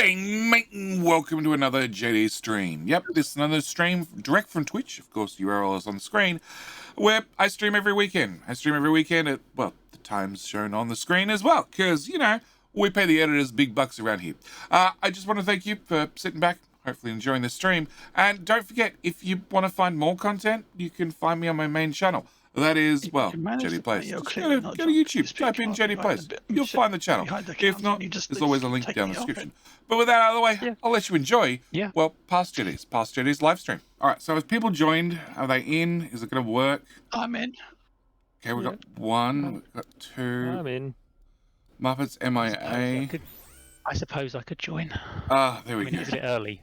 Bang, mate, welcome to another JD stream. Yep, this is another stream direct from Twitch. Of course, the URL is on the screen, where I stream every weekend. I stream every weekend at, well, the time's shown on the screen as well, because, you know, we pay the editors big bucks around here. I just want to thank you for sitting back, hopefully enjoying the stream. And don't forget, if you want to find more content, you can find me on my main channel. That is, well, JD Plays. Just go to YouTube, type in JD Plays. You'll find the channel. If not, there's always a link down the description. But with that out of the way, I'll let you enjoy, well, Past JD's live stream. All right, so have people joined? Are they in? Is it going to work? I'm in. Okay, we've got one, we've got two. I'm in. Muppets MIA. I suppose I could join. There we go. It's a bit early.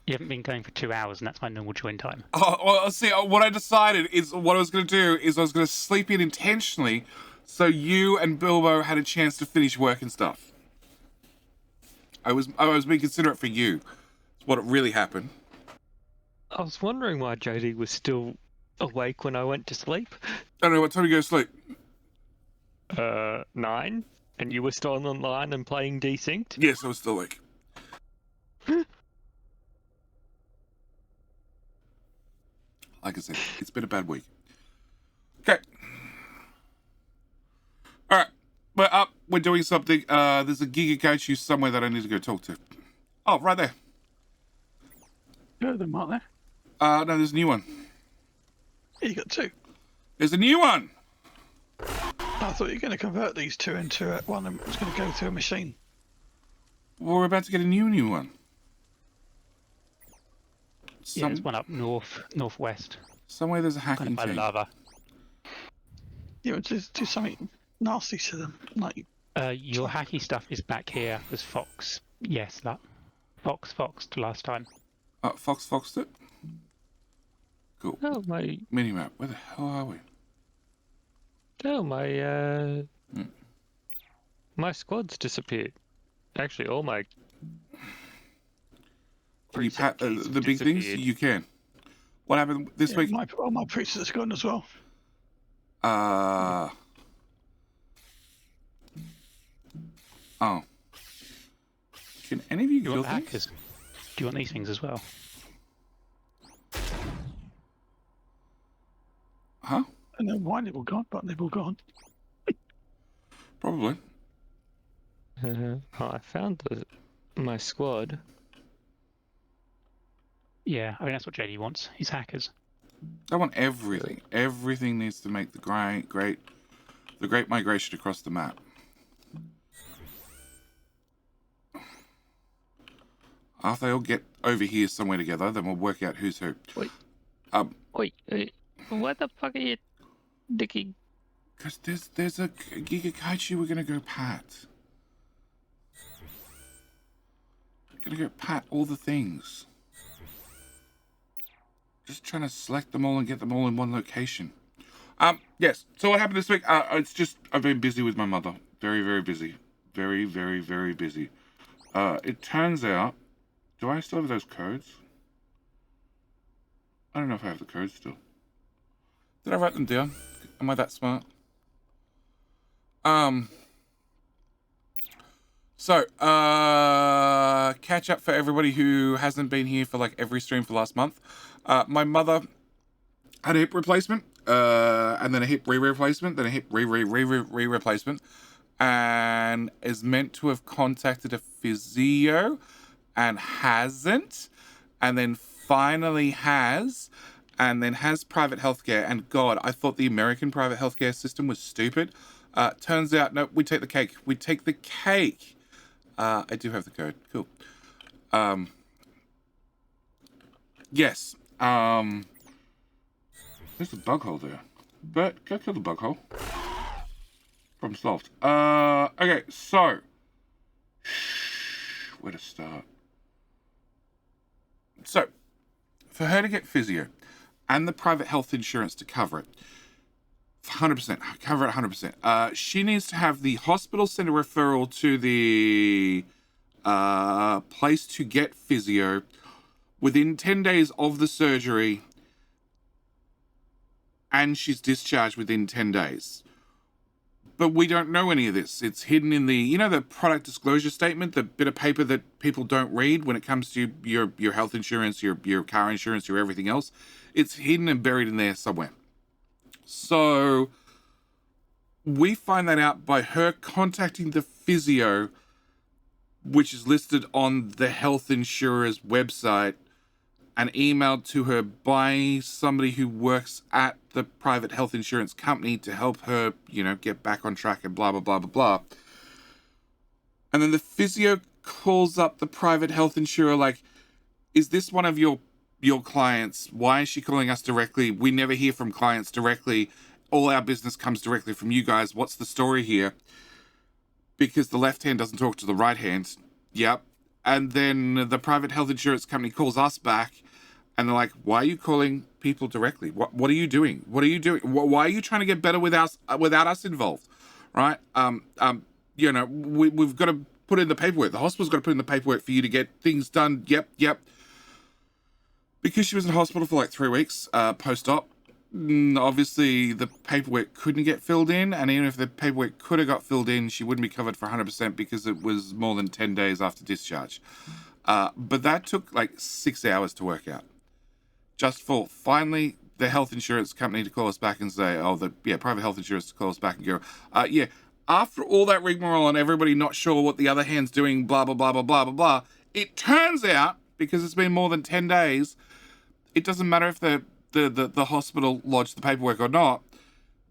You haven't been going for 2 hours, and that's my normal join time. Oh, well, see, what I decided is what I was going to do is I was going to sleep in intentionally so you and Bilbo had a chance to finish work and stuff. I was being considerate for you. It's what really happened. I was wondering why JD was still awake when I went to sleep. I don't know, what time do you go to sleep? 9? And you were still online and playing Desynced? Yes, I was still awake. Like I said, it's been a bad week. Okay. All right. We're up. We're doing something. There's a Gigakachu somewhere that I need to go talk to. Oh, right there. Two of them, aren't there? No, there's a new one. Yeah, you got two. There's a new one. I thought you were going to convert these two into one and it's going to go through a machine. Well, we're about to get a new one. Yeah, there's one up northwest. Somewhere there's a hacking Kind of by thing. lava. Yeah, just do something nasty to them. Like, your hacky stuff is back here. There's Fox. Yes, that. Foxed last time. Foxed it? Cool. Oh, my... Minimap. Where the hell are we? Oh, my, my squad's disappeared. Actually, all my... Can you pat the big things? You can. What happened this week? All my presets are gone as well. Oh. Can any of you kill things? Hackers? Do you want these things as well? Huh? I don't know why they've all gone, but they've all gone. Probably. I found my squad. Yeah, I mean, that's what JD wants. He's hackers. I want everything. Everything needs to make the great migration across the map. After they all get over here somewhere together, then we'll work out who's who. Wait. What the fuck are you digging? Because there's a Gigakachu we're going to go pat. We're going to go pat all the things. Just trying to select them all and get them all in one location. Yes. So what happened this week? It's just I've been busy with my mother. Very, very busy. Very, very, very busy. It turns out, do I still have those codes? I don't know if I have the codes still. Did I write them down? Am I that smart? So, catch up for everybody who hasn't been here for like every stream for last month. My mother had a hip replacement, and then a hip replacement, then a hip replacement, and is meant to have contacted a physio and hasn't, and then finally has, and then has private healthcare. And God, I thought the American private healthcare system was stupid. Turns out, no, we take the cake. We take the cake. I do have the code. Cool. Yes. There's a bug hole there. But go kill the bug hole. Problem solved. Okay, so. Where to start? So, for her to get physio and the private health insurance to cover it, 100%, cover it 100%. She needs to have the hospital send a referral to the place to get physio within 10 days of the surgery, and she's discharged within 10 days. But we don't know any of this. It's hidden in the, the product disclosure statement, the bit of paper that people don't read when it comes to your health insurance, your car insurance, your everything else. It's hidden and buried in there somewhere. So we find that out by her contacting the physio, which is listed on the health insurer's website, and emailed to her by somebody who works at the private health insurance company to help her, get back on track and blah, blah, blah, blah, blah. And then the physio calls up the private health insurer like, is this one of your clients? Why is she calling us directly? We never hear from clients directly. All our business comes directly from you guys. What's the story here? Because the left hand doesn't talk to the right hand. Yep. And then the private health insurance company calls us back and they're like, why are you calling people directly? What are you doing? What are you doing? Why are you trying to get better without us involved? Right? We've got to put in the paperwork. The hospital's got to put in the paperwork for you to get things done. Yep. Because she was in hospital for like 3 weeks post-op, obviously the paperwork couldn't get filled in, and even if the paperwork could have got filled in, she wouldn't be covered for 100% because it was more than 10 days after discharge. But that took like 6 hours to work out. Just for finally the health insurance company to call us back and say, private health insurance to call us back and go, after all that rigmarole and everybody not sure what the other hand's doing, blah, blah, blah, blah, blah, blah, blah, it turns out, because it's been more than 10 days, it doesn't matter if the hospital lodged the paperwork or not,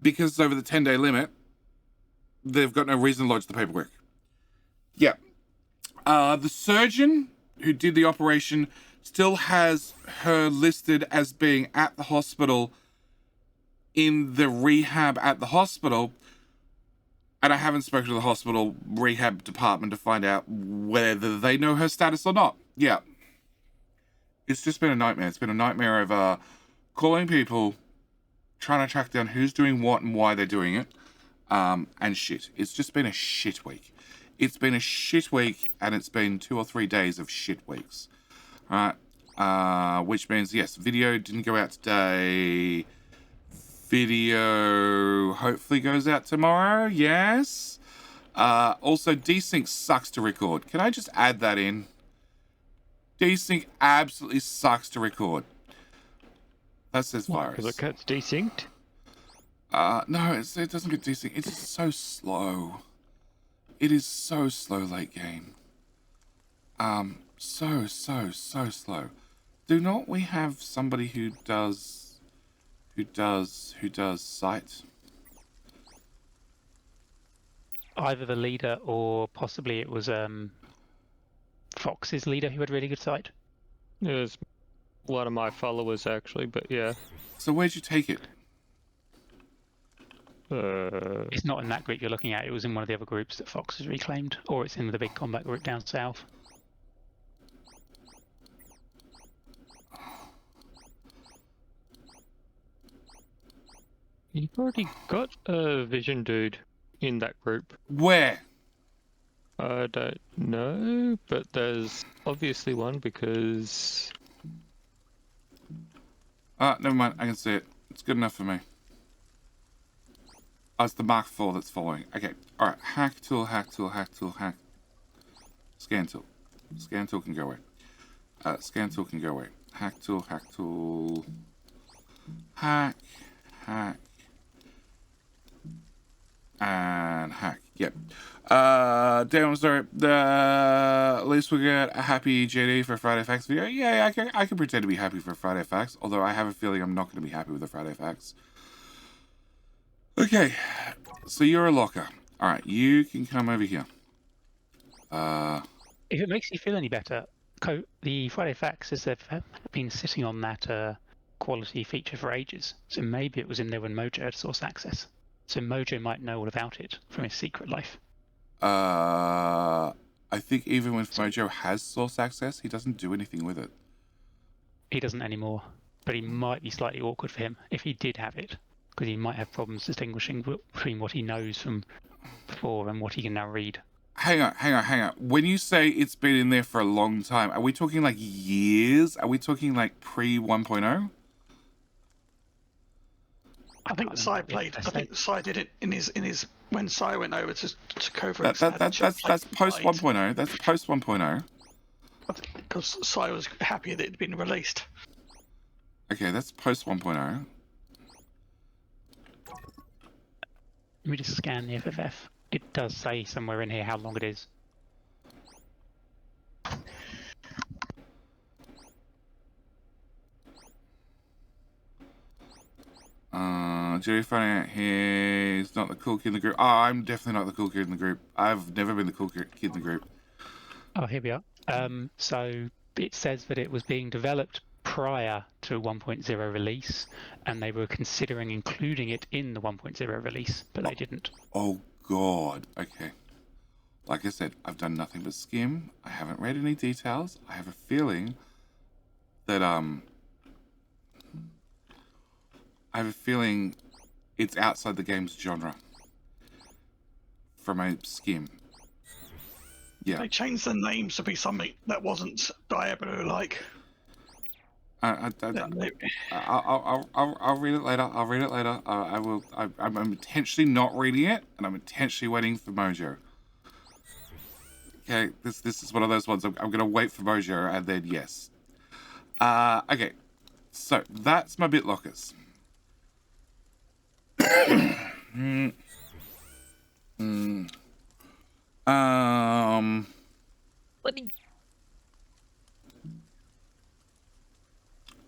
because it's over the 10-day limit, they've got no reason to lodge the paperwork. Yeah. The surgeon who did the operation still has her listed as being at the hospital in the rehab at the hospital, and I haven't spoken to the hospital rehab department to find out whether they know her status or not. Yeah. It's just been a nightmare. It's been a nightmare of calling people, trying to track down who's doing what and why they're doing it, and shit. It's just been a shit week. It's been a shit week, and it's been 2 or 3 days of shit weeks. Which means, yes, video didn't go out today. Video hopefully goes out tomorrow, yes. Also, Desynced sucks to record. Can I just add that in? Desynced absolutely sucks to record. That says virus. Because it gets desynced? No, it doesn't get desynced. It's just so slow. It is so slow late game. So slow. Do not we have somebody who does site? Either the leader or possibly it was Fox's leader who had really good sight. It was one of my followers actually, but yeah. So where'd you take it? It's not in that group you're looking at. It was in one of the other groups that Fox has reclaimed, or it's in the big combat group down south. You've already got a vision dude in that group. Where? I don't know, but there's obviously one because... Never mind. I can see it. It's good enough for me. Oh, it's the Mark IV that's following. Okay. Alright. Hack tool, hack tool, hack tool, hack. Scan tool. Scan tool can go away. Scan tool can go away. Hack tool, hack tool. Hack. Hack. And hack. Yep. Damn, sorry. At least we get a happy JD for Friday Facts video. Yeah, I can pretend to be happy for Friday Facts, although I have a feeling I'm not going to be happy with the Friday Facts. Okay, so you're a locker. Alright, you can come over here. If it makes you feel any better, the Friday Facts says they've been sitting on that quality feature for ages, so maybe it was in there when Mojo had source access. So Mojo might know all about it from his secret life. I think even when Mojo has source access, he doesn't do anything with it. He doesn't anymore, but he might be slightly awkward for him if he did have it, because he might have problems distinguishing between what he knows from before and what he can now read. Hang on. When you say it's been in there for a long time, are we talking like years? Are we talking like pre 1.0? I think can't Sai remember what played. the I think Sai did it in his when Sai went over to Covert. That's post 1.0. That's post 1.0. Because Sai was happy that it had been released. Okay, that's post 1.0. Let me just scan the FFF. It does say somewhere in here how long it is. Jerry finding out he's not the cool kid in the group. Oh, I'm definitely not the cool kid in the group. I've never been the cool kid in the group. Oh, here we are. So it says that it was being developed prior to 1.0 release, and they were considering including it in the 1.0 release, but they didn't. Oh, God. Okay. Like I said, I've done nothing but skim. I haven't read any details. I have a feeling that, it's outside the game's genre. From a skim. Yeah. They changed the names to be something that wasn't Diablo-like. I'll read it later. I'll read it later. I will. I'm intentionally not reading it, and I'm intentionally waiting for Mojo. Okay, this is one of those ones. I'm gonna wait for Mojo, and then yes. Okay, so that's my BitLockers.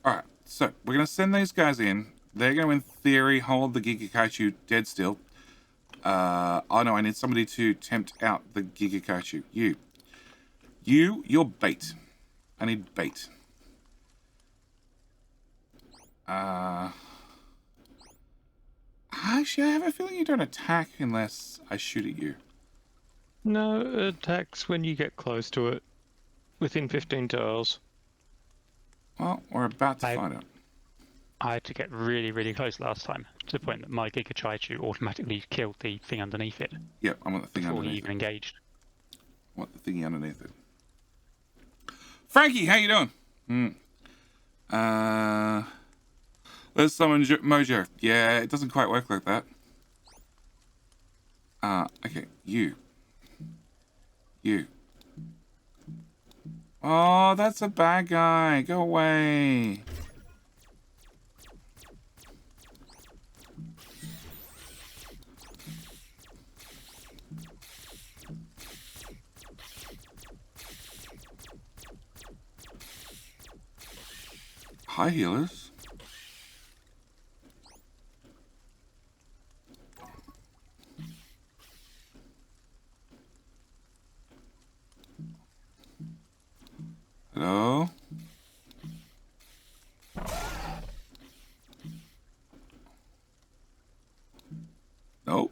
Alright, so we're going to send these guys in. They're going to, in theory, hold the Gigakachu dead still. Oh no, I need somebody to tempt out the Gigakachu. You're bait. I need bait. Actually, I have a feeling you don't attack unless I shoot at you. No, it attacks when you get close to it. Within 15 tiles. Well, we're about to find out. I had to get really, really close last time, to the point that my Gigachaichu automatically killed the thing underneath it. Yep, I want the thing before underneath he even engaged. I want the thingy underneath it. Frankie, how you doing? Let's summon Mojo. Yeah, it doesn't quite work like that. Okay, you. Oh, that's a bad guy. Go away. Hi, healers. Hello? Nope.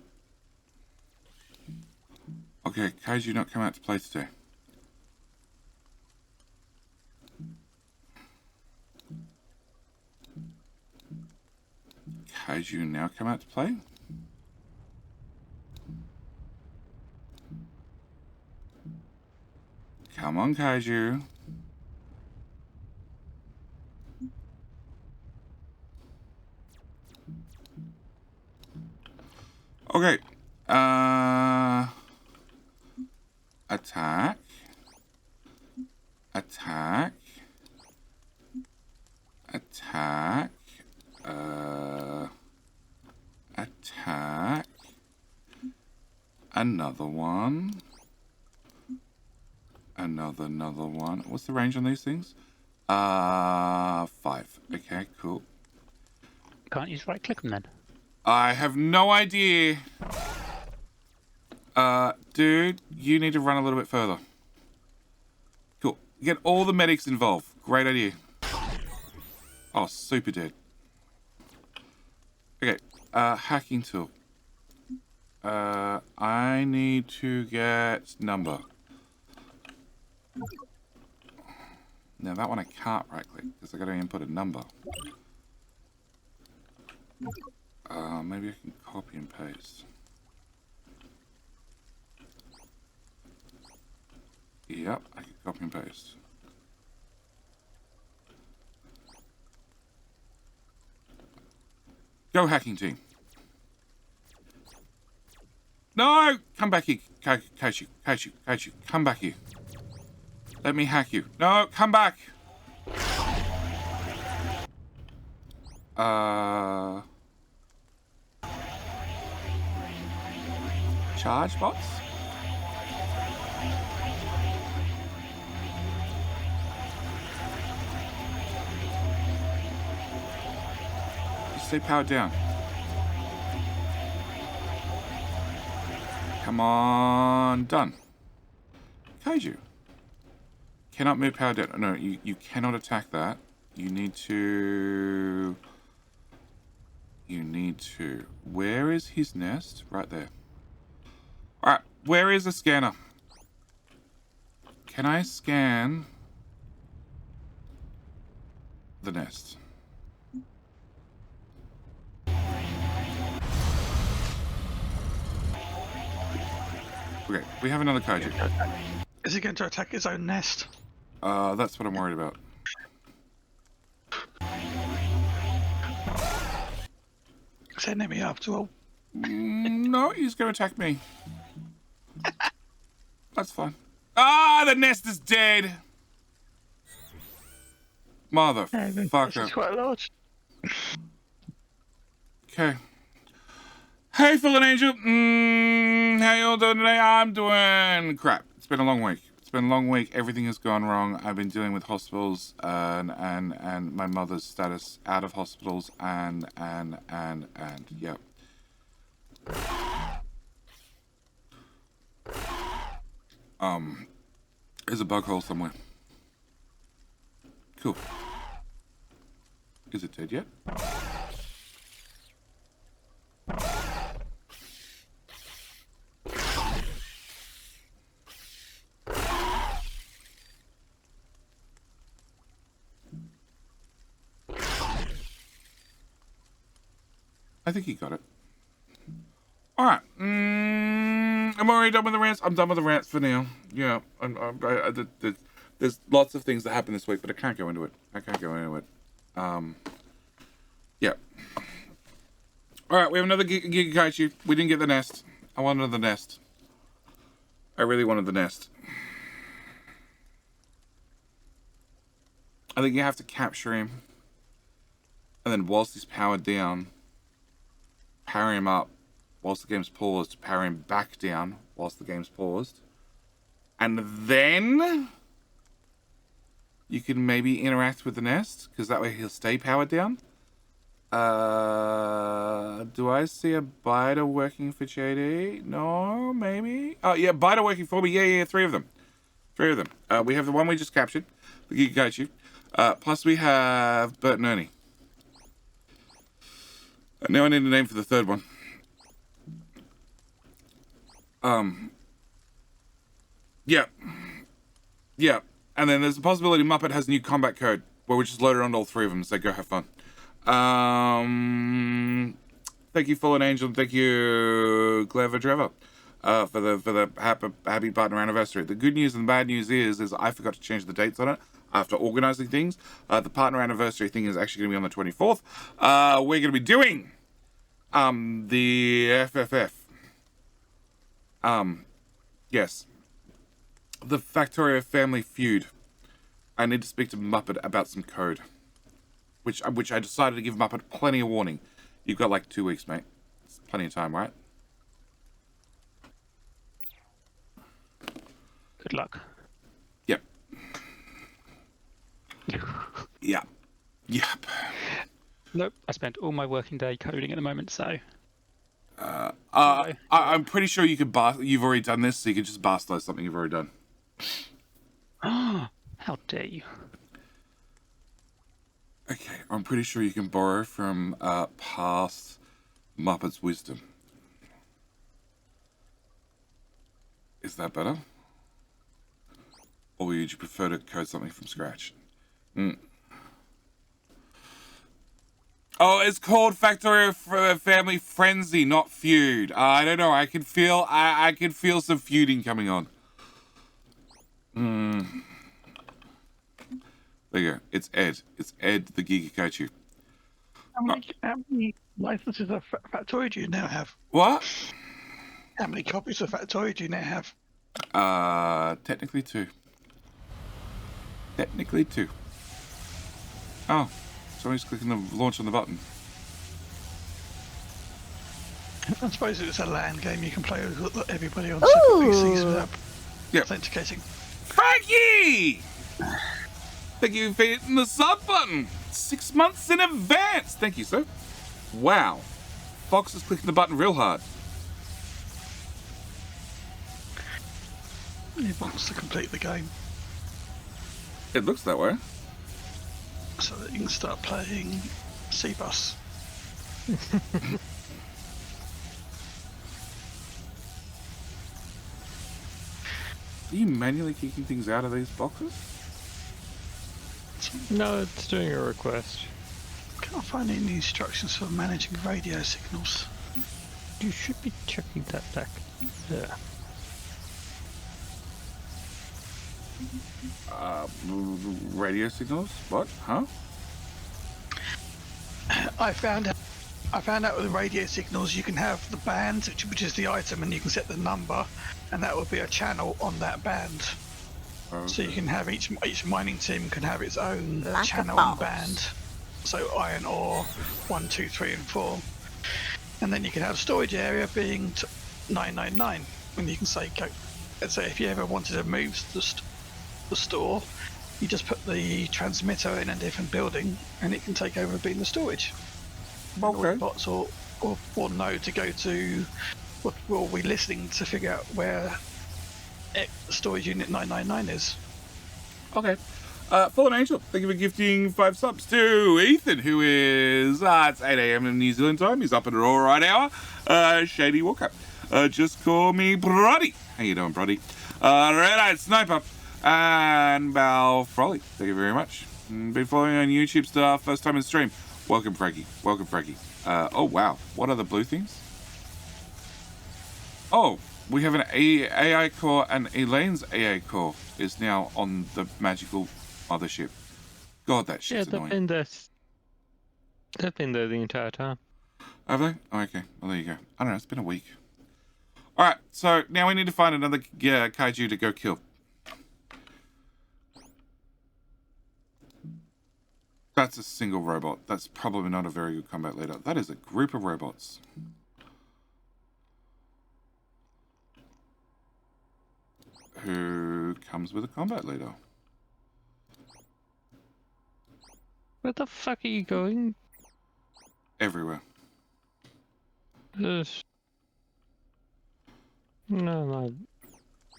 Okay, Kaiju not come out to play today. Kaiju now come out to play? Come on, Kaiju. Okay. Attack. Attack. Attack. Attack. Another one. Another one. What's the range on these things? 5. Okay, cool. Can't you just right click them then? I have no idea. Dude, you need to run a little bit further. Cool. Get all the medics involved. Great idea. Oh, super dead. Okay, hacking tool. I need to get number. Now that one I can't right click because I gotta input a number. Maybe I can copy and paste. Yep, I can copy and paste. Go hacking team. No! Come back here, Kaiju. Come back here. Let me hack you. No, come back. Charge bots? Just stay powered down. Come on, done. Kaiju. Cannot move power down. No, you cannot attack that. You need to... Where is his nest? Right there. Alright, where is the scanner? Can I scan the nest? Okay, we have another kaiju. Is he going to attack his own nest? That's what I'm worried about. Sending me after all. No, he's going to attack me. That's fine. Ah, the nest is dead. This is Motherfucker. quite large. Okay. Hey, Fallen Angel. How y'all doing today? I'm doing crap. It's been a long week. Everything has gone wrong. I've been dealing with hospitals and my mother's status out of hospitals and yeah. There's a bug hole somewhere. Cool. Is it dead yet? I think he got it. All right. I'm already done with the rants. I'm done with the rants for now. Yeah. There's lots of things that happen this week, but I can't go into it. Yeah. All right. We have another Giga Kaiju. We didn't get the nest. I wanted the nest. I really wanted the nest. I think you have to capture him. And then whilst he's powered down, power him up whilst the game's paused, power him back down whilst the game's paused. And then you can maybe interact with the nest, because that way he'll stay powered down. Do I see a biter working for JD? No, maybe? Oh, yeah, biter working for me. Yeah, three of them. We have the one we just captured, the Giga Kaiju. Plus we have Bert and Ernie. Now I need a name for the third one. Yeah. And then there's a possibility Muppet has a new combat code where we just load it onto all three of them and say, go have fun. Thank you, Fallen Angel, and thank you, Clever Trevor, for the happy partner anniversary. The good news and the bad news is I forgot to change the dates on it after organizing things. The partner anniversary thing is actually going to be on the 24th. We're going to be doing the FFF. Yes. The Factorio Family Feud. I need to speak to Muppet about some code. Which I decided to give Muppet plenty of warning. You've got like 2 weeks, mate. It's plenty of time, right? Good luck. Yep. Yep. Nope. I spent all my working day coding at the moment, so. I'm pretty sure you could you've already done this, so you could just bastardize something you've already done. How dare you? Okay, I'm pretty sure you can borrow from past Muppet's wisdom. Is that better? Or would you prefer to code something from scratch? Oh, it's called Factorio Family Frenzy, not Feud. I don't know. I can feel some feuding coming on. There you go. It's Ed. It's Ed, the Giga Kaiju. How many licenses of Factoid do you now have? What? How many copies of Factoid do you now have? Technically 2. Technically 2. Oh, somebody's clicking the launch on the button. I suppose it's a LAN game you can play with everybody on separate PCs without authenticating. Frankie! Thank you for hitting the sub button. 6 months in advance. Thank you, sir. Wow. Fox is clicking the button real hard. He wants to complete the game It looks that way. so that you can start playing C-Bus. Are you manually kicking things out of these boxes? No, it's doing a request. Can't find any instructions for managing radio signals. You should be checking that back there. Radio signals? What? Huh? I found out with the radio signals you can have the band, which is the item, and you can set the number, and that will be a channel on that band. Okay. So you can have each mining team can have its own channel and band. So iron ore 1, 2, 3, and 4, and then you can have storage area being 999, and you can say go. Let's say if you ever wanted to move the store, you just put the transmitter in a different building, and it can take over being the storage. Okay. Bots or know to go to. What will we listening to figure out where storage unit 999 is? Okay. Fallen Angel, thank you for gifting 5 subs to Ethan, who is, it's 8 a.m. in New Zealand time. He's up at an all right hour. Shady Walker. Just call me Brody. How you doing, Brody? Red-Eyed Sniper and Bal Frolly. Thank you very much. Been following on YouTube stuff. First time in stream. Welcome, Frankie. Welcome, Frankie. Oh, wow. What are the blue things? Oh, we have an AI core, and ELAINE's AI core is now on the magical mothership. God, that shit's annoying. They've been there the entire time. Have they? Oh, okay. Well, there you go. I don't know. It's been a week. All right. So now we need to find another kaiju to go kill. That's a single robot. That's probably not a very good combat leader. That is a group of robots. Who comes with a combat leader? Where the fuck are you going? Everywhere. No,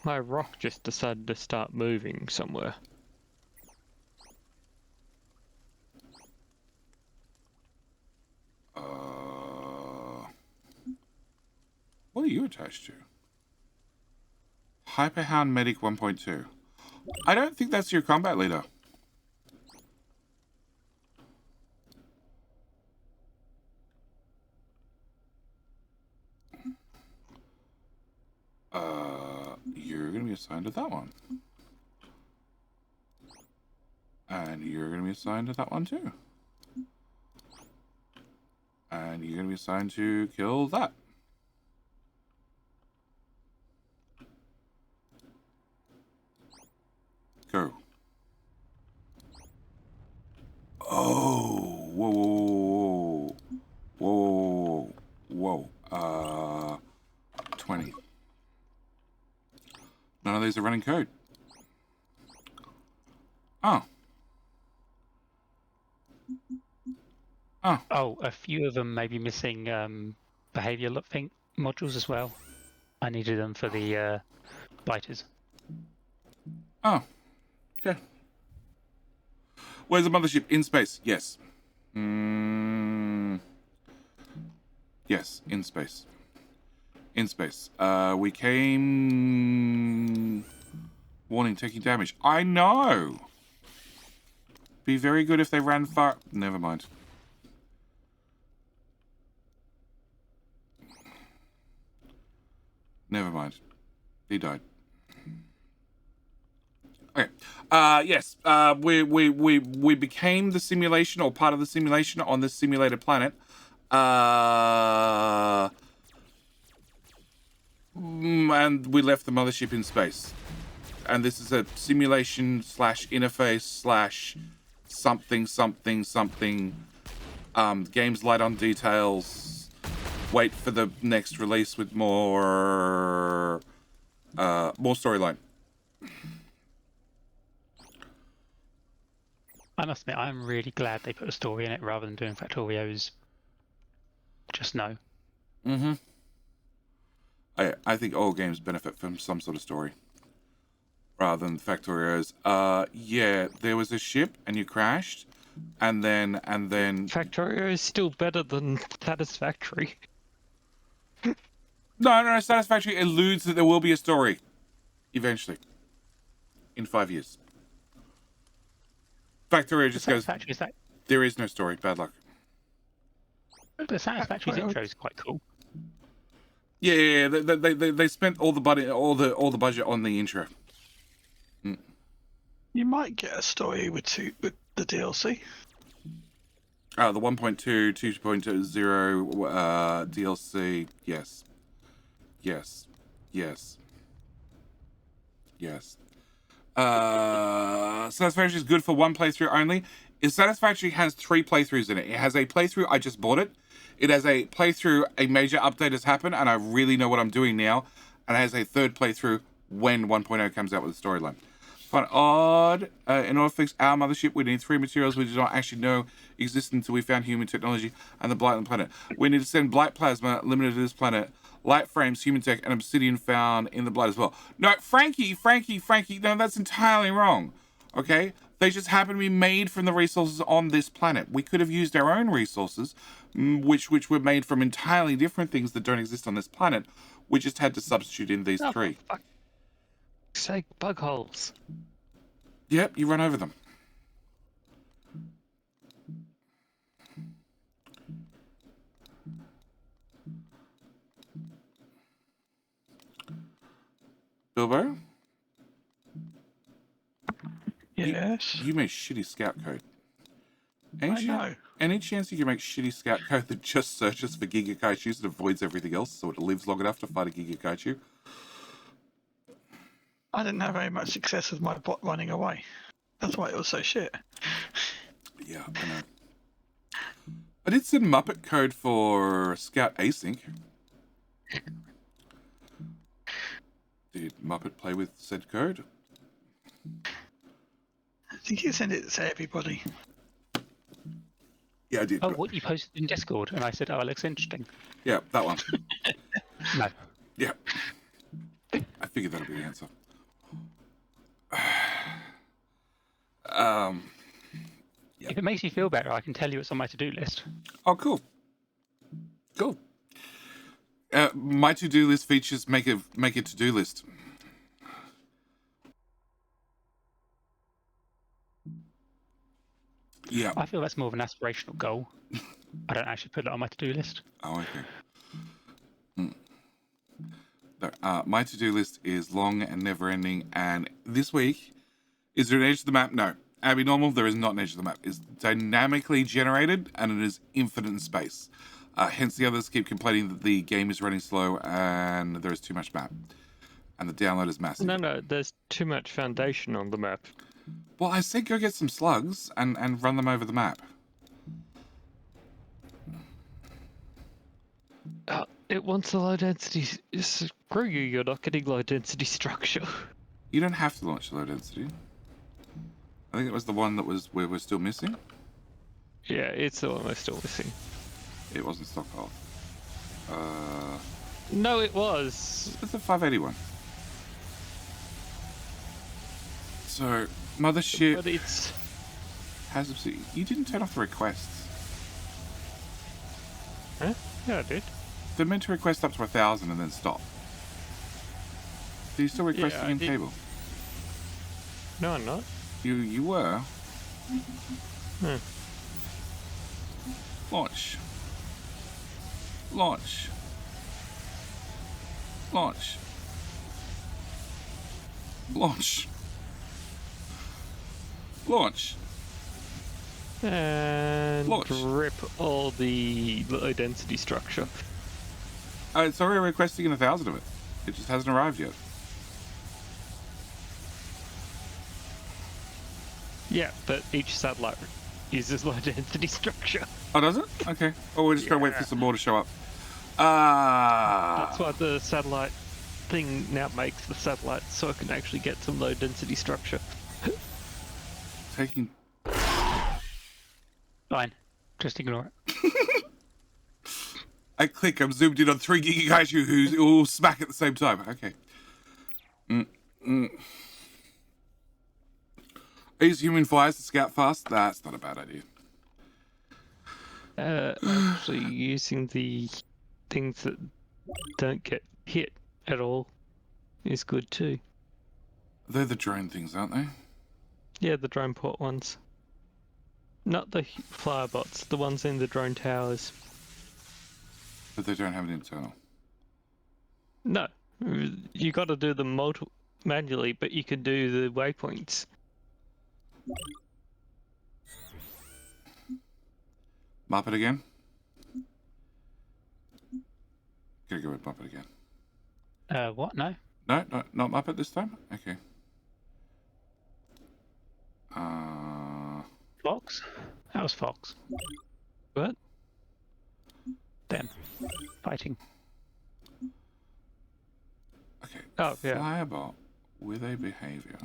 my rock just decided to start moving somewhere. What are you attached to? Hyperhound Medic 1.2. I don't think that's your combat leader. You're going to be assigned to that one. And you're going to be assigned to that one too. And you're going to be assigned to kill that. Go. Oh, whoa, whoa, whoa, whoa. 20. None of these are running code. Oh. Oh. Oh, a few of them may be missing behavior think modules as well. I needed them for the biters. Oh. Okay. Where's the mothership? In space. Yes. Yes, in space. In space. We came... Warning, taking damage. I know! Be very good if they ran far... Never mind. Never mind. He died. Okay. Yes. We became the simulation, or part of the simulation on this simulated planet. And we left the mothership in space. And this is a simulation / interface / something. Game's light on details. Wait for the next release with more storyline. I must admit, I'm really glad they put a story in it rather than doing Factorio's just no. Mm-hmm. I think all games benefit from some sort of story. Rather than Factorio's. Yeah, there was a ship and you crashed. And then Factorio is still better than Satisfactory. No, Satisfactory alludes that there will be a story. Eventually. In 5 years. Factorio just goes, there is no story, bad luck. The Satisfactory's intro is quite cool. Yeah, they spent all the budget on the intro. You might get a story with the DLC. The 1.2, 2.0 DLC. Yes. Satisfactory is good for one playthrough only. Satisfactory has 3 playthroughs in it. It has a playthrough, I just bought it. It has a playthrough, a major update has happened, and I really know what I'm doing now. And it has a 3rd playthrough when 1.0 comes out with a storyline. Fun odd. In order to fix our mothership, we need 3 materials we do not actually know exist until we found human technology and the blight on the planet. We need to send blight plasma limited to this planet, light frames, human tech, and obsidian found in the blood as well. No, Frankie, no, that's entirely wrong. Okay? They just happen to be made from the resources on this planet. We could have used our own resources, which were made from entirely different things that don't exist on this planet. We just had to substitute in these 3. For fuck's sake, bug holes. Yep, you run over them. Bilbo? Yes. You made shitty scout code. I know. Any chance you can make shitty scout code that just searches for Giga Kaichus and avoids everything else so it lives long enough to fight a Giga Kaichu? I didn't have very much success with my bot running away. That's why it was so shit. Yeah, I know. I did send Muppet code for Scout Async. Did Muppet play with said code? I think you sent it to everybody. Yeah, I did. Oh, what you posted in Discord, and I said, "Oh, it looks interesting." Yeah, that one. No. Yeah. I figured that'll be the answer. Yep. If it makes you feel better, I can tell you it's on my to-do list. Oh, cool. Cool. My to-do list features make a to-do list. Yeah. I feel that's more of an aspirational goal. I don't actually put it on my to-do list. Oh, okay. My to-do list is long and never-ending, and this week, is there an edge of the map? No. Abby Normal, there is not an edge of the map. It's dynamically generated, and it is infinite in space. Hence, the others keep complaining that the game is running slow, and there is too much map. And the download is massive. No, there's too much foundation on the map. Well, I said go get some slugs and run them over the map. It wants a low density. Screw you, you're not getting low density structure. You don't have to launch the low density. I think it was the one that was where we're still missing. Yeah, it's the one we're still missing. It wasn't stockpiled. No, it was. It's a 581. So, mothership But it's... has obsidian. You didn't turn off the requests. Huh? Yeah, I did. They're meant to request up to 1,000 and then stop. Are you still requesting I in did. table? No, I'm not. You were. Hmm. Launch. Launch. Launch. Launch. Launch. And Launch. rip all the low density structure. It's already requesting 1,000 of it. It just hasn't arrived yet. Yeah, but each satellite uses low density structure. Oh, does it? Okay. Oh, we're just going to wait for some more to show up. That's why the satellite thing now makes the satellite so it can actually get some low density structure. Taking... Fine. Just ignore it. I click, I'm zoomed in on 3 Gigakaiju who all smack at the same time. Okay. I use human flyers to scout fast. That's not a bad idea. Actually using the things that don't get hit at all is good too. They're the drone things, aren't they? Yeah, the drone port ones. Not the flyer bots, the ones in the drone towers. But they don't have an internal. No, you got to do them manually, but you can do the waypoints. Muppet again? Gotta go with Muppet again. What? No? No, not Muppet this time? Okay. Fox? That was Fox. What? Them. Fighting. Okay. Oh, yeah. Flyerbot with a behavior.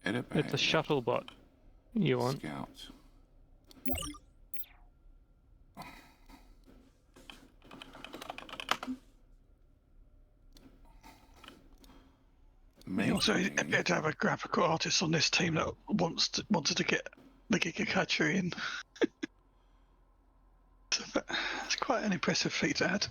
Edit behavior. It's a shuttle bot you want. Scout. You also appear to have a graphical artist on this team that wanted to get the Gigakaiju in. So that's quite an impressive feat to add.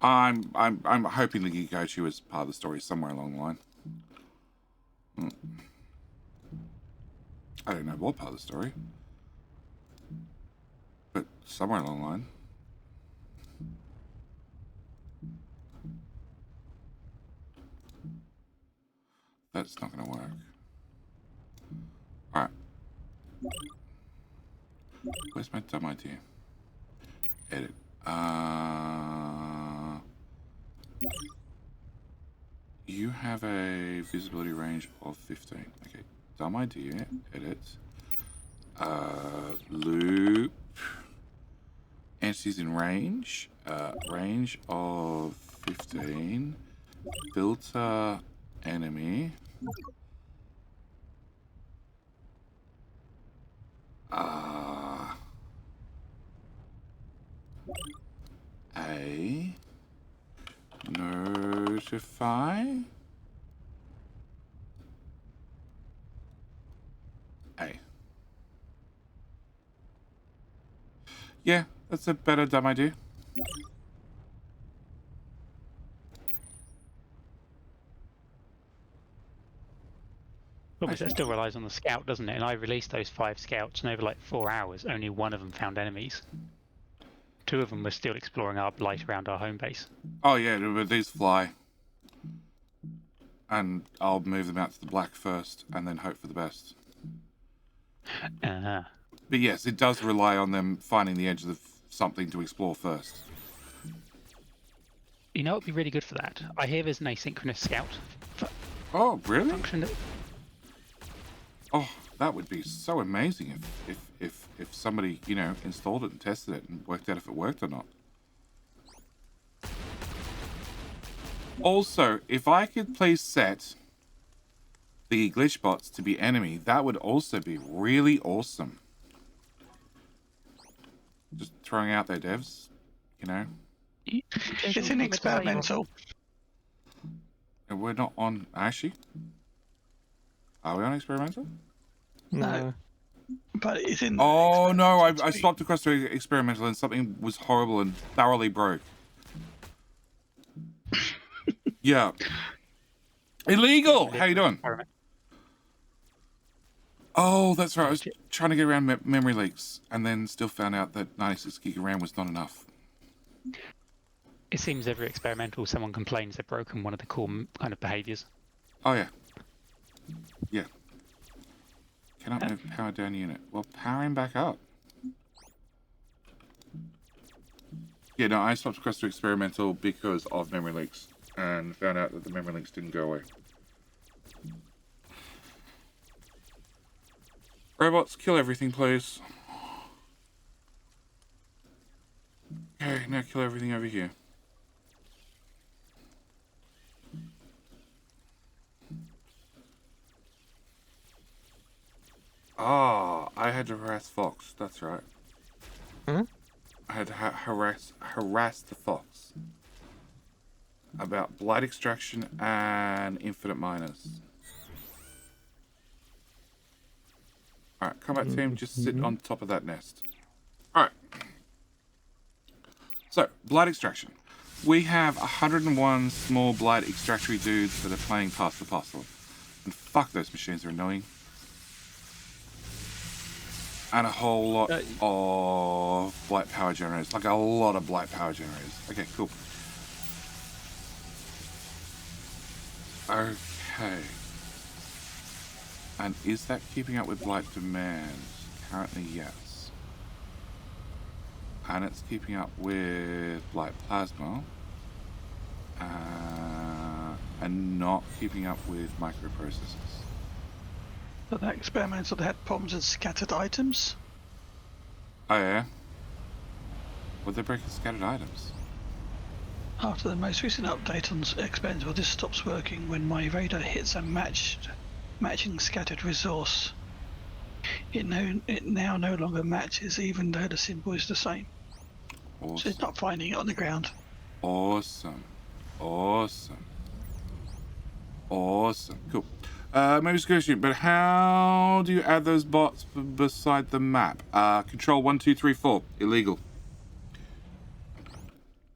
I'm hoping the Gigakaiju is part of the story somewhere along the line. I don't know what part of the story, but somewhere along the line. That's not going to work. Alright. Where's my dumb idea? Edit. You have a visibility range of 15. Okay. Dumb idea. Edit. Loop. Entities in range. Range of 15. Filter enemy. A. Notify. A. Yeah, that's a better dumb idea. Obviously, that still relies on the scout, doesn't it? And I released those 5 scouts, and over like 4 hours, only one of them found enemies. 2 of them were still exploring our blight around our home base. Oh yeah, but these fly. And I'll move them out to the black first, and then hope for the best. But yes, it does rely on them finding the edge of something to explore first. You know what would be really good for that? I hear there's an asynchronous scout Oh, really? function. Oh, that would be so amazing if somebody, you know, installed it and tested it and worked out if it worked or not. Also, if I could please set the glitch bots to be enemy, that would also be really awesome. Just throwing out there, devs, you know. It's an experimental. And we're not on... Actually? Are we on experimental? No. But it's in... Oh, no, I swapped across to experimental and something was horrible and thoroughly broke. Yeah. Illegal! How you doing? Oh, that's right. I was trying to get around memory leaks and then still found out that 96 gig of RAM was not enough. It seems every experimental, someone complains they've broken one of the core kind of behaviours. Oh, yeah. Yeah. Cannot move power down unit. Well, powering back up. Yeah, no, I swapped across to experimental because of memory leaks and found out that the memory leaks didn't go away. Robots, kill everything, please. Okay, now kill everything over here. Ah, I had to harass Fox. That's right. Hmm? I had to harass the Fox about blight extraction and infinite miners. Alright, combat team, just sit on top of that nest. Alright. So, blight extraction. We have 101 small blight extractory dudes that are playing Pass the Parcel. And fuck, those machines are annoying. And a whole lot of blight power generators. Like a lot of blight power generators. Okay, cool. Okay. And is that keeping up with blight demand? Currently, yes. And it's keeping up with blight plasma. And not keeping up with microprocessors. So that experimental had problems with scattered items. Oh yeah? Would they break the scattered items? After the most recent update on experimental, this stops working when my radar hits a matching scattered resource. It now no longer matches, even though the symbol is the same. Awesome. So it's not finding it on the ground. Awesome. Awesome. Awesome. Cool. Maybe it's a question, but how do you add those bots beside the map? Control 1, 2, 3, 4. Illegal.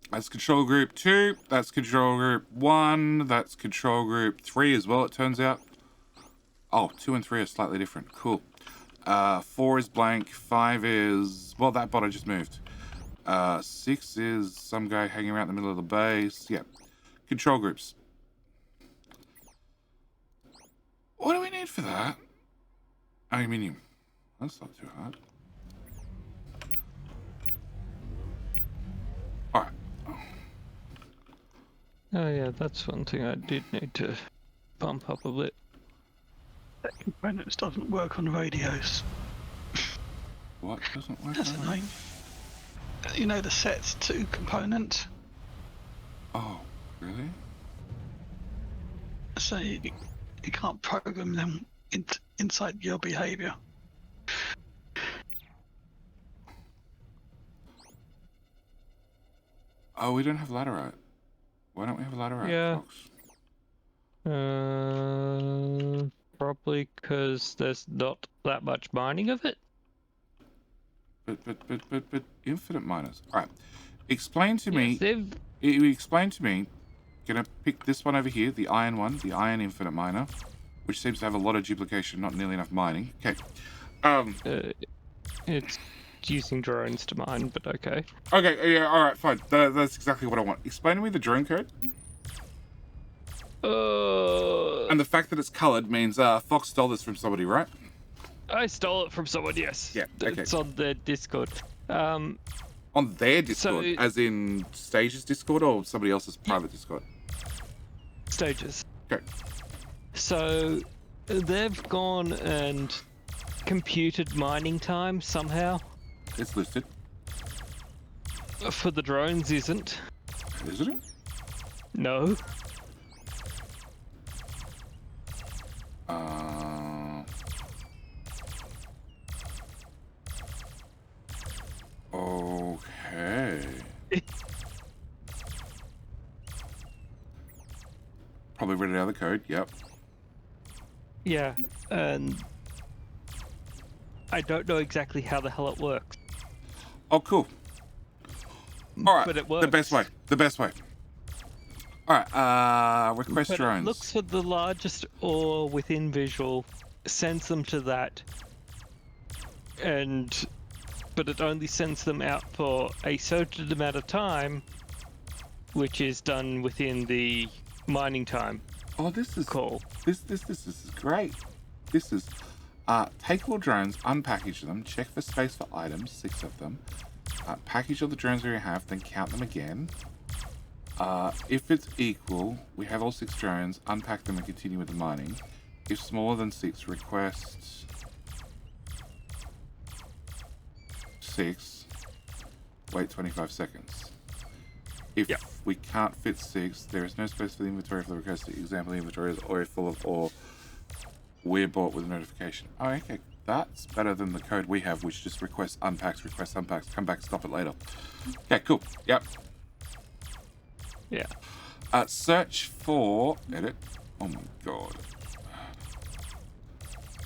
That's control group 2. That's control group 1. That's control group 3 as well, it turns out. Oh, 2 and 3 are slightly different. Cool. 4 is blank. 5 is... Well, that bot I just moved. 6 is some guy hanging around the middle of the base. Yeah. Control groups. What do we need for that? Aluminium. That's not too hard. Alright. Oh yeah, that's one thing I did need to pump up a bit. That component doesn't work on radios. What doesn't work? That's annoying. You know the sets 2 component? Oh, really? So you can't program them inside your behavior. Oh, we don't have laterite. Why don't we have laterite, Yeah. Fox? Probably because there's not that much mining of it. But infinite miners. Alright. Explain to me. They've... Explain to me. Gonna pick this one over here, the iron one, the iron infinite miner, which seems to have a lot of duplication, not nearly enough mining. Okay. It's using drones to mine, but okay. Okay, yeah, alright, fine. That's exactly what I want. Explain to me the drone code. And the fact that it's coloured means Fox stole this from somebody, right? I stole it from someone, yes. Yeah, okay. It's on their Discord. On their Discord, as in Stage's Discord or somebody else's private Discord? Stages. Okay. So they've gone and computed mining time somehow. It's listed. For the drones, isn't. Isn't it? No. Okay. Probably read it out of the code, yep. Yeah, and I don't know exactly how the hell it works. Oh, cool. Alright, But it works. the best way. The best way. Alright, request But drones. it looks for the largest ore within visual, sends them to that, but it only sends them out for a certain amount of time, which is done within the mining time Oh, this is call. This is great. This is take all drones, unpackage them, check for space for items, 6 of them. Package all the drones we have, then count them again. If it's equal, we have all 6 drones, unpack them and continue with the mining. If smaller than 6, request 6. Wait 25 seconds. If we can't fit 6, there is no space for the inventory for the requested example. The inventory is already full of ore. We're bought with a notification. Oh, okay. That's better than the code we have, which just requests, unpacks, come back, stop it later. Okay, cool. Yep. Yeah. Search for... Edit. Oh my god.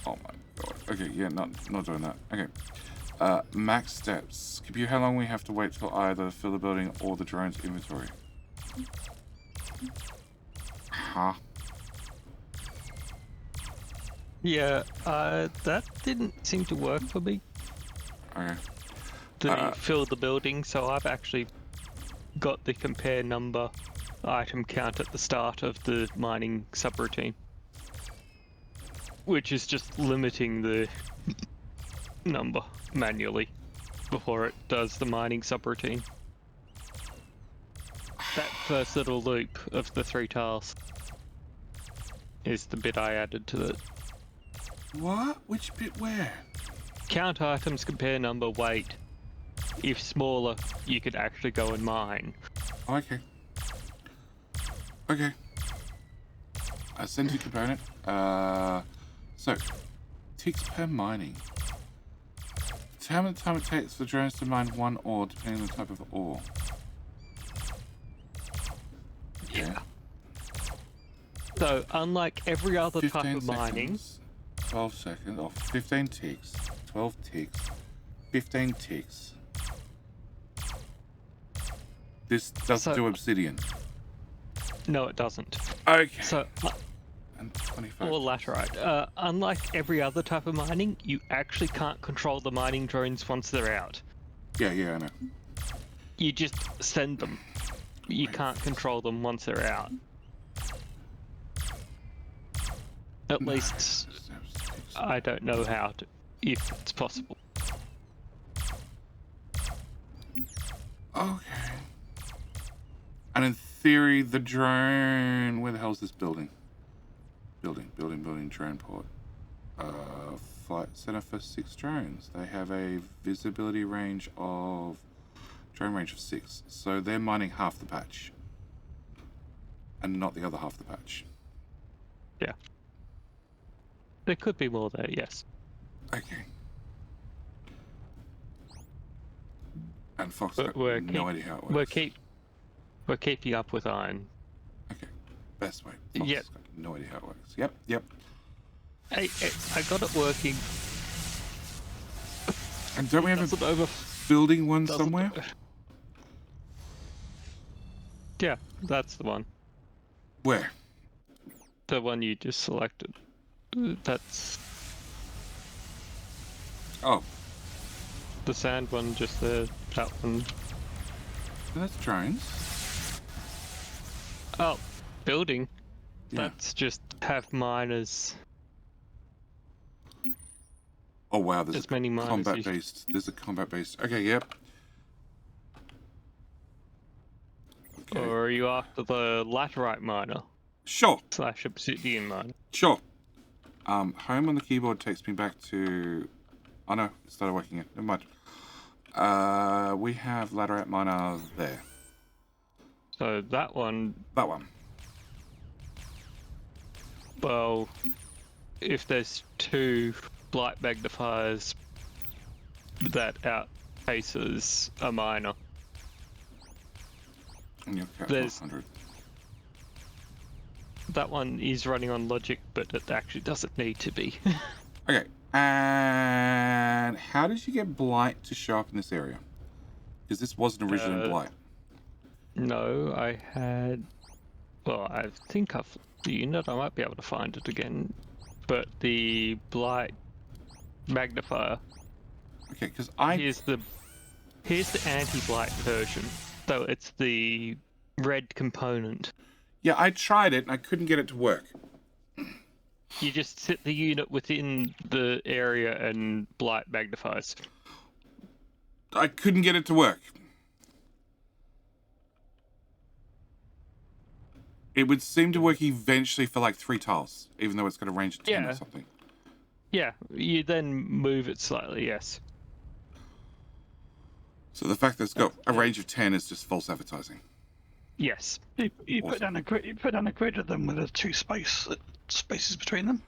Oh my god. Okay, yeah, not doing that. Okay. Max steps. Compute how long we have to wait till either fill the building or the drone's inventory. Huh? Yeah, that didn't seem to work for me. Okay. To fill the building, so I've actually got the compare number item count at the start of the mining subroutine, which is just limiting the number manually before it does the mining subroutine. That first little loop of the 3 tiles is the bit I added to it. What? Which bit where? Count items, compare number, weight. If smaller, you could actually go and mine. Okay. Okay. Send to component. So, ticks per mining. Determine the time it takes for drones to mine 1 ore, depending on the type of ore. Okay. Yeah. So, unlike every other type 15 of mining, seconds, 12 seconds, or 15 ticks, 12 ticks, 15 ticks. This doesn't do obsidian. no, it doesn't. Okay. So, And 25. or laterite. Unlike every other type of mining, you actually can't control the mining drones once they're out. Yeah, I know. You just send them. You can't control them once they're out. At least, I don't know how to, if it's possible. Okay. And in theory, the drone... Where the hell is this building? Building, drone port. Flight center for 6 drones. They have a visibility range of... Drone range of 6. So they're mining half the patch. And not the other half the patch. Yeah. There could be more there, yes. Okay. And Fox But got no idea how it works. We're keeping up with iron. Okay. Best way. Fox Yep. got no idea how it works. Yep. Hey, I got it working. And don't we have Doesn't a building one doesn't- somewhere? Yeah, that's the one. Where? The one you just selected. That's Oh, the sand one, just there. That one. so that's drones. Oh, building. Yeah. That's just have miners. Oh wow, there's As many miners. combat based. There's a combat based. Okay, yep. Okay. Or are you after the laterite miner Sure, / obsidian miner? sure. Home on the keyboard takes me back to... Oh no, it started working again. Never mind. We have laterite miner there. So that one, That one. well, if there's 2 blight magnifiers, that outpaces a miner. And you're capped There's- 100. That one is running on logic, but it actually doesn't need to be. Okay, and how did you get blight to show up in this area? Because this wasn't originally blight. No, I had... Well, I think I've the unit. I might be able to find it again. But the blight magnifier. Okay, because Here's the anti-blight version. So it's the red component. Yeah, I tried it and I couldn't get it to work. You just sit the unit within the area and blight magnifies. I couldn't get it to work. It would seem to work eventually for like 3 tiles, even though it's got a range of 10 or something. Yeah, you then move it slightly, yes. So the fact that it's got a range of 10 is just false advertising. Yes. You put down a grid. You put down a grid of them with the 2 spaces between them.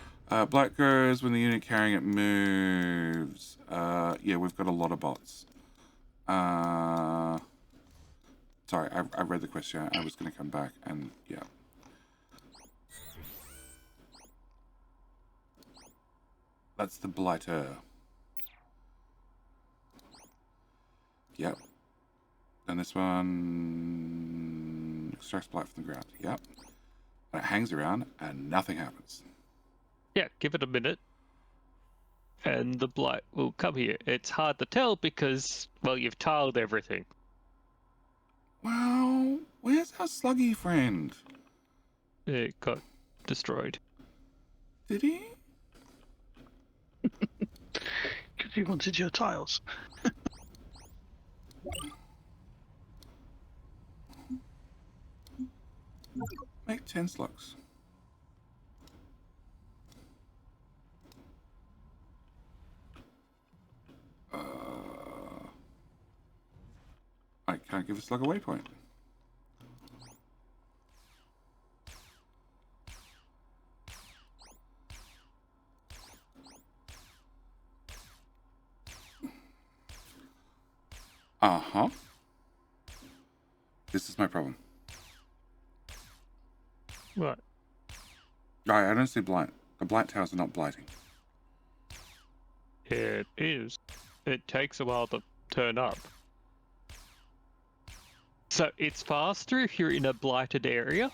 Blight grows when the unit carrying it moves. Yeah, we've got a lot of bots. Sorry, I read the question. I was going to come back and yeah. That's the blighter. Yep. And this one extracts blight from the ground. Yep. And it hangs around and nothing happens. Yeah, give it a minute. And the blight will come here. It's hard to tell because, well, you've tiled everything. Well, where's our sluggy friend? It got destroyed. Did he? Because you wanted your tiles. Make 10 slugs. I can't give a slug a waypoint. Uh-huh. This is my problem. What? I don't see blight. The blight towers are not blighting. It is. It takes a while to turn up. So it's faster if you're in a blighted area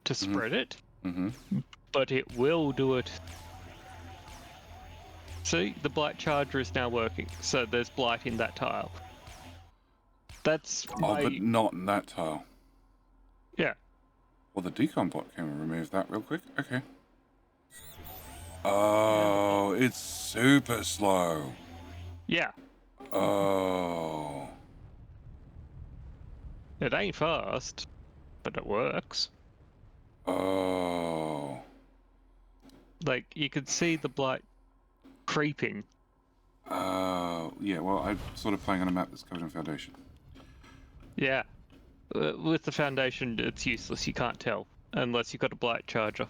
to spread it, but it will do it. See, the blight charger is now working, so there's blight in that tile. That's Oh, but not in that tile. Yeah. Well, the decon bot can remove that real quick. Okay. Oh, it's super slow. Yeah. Oh. It ain't fast, but it works. Oh. Like, you could see the blight creeping. Yeah, well, I'm sort of playing on a map that's covered in foundation. Yeah. With the foundation, it's useless. You can't tell unless you've got a blight charger.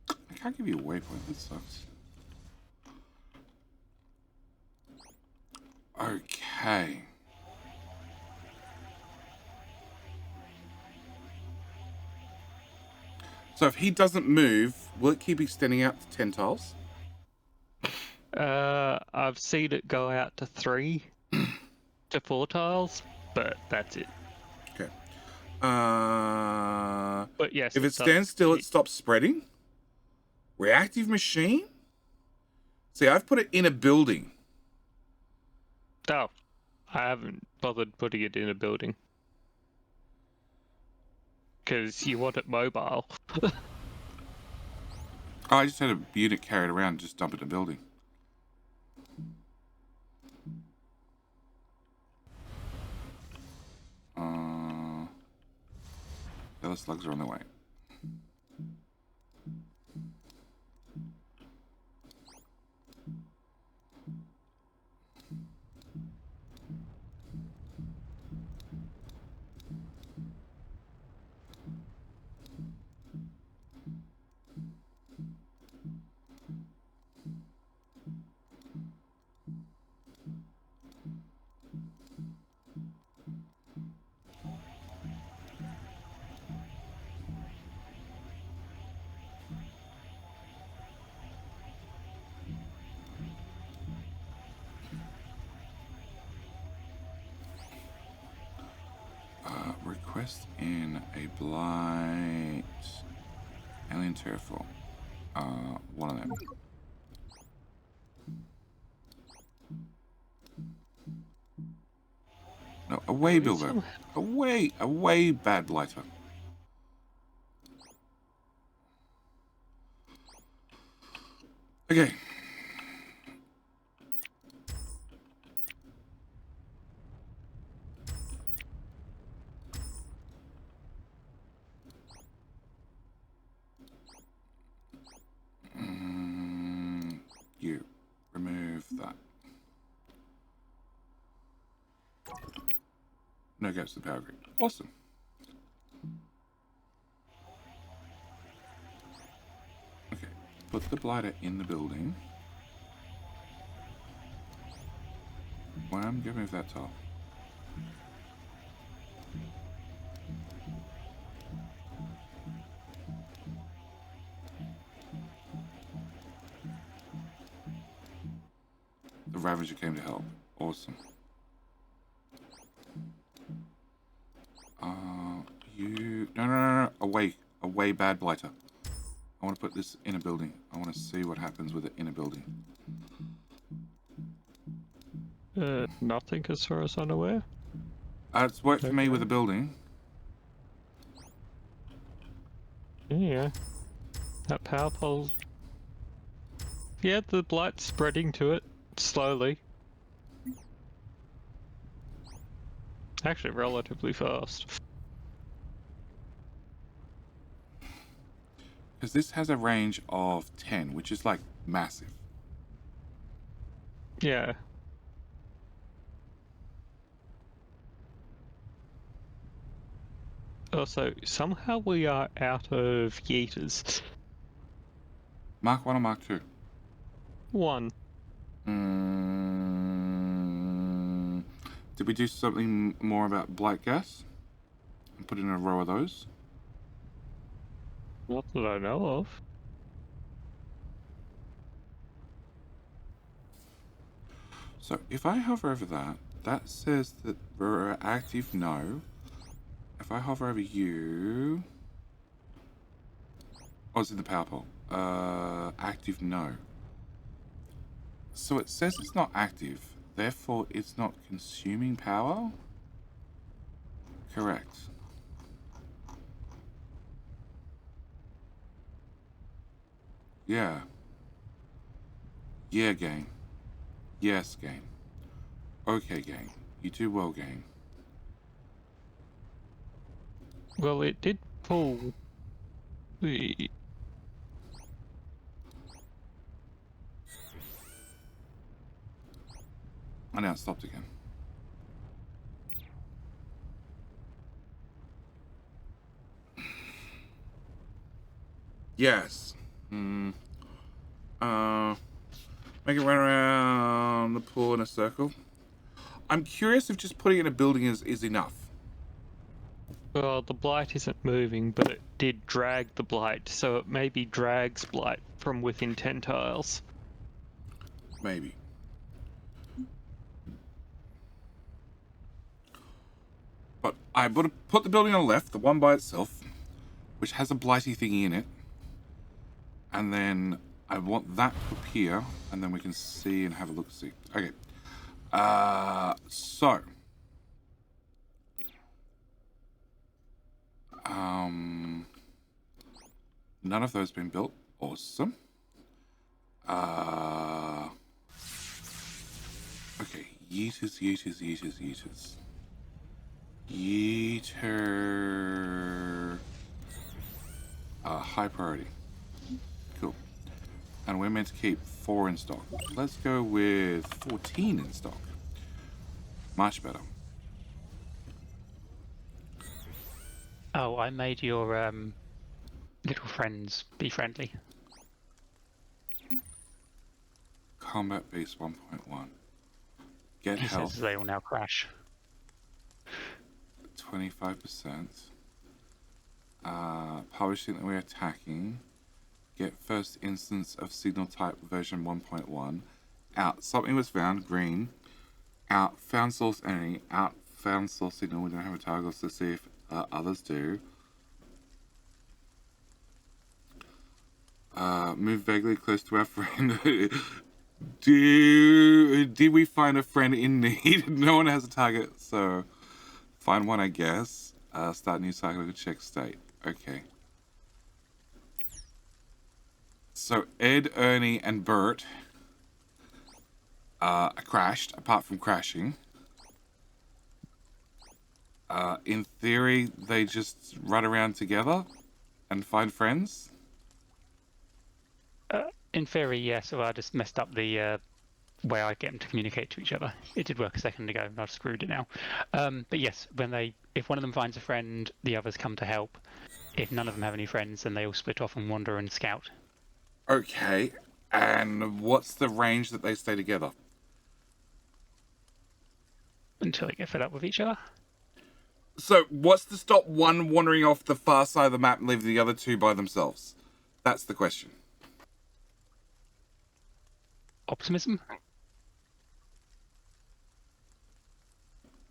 I can't give you a waypoint, that sucks. Okay. So if he doesn't move, will it keep extending out to 10 tiles? I've seen it go out to 3 to 4 tiles, but that's it. Okay. But yes, if it stands still, it stops spreading? Reactive machine? See, I've put it in a building. Oh, I haven't bothered putting it in a building. Because you want it mobile. Oh, I just had a unit carried around and just dump it in a building. The other slugs are on their way. Quest in a blight. Alien Terraform. One of them. No, away, Bilbo. Away, away, bad blighter. Okay. You remove that. No gaps to the power grid. Awesome. Okay, put the blighter in the building. I'm gonna move that tile. The Ravager came to help. Awesome. You... No. Away. Away, bad blighter. I want to put this in a building. I want to see what happens with it in a building. Nothing as far as I'm aware. It's worked for me with a building. Yeah. That power pole... Yeah, the blight's spreading to it, slowly. Actually, relatively fast. Because this has a range of 10, which is like massive. Yeah. Also, somehow we are out of yeeters. Mark 1 or Mark 2? 1. Did we do something more about blight gas? And put in a row of those? Not that I know of. So if I hover over that, that says that we're active no. If I hover over you... Oh, it's in the power pole. Active no. So it says it's not active, therefore it's not consuming power? Correct. Yeah. Yeah, game. Yes, game. Okay, game. You do well, game. Well, it did pull the... And now it stopped again. Yes. Make it run around the pool in a circle. I'm curious if just putting it in a building is enough. Well, the blight isn't moving, but it did drag the blight, so it maybe drags blight from within 10 tiles. Maybe. But I would have put the building on the left, the one by itself, which has a blighty thingy in it. And then I want that to appear, and then we can see and have a look-see. Okay. So. None of those been built. Awesome. Okay. Yeeters. Yeeter. High priority. Cool. And we're meant to keep 4 in stock. Let's go with 14 in stock. Much better. Oh, I made your little friends be friendly. Combat base 1.1. Get He health. says they will now crash. 25%. Publishing that we're attacking. Get first instance of signal type version 1.1. Out. Something was found. Green. Out. Found source enemy. Out. Found source signal. We don't have a target to see if Others do. Move vaguely close to our friend. Did we find a friend in need? No one has a target, so find one, I guess. Start new cycle, check state. Okay. So Ed, Ernie, and Bert crashed, apart from crashing. In theory, they just run around together and find friends. In theory, yes. So I just messed up the way I get them to communicate to each other. It did work a second ago, and I've screwed it now. But yes, if one of them finds a friend, the others come to help. If none of them have any friends, then they all split off and wander and scout. Okay, and what's the range that they stay together? Until they get fed up with each other. So what's to stop one wandering off the far side of the map and leaving the other two by themselves? That's the question. Optimism?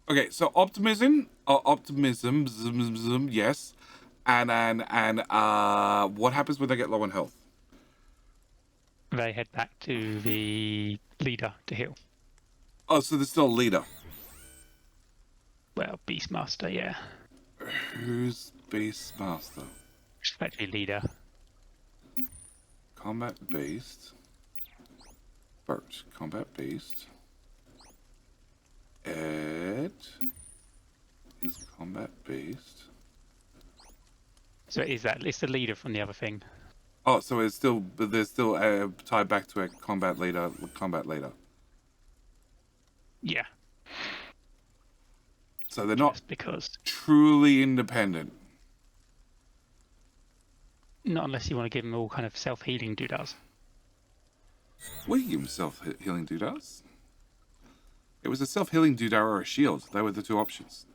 Okay, so optimism, yes. And what happens when they get low on health? They head back to the leader to heal. Oh, so there's still a leader. Well, Beastmaster, yeah. Who's Beastmaster? Actually, leader. Combat Beast. Bert, Combat Beast. Ed is Combat Beast. So it's the leader from the other thing. Oh, so it's still, but they're still tied back to a combat leader. Yeah. So they're not Just because. truly independent. Not unless you want to give them all kind of self-healing doodads. We can give him self-healing doodads. It was a self-healing doodah or a shield. They were the two options.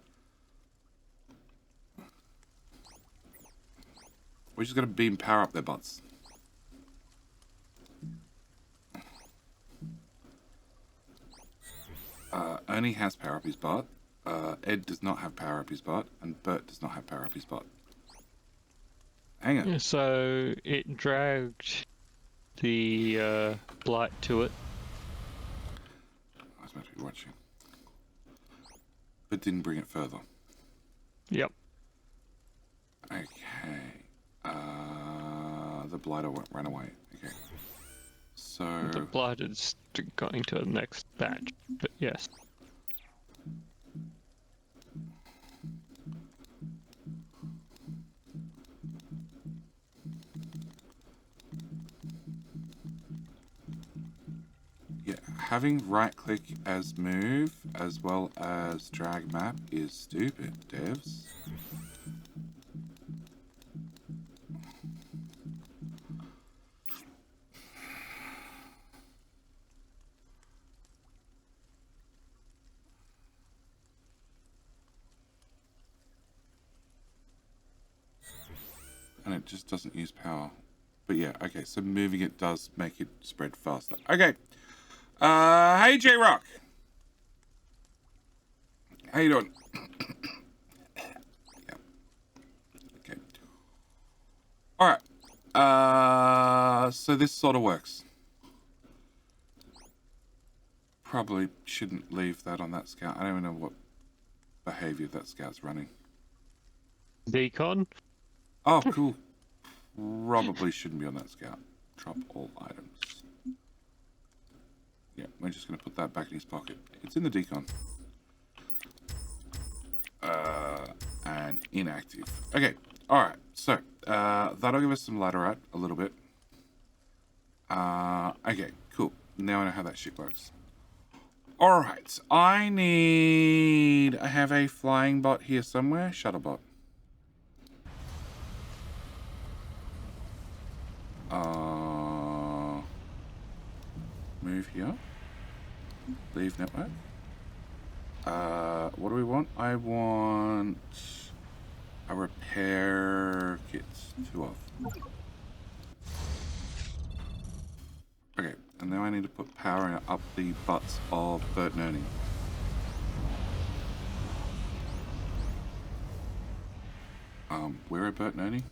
We're just going to beam power up their butts. Ernie has power up his butt. Ed does not have power up his butt. And Bert does not have power up his butt. Hang on. So it dragged the blight to it. I was meant to be watching. But didn't bring it further. Yep. Okay. The blighter won't run away. Okay. So The blighted's going to the next batch, but yes. yeah, having right click as move as well as drag map is stupid, devs. And it just doesn't use power. But yeah, okay, so moving it does make it spread faster. Okay. Hey J-Rock. How you doing? Yeah. Okay. Alright. So this sort of works. Probably shouldn't leave that on that scout. I don't even know what behavior that scout's running. Decon? Oh, cool. Probably shouldn't be on that scout. Drop all items. Yeah, we're just going to put that back in his pocket. It's in the decon. And inactive. Okay, alright. So, that'll give us some laterite, a little bit. Okay, cool. Now I know how that shit works. Alright, I have a flying bot here somewhere. Shuttle bot. Move here. Leave network. What do we want? I want a repair kit. 2 off. Okay, and now I need to put power up the butts of Bert and Ernie. Where are Bert and Ernie?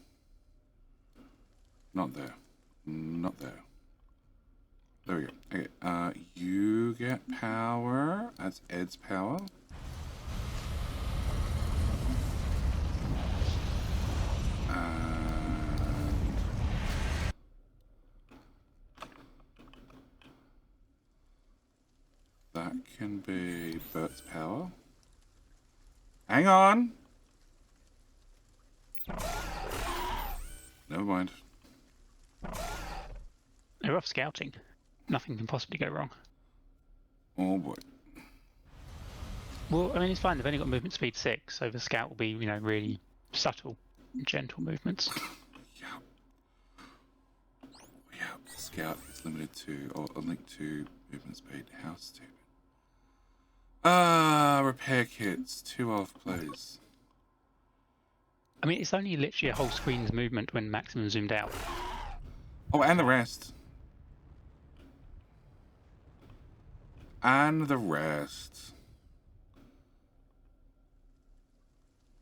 Not there. Not there. There we go. Okay, you get power. That's Ed's power. And that can be Bert's power. Hang on! Never mind. They're off scouting. Nothing can possibly go wrong. Oh boy. Well, I mean, it's fine. They've only got movement speed 6, so the scout will be, you know, really subtle, gentle movements. Yeah. Yeah, scout is limited to, or linked to movement speed. How stupid. Repair kits. 2 off, please. I mean, it's only literally a whole screen's movement when maximum zoomed out. Oh, and the rest. And the rest.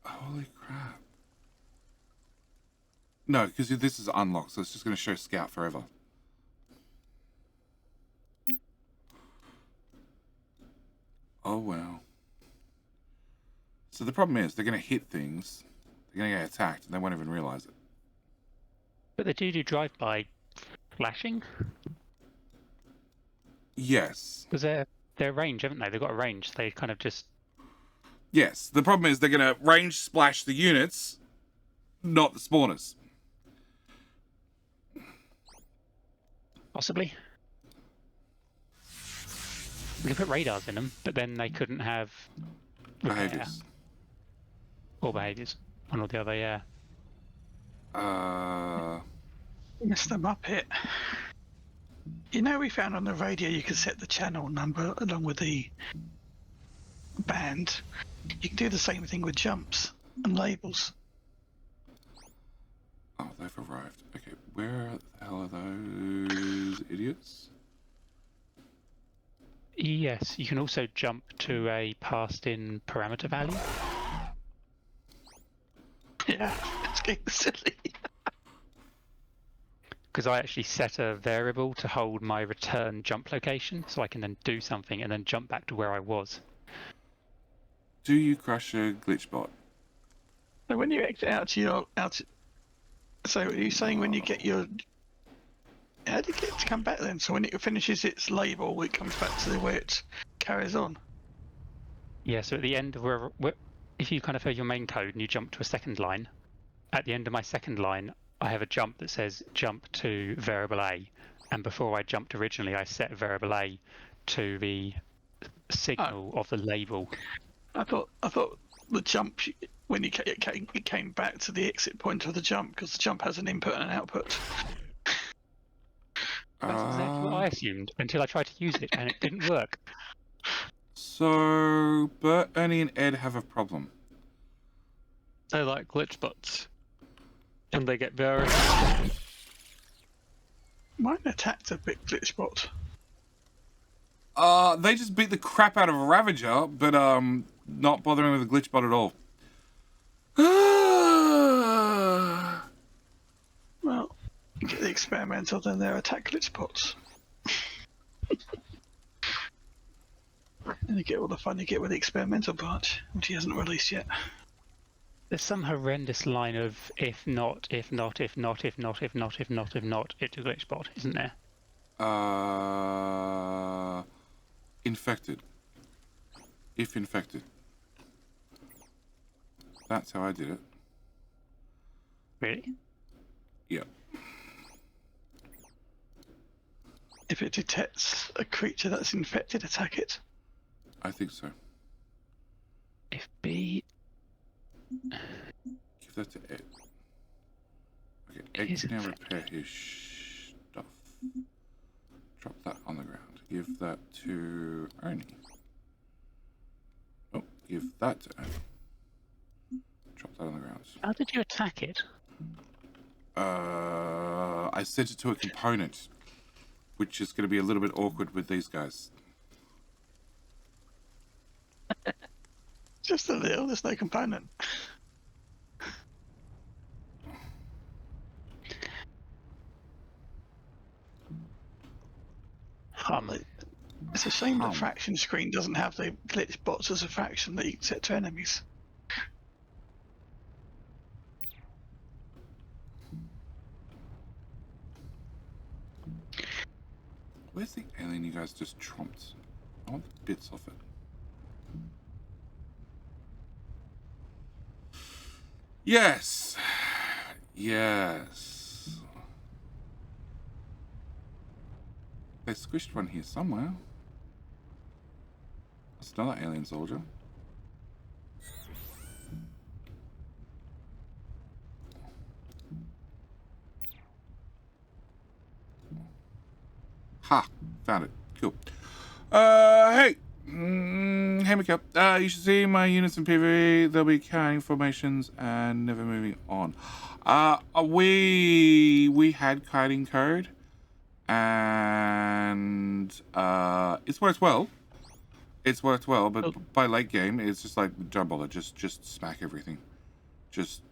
Holy crap. No, because this is unlocked, so it's just going to show Scout forever. Oh, well. So the problem is, they're going to hit things, they're going to get attacked, and they won't even realize it. But they do drive-by flashing? Yes. Because they're range, haven't they? They've got a range. They kind of just... Yes. The problem is they're going to range splash the units, not the spawners. Possibly. We could put radars in them, but then they couldn't have... repair. Behaviors. Or behaviors. One or the other, yeah. Mr. Muppet. You know, we found on the radio you can set the channel number along with the band. You can do the same thing with jumps and labels. Oh, they've arrived. Okay, where the hell are those idiots? Yes, you can also jump to a passed-in parameter value. Yeah, it's getting silly. Because I actually set a variable to hold my return jump location, so I can then do something and then jump back to where I was. Do you crush a glitch bot? So when you exit out to your so are you saying when you get your, how do you get it to come back then? So when it finishes its label, it comes back to where it carries on. Yeah, so at the end of where if you kind of heard your main code and you jump to a second line, at the end of my second line, I have a jump that says jump to variable A, and before I jumped originally, I set variable A to the signal of the label. I thought the jump when it came back to the exit point of the jump because the jump has an input and an output. That's exactly what I assumed until I tried to use it and it didn't work. So, Bert, Ernie, and Ed have a problem. They like glitch bots. And they get very... Mine attacked a big glitch bot. They just beat the crap out of a Ravager, but not bothering with the glitch bot at all. Well, you get the experimental, then they're attack glitch bots. And you get all the fun you get with the experimental part, which he hasn't released yet. There's some horrendous line of if not, it's a glitch bot, isn't there? Infected. If infected. That's how I did it. Really? Yep. If it detects a creature that's infected, attack it. I think so. If B... Give that to Ed. Okay, Ed Is can now infected. repair his stuff. Drop that on the ground. Give that to Ernie. Oh, give that to Ernie. Drop that on the ground. How did you attack it? I sent it to a component, which is going to be a little bit awkward with these guys. Just a little, there's no component. It's a shame the faction screen doesn't have the glitch bots as a faction that you can set to enemies. Where's the alien you guys just trumped? I want the bits off it. Yes. Yes. They squished one here somewhere. That's another alien soldier. Ha! Found it. Cool. Hey! Hey, Mika. You should see my units in PvE. They'll be carrying formations and never moving on. We had kiting code, and it's worked well. It's worked well, but by late game, it's just like, don't bother. Just smack everything. Just.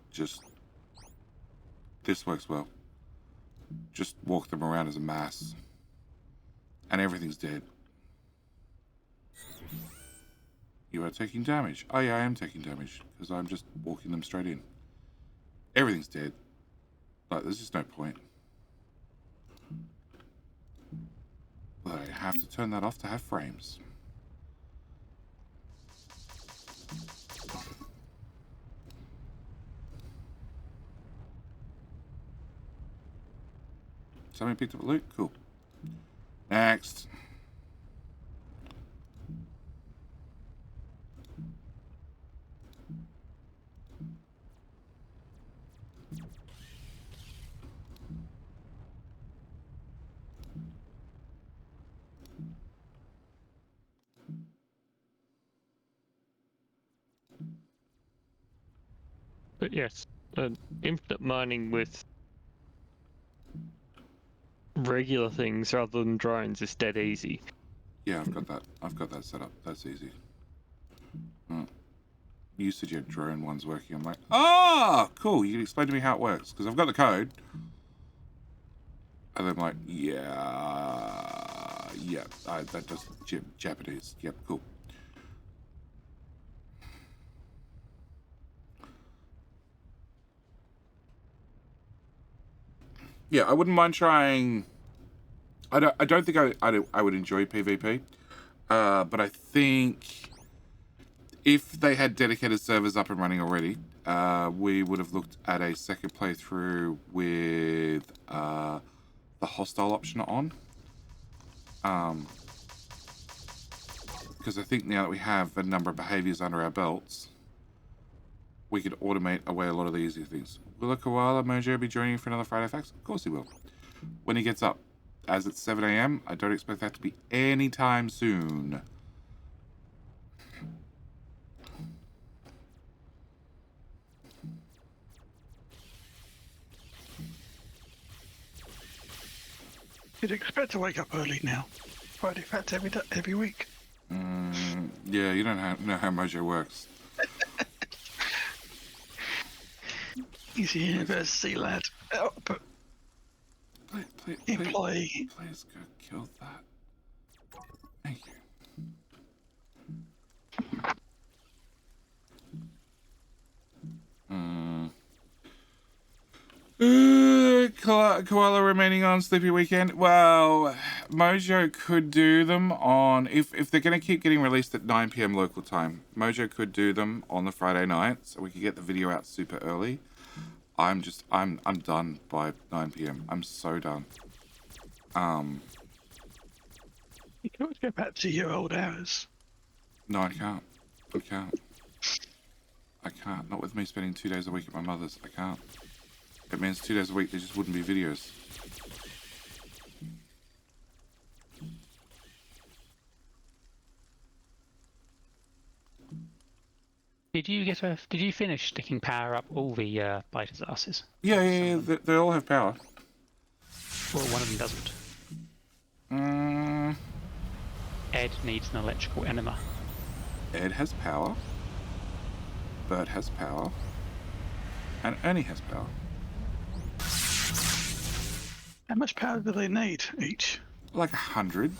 This works well. Just walk them around as a mass. And everything's dead. You are taking damage. Oh yeah, I am taking damage. Because I'm just walking them straight in. Everything's dead. Like, there's just no point. Well, I have to turn that off to have frames. Somebody picked up a loot? Cool. Next. But yes, infinite mining with regular things rather than drones is dead easy. Yeah, I've got that. I've got that set up. That's easy. You said your drone one's working. I'm like, oh, cool. You can explain to me how it works because I've got the code. And I'm like, yeah, that does Japanese. Yep, cool. Yeah, I wouldn't mind trying. I don't think I would enjoy PvP, but I think if they had dedicated servers up and running already, we would have looked at a second playthrough with the hostile option on. Because I think now that we have a number of behaviors under our belts, we could automate away a lot of the easier things. Will a koala Mojo be joining you for another Friday Facts? Of course he will. When he gets up. As it's 7 AM, I don't expect that to be any time soon. You'd expect to wake up early now. Friday Facts every week. Yeah, you don't know how Mojo works. He's a university lad. But employee. Please go kill that. Thank you. Koala remaining on Sleepy Weekend. Well, Mojo could do them on if they're going to keep getting released at 9 PM local time. Mojo could do them on the Friday night, so we could get the video out super early. I'm done by 9 PM. I'm so done. You can always go back to your old hours. No, I can't. I can't. Not with me spending 2 days a week at my mother's. I can't. It means 2 days a week there just wouldn't be videos. Did you finish sticking power up all the biters' asses? Yeah. They all have power. Well, one of them doesn't. Ed needs an electrical enema. Ed has power. Bert has power. And Ernie has power. How much power do they need each? Like 100.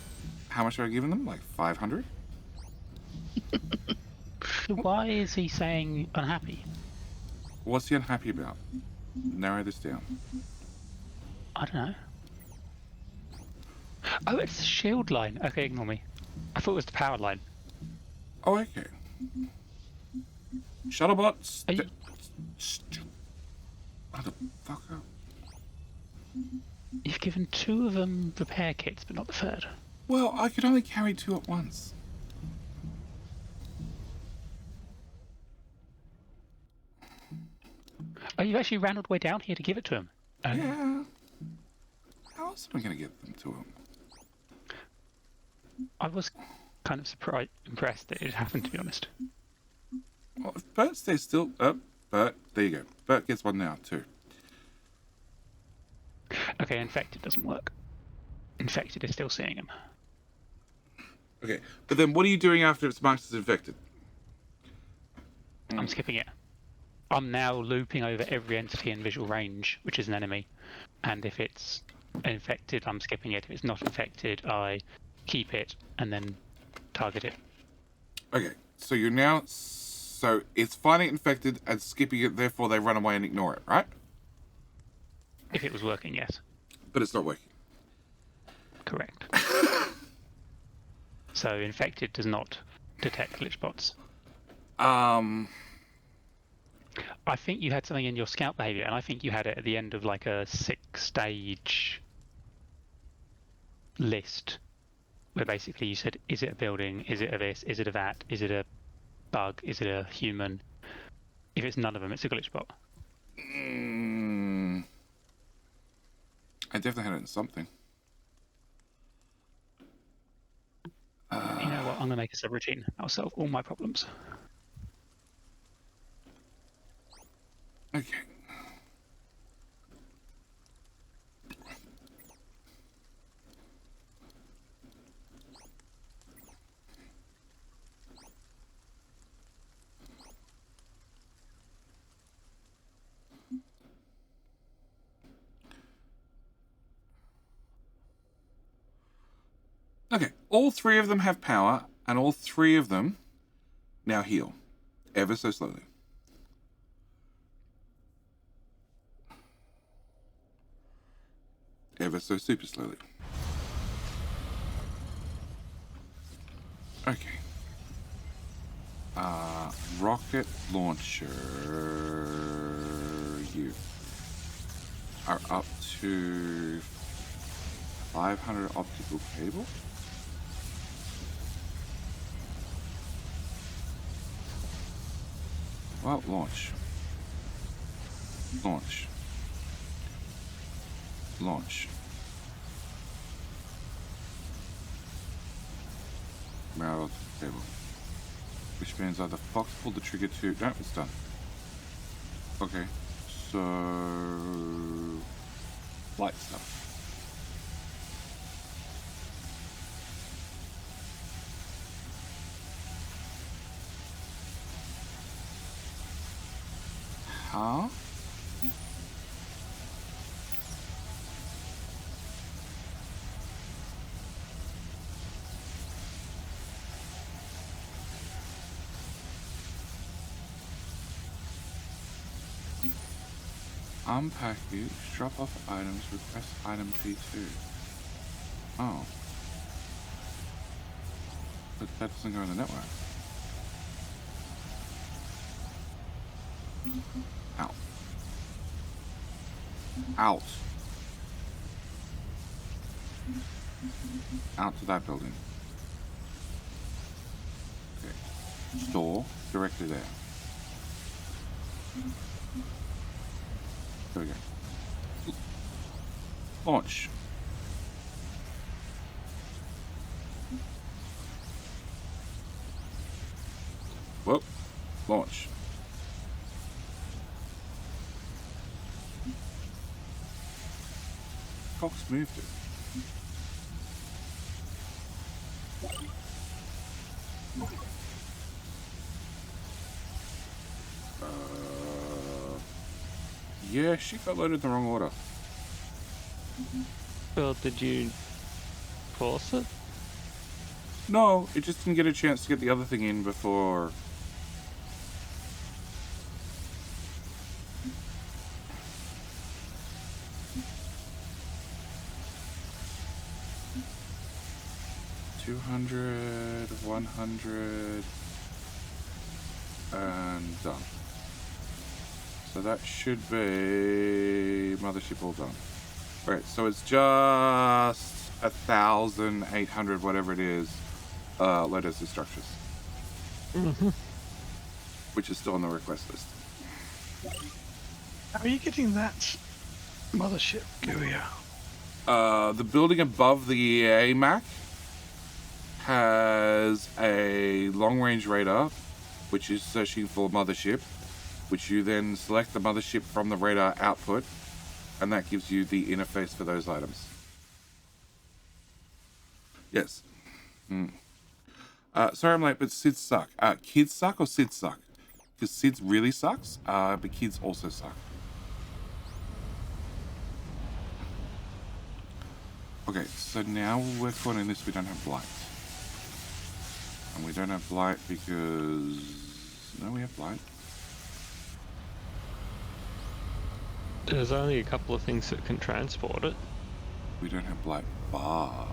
How much have I given them? Like 500? So why is he saying unhappy? What's he unhappy about? Narrow this down. I don't know. Oh, it's the shield line. Okay, ignore me. I thought it was the power line. Oh, okay. Shuttlebots. Are you- Motherfucker. You've given 2 of them repair kits, but not the 3rd. Well, I could only carry 2 at once. Oh, you actually ran all the way down here to give it to him? Yeah. How else am I going to get them to him? I was kind of impressed that it happened, to be honest. Well, if Bert stays still... Bert, there you go. Bert gets one now, too. Okay, infected doesn't work. Infected is still seeing him. Okay, but then what are you doing after it's marked as infected? I'm skipping it. I'm now looping over every entity in visual range, which is an enemy. And if it's infected, I'm skipping it. If it's not infected, I keep it and then target it. Okay, so you're now... So it's finding it infected and skipping it, therefore they run away and ignore it, right? If it was working, yes. But it's not working. Correct. So infected does not detect glitch bots. I think you had something in your scout behavior, and I think you had it at the end of like a 6-stage list, where basically you said, is it a building, is it a this, is it a that, is it a bug, is it a human? If it's none of them, it's a glitch bot. I definitely had it in something. You know what, I'm going to make a subroutine. I'll solve all my problems. Okay. Okay, all 3 of them have power, and all 3 of them now heal, ever so slowly. Ever so super slowly. Okay. Rocket launcher. You are up to 500 optical cable. Well, launch. Launch. Launch. Barrel cable. Which means either Fox pulled the trigger to... No, it's done. Okay. So... Light stuff. Huh? Unpackage, drop off items, request item P2. Oh. But that doesn't go in the network. Out. Out. Out to that building. Okay. Store directly there. There we go. Launch. Whoop. Launch. Fox moved it. Yeah, she got loaded in the wrong order. Well, did you force it? No, it just didn't get a chance to get the other thing in before. $200, 100, and done. So that should be mothership all done. Alright, so it's just 1,800, whatever it is, low-density structures. Mm-hmm. Which is still on the request list. How are you getting that mothership, Guia? The building above the AMAC has a long-range radar, which is searching for mothership, which you then select the mothership from the radar output, and that gives you the interface for those items. Yes. Sorry I'm late, but SIDS suck. Kids suck or SIDS suck? Because SIDS really sucks, but kids also suck. Okay, so now we're caught in this, we don't have blight. And we don't have blight because... No, we have blight. There's only a couple of things that can transport it. We don't have blight bars.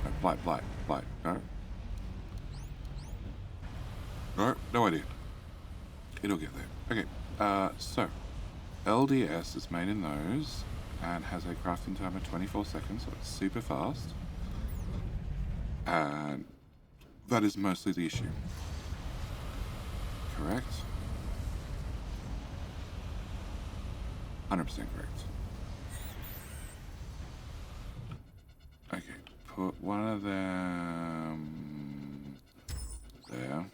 No, blight. No. No idea. It'll get there. Okay, so LDS is made in those and has a crafting time of 24 seconds, so it's super fast. And that is mostly the issue. Correct? 100% correct. Okay, put one of them there.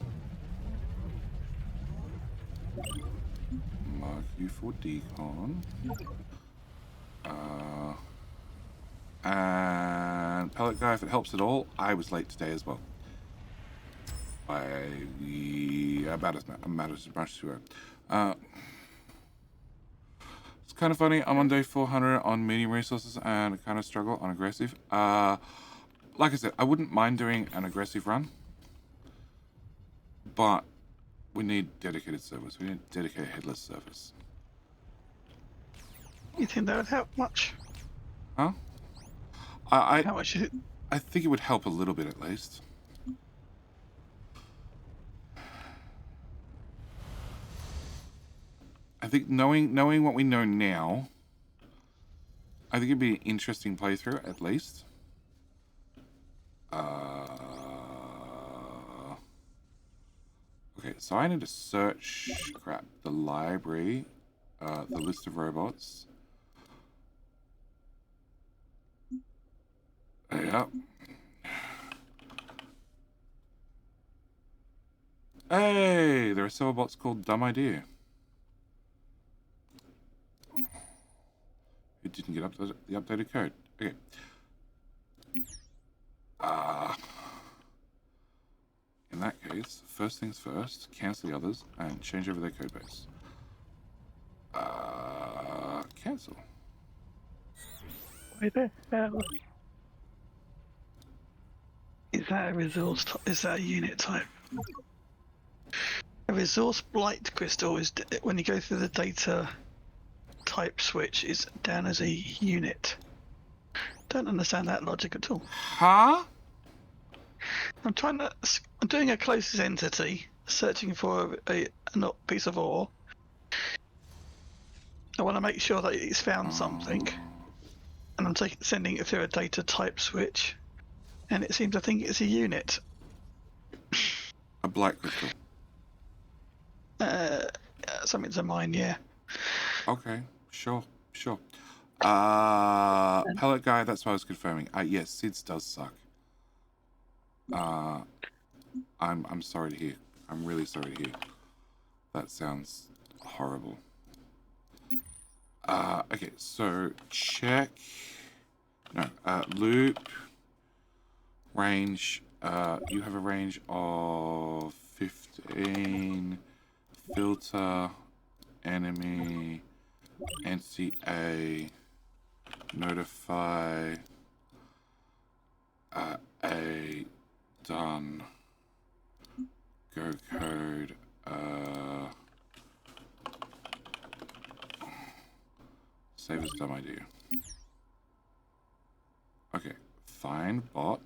Mark you for decon. And pellet guy, if it helps at all, I was late today as well. About as much as you were. It's kind of funny. I'm on day 400 on medium resources and I kind of struggle on aggressive. Like I said, I wouldn't mind doing an aggressive run, but we need dedicated servers. We need dedicated headless servers. You think that would help much? Huh? How much is it? I think it would help a little bit at least. I think knowing what we know now, I think it'd be an interesting playthrough at least. Okay, so I need to search the library, the list of robots. Yep. Hey, there are several bots called Dumb Idea. It didn't get the updated code. Okay. In that case, first things first, cancel the others and change over their code base. Cancel. Why the hell? Is that a resource? Is that a unit type? A resource blight crystal is when you go through the data type switch is down as a unit. Don't understand that logic at all. Huh? I'm doing a closest entity, searching for a piece of ore. I want to make sure that it's found something, and I'm sending it through a data type switch, and it seems to think it's a unit. A black crystal. Something's a mine, yeah. Okay, sure. Pellet guy, that's what I was confirming. Yes, SIDS does suck. I'm sorry to hear. I'm really sorry to hear. That sounds horrible. Okay, so check. No, loop. Range. You have a range of 15. Filter. Enemy. Entity A. notify a done go code save as dumb idea. Okay, find bot,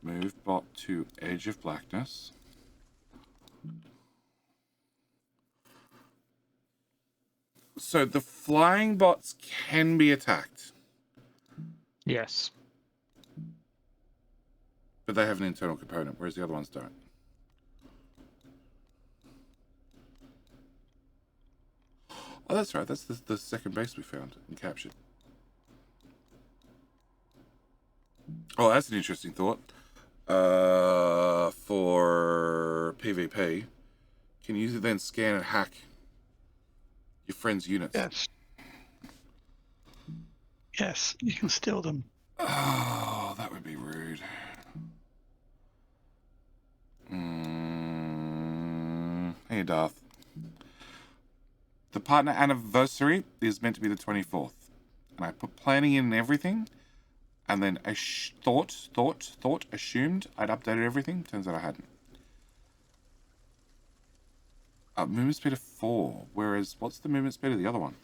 move bot to edge of blackness. So the flying bots can be attacked, Yes. but they have an internal component, whereas the other ones don't. Oh, that's right. That's the second base we found and captured. Oh, that's an interesting thought. For PvP, can you then scan and hack your friend's units? Yes. Yes, you can steal them. Oh, that would be rude. Hey, Darth. The partner anniversary is meant to be the 24th. And I put planning in and everything. And then I assumed I'd updated everything. Turns out I hadn't. Movement speed of 4. Whereas, what's the movement speed of the other one?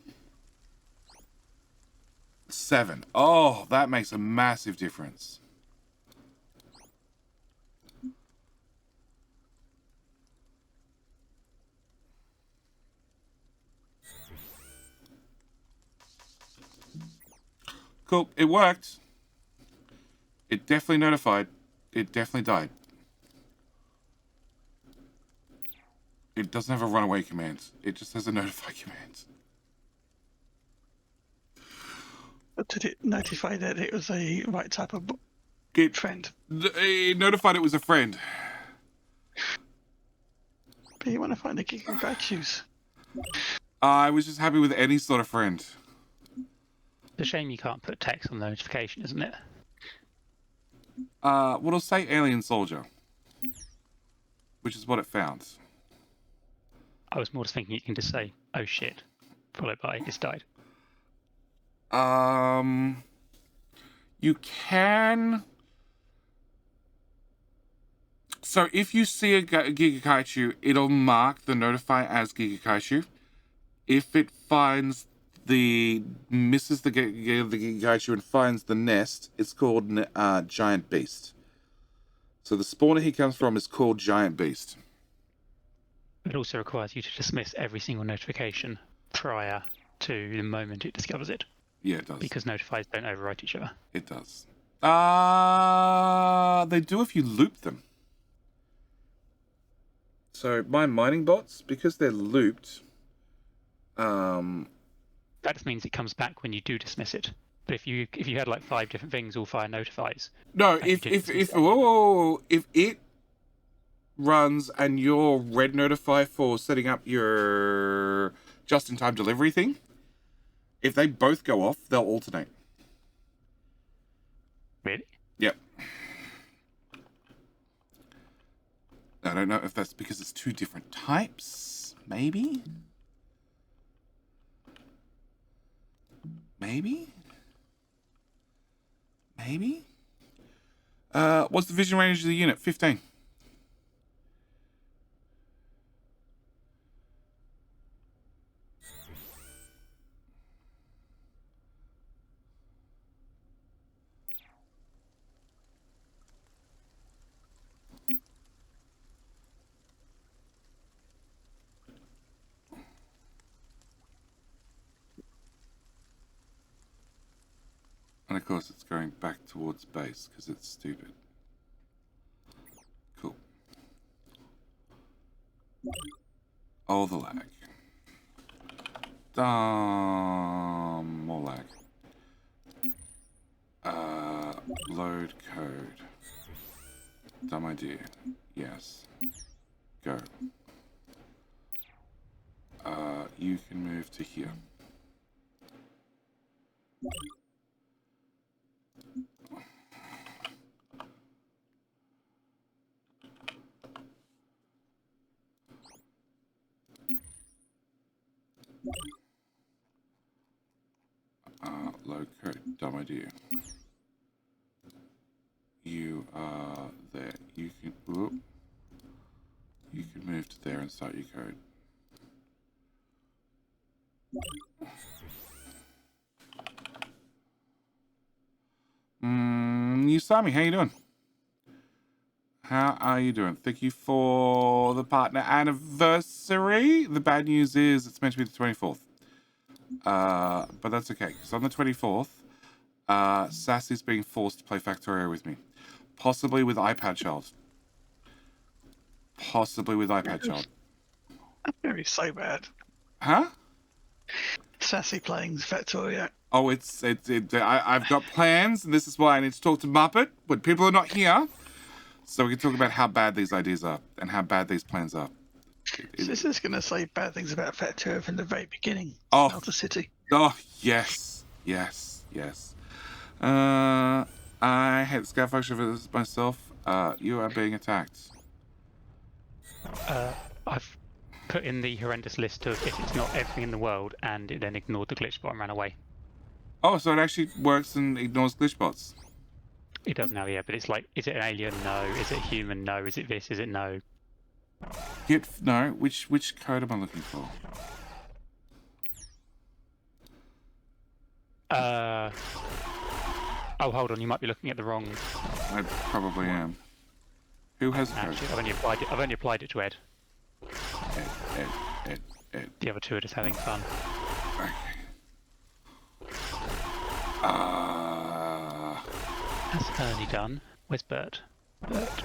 7. Oh, that makes a massive difference. Cool. It worked. It definitely notified. It definitely died. It doesn't have a runaway command. It just has a notify command. But did it notify that it was a right type of friend? It notified it was a friend. But you want to find the Gigagachus. I was just happy with any sort of friend. It's a shame you can't put text on the notification, isn't it? Well, it'll say alien soldier, which is what it found. I was more just thinking you can just say, oh shit, followed by it's died. You can. So if you see a Gigakaichu, it'll mark the notify as Gigakaichu. If it finds misses the Gigakaichu and finds the nest, it's called Giant Beast. So the spawner he comes from is called Giant Beast. It also requires you to dismiss every single notification prior to the moment it discovers it. Yeah, it does. Because notifiers don't overwrite each other. It does. They do if you loop them. So my mining bots, because they're looped, that just means it comes back when you do dismiss it. But if you had like 5 different things all fire notifies. No, if it runs and you're red notify for setting up your just-in-time delivery thing, if they both go off, they'll alternate. Really? Yep. I don't know if that's because it's 2 different types. Maybe? What's the vision range of the unit? 15. And of course it's going back towards base because it's stupid. Cool. Oh, the lag. More lag. Load code. Dumb idea. Yes. Go. You can move to here. dumb idea. You are there. You can move to there and start your code. Usami, how you doing? How are you doing? Thank you for the partner anniversary. The bad news is it's meant to be the 24th. But that's okay, because on the 24th, Sassy's being forced to play Factorio with me. Possibly with iPad Child. Possibly with iPad Child. That's going to be so bad. Huh? Sassy playing Factorio. Oh, I've got plans, and this is why I need to talk to Muppet when people are not here, so we can talk about how bad these ideas are and how bad these plans are. This is going to say bad things about Factorio from the very beginning. Oh. Smelter City. Oh, yes. I hate the scout function for this myself. You are being attacked. I've put in the horrendous list of if it's not everything in the world, and it then ignored the glitch bot and ran away. Oh, so it actually works and ignores glitch bots. It does now, yeah, but it's like, is it an alien? No. Is it a human? No. Is it this? Is it no? No. Which code am I looking for? Oh, hold on. You might be looking at the wrong. I probably am. Who has code? Actually, I've only applied it to Ed. Ed. The other two are just having fun. Okay. That's Ernie done. Where's Bert? Bert.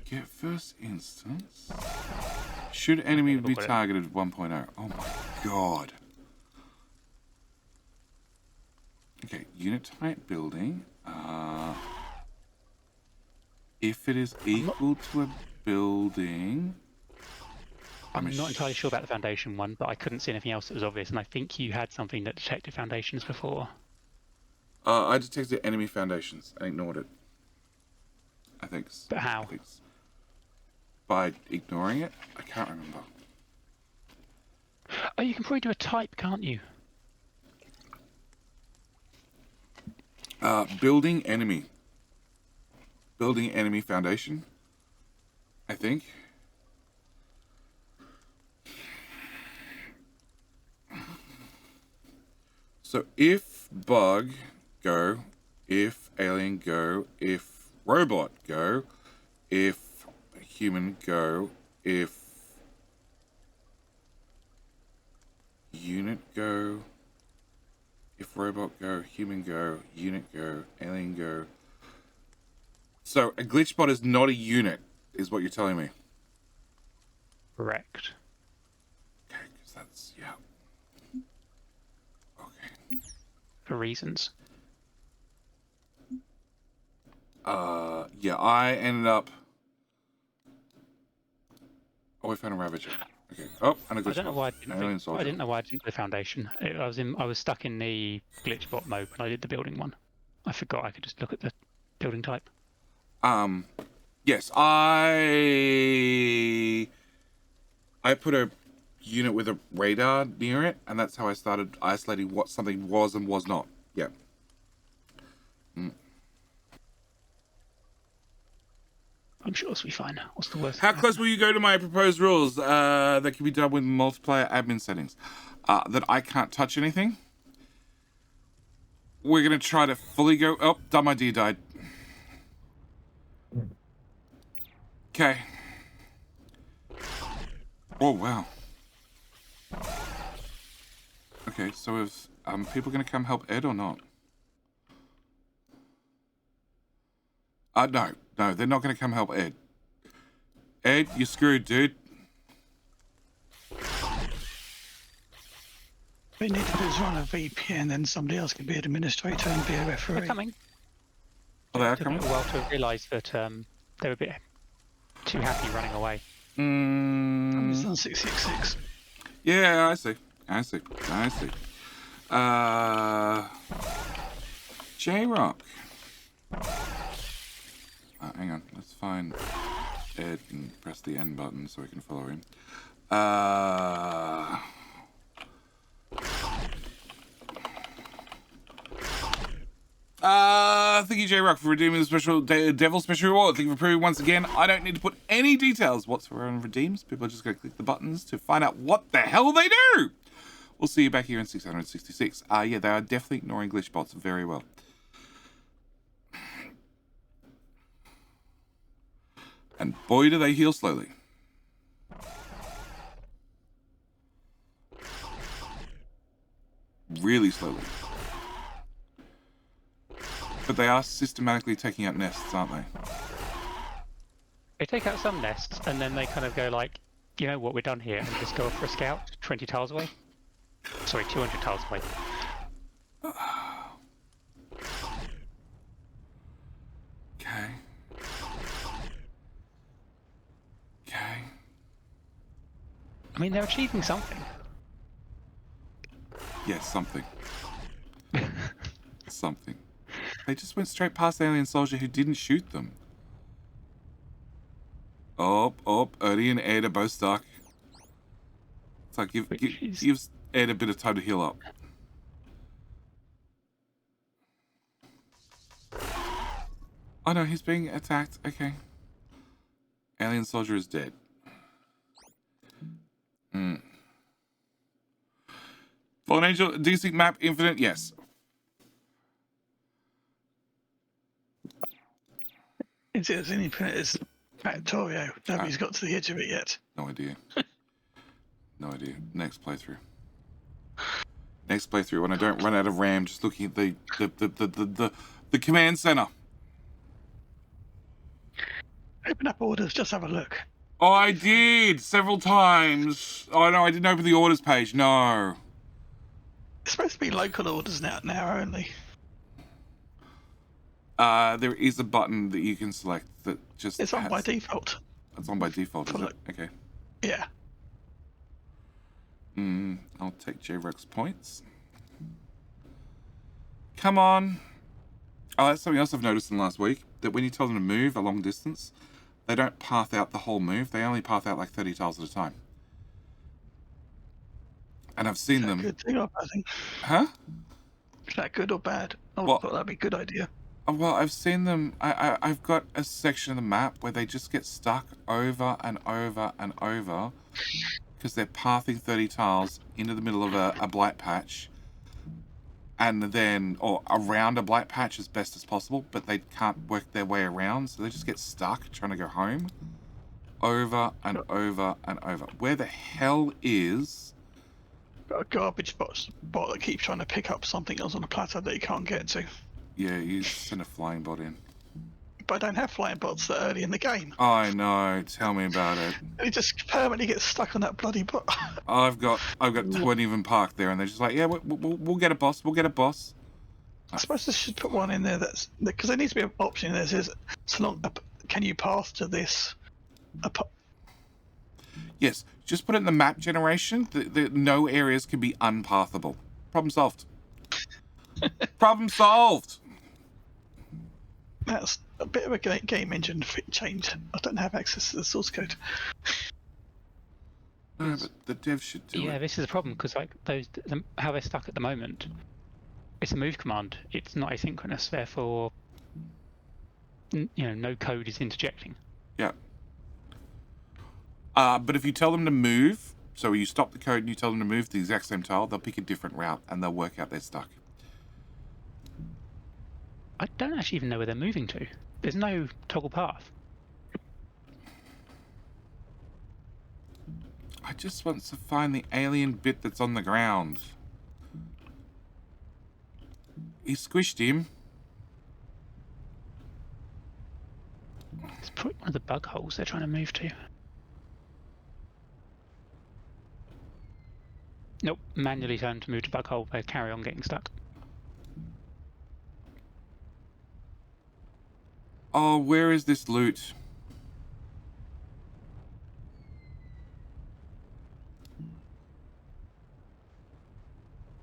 Get first instance. Should enemy be targeted 1.0? Oh my god. Okay, unit type building. If it is equal to a building... I'm not entirely sure about the foundation one, but I couldn't see anything else that was obvious, and I think you had something that detected foundations before. I detected enemy foundations and ignored it. I think. But how? By ignoring it? I can't remember. Oh, you can probably do a type, can't you? Building enemy. Building enemy foundation. I think. So if bug, go. If alien, go. If robot, go. If human, go. If unit, go. If robot, go. Human, go. Unit, go. Alien, go. So a glitch bot is not a unit, is what you're telling me. Correct. Okay, because that's, yeah. Okay. For reasons. Yeah, I ended up... Oh, we found a Ravager. Okay. Oh, and a glitch bot. I didn't know why I didn't do the foundation. I was stuck in the glitch bot mode when I did the building one. I forgot I could just look at the building type. Yes, I put a unit with a radar near it, and that's how I started isolating what something was and was not. Yeah. I'm sure it'll be fine. What's the worst? How close will you go to my proposed rules that can be done with multiplayer admin settings? That I can't touch anything? We're going to try to fully go... Oh, dumb idea died. Okay. Oh, wow. Okay, so is people going to come help Ed or not? No, they're not going to come help Ed. Ed, you're screwed, dude. We need to do is run a VPN, then somebody else can be an administrator and be a referee. They're coming. Oh, they are Took coming? a while to realise that they were a bit too happy running away. It's on 666. Yeah, I see. J-Rock. Hang on, let's find Ed and press the N button so we can follow him. Thank you, J Rock, for redeeming the special Devil special reward. Thank you for proving once again I don't need to put any details whatsoever on redeems. People are just going to click the buttons to find out what the hell they do. We'll see you back here in 666. Yeah, they are definitely ignoring glitch bots very well. And boy, do they heal slowly. Really slowly. But they are systematically taking out nests, aren't they? They take out some nests, and then they kind of go like, you know what, we're done here, and just go off for a scout 20 tiles away. Sorry, 200 tiles away. Okay. Okay. I mean, they're achieving something. Yes, something. Something. They just went straight past the alien soldier who didn't shoot them. Oh, Ernie and Ed are both stuck. It's like gives Ed a bit of time to heal up. Oh no, he's being attacked. Okay. Alien soldier is dead. Fallen Angel, Desynced map, infinite, yes. It's as infinite as Factorio. Nobody's got to the edge of it yet. No idea. No idea. Next playthrough. Next playthrough when I don't run out of RAM, just looking at the command center. Open up orders, just have a look. Oh, I did several times. Oh no, I didn't open the orders page. No. It's supposed to be local orders now only. There is a button that you can select that just. It's on by default. It's on by default, is it? Okay. Yeah. I'll take J-Rex points. Come on. Oh, that's something else I've noticed in the last week. That when you tell them to move a long distance, they don't path out the whole move. They only path out like 30 tiles at a time. And I've seen them. Good thing or bad thing? Huh? Is that good or bad? I Well, thought that'd be a good idea. Well, I've seen them. I've got a section of the map where they just get stuck over and over and over because they're pathing 30 tiles into the middle of a blight patch, and then or around a blight patch as best as possible, but they can't work their way around, so they just get stuck trying to go home over and over and over. Where the hell is? Got a garbage bot that keeps trying to pick up something else on a plateau that you can't get to. Yeah, you send a flying bot in. But I don't have flying bots that early in the game. I know. Tell me about it. And it just permanently gets stuck on that bloody bot. I've got 20 of them parked there, and they're just like, yeah, we'll get a boss. We'll get a boss. I suppose they should put one in there because there needs to be an option that says, so long, can you path to this? Yes, just put it in the map generation. No areas can be unpathable. Problem solved. Problem solved. That's a bit of a game engine change. I don't have access to the source code. No, but the dev should do it. Yeah, this is a problem because like how they're stuck at the moment. It's a move command. It's not asynchronous. Therefore, no code is interjecting. Yeah. But if you tell them to move, so you stop the code and you tell them to move the exact same tile, they'll pick a different route and they'll work out they're stuck. I don't actually even know where they're moving to. There's no toggle path. I just want to find the alien bit that's on the ground. He squished him. It's probably one of the bug holes they're trying to move to. Nope, manually turn to move to bug hole, they carry on getting stuck. Oh, where is this loot?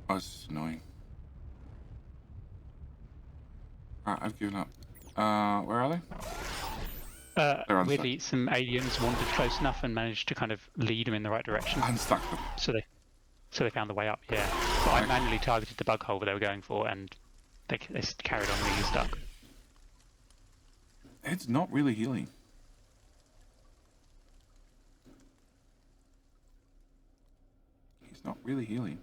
Oh, it's just annoying. Alright, I've given up. Where are they? Weirdly, some aliens wandered close enough and managed to kind of lead them in the right direction. Unstuck them. So they found the way up, yeah. But I manually targeted the bug hole that they were going for, and they carried on really stuck. Ed's not really healing. He's not really healing.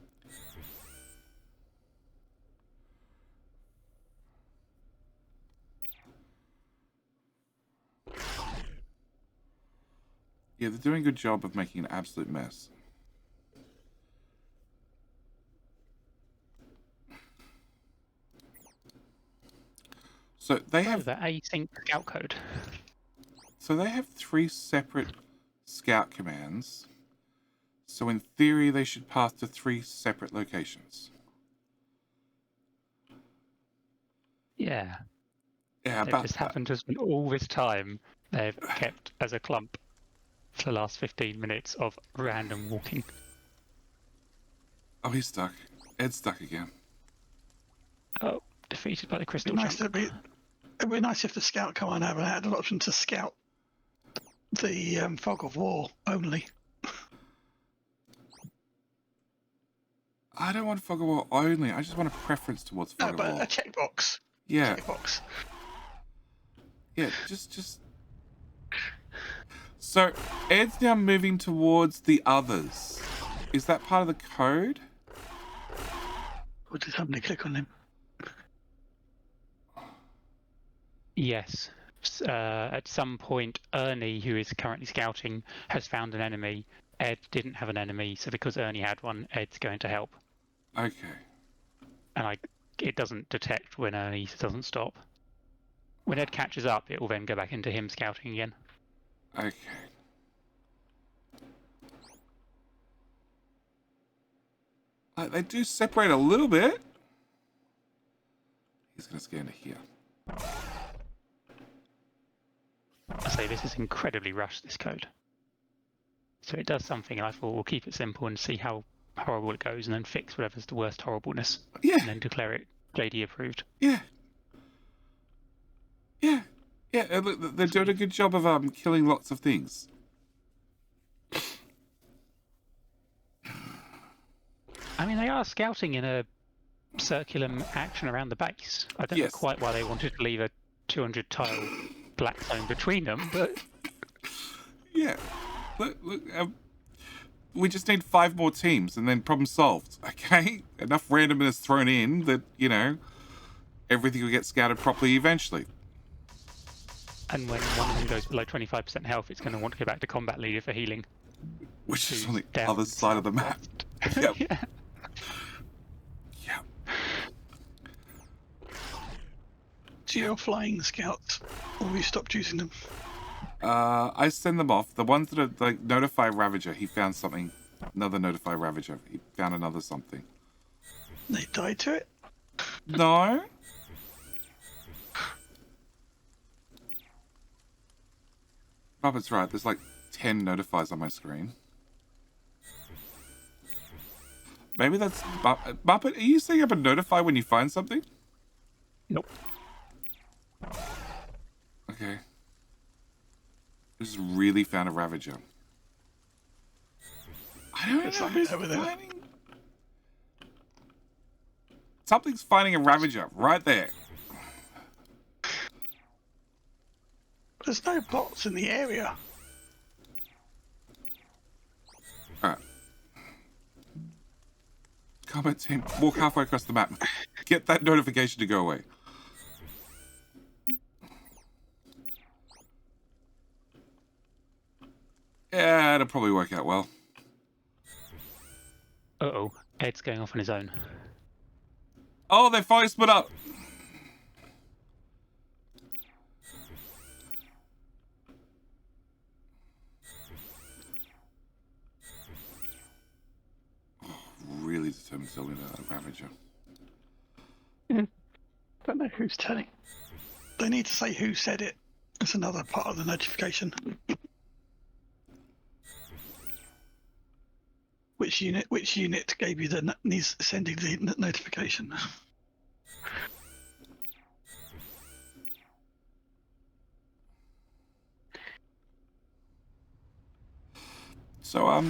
Yeah, they're doing a good job of making an absolute mess. So they have the async scout code. So they have 3 separate scout commands. So in theory, they should path to 3 separate locations. Yeah. Yeah, It just happened to spend all this time they've kept as a clump for the last 15 minutes of random walking. Oh, he's stuck. Ed's stuck again. Oh, defeated by the crystal It'd be nice if the scout command had an option to scout the fog of war only. I don't want fog of war only. I just want a preference towards fog of war. A checkbox. Yeah. Checkbox. Yeah, just... So, Ed's now moving towards the others. Is that part of the code? Or did somebody click on him? Yes. At some point, Ernie, who is currently scouting, has found an enemy. Ed didn't have an enemy, so because Ernie had one, Ed's going to help. Okay. And it doesn't detect when Ernie doesn't stop. When Ed catches up, it will then go back into him scouting again. Okay. They do separate a little bit. He's going to scan to here. I say this is incredibly rushed, this code. So it does something, and I thought we'll keep it simple and see how horrible it goes, and then fix whatever's the worst horribleness. Yeah. And then declare it JD approved. Yeah. Yeah. Yeah, look, they're doing a good job of killing lots of things. I mean, they are scouting in a circular action around the base. I don't know quite why they wanted to leave a 200 tile black zone between them, but... Yeah. Look, we just need 5 more teams and then problem solved, okay? Enough randomness thrown in that, you know, everything will get scouted properly eventually. And when one of them goes below 25% health, it's going to want to go back to combat leader for healing. Which is on the other side of the map. Yep. Yeah. Yep. Do you flying scouts, or have you stopped using them? I send them off. The ones that are like notify Ravager, he found something. Another notify Ravager. He found another something. They died to it? No. Muppet's right. There's like 10 notifies on my screen. Maybe that's... Muppet, are you setting up a notify when you find something? Nope. Okay. I just really found a Ravager. I don't know who's finding... Something's finding a Ravager right there. There's no bots in the area. Alright. Combat team, walk halfway across the map. Get that notification to go away. Yeah, it'll probably work out well. Uh-oh. Ed's going off on his own. Oh, they finally split up. Really determined to tell me about that Ravager. Don't know who's telling. They need to say who said it. That's another part of the notification. Which unit gave you the needs sending the notification? So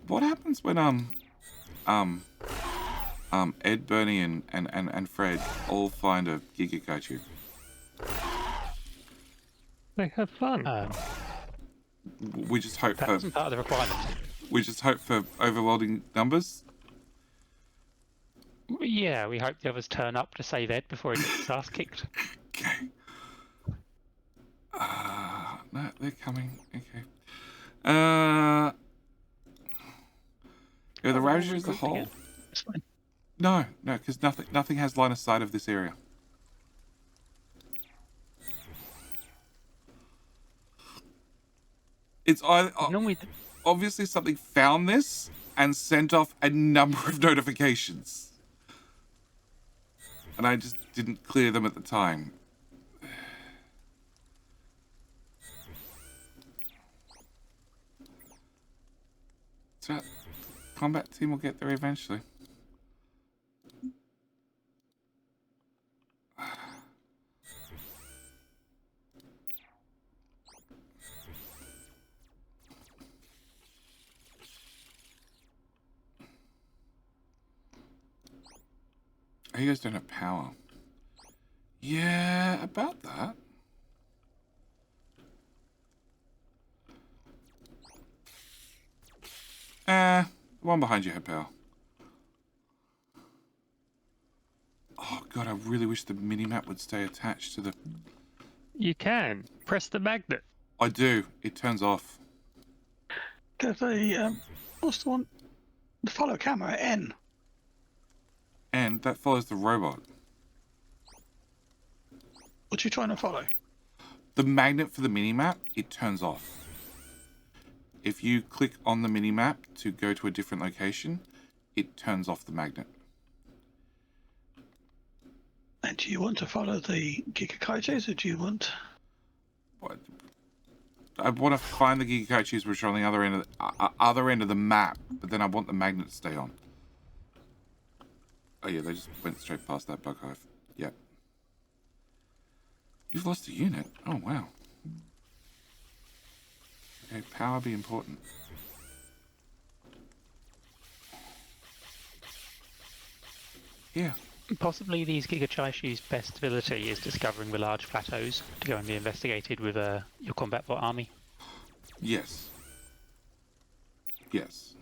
what happens when Ed, Bernie, and Fred all find a Gigakaichu. They have fun. We just hope That for wasn't part of the requirement. we just hope for overwhelming numbers. Yeah, we hope the others turn up to save Ed before he gets his ass kicked. Okay. No, they're coming. Okay. Yeah, the Ravager as a whole. Again. It's fine. No, because nothing has line of sight of this area. It's Normally, obviously something found this and sent off a number of notifications, and I just didn't clear them at the time. So, combat team will get there eventually. Oh, you guys don't have power. Yeah, about that. The one behind you had power. Oh god, I really wish the mini-map would stay attached to the... You can. Press the magnet. I do. It turns off. There's a what's the one? The follow camera N. And that follows the robot. What are you trying to follow? The magnet for the mini-map, it turns off. If you click on the mini-map to go to a different location, it turns off the magnet. And do you want to follow the Gigakaichus, or do you want... What? I want to find the Gigakaichus which are on the other end of the map, but then I want the magnet to stay on. Oh yeah, they just went straight past that bug hive. Yep. You've lost a unit? Oh wow. Okay, power be important. Yeah. possibly these Gigachaishu's best ability is discovering the large plateaus to go and be investigated with your combat bot army. Yes. Yes.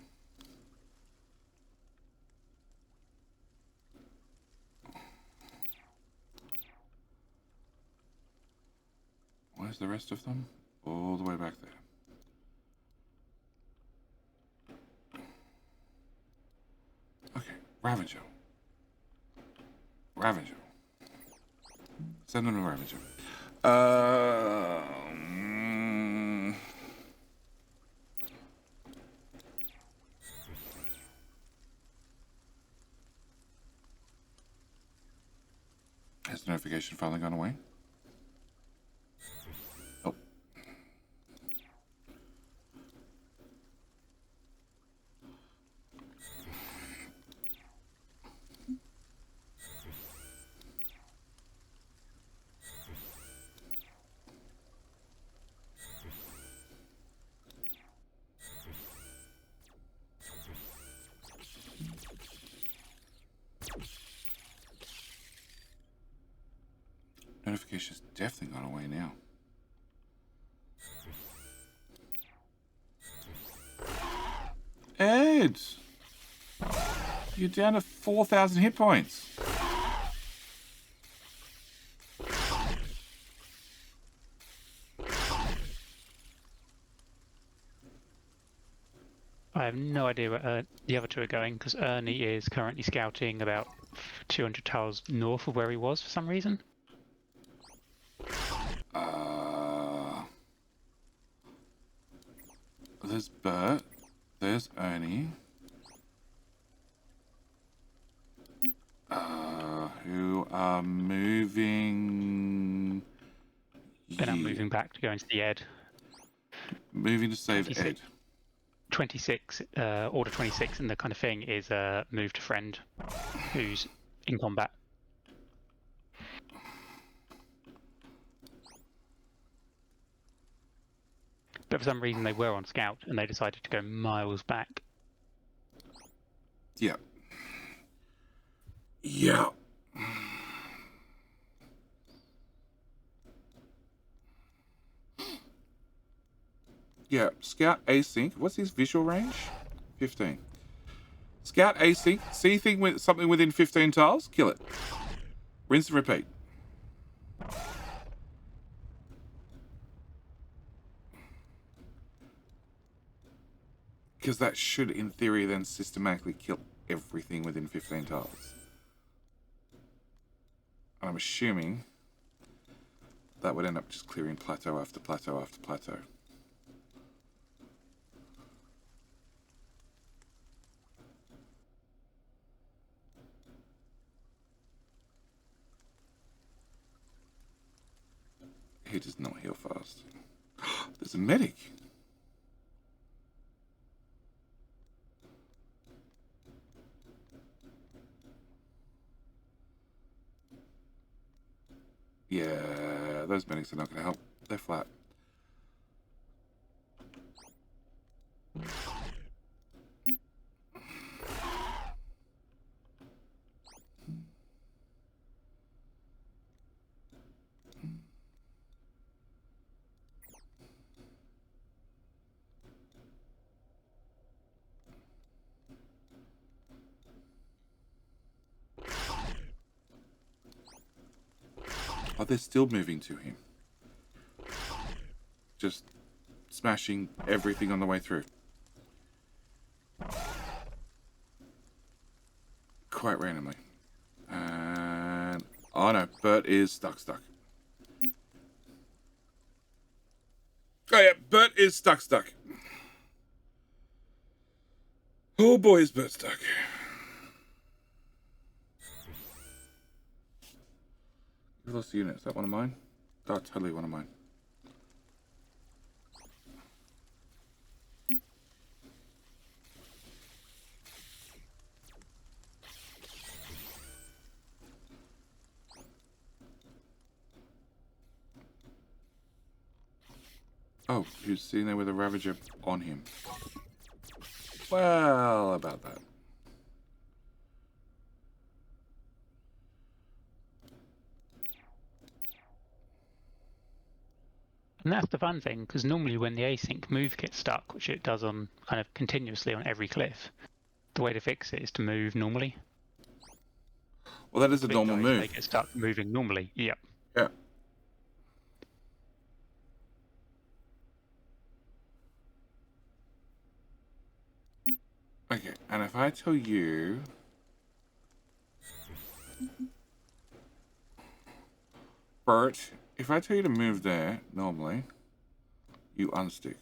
Where's the rest of them? All the way back there. Okay, Ravager. Ravager. Send them to Ravager. Has the notification finally gone away? Oh. Notification's definitely gone away now. Ed! You're down to 4,000 hit points. I have no idea where the other two are going, because Ernie is currently scouting about 200 tiles north of where he was for some reason. There's Bert. There's Ernie. Who are moving... Then I'm moving back to go and see Ed. Moving to save 26. Ed. 26, order 26, and the kind of thing is move to friend who's in combat. But for some reason they were on scout and they decided to go miles back. Yeah. Yeah. Yeah, Scout async. What's his visual range? 15. Scout async. See thing with something within 15 tiles. Kill it. Rinse and repeat. Because that should, in theory, then systematically kill everything within 15 tiles. And I'm assuming that would end up just clearing plateau after plateau after plateau. He does not heal fast. There's a medic. Yeah, those medics are not going to help. They're flat. Oh, they're still moving to him. Just smashing everything on the way through. Quite randomly. And... oh no, Bert is stuck. Oh yeah, Bert is stuck. Oh boy, is Bert stuck. You've lost the unit. Is that one of mine? Oh, totally one of mine. Oh, he's sitting there with a Ravager on him. Well, about that. And that's the fun thing, because normally when the async move gets stuck, which it does on kind of continuously on every cliff, the way to fix it is to move normally. Well, that is a Big normal guys, move. They get stuck moving normally. Yep. Yeah. Okay, and if I tell you... Bert, if I tell you to move there, normally, you unstick.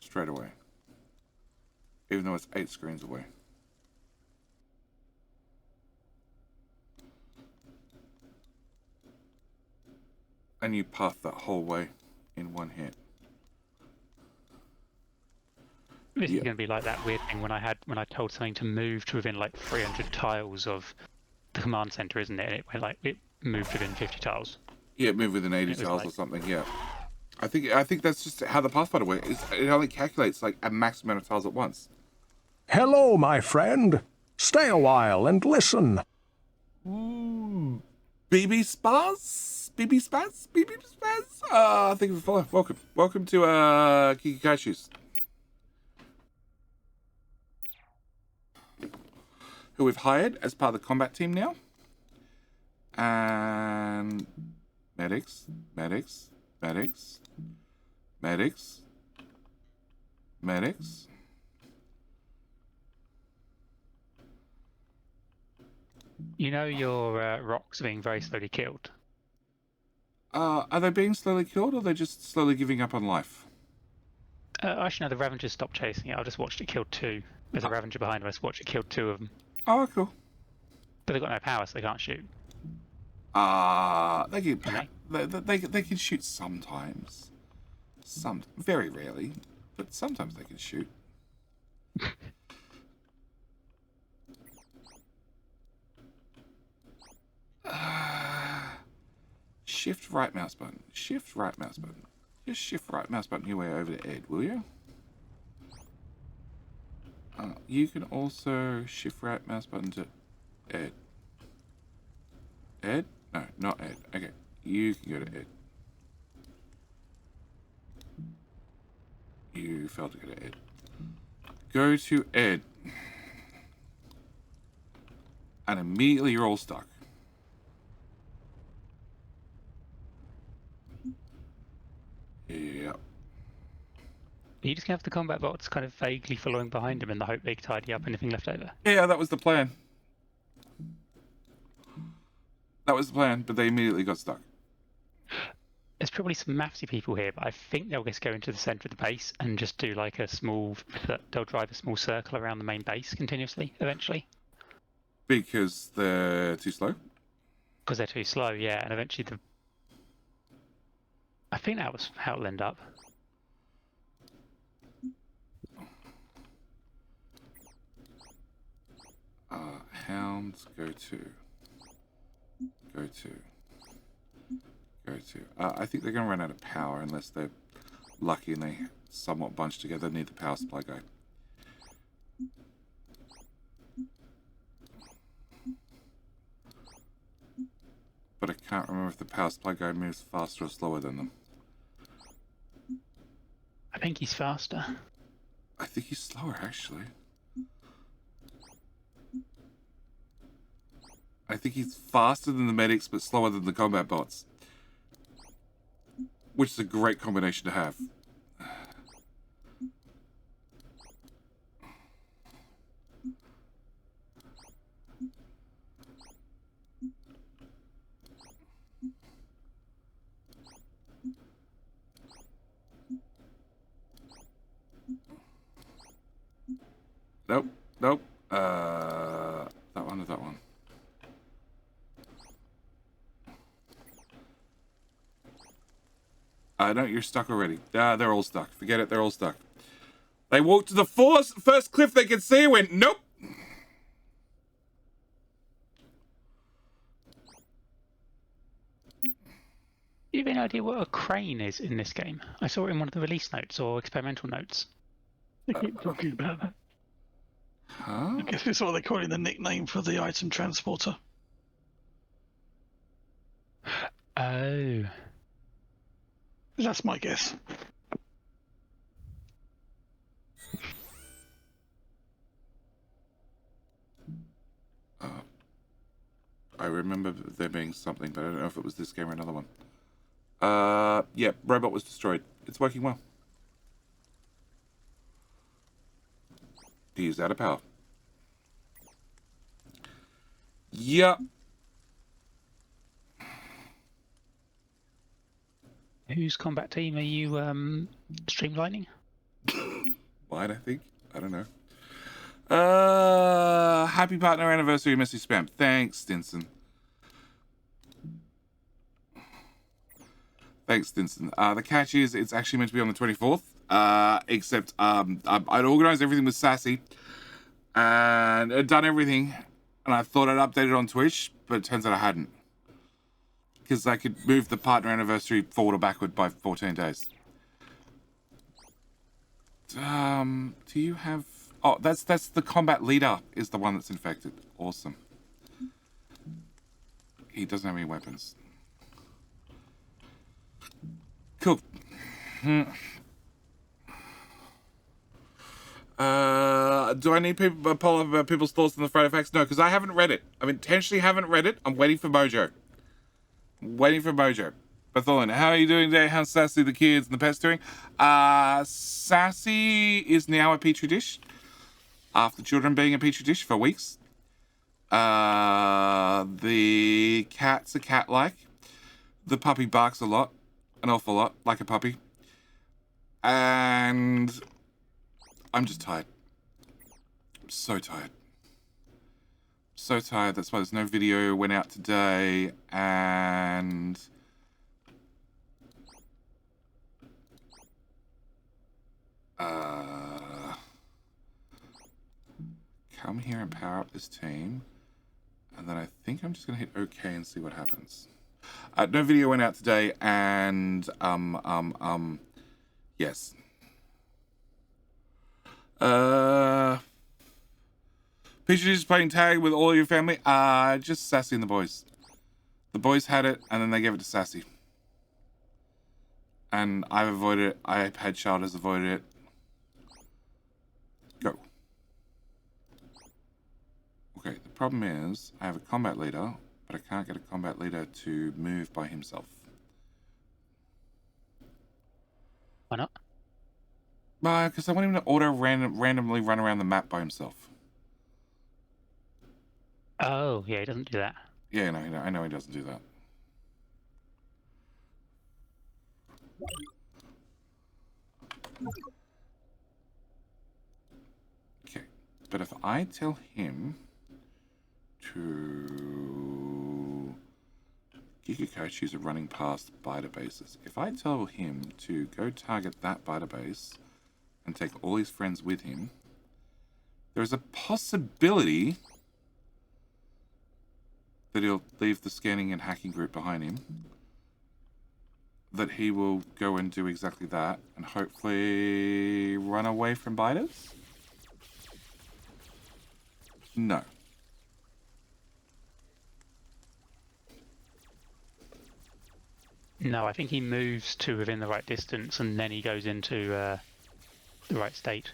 Straight away. Even though it's 8 screens away. And you path that whole way in one hit. This is going to be like that weird thing when I told something to move to within like 300 tiles of the command center, isn't it? And it moved within 50 tiles. Yeah, move within 80 tiles or something. Yeah, I think that's just how the Pathfinder works. It only calculates like a max amount of tiles at once. Hello, my friend. Stay a while and listen. BB Spaz? Thank you for following. Welcome to Kikikashu's. Who we've hired as part of the combat team now. And medics. You know your rocks are being very slowly killed. Are they being slowly killed, or are they just slowly giving up on life? Actually, no, the Ravengers stopped chasing it. I just watched it kill 2. There's a Ravenger behind them. I just watched it kill 2 of them. Oh, cool. But they've got no power, so they can't shoot. They can shoot sometimes. Very rarely, but sometimes they can shoot. Shift right mouse button. Shift right mouse button. Just shift right mouse button your way over to Ed, will you? You can also shift right mouse button to Ed. Ed? No, not Ed. Okay, you can go to Ed. You failed to go to Ed. Go to Ed. And immediately you're all stuck. Yep. You just have the combat bots kind of vaguely following behind him in the hope they tidy up anything left over. Yeah, that was the plan. That was the plan, but they immediately got stuck. There's probably some mathsy people here, but I think they'll just go into the centre of the base and just do like a small... They'll drive a small circle around the main base continuously, eventually. Because they're too slow? Because they're too slow, yeah, and eventually the... I think that was how it'll end up. Hounds, go to. I think they're going to run out of power unless they're lucky and they somewhat bunch together near the power supply guy. But I can't remember if the power supply guy moves faster or slower than them. I think he's faster. I think he's slower, actually. I think he's faster than the medics, but slower than the combat bots. Which is a great combination to have. Nope, nope. That one or that one? No, you're stuck already. They're all stuck. Forget it, they're all stuck. They walked to the first cliff they could see and went, nope. Do you have any idea what a crane is in this game? I saw it in one of the release notes or experimental notes. They keep talking about that. Huh? I guess it's what they're calling the nickname for the item transporter. Oh. That's my guess. I remember there being something, but I don't know if it was this game or another one. Yeah, robot was destroyed. It's working well. He's out of power. Yep. Whose combat team are you streamlining? Mine, I think. I don't know. Happy partner anniversary, message spam. Thanks, Stinson. Thanks, Stinson. The catch is it's actually meant to be on the 24th. Except I'd organised everything with Sassy and I'd done everything, and I thought I'd update it on Twitch, but it turns out I hadn't. Because I could move the partner anniversary forward or backward by 14 days. Do you have... Oh, that's the combat leader is the one that's infected. Awesome. He doesn't have any weapons. Cool. Do I need a poll about people's thoughts on the Friday Facts? No, because I haven't read it. I intentionally haven't read it. I'm waiting for Mojo. Bartholomew, how are you doing today? How's Sassy, the kids, and the pets doing? Sassy is now a petri dish. After children being a petri dish for weeks. The cats are cat-like. The puppy barks a lot. An awful lot, like a puppy. And I'm just tired. I'm so tired. So tired. That's why there's no video went out today. And come here and power up this team. And then I think I'm just going to hit OK and see what happens. No video went out today, and yes. Picture you just playing tag with all your family? Just Sassy and the boys. The boys had it, and then they gave it to Sassy. And I've avoided it. iPad Child has avoided it. Go. Okay, the problem is, I have a combat leader, but I can't get a combat leader to move by himself. Why not? Because I want him to randomly run around the map by himself. Oh, yeah, he doesn't do that. Yeah, no, I know he doesn't do that. Okay, but if I tell him to... Gigakachi's are running past biter bases. If I tell him to go target that biter base and take all his friends with him, there's a possibility that he'll leave the scanning and hacking group behind him, that he will go and do exactly that and hopefully run away from biters? No. No, I think he moves to within the right distance and then he goes into the right state.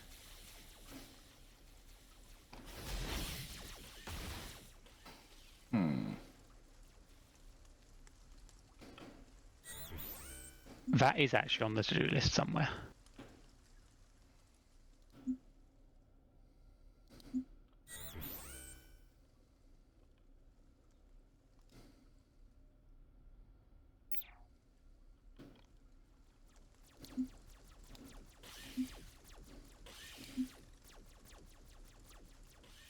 That is actually on the to-do list somewhere.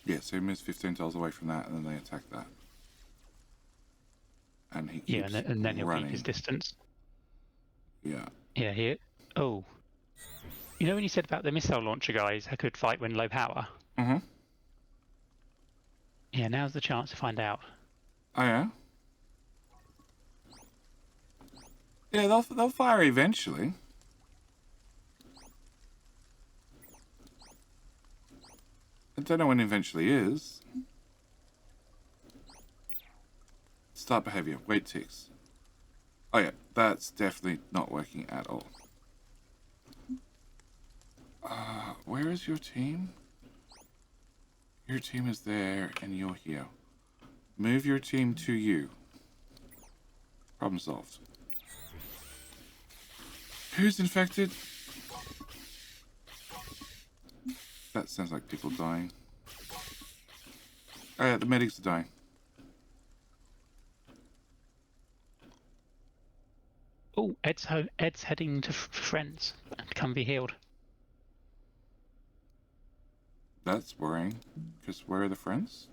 Yeah, so he moves 15 tiles away from that and then they attack that. And he keeps Yeah, and then he'll running. keep his distance. Yeah. Yeah, here. Oh. You know when you said about the missile launcher guys who could fight when low power? Mm-hmm. Yeah, now's the chance to find out. Oh, yeah? Yeah, they'll fire eventually. I don't know when eventually is. Start behavior. Wait ticks. Oh yeah, that's definitely not working at all. Where is your team? Your team is there and you're here. Move your team to you. Problem solved. Who's infected? That sounds like people dying. Oh yeah, the medics are dying. Oh, Ed's heading to friends. Come be healed. That's worrying. Because where are the friends?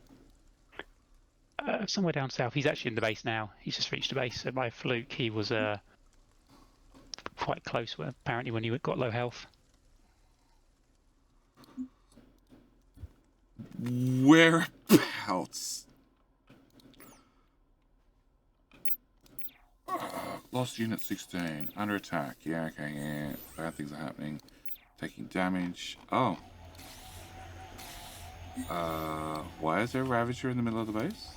Somewhere down south. He's actually in the base now. He's just reached the base. So by fluke, he was quite close. Apparently, when he got low health. Whereabouts? Lost unit 16. Under attack. Yeah, okay, yeah. Bad things are happening. Taking damage. Oh. Why is there a Ravager in the middle of the base?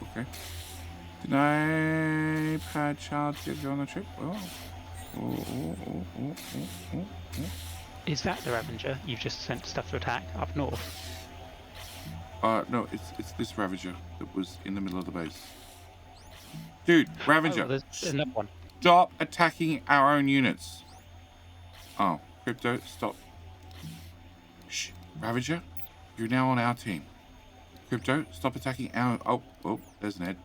Okay. Did I pad child get you on the trip? Oh. Is that the Ravager you've just sent stuff to attack up north? No, it's this Ravager that was in the middle of the base. Dude, Ravager! Oh, there's another one. Stop attacking our own units. Oh, Crypto, stop. Shh, Ravager, you're now on our team. Crypto, stop attacking our... Oh, there's Ned.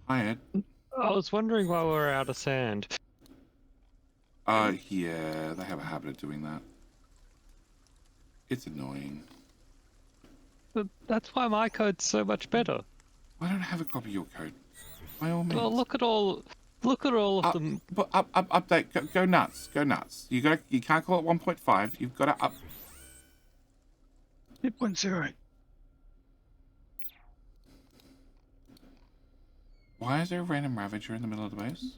Hi, Ed. I was wondering why we were out of sand. Yeah, they have a habit of doing that. It's annoying. But that's why my code's so much better. I don't have a copy of your code. By all means. Well, look at all of them. But update. Go nuts. Go nuts. You can't call it 1.5. You've got to up. 2.08. Why is there a random Ravager in the middle of the base?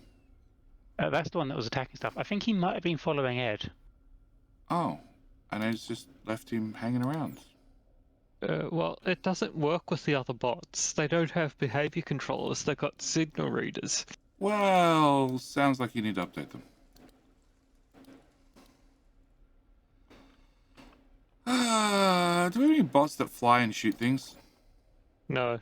That's the one that was attacking stuff. I think he might have been following Ed. Oh, and I just left him hanging around. Well, it doesn't work with the other bots. They don't have behavior controllers. They've got signal readers. Well, sounds like you need to update them. Do we have any bots that fly and shoot things? No.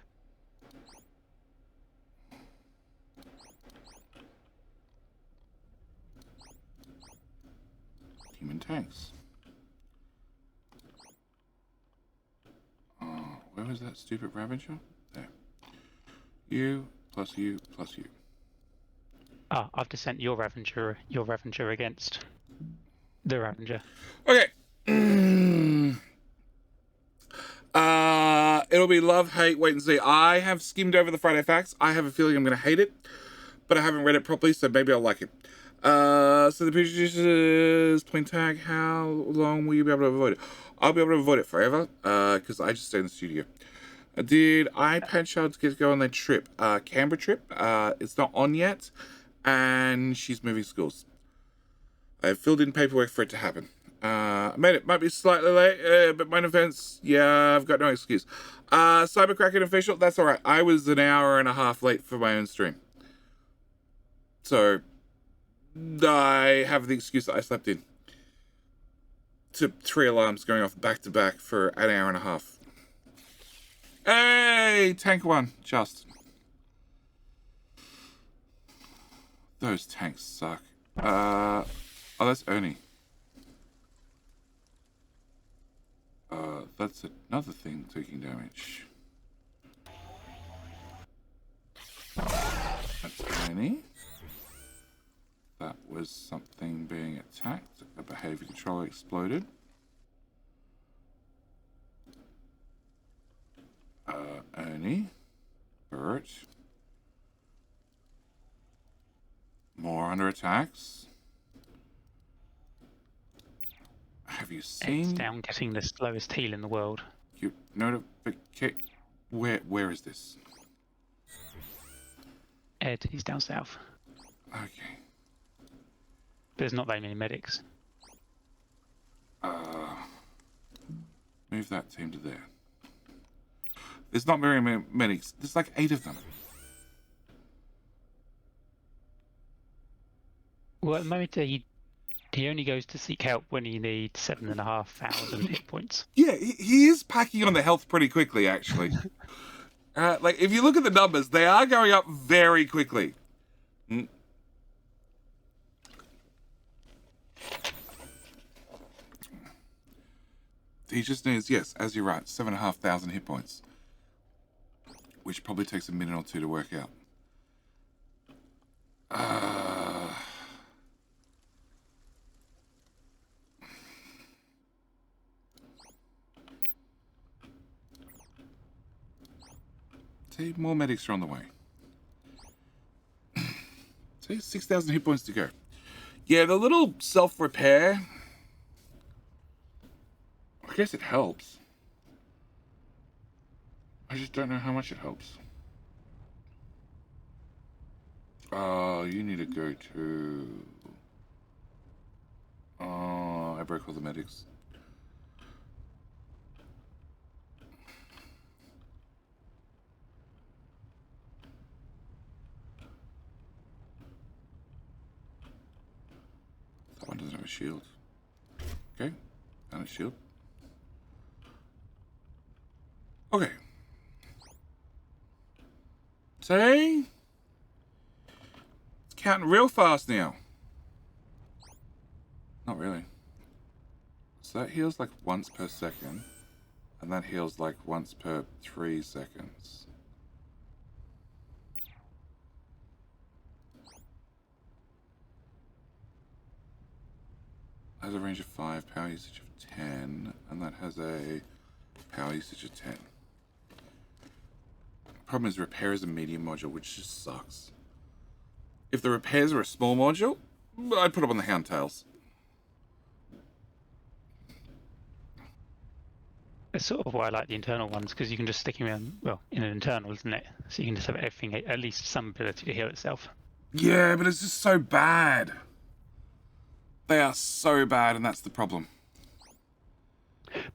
Human tanks. Oh, where was that stupid Ravager? There. You plus you plus you. Ah, I've just sent your Ravager against the Ravager. Okay. It'll be love, hate, wait and see. I have skimmed over the Friday Facts. I have a feeling I'm going to hate it, but I haven't read it properly, so maybe I'll like it. So the producers plain tag. How long will you be able to avoid it? I'll be able to avoid it forever, because I just stay in the studio. Did I patch Child get to go on their trip? Canberra trip. It's not on yet, and she's moving schools. I've filled in paperwork for it to happen. I made it. Might be slightly late, but my defense, yeah, I've got no excuse. Cybercracken official, that's alright. I was an hour and a half late for my own stream. So, I have the excuse that I slept in. To 3 alarms going off back to back for an hour and a half. Hey, tank one, just. Those tanks suck. Oh, that's Ernie. That's another thing taking damage. That's Ernie. That was something being attacked. A behavior controller exploded. Ernie. Bert. More under attacks. Have you seen? Ed's down getting the slowest heal in the world. You notification. Where is this? Ed, he's down south. Okay. There's not very many medics. Move that team to there. There's not very many medics. There's like 8 of them. Well, at the moment he only goes to seek help when he needs 7,500 hit points. Yeah, he is packing on the health pretty quickly, actually. Like, if you look at the numbers, they are going up very quickly. He just needs, yes, as you're right, 7,500 hit points. Which probably takes a minute or 2 to work out. See, more medics are on the way. See, 6,000 hit points to go. Yeah, the little self-repair, I guess it helps. I just don't know how much it helps. Oh, you need to go to... Oh, I broke all the medics. That one doesn't have a shield. Okay, found a shield. Okay. See? It's counting real fast now. Not really. So that heals like once per second. And that heals like once per 3 seconds. Has a range of 5, power usage of 10, and that has a power usage of 10. Problem is, repair is a medium module, which just sucks. If the repairs are a small module, I'd put them on the Houndtails. That's sort of why I like the internal ones, because you can just stick him in, well, in an internal, isn't it? So you can just have everything, at least some ability to heal itself. Yeah, but it's just so bad. They are so bad, and that's the problem.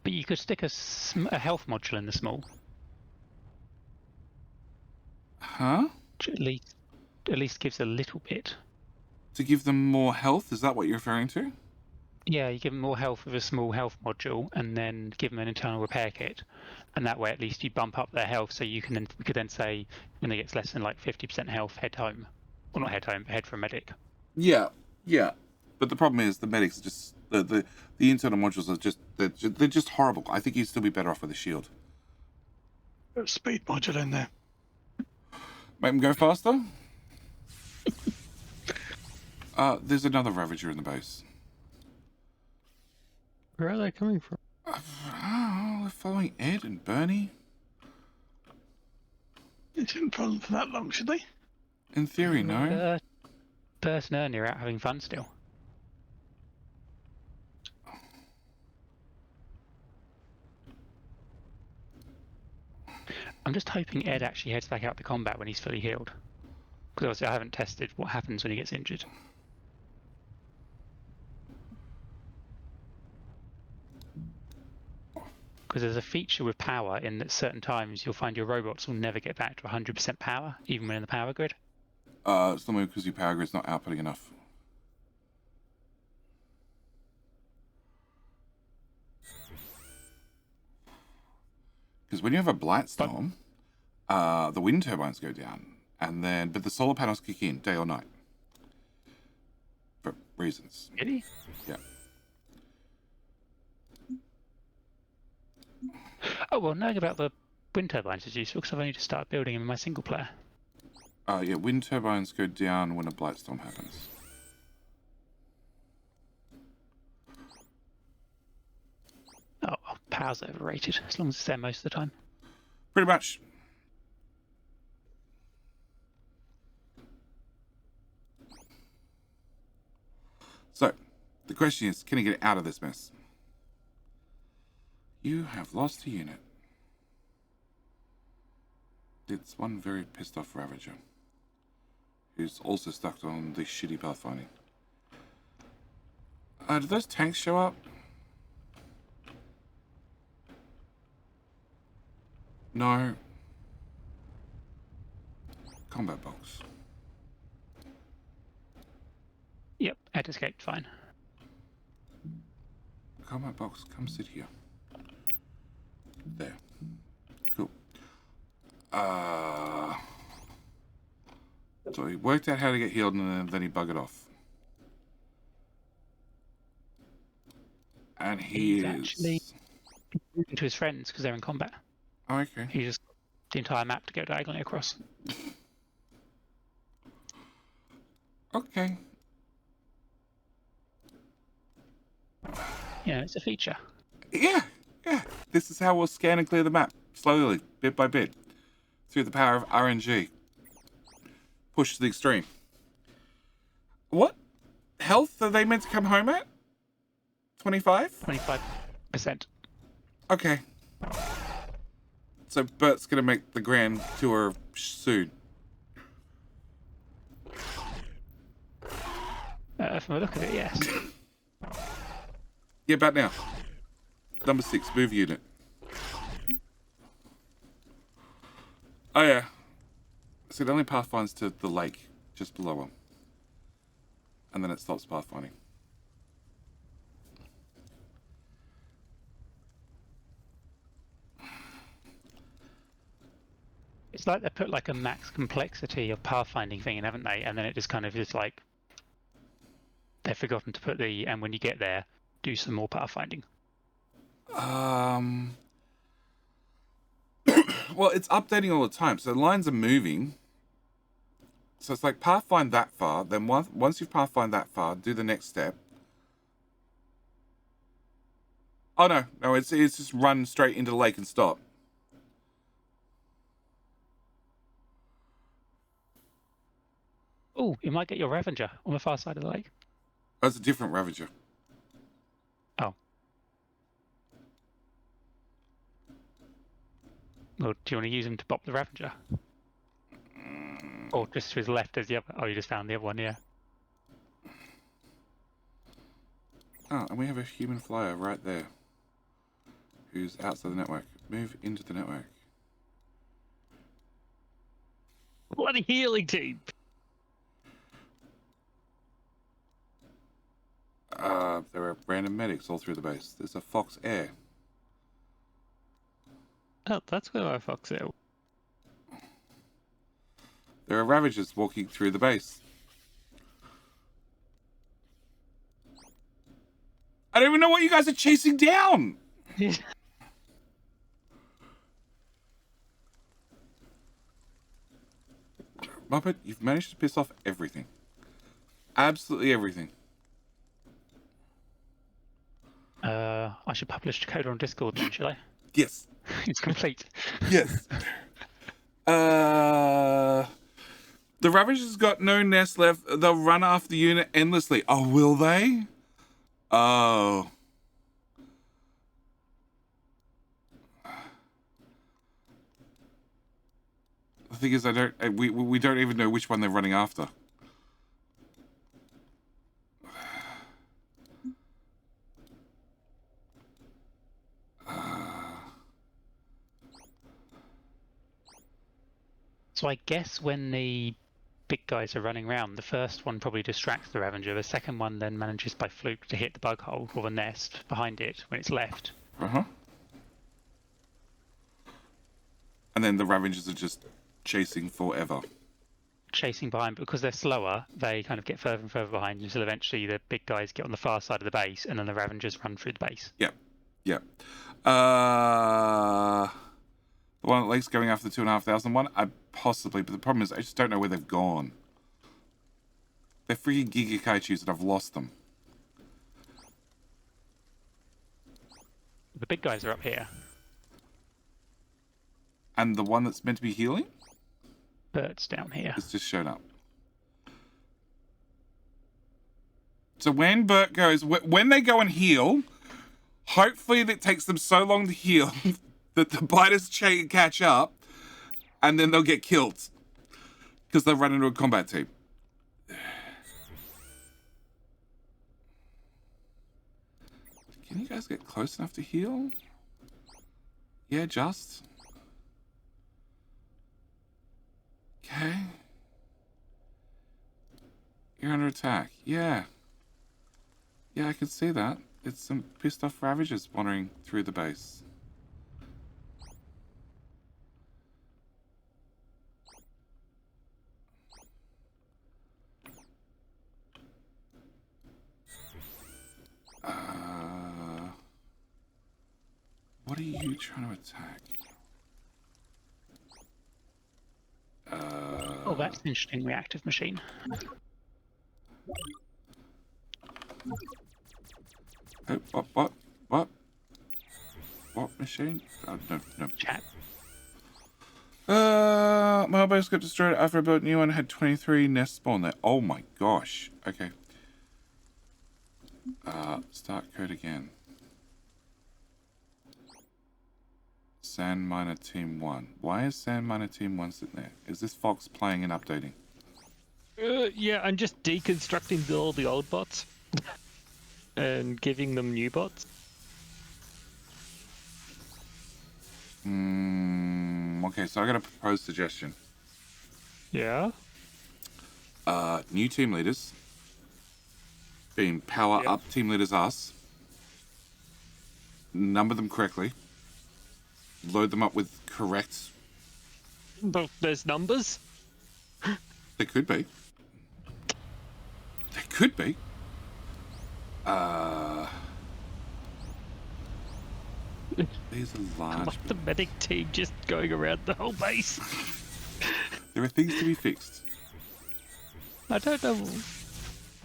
But you could stick a health module in the small. Huh? Which at least gives a little bit. To give them more health? Is that what you're referring to? Yeah, you give them more health with a small health module, and then give them an internal repair kit, and that way at least you bump up their health. So you could then say when they get less than like 50% health, head home, well not head home, but head for a medic. Yeah, yeah. But the problem is the medics are just the internal modules are just they're just horrible. I think you'd still be better off with a shield. Put a speed module in there. Make them go faster. There's another Ravager in the base. Where are they coming from? They're following Ed and Bernie. They didn't follow them for that long, should they? In theory, no. Bert and Ernie are out having fun still. I'm just hoping Ed actually heads back out to combat when he's fully healed. Because obviously I haven't tested what happens when he gets injured. Because there's a feature with power in that certain times you'll find your robots will never get back to 100% power, even when in the power grid. It's normally because your power grid's not outputting enough. Because when you have a blight storm, the wind turbines go down, but the solar panels kick in day or night for reasons. Really? Yeah. Oh, well, knowing about the wind turbines is useful because I've only just started building them in my single player. Yeah, wind turbines go down when a blight storm happens. Oh, power's overrated, as long as it's there most of the time. Pretty much. So, the question is, can he get out of this mess? You have lost a unit. It's one very pissed off Ravager, who's also stuck on this shitty pathfinding. Did those tanks show up? No. Combat box. Yep, Ed escaped fine. Combat box, come sit here. There. Cool. So he worked out how to get healed and then he buggered off. And he's actually moving to his friends because they're in combat. Oh, okay. He just the entire map to go diagonally across. Okay. Yeah, it's a feature. Yeah. This is how we'll scan and clear the map. Slowly, bit by bit. Through the power of RNG. Push to the extreme. What health are they meant to come home at? 25? 25%. Okay. So Bert's gonna make the grand tour soon. From the look of it, yes. Yeah, about now. Number 6, move unit. Oh yeah. So it only pathfinds to the lake just below him. And then it stops pathfinding. It's like they put like a max complexity of pathfinding thing in, haven't they? And then it just kind of is like they've forgotten to put and when you get there, do some more pathfinding. Well, it's updating all the time. So the lines are moving. So it's like pathfind that far. Then once you've pathfind that far, do the next step. Oh no, it's just run straight into the lake and stop. Oh, you might get your Ravager on the far side of the lake. That's a different Ravager. Oh. Well, do you want to use him to bop the Ravager? Or just to his left as the other? Oh, you just found the other one, yeah. Oh, and we have a human flyer right there. Who's outside the network. Move into the network. Bloody healing team! There are random medics all through the base. There's a Fox Air. Oh, that's where my fox is. There are Ravagers walking through the base. I don't even know what you guys are chasing down! Muppet, you've managed to piss off everything. Absolutely everything. I should publish the code on Discord then, should I? Yes. It's complete. Yes. The Ravagers got no nest left. They'll run after the unit endlessly. Oh, will they? Oh. The thing is, we don't even know which one they're running after. So I guess when the big guys are running around, the first one probably distracts the Ravager. The second one then manages by fluke to hit the bug hole or the nest behind it when it's left. Uh-huh. And then the Ravagers are just chasing forever. Chasing behind, because they're slower, they kind of get further and further behind until eventually the big guys get on the far side of the base and then the Ravagers run through the base. Yep. Yep. The one at least going after the 2,500 one? Possibly, but the problem is I just don't know where they've gone. They're freaking Giga Kaichus and I've lost them. The big guys are up here. And the one that's meant to be healing? Bert's down here. It's just shown up. So when Bert goes, when they go and heal, hopefully it takes them so long to heal that the biters catch up, and then they'll get killed because they'll run into a combat team. Can you guys get close enough to heal? Yeah, just. Okay. You're under attack. Yeah. Yeah, I can see that. It's some pissed off Ravagers wandering through the base. What are you trying to attack? Oh, that's an interesting reactive machine. Oh, what machine? Oh, no. Chat. My base got destroyed after I built a new one. Had 23 nests spawn there. Oh my gosh. Okay. Start code again. Sand Miner Team 1. Why is Sand Miner Team 1 sitting there? Is this Fox playing and updating? Yeah, I'm just deconstructing all the old bots and giving them new bots. Okay, so I got a proposed suggestion. Yeah? New team leaders. Being power up team leaders us. Number them correctly. Load them up with correct... But there's numbers? There could be. There could be. These are large... Like the medic team just going around the whole base. There are things to be fixed. I don't know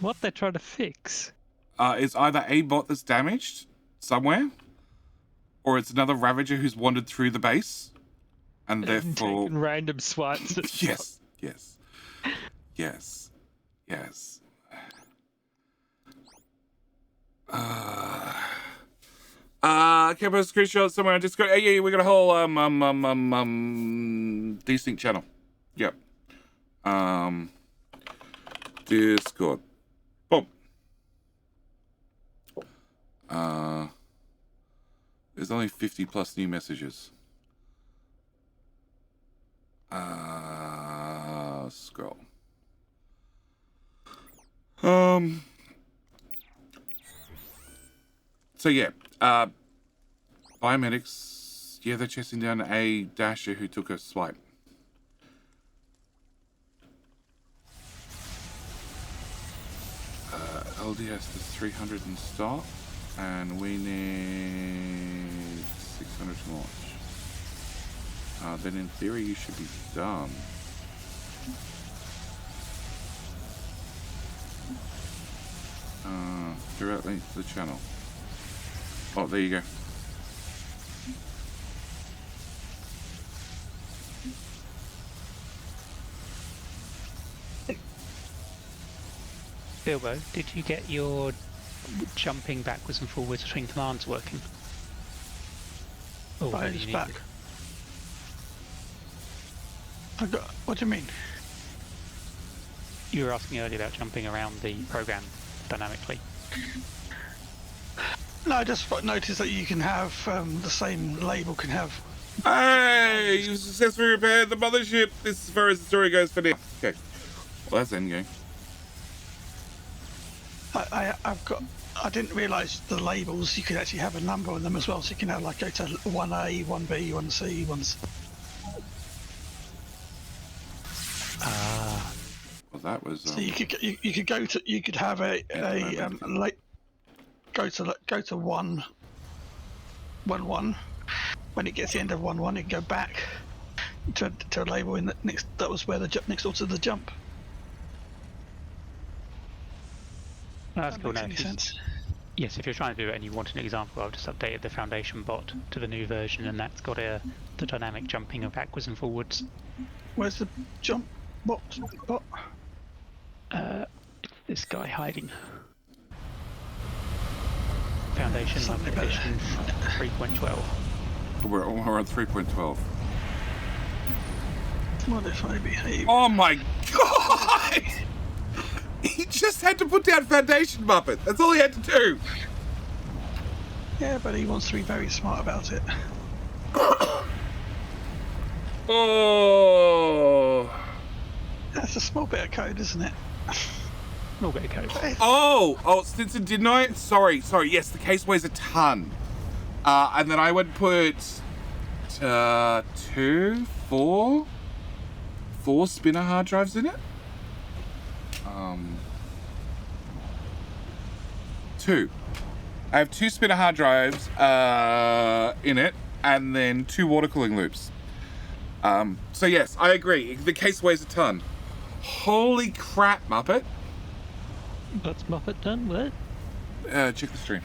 what they're trying to fix. It's either a bot that's damaged somewhere, or it's another Ravager who's wandered through the base, and therefore... Taking random swipes at Yes. Can I post a screenshot somewhere on Discord? Yeah, we got a whole Desynced channel. Yep. Discord. Boom. There's only 50 plus new messages. Scroll. So yeah, biomedics. Yeah, they're chasing down a dasher who took a swipe. LDS is 300 in stock, and we need 600 to launch. Then in theory you should be done. Direct link to the channel. Oh, there you go. Bilbo, did you get your jumping backwards and forwards between commands working? Oh, Right, it's back. What do you mean? You were asking earlier about jumping around the program dynamically. No, I just noticed that you can have the same label can have. Hey, you successfully repaired the mothership. This is as far as the story goes for now. Okay. Well, that's endgame. I didn't realise the labels. You could actually have a number on them as well, so you can have like go to 1A, 1B, 1C, 1C. Well, that was. So you could have go to 1. When it gets the end of 1, it can go back to a label in the next. That was where the next door to the jump. That's cool. Makes Now, any sense? yes, if you're trying to do it and you want an example, I've just updated the Foundation bot to the new version, and that's got the dynamic jumping of backwards and forwards. Where's the jump bot? This guy hiding. Foundation Something about edition 3.12. We're on 3.12. Modify behavior. Oh my god! He just had to put down Foundation Muppet. That's all he had to do. Yeah, but he wants to be very smart about it. Oh. That's a small bit of code, isn't it? Small bit of code. Oh, Stinson, didn't I? Sorry. Yes, the case weighs a ton. And then I would put 4 spinner hard drives in it. 2. I have 2 spinner hard drives in it, and then 2 water cooling loops. So yes, I agree. The case weighs a ton. Holy crap, Muppet! What's Muppet done? What? Check the stream.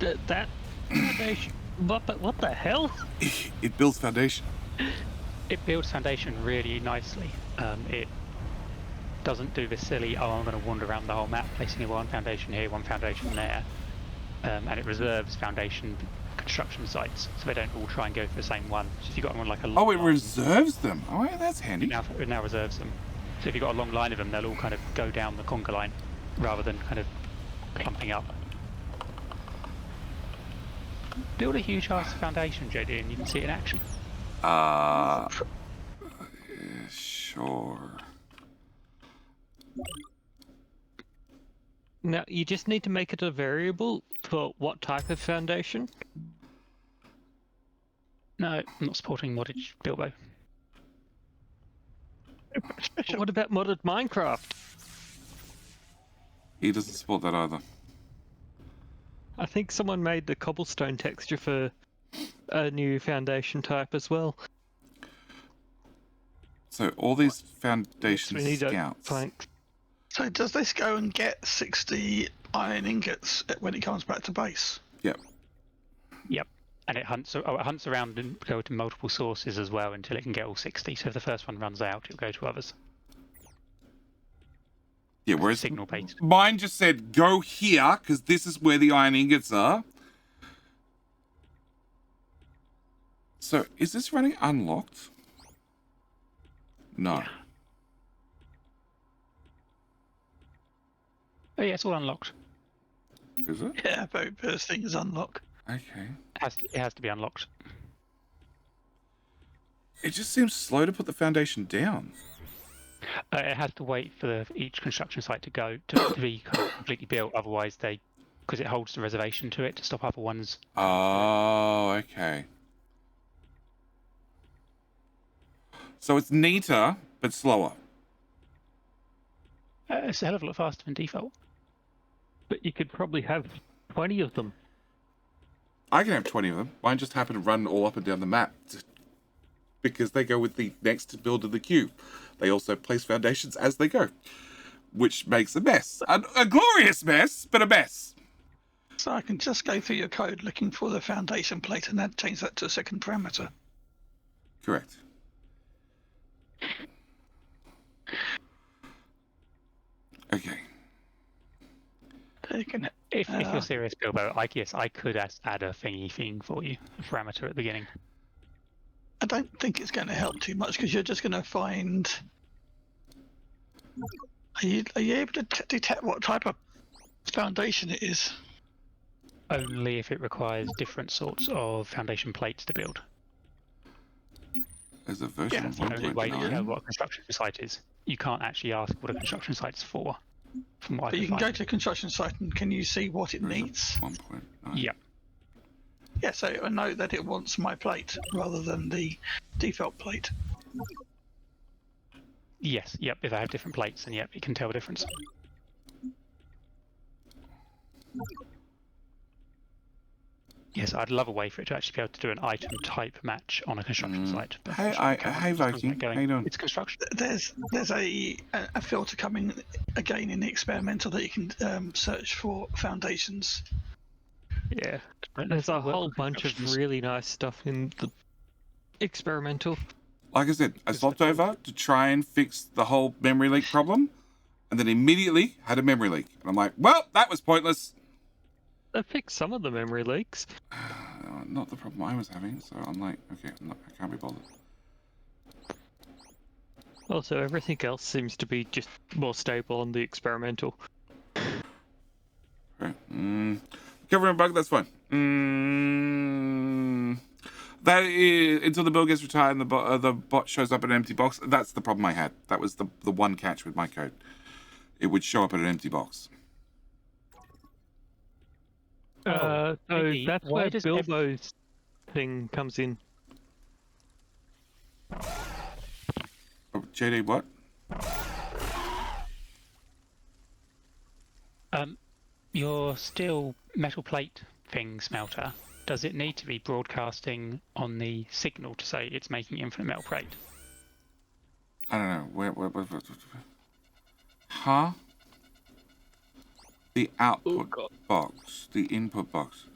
That foundation. Muppet, what the hell? It builds Foundation. It builds Foundation really nicely. It doesn't do the silly, oh, I'm going to wander around the whole map, placing one Foundation here, one Foundation there. And it reserves Foundation construction sites, so they don't all try and go for the same one. So if you've got one like a long it reserves them. Oh, yeah, that's handy. it now reserves them. So if you've got a long line of them, they'll all kind of go down the conga line, rather than kind of clumping up. Build a huge ass Foundation, JD, and you can see it in action. Yeah, sure. Now, you just need to make it a variable for what type of foundation. No, I'm not supporting moddage, Bilbo. But what about modded Minecraft? He doesn't support that either. I think someone made the cobblestone texture for a new foundation type as well. So all these Foundation We need scouts. So does this go and get 60 iron ingots when it comes back to base? Yep. Yep. And it hunts around and go to multiple sources as well until it can get all 60. So if the first one runs out, it'll go to others. Yeah, whereas signal based. mine just said go here because this is where the iron ingots are. So is this running unlocked? No. Yeah. Oh yeah, it's all unlocked. Is it? Yeah, very first thing is unlock. Okay. It has to be unlocked. It just seems slow to put the foundation down. It has to wait for each construction site to be completely built. Otherwise, because it holds the reservation to it to stop other ones. Oh, okay. So it's neater, but slower. It's a hell of a lot faster than default. But you could probably have 20 of them. I can have 20 of them. Mine just happen to run all up and down the map because they go with the next build of the queue. They also place foundations as they go, which makes a mess. A glorious mess, but a mess. So I can just go through your code looking for the foundation plate and then change that to a second parameter. Correct. Okay. You can, If you're serious, Bilbo, I could add a thingy thing for you, a parameter at the beginning. I don't think it's going to help too much because you're just going to find. Are you able to detect what type of foundation it is? Only if it requires different sorts of foundation plates to build. There's a version That's the only way you know 1.9. what a construction site is. You can't actually ask what a construction site's for. From what But I you can find. go to a construction site and can you see what it needs? 1.9. Yeah. Yeah, so I know that it wants my plate rather than the default plate. Yes. Yep. If I have different plates, then yep, you can tell the difference. Yes, I'd love a way for it to actually be able to do an item type match on a construction site. But Hey, hey Viking, how you doing? It's construction. There's a filter coming again in the experimental that you can search for foundations. Yeah. There's a whole bunch of really nice stuff in the experimental. Like I said, I swapped over to try and fix the whole memory leak problem, and then immediately had a memory leak. And I'm like, well, that was pointless. I fixed some of the memory leaks. Not the problem I was having, so I'm like, okay, I can't be bothered. Also, everything else seems to be just more stable on the experimental. Right. Covering a bug, that's fine. That is until the build gets retired and the bot shows up in an empty box. That's the problem I had. That was the one catch with my code. It would show up in an empty box. So that's why where does Bilbo's thing comes in. Oh, JD, what? Your steel metal plate thing smelter, does it need to be broadcasting on the signal to say it's making infinite metal plate? I don't know. Where huh? The output box. The input box.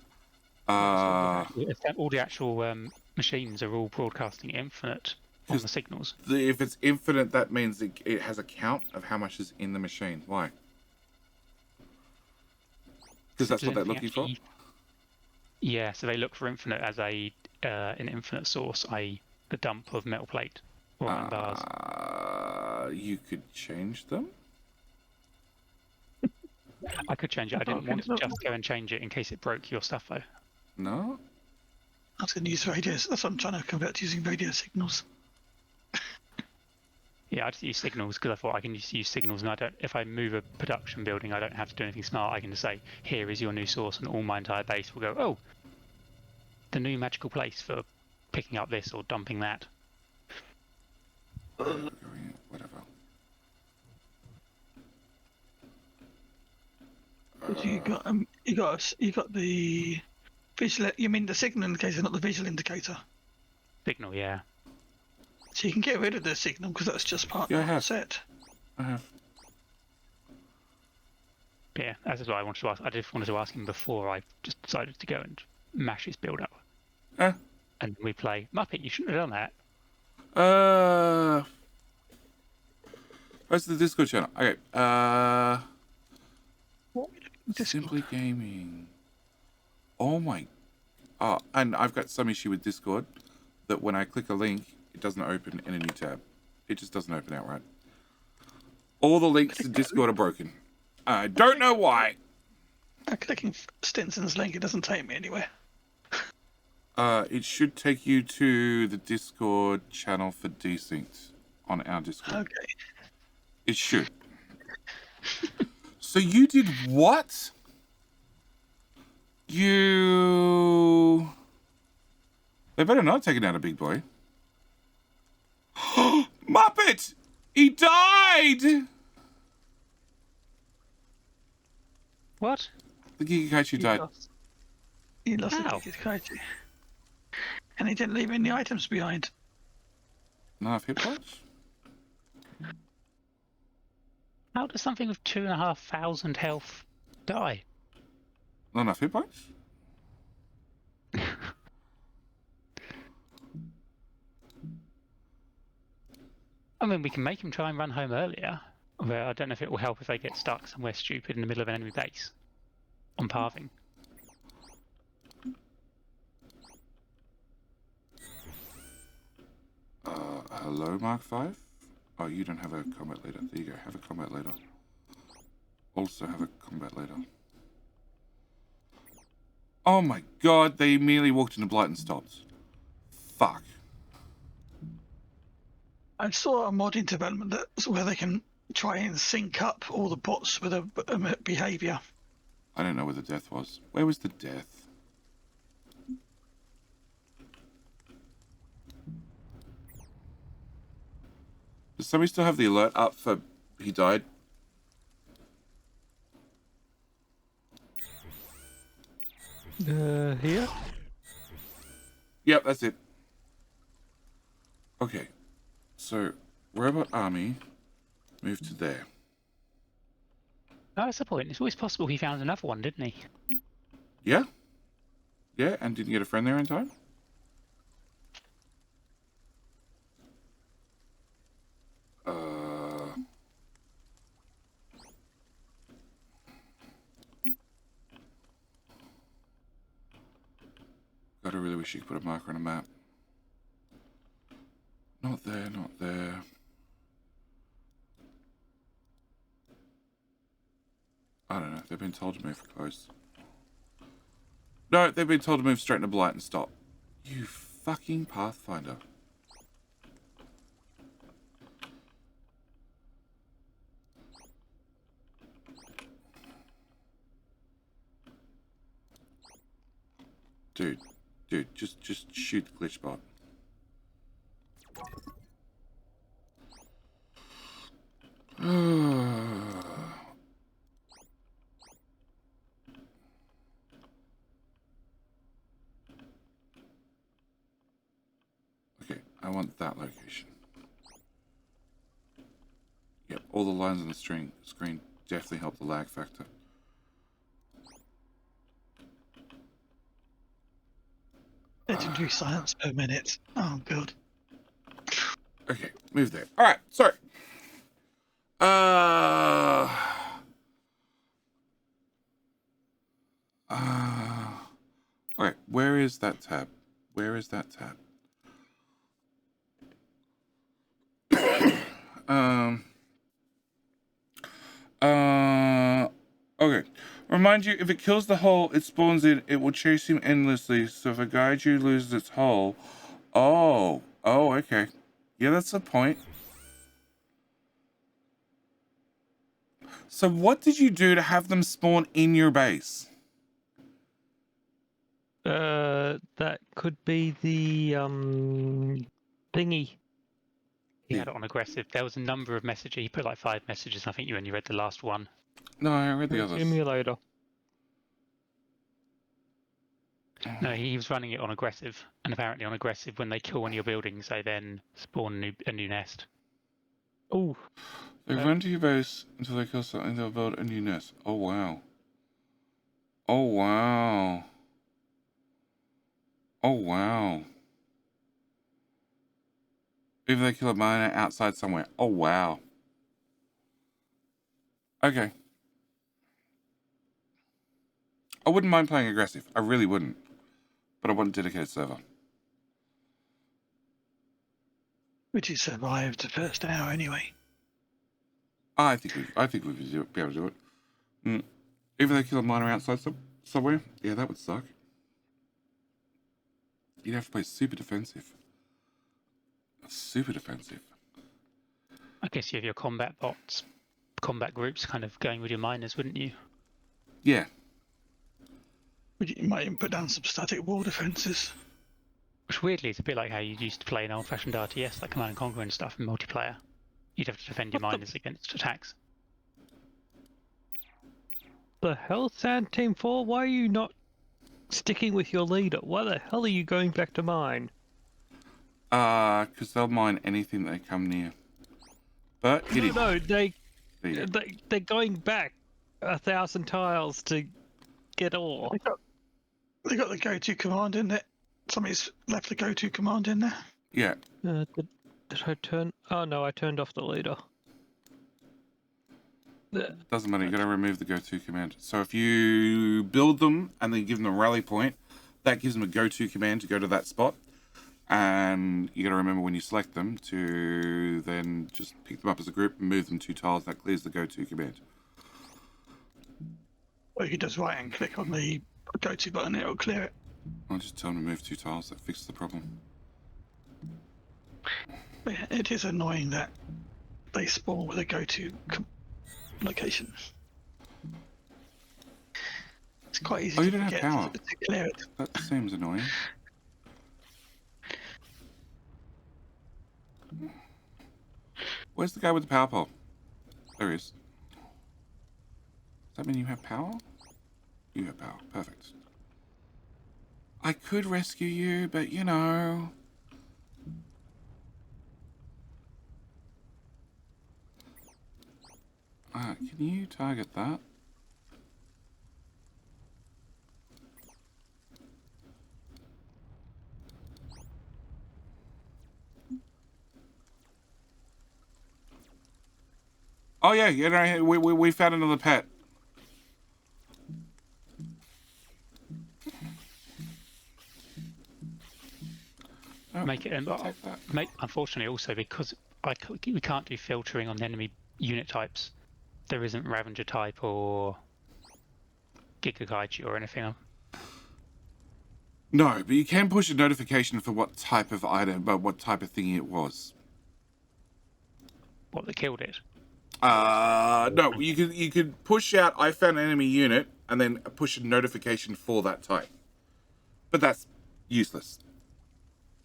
All the actual machines are all broadcasting infinite on the signals. If it's infinite, that means it has a count of how much is in the machine. Why? Because that's what they're looking for? Yeah, so they look for infinite as an infinite source, i.e. the dump of metal plate or iron bars. You could change them? I could change it. I didn't want to just go and change it in case it broke your stuff, though. No? I was going to use radios. That's what I'm trying to convert to using radio signals. Yeah, I just use signals because I thought I can just use signals, and if I move a production building, I don't have to do anything smart. I can just say, "Here is your new source," and all my entire base will go, "Oh, the new magical place for picking up this or dumping that." Whatever. You got the visual. You mean the signal indicator, not the visual indicator? Signal, yeah. So you can get rid of the signal because that's just part of the set. I have. Yeah, that's what I wanted to ask. I just wanted to ask him before I just decided to go and mash his build up. And we play Muppet. You shouldn't have done that. Rest of the Discord channel. Okay. What are we looking at Discord? Simply Gaming. Oh my. Oh, and I've got some issue with Discord that when I click a link, it doesn't open in a new tab. It just doesn't open outright. All the links to Discord are broken. I don't know why. I'm clicking Stinson's link. It doesn't take me anywhere. It should take you to the Discord channel for Desynced on our Discord. Okay. It should. So you did what? You... They better not take it out a big boy. Muppet! He died! What? The Gigakachu died. He lost How? the Kaiju. And he didn't leave any items behind. Not enough hit points? How does something with 2,500 health die? Not enough hit points? I mean, we can make him try and run home earlier. But I don't know if it will help if they get stuck somewhere stupid in the middle of an enemy base on parving. Hello, Mark 5? Oh, you don't have a combat leader. There you go. Have a combat leader. Also have a combat leader. Oh my god, they immediately walked into Blight and stopped. Fuck. I saw a mod in development that's where they can try and sync up all the bots with a behavior. I don't know where the death was. Where was the death? Does somebody still have the alert up for he died? Here? Yep, that's it. Okay. So, Robot Army moved to there. Oh, that's the point. It's always possible he found another one, didn't he? Yeah? Yeah, and didn't get a friend there in time? God, I really wish you could put a marker on a map. Not there, not there. I don't know. They've been told to move close. No, they've been told to move straight into Blight and stop. You fucking Pathfinder. Dude, just shoot the glitch bot. Okay, I want that location. Yep, all the lines on the screen definitely help the lag factor. Legendary silence per minute. Oh god. Okay, move there. Alright, sorry. Alright, where is that tab? Where is that tab? Okay. Remind you, if it kills the hole it spawns in, it will chase him endlessly. So if a Gaiju loses its hole... Oh, okay. Yeah, that's the point. So what did you do to have them spawn in your base? That could be the thingy. He had it on aggressive. There was a number of messages. He put like 5 messages. I think you only read the last one. No, I read the others. Simulator. No, he was running it on aggressive, and apparently on aggressive, when they kill one of your buildings, they then spawn a new nest. Oh, They run to your base until they kill something, they'll build a new nest. Oh, wow. Oh, wow. Oh, wow. If they kill a miner outside somewhere. Oh, wow. Okay. I wouldn't mind playing aggressive. I really wouldn't. But I want a dedicated server. Would you survive the first hour anyway? I think we'd be able to do it. Even though kill a miner outside somewhere, yeah, that would suck. You'd have to play super defensive. Super defensive. I guess you have your combat bots, combat groups kind of going with your miners, wouldn't you? Yeah. You might even put down some static wall defences. Which weirdly is a bit like how you used to play in old-fashioned RTS, like Command and Conquer and stuff in multiplayer. You'd have to defend your miners against attacks. The hell, Sand Team 4? Why are you not sticking with your leader? Why the hell are you going back to mine? Because they'll mine anything they come near. But hit him. No, they're going back 1,000 tiles to get ore. They got the go-to command in there. Somebody's left the go-to command in there. Yeah. Did I turn? Oh no, I turned off the leader. Doesn't matter, you gotta remove the go-to command. So if you build them and then give them a rally point, that gives them a go-to command to go to that spot. And you gotta remember when you select them to then just pick them up as a group and move them 2 tiles. That clears the go-to command. Or you can just right and click on the go-to button, it'll clear it. I'll just tell them to move 2 tiles, that fixes the problem. But yeah, it is annoying that they spawn with a go-to location. It's quite easy Oh, to you don't have forget power. to clear it. That seems annoying. Where's the guy with the power pole? There he is. Does that mean you have power? You have power. Perfect. I could rescue you, but you know... can you target that? Oh yeah, you know, we found another pet. Oh, Make it, unfortunately, also because we can't do filtering on enemy unit types. There isn't Ravager type or Gigakaiju or anything. No, but you can push a notification for what type of item, but what type of thingy it was. What, that killed it? No, you could push out I found an enemy unit and then push a notification for that type. But that's useless.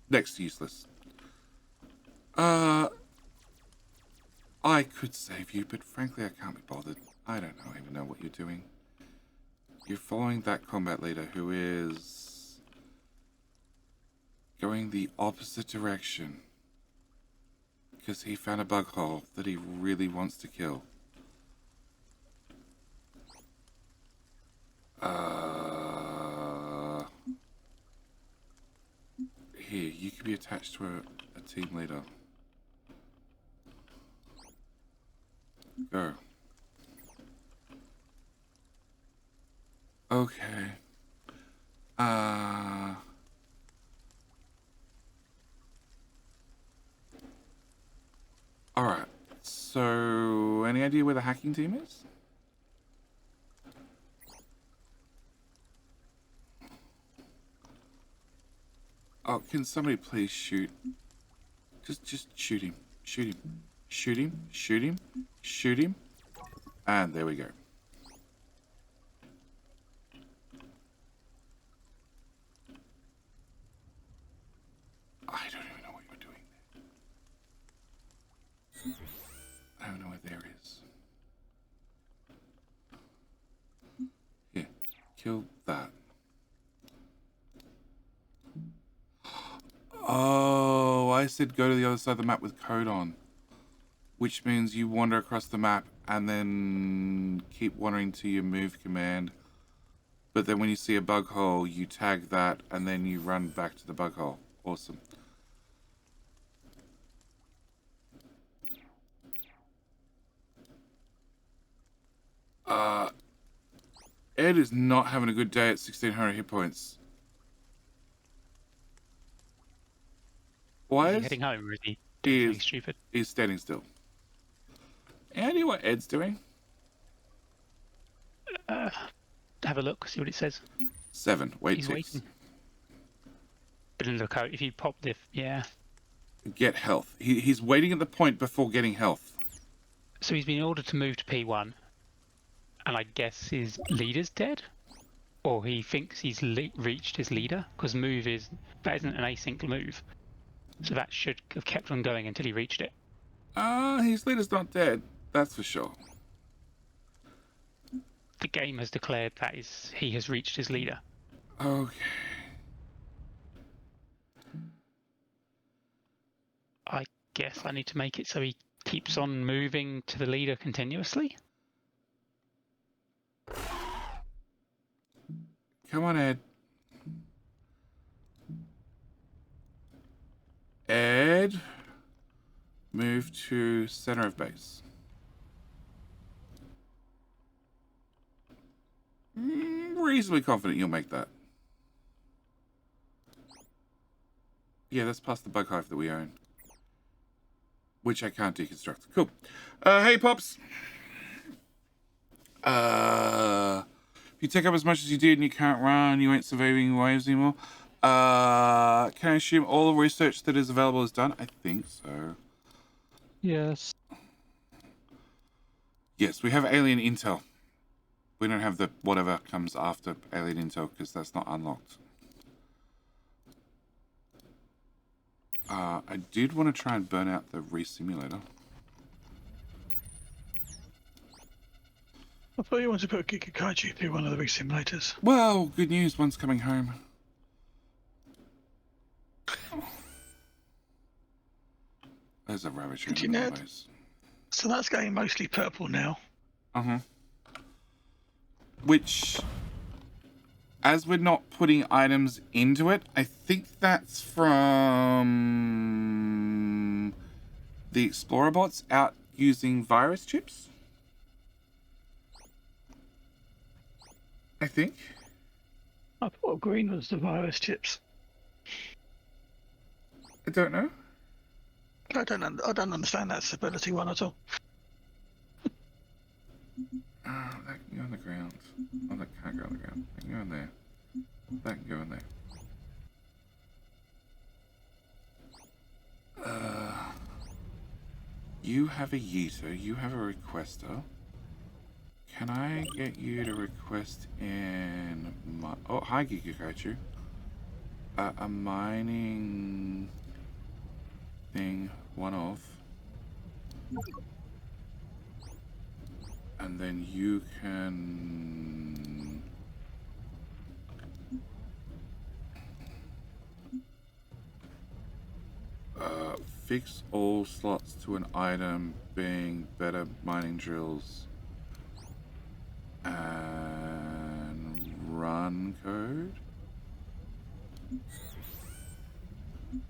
Next to useless. I could save you, but frankly I can't be bothered. I don't even know what you're doing. You're following that combat leader who is going the opposite direction. Because he found a bug hole that he really wants to kill. Here, you could be attached to a team leader. Go. Okay. Alright. So, any idea where the hacking team is? Oh, can somebody please shoot? Just shoot him. Shoot him. Shoot him. Shoot him. Shoot him. And there we go. I don't even know what you're doing there. I don't know what there is. Here, kill that. Oh, I said go to the other side of the map with code on. Which means you wander across the map and then keep wandering to your move command. But then when you see a bug hole, you tag that and then you run back to the bug hole. Awesome. Ed is not having a good day at 1,600 hit points. Why Is he is heading home, or is he doing something stupid? He's standing still. Any idea what Ed's doing? Have a look, see what it says. 7. Wait He's 6. waiting. But in the code, if you pop the Get health. He's waiting at the point before getting health. So he's been ordered to move to P1, and I guess his leader's dead, or he thinks he's reached his leader, because that isn't an async move, so that should have kept on going until he reached it. His leader's not dead. That's for sure. The game has declared that he has reached his leader. Okay. I guess I need to make it so he keeps on moving to the leader continuously. Come on, Ed. Ed, move to center of base. Reasonably confident you'll make that. Yeah, that's past the bug hive that we own. Which I can't deconstruct. Cool. Hey, Pops. If you take up as much as you did and you can't run, you ain't surviving waves anymore. Can I assume all the research that is available is done? I think so. Yes. Yes, we have alien intel. We don't have the whatever comes after alien intel because that's not unlocked. I did want to try and burn out the re-simulator. I thought you wanted to put Giga Kaiju through one of the re-simulators. Well, good news, one's coming home. There's a ravager in the place. So that's going mostly purple now. Uh-huh. Which, as we're not putting items into it, I think that's from the Explorer bots out using virus chips. I think. I thought green was the virus chips. I don't know. I don't understand that stability one at all. Oh, that can go on the ground. Oh, that can't go on the ground. That can go in there. That can go in there. You have a yeeter. You have a requester. Can I get you to request in my... Oh, hi, Gigakaichu. A mining thing, one off. And then you can... fix all slots to an item being better mining drills. And run code.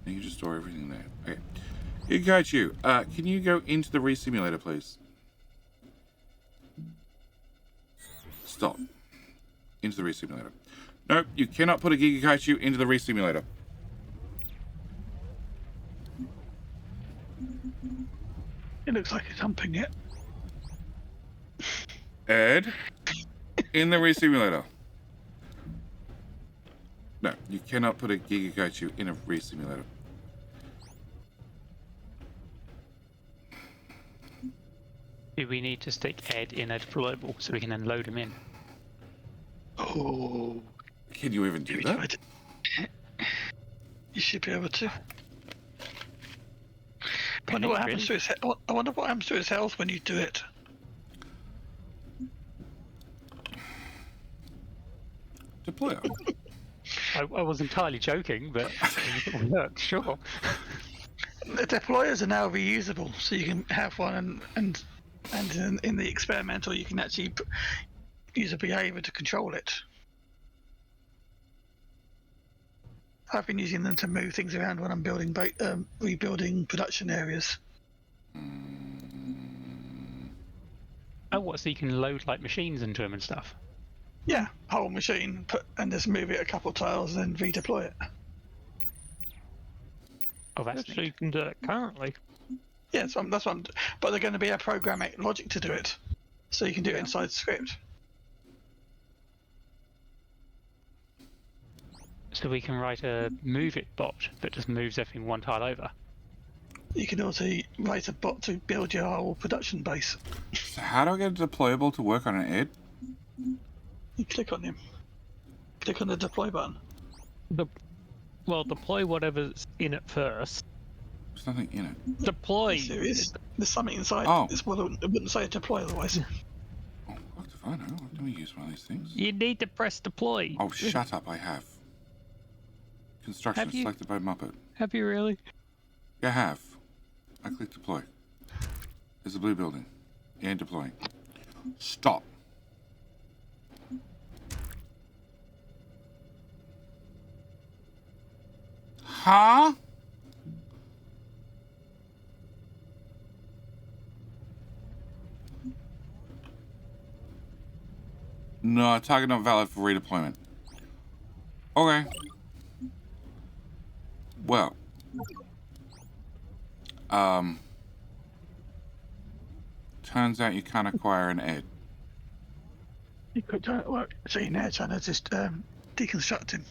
And you just store everything there. Okay. Gigakaichu, can you go into the re-simulator, please? Stop. Into the re-simulator. Nope, you cannot put a Gigakaichu into the re-simulator. It looks like it's humping it. Ed, in the re-simulator. No, you cannot put a Gigakaichu in a re-simulator. Do we need to stick Ed in a deployable so we can then load him in? Oh. Can you even do that? You should be able to. I wonder what happens to his I wonder what happens to his health when you do it. Deployer. I was entirely joking, but it worked, sure. The deployers are now reusable, so you can have one and in the experimental you can actually use a behavior to control it. I've been using them to move things around when I'm building rebuilding production areas. Oh, what? So you can load like machines into them and stuff? Yeah, whole machine, and just move it a couple of tiles, and then redeploy it. Oh, that's Actually, you neat. can do that currently. Yeah, that's what but they're going to be a programmatic logic to do it, so you can do it inside script. So we can write a move it bot that just moves everything one tile over. You can also write a bot to build your whole production base. So how do I get a deployable to work on an Ed? You click on him. Click on the deploy button. Well, deploy whatever's in it first. There's nothing in it. Deploy. There's something inside. Oh. It wouldn't say deploy otherwise. Oh, what if I know? Let me use one of these things. You need to press deploy. Oh, shut up, I have. Construction Have you? selected by Muppet. Have you really? Yeah, I have. I click deploy. There's a blue building. And deploying. Stop. Huh? No, target not valid for redeployment. Okay. Well. Turns out you can't acquire an Ed. You could try to work. So you're now trying to just deconstruct him.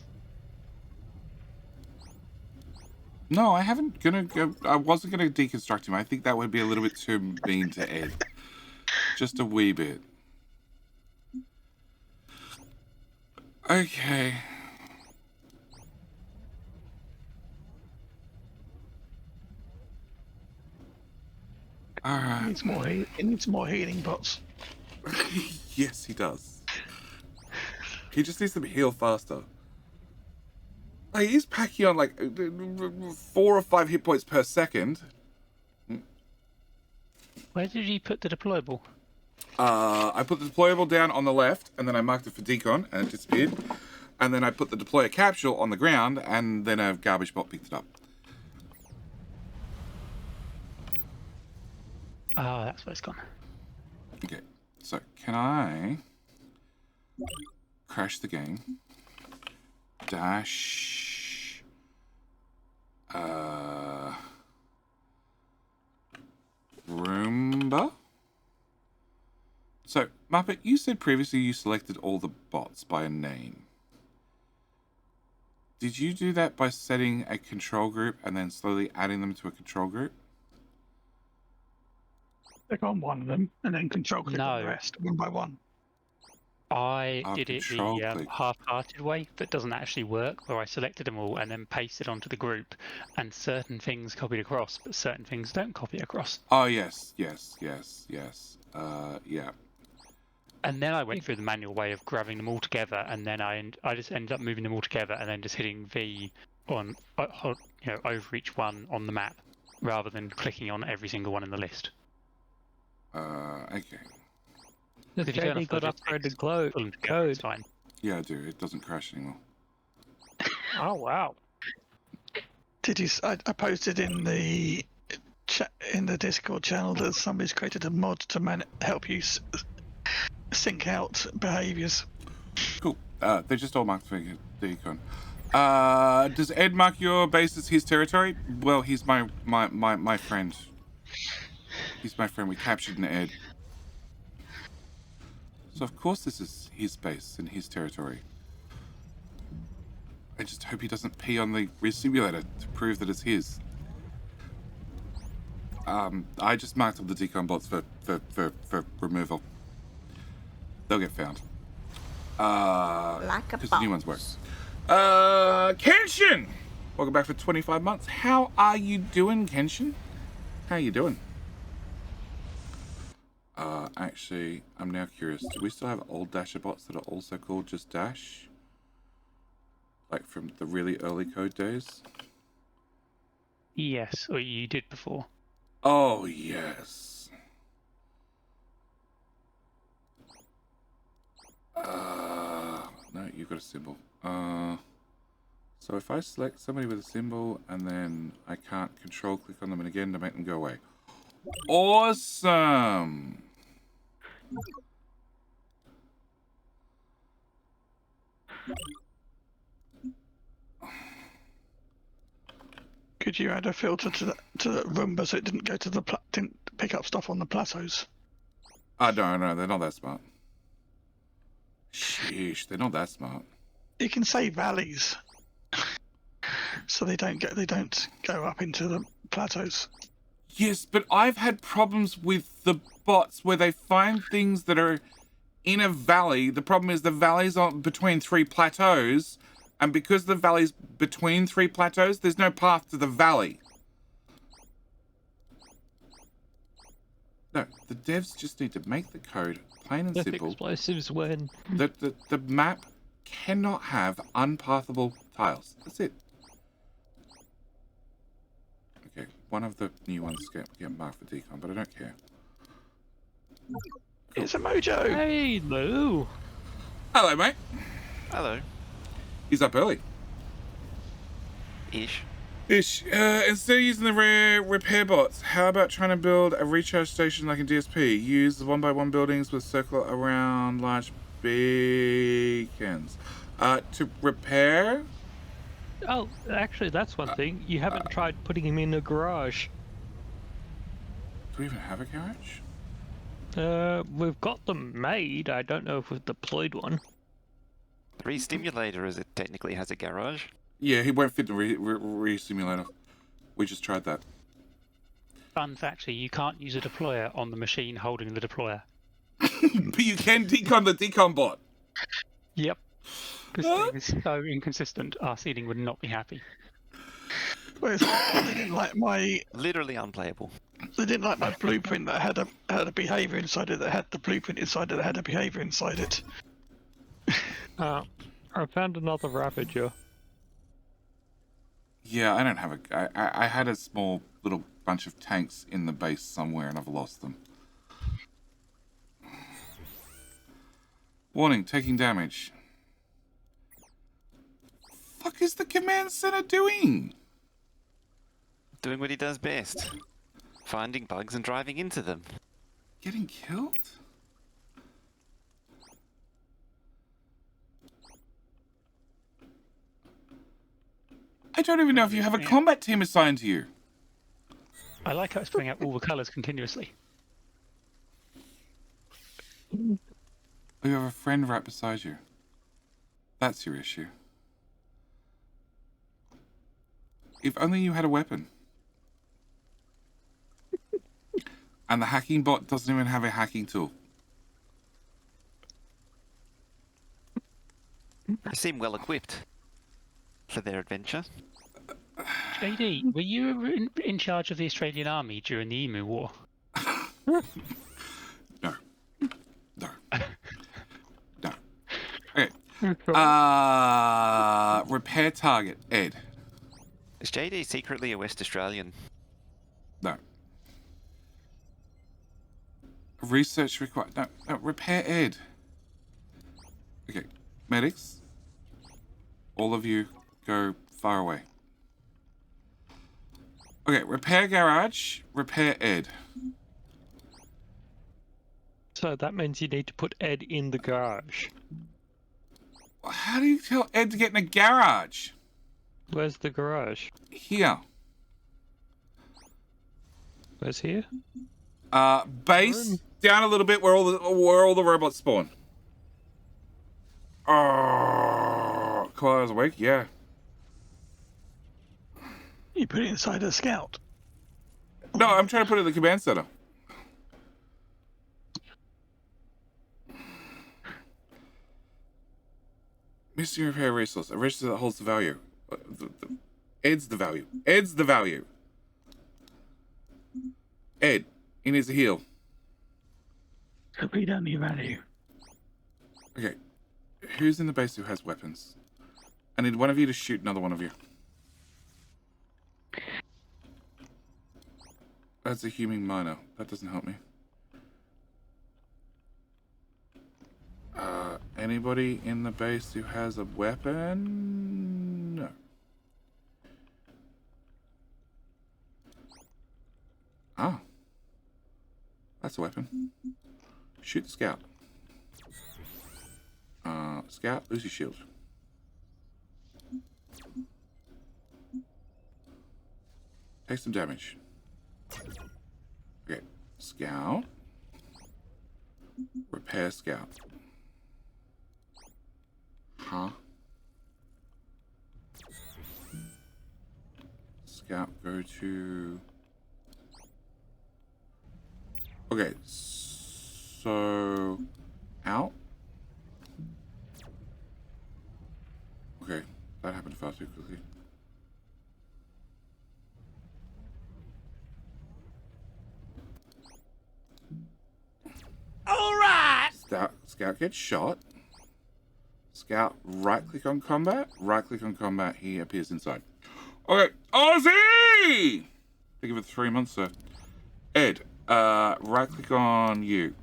No, I haven't I wasn't gonna deconstruct him. I think that would be a little bit too mean to Ed. Just a wee bit. Okay. Alright. It needs more healing bots. Yes, he does. He just needs to heal faster. Like, he's packing on like 4 or 5 hit points per second. Where did you put the deployable? I put the deployable down on the left, and then I marked it for decon, and it disappeared. And then I put the deployer capsule on the ground, and then a garbage bot picked it up. Oh, that's where it's gone. Okay, so can I crash the game? Dash. Roomba? So, Muppet, you said previously you selected all the bots by a name. Did you do that by setting a control group and then slowly adding them to a control group? Click on one of them and then control click on the No. rest one by one. I Oh, did it control the click. half-hearted way that doesn't actually work, where I selected them all and then pasted onto the group, and certain things copied across, but certain things don't copy across. Oh, yes. Yeah. And then I went through the manual way of grabbing them all together, and then I just ended up moving them all together, and then just hitting V on, over each one on the map, rather than clicking on every single one in the list. Okay. Has If you turn JD off got logistics, upgraded pull them together, it's code? fine. Yeah, I do. It doesn't crash anymore. Oh, wow. Did you? I posted in the Discord channel that somebody's created a mod to help you sync out behaviors. Cool. They're just all marked for decon. Does Ed mark your base as his territory? Well, he's my friend. He's my friend. We captured an Ed. So of course this is his base and his territory. I just hope he doesn't pee on the simulator to prove that it's his. I just marked up the decon bots for removal. They'll get found. Like a Because the new boss. ones work. Kenshin! Welcome back for 25 months. How are you doing, Kenshin? How you doing? Actually, I'm now curious. Do we still have old Dasher bots that are also called just Dash? Like from the really early code days? Yes, or you did before. Oh, yes. No, you've got a symbol. So if I select somebody with a symbol and then I can't control click on them and again to make them go away. Awesome! Could you add a filter to the Roomba so it didn't go to the didn't pick up stuff on the plateaus? No, they're not that smart. Sheesh, they're not that smart. You can say valleys, so they don't go up into the plateaus. Yes, but I've had problems with the bots where they find things that are in a valley. The problem is the valley's on between 3 plateaus, and because the valley's between 3 plateaus, there's no path to the valley. No, the devs just need to make the code plain and Left simple. explosives when... The map cannot have unpathable tiles. That's it. Okay, one of the new ones get marked for decon, but I don't care. It's a mojo. Hey, Lou! Hello, mate. Hello. He's up early. Ish. Instead of using the repair bots, how about trying to build a recharge station like in DSP? Use the 1x1 buildings with circle around large beacons. To repair? Oh, actually, that's one thing. You haven't tried putting him in a garage. Do we even have a garage? We've got them made. I don't know if we've deployed one. 3 Stimulator as it technically has a garage. Yeah, he won't fit the re-simulator. We just tried that. Fun fact here, you can't use a deployer on the machine holding the deployer. But you can decon the decon bot. Yep. This thing is so inconsistent, our seeding would not be happy. Well, they didn't like my Literally unplayable. blueprint that had a behavior inside it that had the blueprint inside it that had a behavior inside it. I found another Ravager. Yeah, I don't have a... I had a small little bunch of tanks in the base somewhere and I've lost them. Warning, taking damage. Fuck is the command center doing? Doing what he does best. Finding bugs and driving into them. Getting killed? I don't even know if you have a combat team assigned to you. I like how it's putting out all the colours continuously. You have a friend right beside you. That's your issue. If only you had a weapon. And the hacking bot doesn't even have a hacking tool. They seem well equipped for their adventure. JD, were you in charge of the Australian Army during the Emu War? No. No. No. Okay. Repair target, Ed. Is JD secretly a West Australian? No. Research required. No, repair Ed. Okay. Medics. All of you go far away. Okay, repair garage, repair Ed. So that means you need to put Ed in the garage. How do you tell Ed to get in a garage? Where's the garage? Here. Where's here? Base down a little bit where all the robots spawn. Oh, couple hours a week, yeah. You put it inside a scout. No, I'm trying to put it in the command center. Missing repair resource. A register that holds the value. Ed's the value. Ed's the value. Ed, he needs to heal. So we don't need value. Okay. Who's in the base who has weapons? I need one of you to shoot another one of you. That's a human miner. That doesn't help me. Anybody in the base who has a weapon? No. Ah. That's a weapon. Shoot the scout. Scout, lose your shield. Take some damage. Okay. Scout. Repair scout. Huh? Scout, go to... Okay, so... Out? Okay, that happened far too quickly. Alright! Scout gets shot. Scout, right-click on combat. Right-click on combat, he appears inside. Okay, Ozzy! Think of it 3 months, sir. Ed, right-click on you.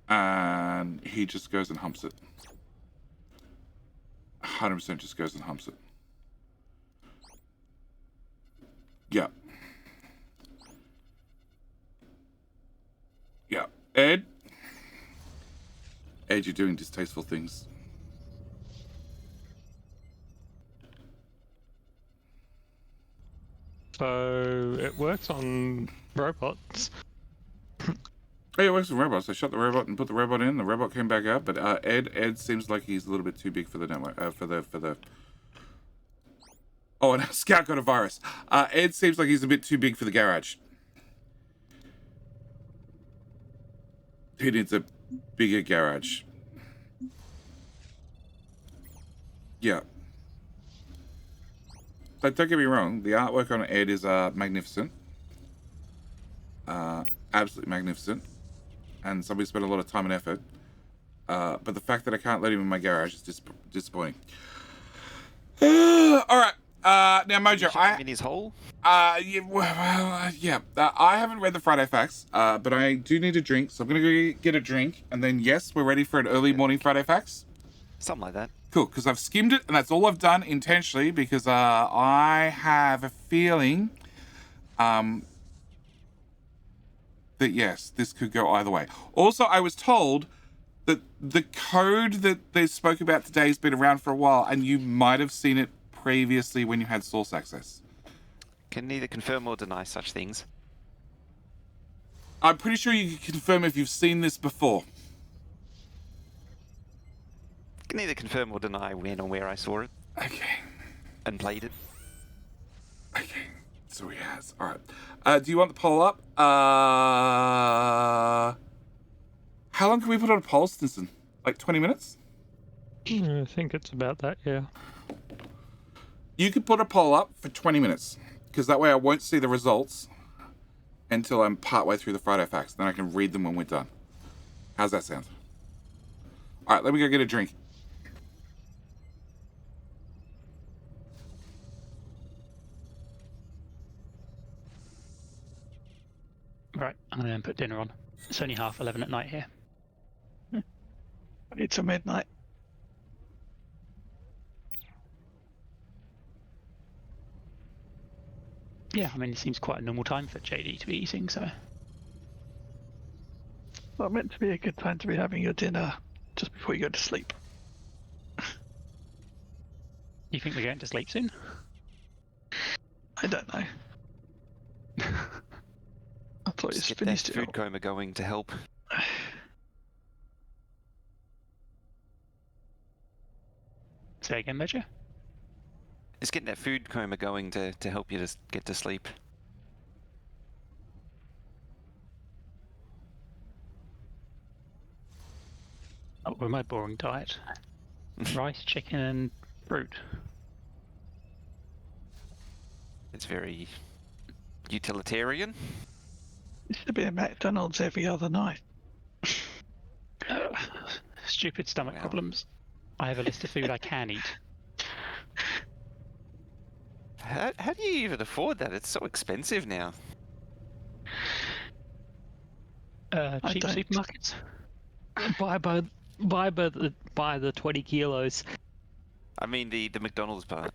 And he just goes and humps it. 100% just goes and humps it. Yeah. Yeah. Ed, you're doing distasteful things. So it works on robots. Oh, yeah, it works with robots. I shot the robot and put the robot in. The robot came back out, but Ed seems like he's a little bit too big for the network. For the. Oh, and Scout got a virus. Ed seems like he's a bit too big for the garage. He needs a bigger garage. Yeah. Like, don't get me wrong. The artwork on Ed is magnificent. Absolutely magnificent. And somebody spent a lot of time and effort. But the fact that I can't let him in my garage is disappointing. All right. Now, Mojo, I in his hole. I haven't read the Friday facts, but I do need a drink, so I'm gonna go get a drink, and then yes, we're ready for an early morning Friday facts. Something like that. Cool, because I've skimmed it, and that's all I've done intentionally, because I have a feeling, that yes, this could go either way. Also, I was told that the code that they spoke about today has been around for a while, and you might have seen it previously when you had source access. Can neither confirm or deny such things. I'm pretty sure you can confirm if you've seen this before. Can neither confirm or deny when or where I saw it Okay. and played it. Okay. So he has. All right. Do you want the poll up? How long can we put on a poll, Stinson? Like 20 minutes? I think it's about that, yeah. You could put a poll up for 20 minutes, because that way I won't see the results until I'm partway through the Friday facts. Then I can read them when we're done. How's that sound? All right, let me go get a drink. Right, I'm going to put dinner on. It's only 11:30 at night here. It's a midnight. Yeah, I mean, it seems quite a normal time for JD to be eating, so... Well, meant to be a good time to be having your dinner just before you go to sleep. You think we're going to sleep soon? I don't know. I thought Just it's get that finished. food coma going to help. Say again, Measure? Just getting that food coma going to help you to get to sleep. Oh, with my boring diet. Rice, chicken, and fruit. It's very utilitarian. It should be a McDonald's every other night. Stupid stomach Wow. problems. I have a list of food I can eat. How do you even afford that? It's so expensive now. I Cheap don't. supermarkets. Buy the 20 kilos. I mean the McDonald's part.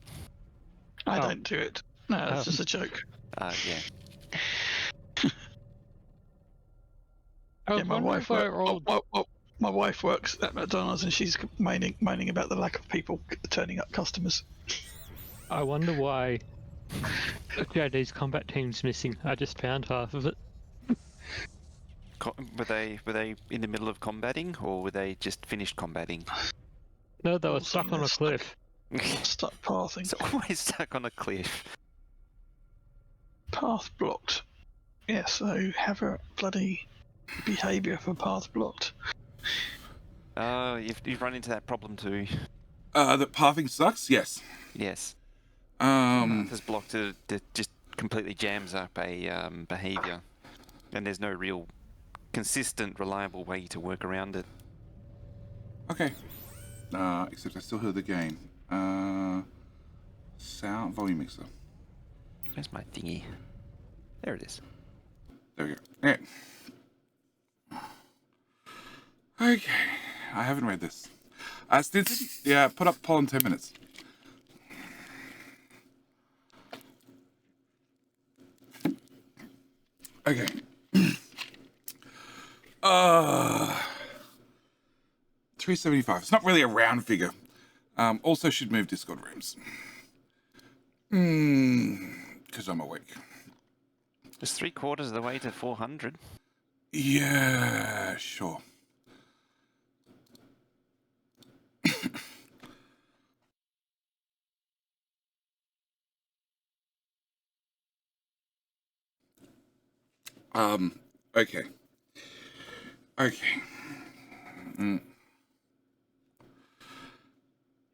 I Oh. don't do it. No, that's Oh. just a joke. Yeah. Yeah, my wife. My wife works at McDonald's, and she's moaning about the lack of people turning up, customers. I wonder why JD's combat team's missing. I just found half of it. Were they in the middle of combating, or were they just finished combating? No, they were Also, stuck on a cliff. Stuck pathing. It's always stuck on a cliff. Path blocked. Yeah, so have a bloody behaviour for path blocked. Oh, you've run into that problem too. That pathing sucks? Yes. Yes. Um, Path is blocked. It just completely jams up a behavior, and there's no real consistent, reliable way to work around it. okay. Except I still heard the game. Sound volume mixer. Where's my thingy? There it is. There we go. Okay. Okay. I haven't read this. Stinson? Yeah, put up poll in 10 minutes. Okay. 375. It's not really a round figure. Also should move Discord rooms. Because I'm awake. It's 3/4 of the way to 400. Yeah, sure. Okay. Okay.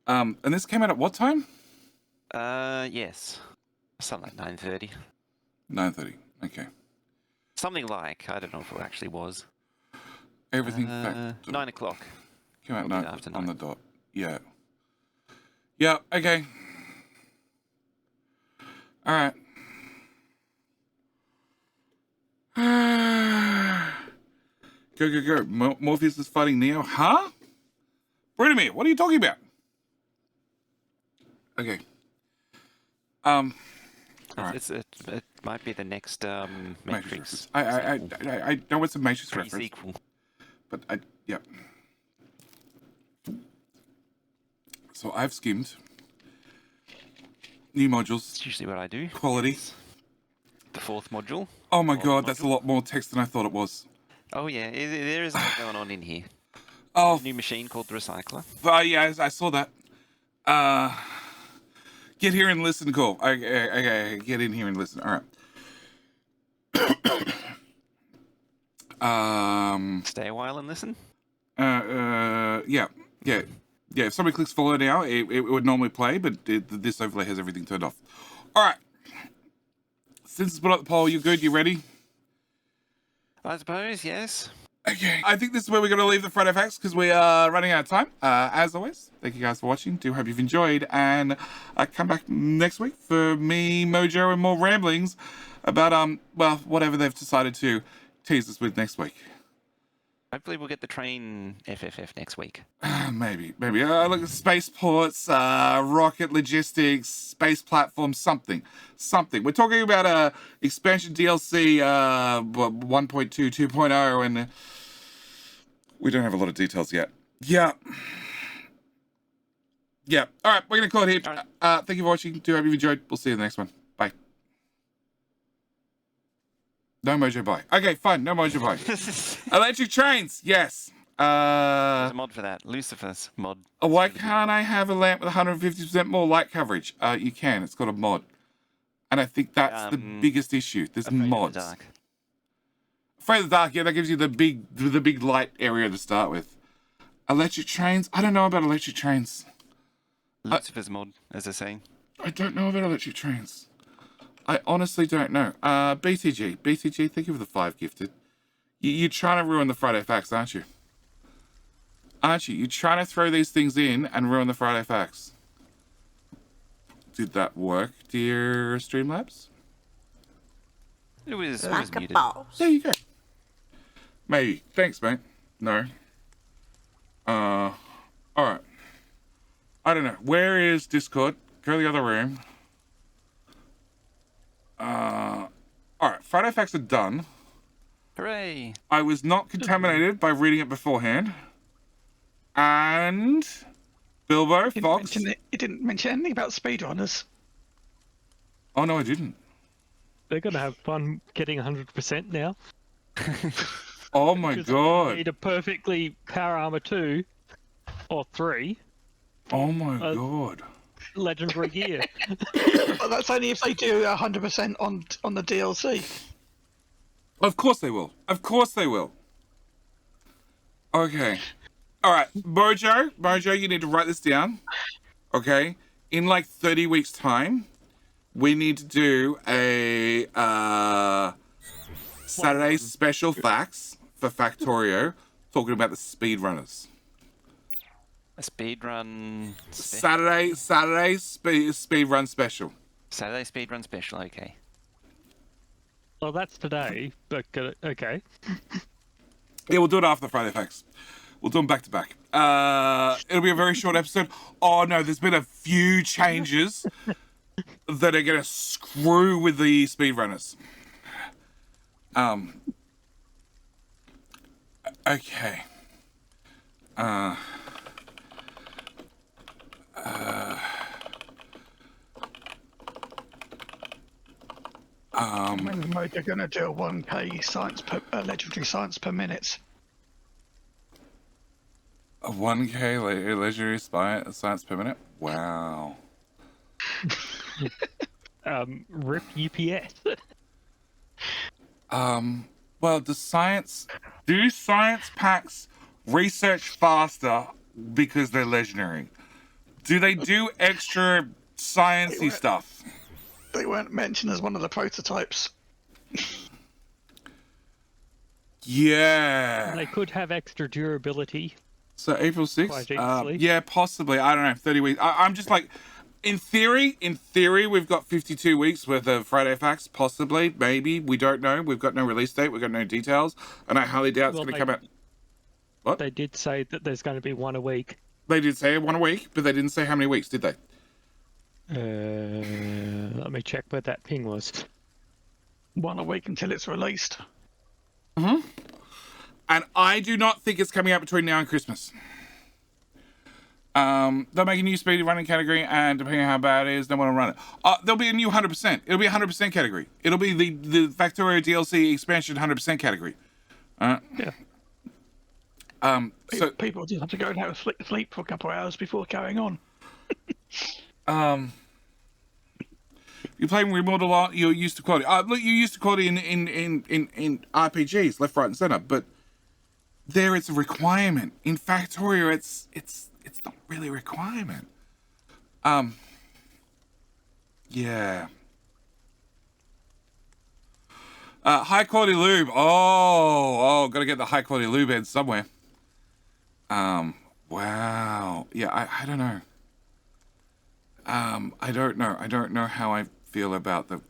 And this came out at what time? Yes. Something like 9:30. 9:30. Okay. Something like, I don't know if it actually was. Everything 9 o'clock. came out probably 9 after on the 9. dot. Yeah. Yeah, okay. Alright. Go, go, go. Morpheus is fighting Neo. Huh? Wait a minute. What are you talking about? Okay. All right. It might be the next Matrix. I know it's a Matrix reference, Pre-sequel. but yeah. So I've skimmed. New modules. That's usually what I do. Quality. The 4th module. Oh my Fourth god, that's a module. lot more text than I thought it was. Oh yeah, there is a lot going on in here. Oh, New machine called the Recycler. yeah, I saw that. Get here and listen, cool. Okay, get in here and listen. All right. Stay a while and listen. Yeah. If somebody clicks follow now, it would normally play, but this overlay has everything turned off. All right. Since it's put up the poll, you good? You ready? I suppose, yes. Okay. I think this is where we're going to leave the Friday Facts because we are running out of time. As always, thank you guys for watching. Do hope you've enjoyed. And come back next week for me, Mojo, and more ramblings about, well, whatever they've decided to tease us with next week. Hopefully we'll get the train FFF next week. Maybe. Look at spaceports, rocket logistics, space platforms, something. We're talking about expansion DLC 1.2, 2.0, and we don't have a lot of details yet. Yeah. All right, we're going to call it here. Thank you for watching. Do hope you've enjoyed. We'll see you in the next one. Bye. No Mojo buy. Okay, fine. No Mojo buy. Electric trains. Yes. There's a mod for that. Lucifer's mod. Why can't I have a lamp with 150% more light coverage? You can. It's got a mod. And I think that's the biggest issue. There's Afraid of the mods. dark. Afraid of the dark. Yeah, that gives you the big light area to start with. Electric trains. I don't know about electric trains. Lucifer's mod, as I say. I don't know about electric trains. I honestly don't know. BTG, thank you for the 5 gifted. You're trying to ruin the Friday Facts, aren't you? You're trying to throw these things in and ruin the Friday Facts. Did that work, dear Streamlabs? It was Like a muted. boss. There you go. Maybe. Thanks, mate. No. Alright. I don't know. Where is Discord? Go to the other room. Alright, Friday Facts are done. Hooray! I was not contaminated by reading it beforehand. And Bilbo, Fox. He didn't mention anything about speedrunners. Oh no, I didn't. They're gonna have fun getting 100% now. Oh my Because god. need a perfectly power armor 2 or 3 Oh my Uh, god. legendary gear. But that's only if they do 100% on the DLC. Of course they will. Of course they will. Okay. All right, Mojo, you need to write this down. Okay. In like 30 weeks' time, we need to do a Saturday special facts for Factorio, talking about the speedrunners. A speedrun. Saturday speedrun special. Saturday speedrun special. Okay. Well, that's today, but okay. Yeah, we'll do it after the Friday facts. We'll do them back to back. It'll be a very short episode. Oh no, there's been a few changes that are gonna screw with the speedrunners. Okay. When they're going to do a 1k science per legendary science per minute. A 1K legendary science per minute? Wow. Rip UPS. Well, do science packs research faster because they're legendary? Do they do extra sciencey stuff? They weren't mentioned as one of the prototypes. Yeah. They could have extra durability. So April 6th? Quite easily. Yeah, possibly. I don't know, 30 weeks. I'm just like, in theory, we've got 52 weeks worth of Friday facts, possibly, maybe. We don't know. We've got no release date. We've got no details. And I highly doubt it's going to come out. What? They did say that there's going to be one a week. They did say one a week, but they didn't say how many weeks, did they? Let me check where that ping was. One a week until it's released. And I do not think it's coming out between now and Christmas. They'll make a new speed running category, and depending on how bad it is, they want to run it. There'll be a new 100%. It'll be a 100% category. It'll be the Factorio DLC expansion 100% category. Yeah. So People just have to go and have a sleep for a couple of hours before carrying on. you're playing remote a lot. You're used to quality. Look, you're used to quality in RPGs, left, right, and center. But there, it's a requirement. In Factorio, it's not really a requirement. Yeah. High quality lube. Oh, gotta get the high quality lube in somewhere. Wow. Yeah, I don't know. I don't know. I don't know how I feel about the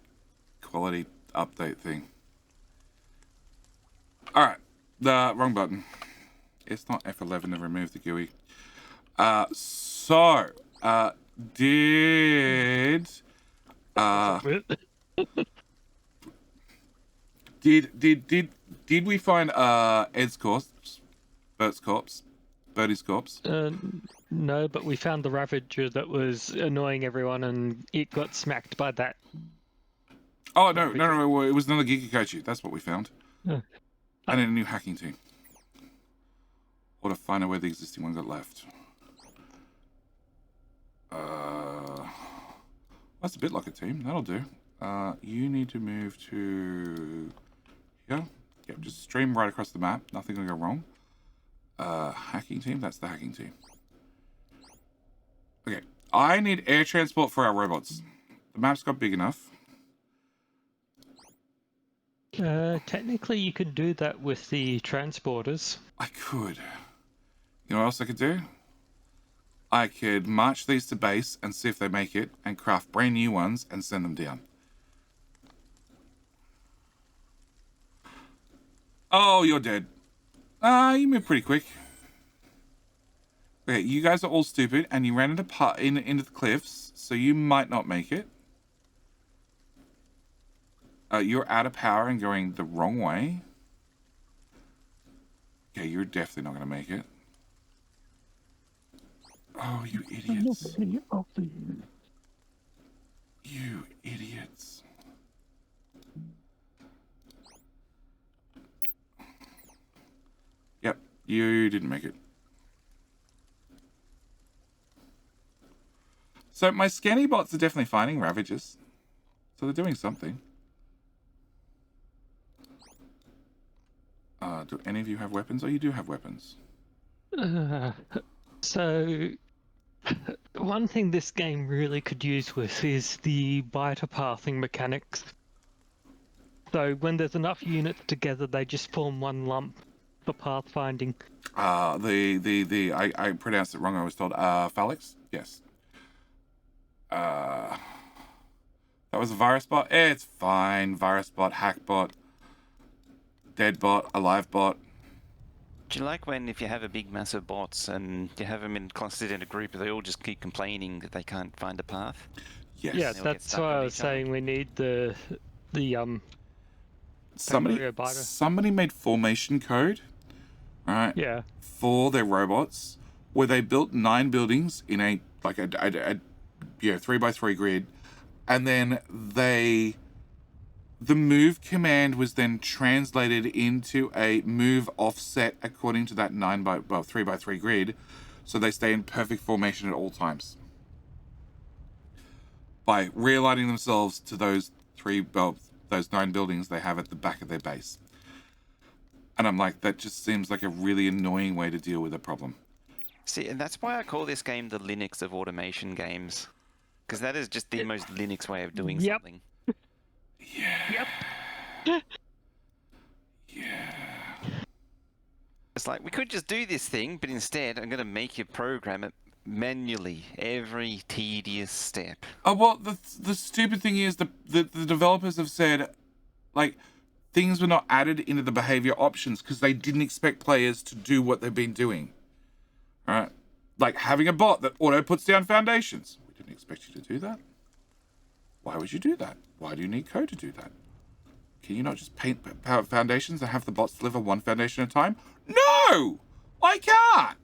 quality update thing. All right, the wrong button. It's not F11 to remove the GUI. Did we find Ed's corpse? Birdie's corpse? No, but we found the Ravager that was annoying everyone, and it got smacked by that. Oh no! It was another Gigakachi. That's what we found. Yeah. And a new hacking team. Or to find out where the existing one got left. That's a bit like a team. That'll do. You need to move to here. Yep, just stream right across the map. Nothing will go wrong. Hacking team. That's the hacking team. Okay. I need air transport for our robots. The map's got big enough. Technically, you could do that with the transporters. I could. You know what else I could do? I could march these to base and see if they make it, and craft brand new ones and send them down. Oh, you're dead. You move pretty quick. Okay, you guys are all stupid, and you ran into the cliffs, so you might not make it. You're out of power and going the wrong way. Okay, you're definitely not going to make it. Oh, you idiots. You idiots. Yep, you didn't make it. So my scanny bots are definitely finding Ravages. So they're doing something. Do any of you have weapons? Oh, you do have weapons. So, one thing this game really could use with is the biter pathing mechanics. So when there's enough units together, they just form one lump for pathfinding. I pronounced it wrong. I was told Phalanx. Yes. That was a virus bot. It's fine. Virus bot, hack bot, dead bot, alive bot. Do you like when if you have a big mass of bots and you have them clustered in a group, they all just keep complaining that they can't find a path? Yes. Yeah, They'll get that's stuck why on I was each other. saying we need the Kangaroo biter. Somebody made formation code, right? Yeah. For their robots, where they built 9 buildings in a 3x3 grid, and then the move command was then translated into a move offset according to that 3x3 grid, so they stay in perfect formation at all times by realigning themselves to those 9 buildings they have at the back of their base. And I'm like, that just seems like a really annoying way to deal with a problem. See, and that's why I call this game the Linux of automation games. Because that is just the most Linux way of doing Yep. something. Yeah. Yep. Yeah. It's like, we could just do this thing, but instead I'm going to make you program it manually, every tedious step. Oh, well, the stupid thing is the developers have said, like, things were not added into the behavior options because they didn't expect players to do what they've been doing. All right? Like having a bot that auto puts down foundations. We didn't expect you to do that. Why would you do that? Why do you need code to do that? Can you not just paint foundations and have the bots deliver one foundation at a time? No! I can't!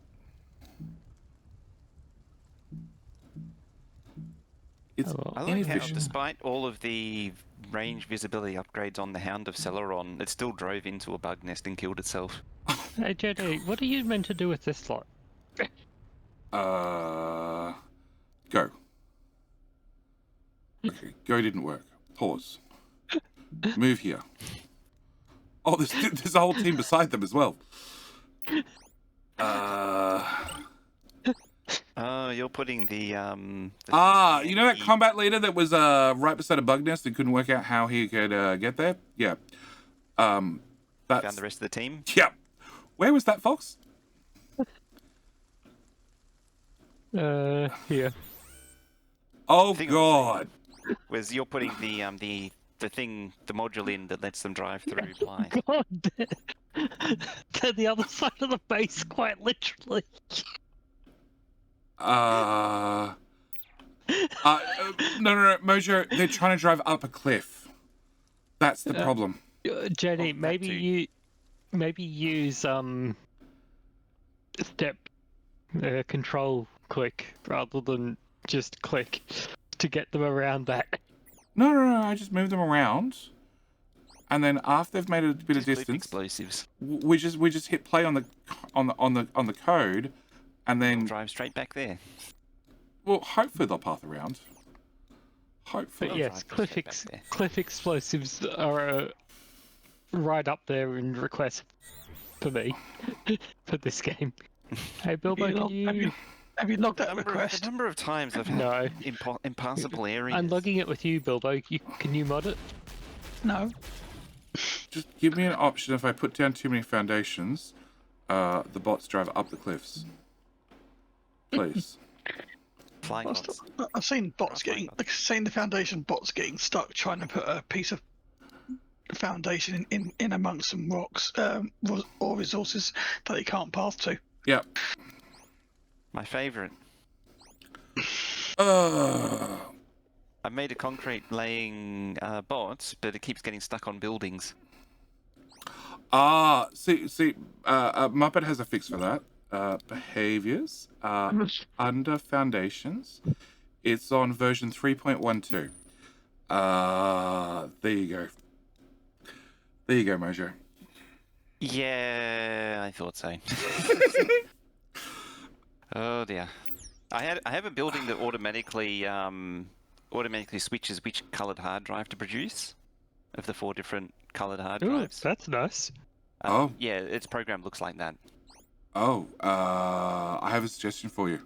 It's I like how, inefficient. despite all of the range visibility upgrades on the Hound of Celeron, it still drove into a bug nest and killed itself. Hey JD, what are you meant to do with this slot? Go. Okay, go didn't work. Pause. Move here. Oh, there's a whole team beside them as well. Oh, you're putting the you know that combat leader that was right beside a bug nest and couldn't work out how he could get there? Yeah. found That's the rest of the team? yeah. Where was that, Fox? Here. Oh Thing God. Was you're putting the module in that lets them drive through Blythe. God, they're the other side of the base, quite literally. No, Mojo. They're trying to drive up a cliff. That's the problem. Jenny, Oh, that too. maybe use step control click rather than just click to get them around that. No. I just move them around, and then after they've made a bit of Just flip distance, explosives. we just hit play on the code, and then Drive straight back there. well, hopefully they'll path around. Hopefully. But yes, drive straight back there. cliff explosives are right up there in request for me for this game. Hey Bilbo, Have you logged that The request? number of times I've No. had impassable areas. I'm logging it with you, Bilbo. Can you mod it? No. Just give me an option if I put down too many foundations, the bots drive up the cliffs. Please. Flying bots. I've seen bots Right, getting, right. like, seen the foundation bots getting stuck trying to put a piece of foundation in amongst some rocks or resources that they can't path to. Yep. My favourite. Uh, I made a concrete laying bot, but it keeps getting stuck on buildings. see, Muppet has a fix for that. Behaviors under foundations. It's on version 3.12. There you go. There you go, Mojo. Yeah, I thought so. Oh dear. I have a building that automatically switches which coloured hard drive to produce of the 4 different coloured hard Ooh, drives. that's nice. Oh. Yeah, its program looks like that. Oh, I have a suggestion for you.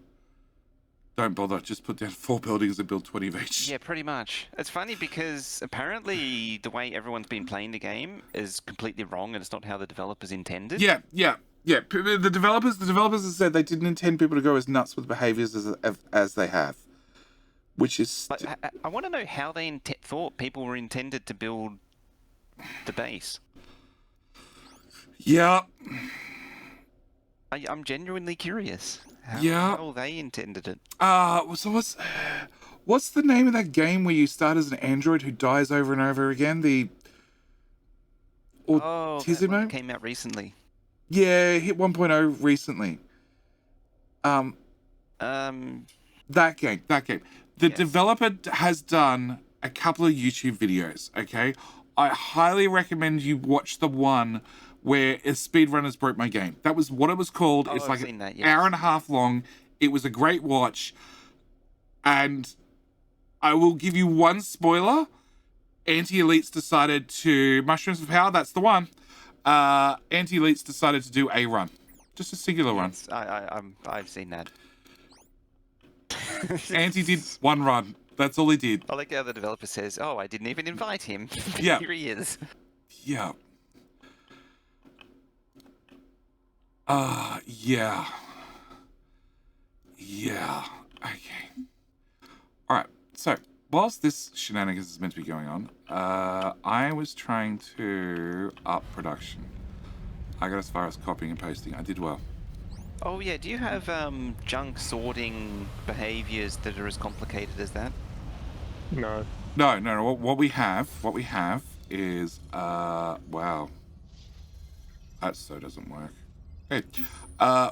Don't bother. Just put down 4 buildings and build 20 of each. Yeah, pretty much. It's funny because apparently the way everyone's been playing the game is completely wrong, and it's not how the developers intended. Yeah. The developers have said they didn't intend people to go as nuts with behaviors as they have, which is. But I want to know how they thought people were intended to build the base. Yeah. I'm genuinely curious. How they intended it. So what's the name of that game where you start as an android who dies over and over again? The Autism that one came out recently. Yeah, hit 1.0 recently. That game. The developer has done a couple of YouTube videos, okay? I highly recommend you watch the one where speedrunners broke my game. That was what it was called. It's like an hour and a half long. It was a great watch. And I will give you one spoiler. Anti-elites decided to... Mushrooms of Power, that's the one. Anti-elites decided to do a run. Just a singular run. I've seen that. Anti did one run. That's all he did. I like how the developer says, "Oh, I didn't even invite him." Yeah. Here he is. Yeah. Yeah. Yeah. Okay. Alright, so whilst this shenanigans is meant to be going on, I was trying to up production. I got as far as copying and pasting. I did well. Oh yeah, do you have junk sorting behaviors that are as complicated as that? No. No. What we have is wow. That so doesn't work. Okay.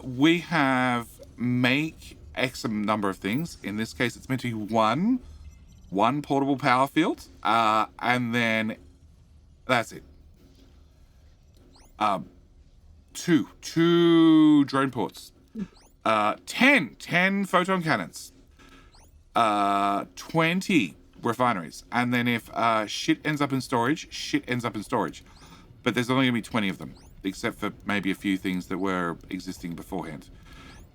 We have make X number of things. In this case, it's meant to be one portable power field, and then that's it. Two drone ports, 10 photon cannons, 20 refineries, and then if shit ends up in storage. But there's only gonna be 20 of them, except for maybe a few things that were existing beforehand.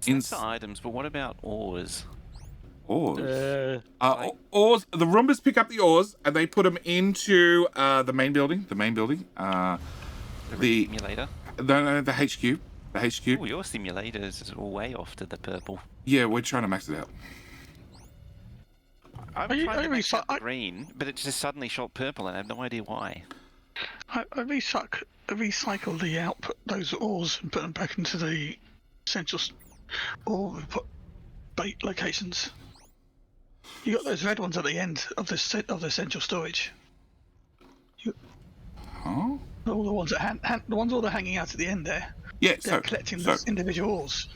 That's the items, but what about ores? Ores. Ores. The Roombas pick up the ores and they put them into the main building. The simulator. The HQ. The HQ. Oh, your simulator is way off to the purple. Yeah, we're trying to max it out. I'm trying to max out the green, but it just suddenly shot purple, and I have no idea why. I recycle the output, those ores, and put them back into the essential ore bait locations. You got those red ones at the end of the essential storage. Huh? All the ones that the ones all that are hanging out at the end there. Yeah, they're collecting the individual ores.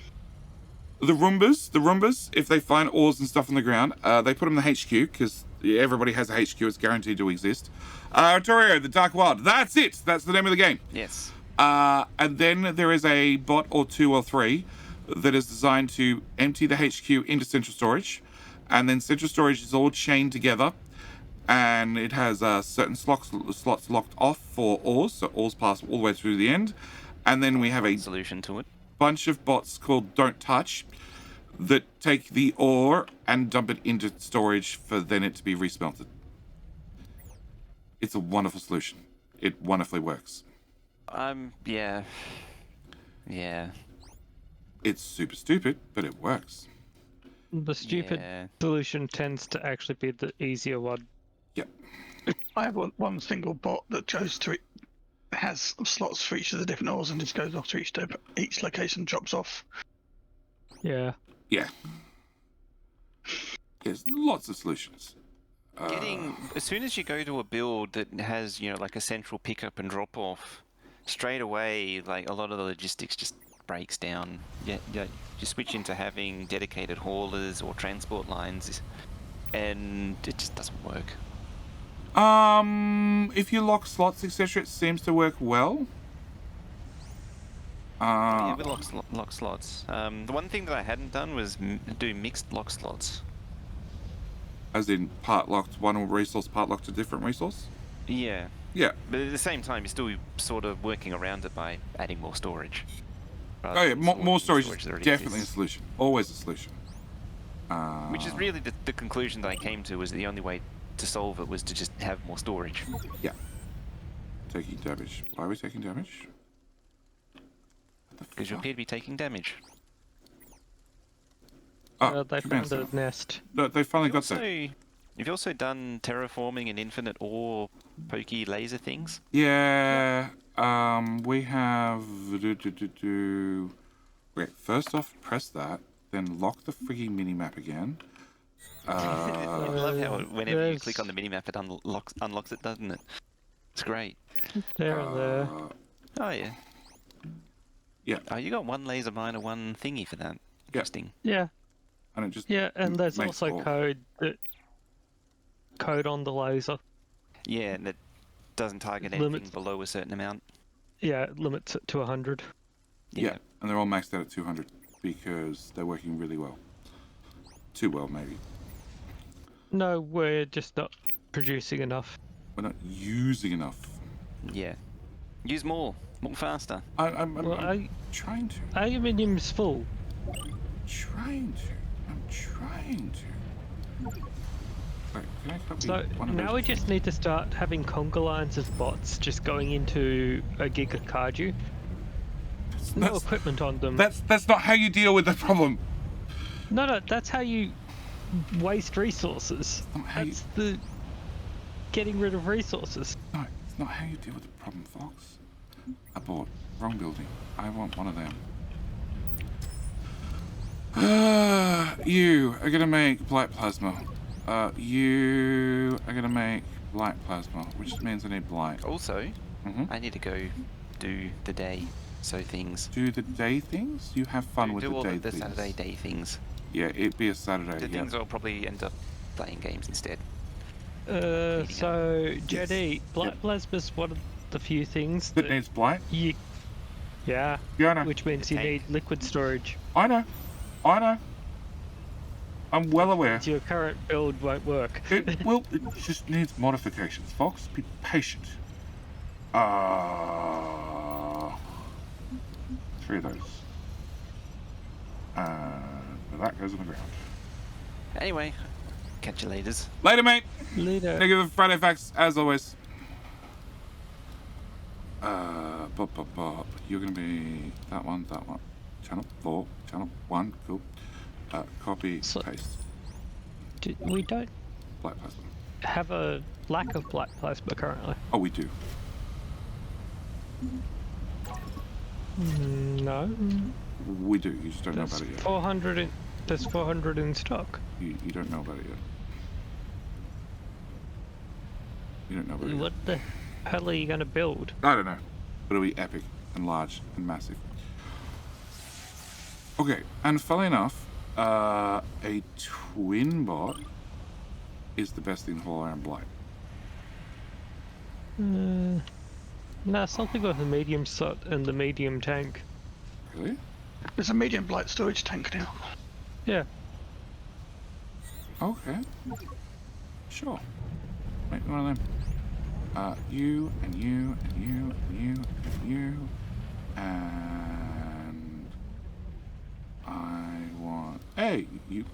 The Roombas, if they find ores and stuff on the ground, they put them in the HQ, because everybody has a HQ, it's guaranteed to exist. Torio, the Dark Wild, that's it! That's the name of the game. Yes. And then there is a bot or 2 or 3 that is designed to empty the HQ into central storage, and then central storage is all chained together, and it has certain slots locked off for ores, so ores pass all the way through the end, and then we have a solution to it. Bunch of bots called Don't Touch that take the ore and dump it into storage for then it to be resmelted. It's a wonderful solution. It wonderfully works. Yeah. It's super stupid, but it works. The stupid solution tends to actually be the easier one. Yep. I have one single bot that goes to it, has slots for each of the different ores and just goes off to each location, drops off. Yeah. Yeah. There's lots of solutions. As soon as you go to a build that has, like a central pickup and drop off, straight away, like a lot of the logistics just breaks down. You switch into having dedicated haulers or transport lines, and it just doesn't work. If you lock slots, etc., it seems to work well. Yeah, we lock slots. The one thing that I hadn't done was do mixed lock slots. As in part locked one resource, part locked a different resource? Yeah. Yeah. But at the same time, you're still sort of working around it by adding more storage. Oh yeah, more storage is that already definitely a exists. solution. Always a solution. Which is really the conclusion that I came to, was the only way to solve it was to just have more storage. Yeah. Taking damage. Why are we taking damage? Because you appear to be taking damage. Oh, They command found a center. nest. No, they finally got there. You've also done terraforming and infinite ore pokey laser things. Yeah. We have. Wait. First off, press that. Then lock the frigging minimap again. I love how whenever you there's- click on the minimap, it unlocks it, doesn't it? It's great. There and there. Oh yeah. Yeah. Oh, you got one laser miner, one thingy for that. Interesting. Yeah, And it just. yeah, and there's makes also all- code on the laser. Yeah, and it doesn't target Limits- anything below a certain amount. Yeah, it limits it to 100. Yeah. And they're all maxed out at 200 because they're working really well. Too well, maybe. No, we're just not producing enough. We're not using enough. Yeah. Use more faster. I'm Well, trying to. Aluminium's full. I'm trying to. Wait, can I copy So one of now those? we just need to start having conga lines as bots, just going into a Giga Kaiju. No That's- equipment on them. That's not how you deal with the problem. No, that's how you waste resources. Not how you- That's the getting rid of resources. No, it's not how you deal with the problem, Fox. Abort. Wrong building. I want one of them. You are gonna make blight plasma. You are gonna make blight plasma, which means I need blight. Also, Mhm. I need to go do the day, so things. Do the day things? You have fun with do the all day the things. Saturday day things. Yeah, it'd be a Saturday. The Yeah. things I'll probably end up playing games instead. So Jedi, blight Yep. plasma's one of the few things That needs blight. you, yeah, Yeah, I know. which means The you tank. need liquid storage. I know. I'm well aware. Your current build won't work. It just needs modifications, Fox. Be patient. 3 of those. That goes on the ground. Anyway, catch you laters. Later, mate. Leader. Thank you for Friday Facts, as always. You're gonna be that one. Channel 4, channel 1, cool. Copy, So- paste. We don't Black plasma. have a lack of black plasma currently. Oh, we do. No. We do. You just don't know There's about it yet. 400 in, there's 400 in stock. You don't know about it yet. You don't know about it yet. What the hell are you going to build? I don't know. But it'll be epic and large and massive. Okay, and funnily enough, a twin bot is the best thing to haul around blight. Nah, something with a medium slot and the medium tank. Really? There's a medium blight storage tank now. Yeah. Okay. Sure. Make one of them. You and you and you and you and you. And I want. Hey, you.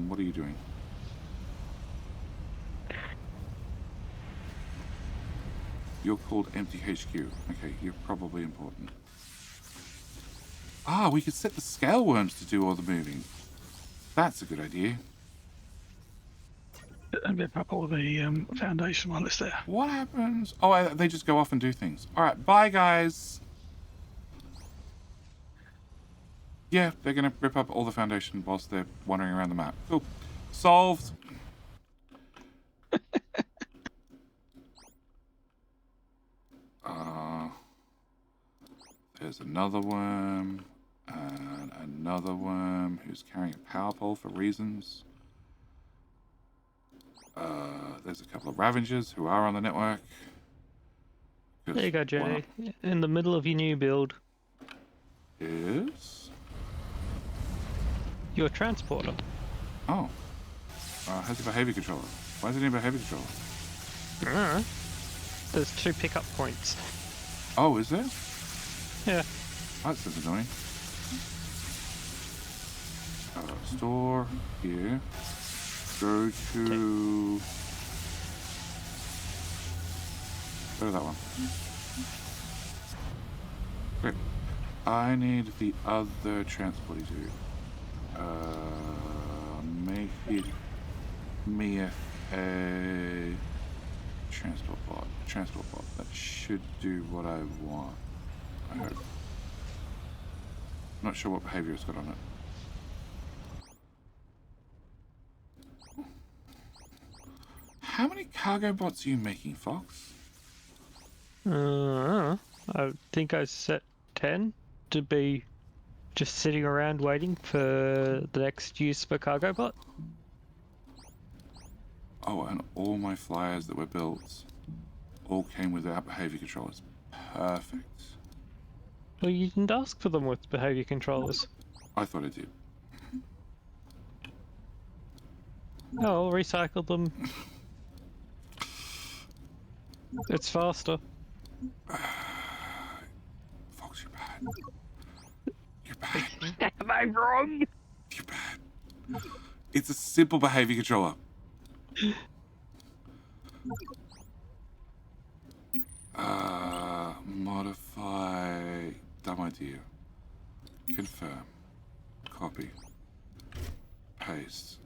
What are you doing? You're called Empty HQ. Okay, you're probably important. Ah, we could set the scale worms to do all the moving. That's a good idea. And rip up all the foundation while it's there. What happens? Oh, they just go off and do things. All right, bye, guys. Yeah, they're going to rip up all the foundation whilst they're wandering around the map. Cool. Solved. There's another worm and another worm who's carrying a power pole for reasons. There's a couple of Ravengers who are on the network. There you go, JD. In the middle of your new build, Is... your transporter. Oh. How's the behavior controller? Why is it in behavior controller? I don't know. There's 2 pickup points. Oh, is there? Yeah. That's annoying. Store here. Go to... Go to that one. Great. I need the other transporty dude. Make it me a transport bot. Transport bot. That should do what I want. I hope. Not sure what behavior it's got on it. How many cargo bots are you making, Fox? I think I set 10 to be just sitting around waiting for the next use for cargo bot. Oh, and all my flyers that were built all came without behavior controllers. Perfect. Well, you didn't ask for them with behavior controllers. I thought I did. Oh, I'll recycle them. It's faster. Fox, you're bad. You're bad. Am I wrong? You're bad. It's a simple behavior controller. Modify. Dumb idea. Confirm. Copy. Paste.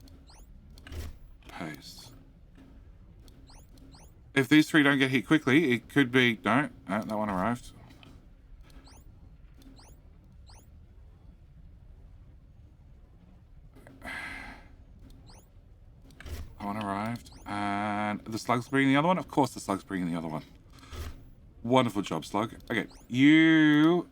Paste. If these 3 don't get hit quickly, it could be... No, that one arrived. That one arrived. And the slug's bringing the other one? Of course the slug's bringing the other one. Wonderful job, slug. Okay, you...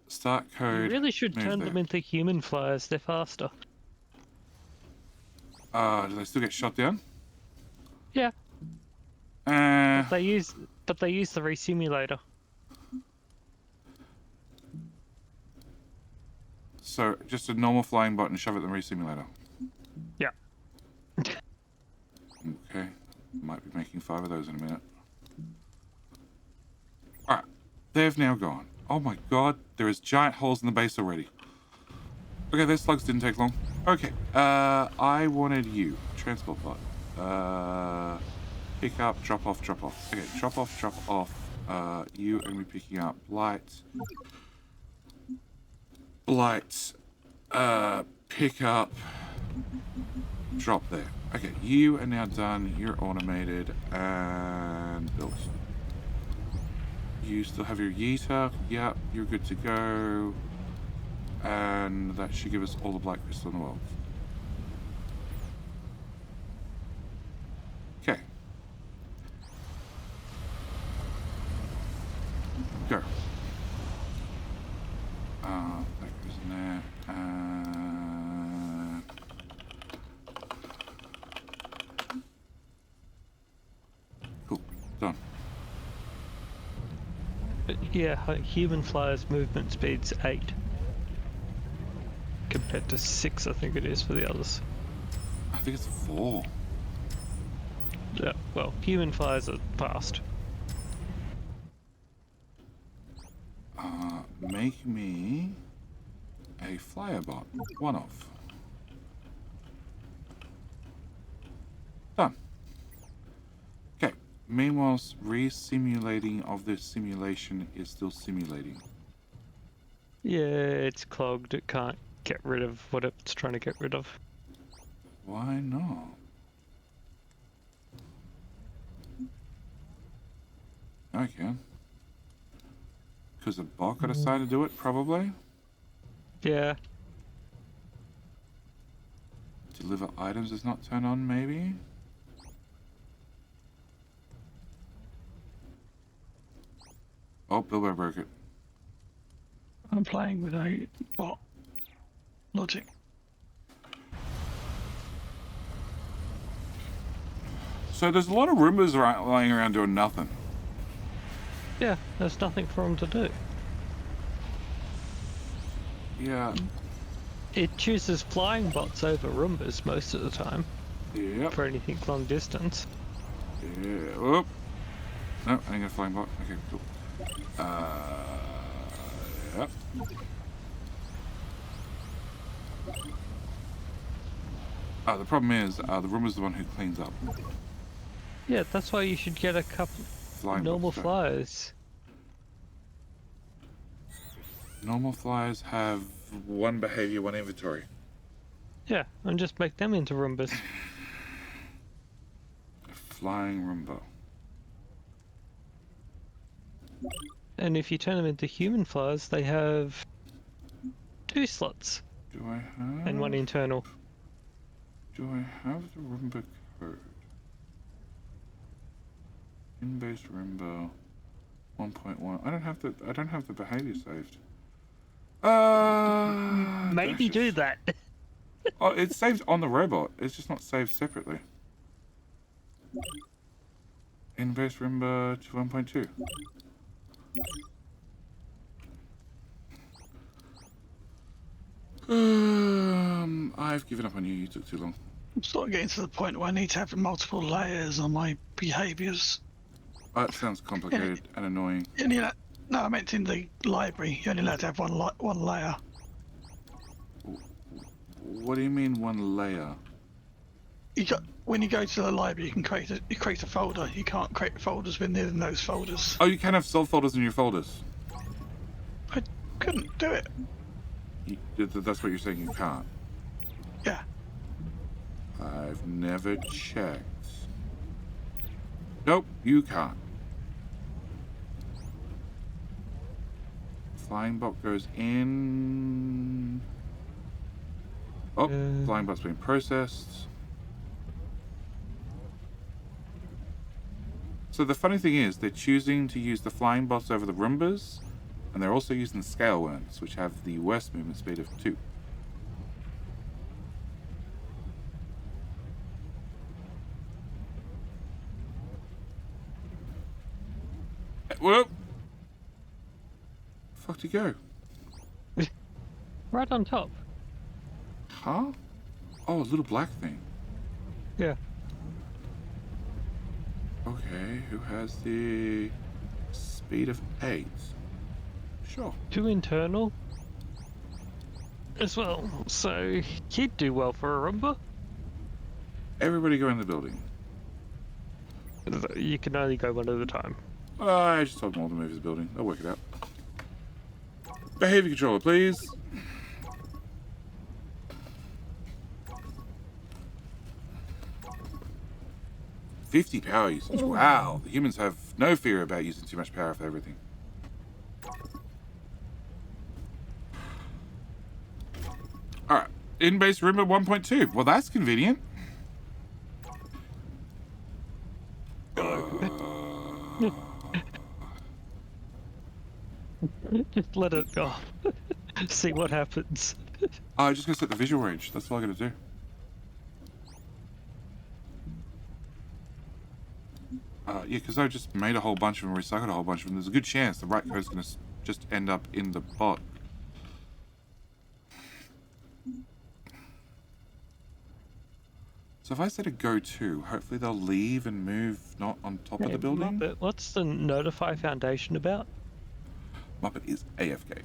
start code... You really should turn them into human flyers, they're faster. Do they still get shot down? Yeah. Uh, They use the resimulator. So, just a normal flying bot and shove it in the resimulator. Yeah. Okay. Might be making 5 of those in a minute. Alright. They've now gone. Oh my god, there is giant holes in the base already. Okay, those slugs didn't take long. Okay, I wanted you. Transport bot. Pick up, drop off, drop off. Okay, drop off. You and me picking up. Blight. Pick up. Drop there. Okay, you are now done. You're automated and built. You still have your yeeter. Yep, you're good to go. And that should give us all the black crystal in the world. Okay. Go. That goes in there. Cool. Done. Yeah, human flyers movement speed's 8. Compared to 6, I think it is for the others. I think it's 4. Yeah, well, human flyers are fast. Make me a flyer bot. One off. Done. Okay. Meanwhile, re-simulating of this simulation is still simulating. Yeah, it's clogged. It can't get rid of what it's trying to get rid of. Why not? I can. Because the bot got assigned to do it, probably. Yeah. Deliver items is not turned on, maybe? Oh, Bilbo broke it. I'm playing with a bot logic. So there's a lot of Roombas lying around doing nothing. Yeah, there's nothing for them to do. Yeah. It chooses flying bots over Roombas most of the time Yep. for anything long distance. Yeah. Whoop. No, I ain't got a flying bot. Okay, cool. Yep. The problem is, the Roomba's the one who cleans up. Yeah, that's why you should get a couple Flying normal bots don't. flyers. Normal flyers have one behavior, one inventory. Yeah, and just make them into Roombas. A flying Roomba. And if you turn them into human flyers, they have 2 slots Do I have? and 1 internal. Do I have the Roomba code? In-base Roomba 1.1. I don't have the behavior saved. Maybe that's do just- that. Oh, it's saved on the robot. It's just not saved separately. In-base Roomba to 1.2. I've given up on you. You took too long. I'm sort of getting to the point where I need to have multiple layers on my behaviours. That sounds complicated and annoying. No, I meant in the library. You're only allowed to have one layer. What do you mean one layer? When you go to the library, you can create a folder. You can't create folders within those folders. Oh, you can have subfolders in your folders. I couldn't do it. That's what you're saying. You can't. Yeah. I've never checked. Nope, you can't. Flying bot goes in. Oh, flying bot's being processed. So the funny thing is, they're choosing to use the flying bots over the Roombas, and they're also using the scale worms, which have the worst movement speed of 2. Whoop! Fuck'd he go? Right on top. Huh? Oh, a little black thing. Yeah. Okay, who has the speed of 8? Sure. 2 internal as well, so he'd do well for a Roomba. Everybody go in the building. You can only go one at a time. I just told them all to move his building. I'll work it out. Behavior controller, please. $50 power usage. Wow. The humans have no fear about using too much power for everything. Alright. In-base Roomba 1.2. Well, that's convenient. Just let it go. See what happens. I'm just going to set the visual range. That's all I got to do. Yeah, because I just made a whole bunch of them, recycled a whole bunch of them. There's a good chance the right code's going to just end up in the bot. So if I set a go to, hopefully they'll leave and move not on top of the building. Muppet, what's the Notify Foundation about? Muppet is AFK.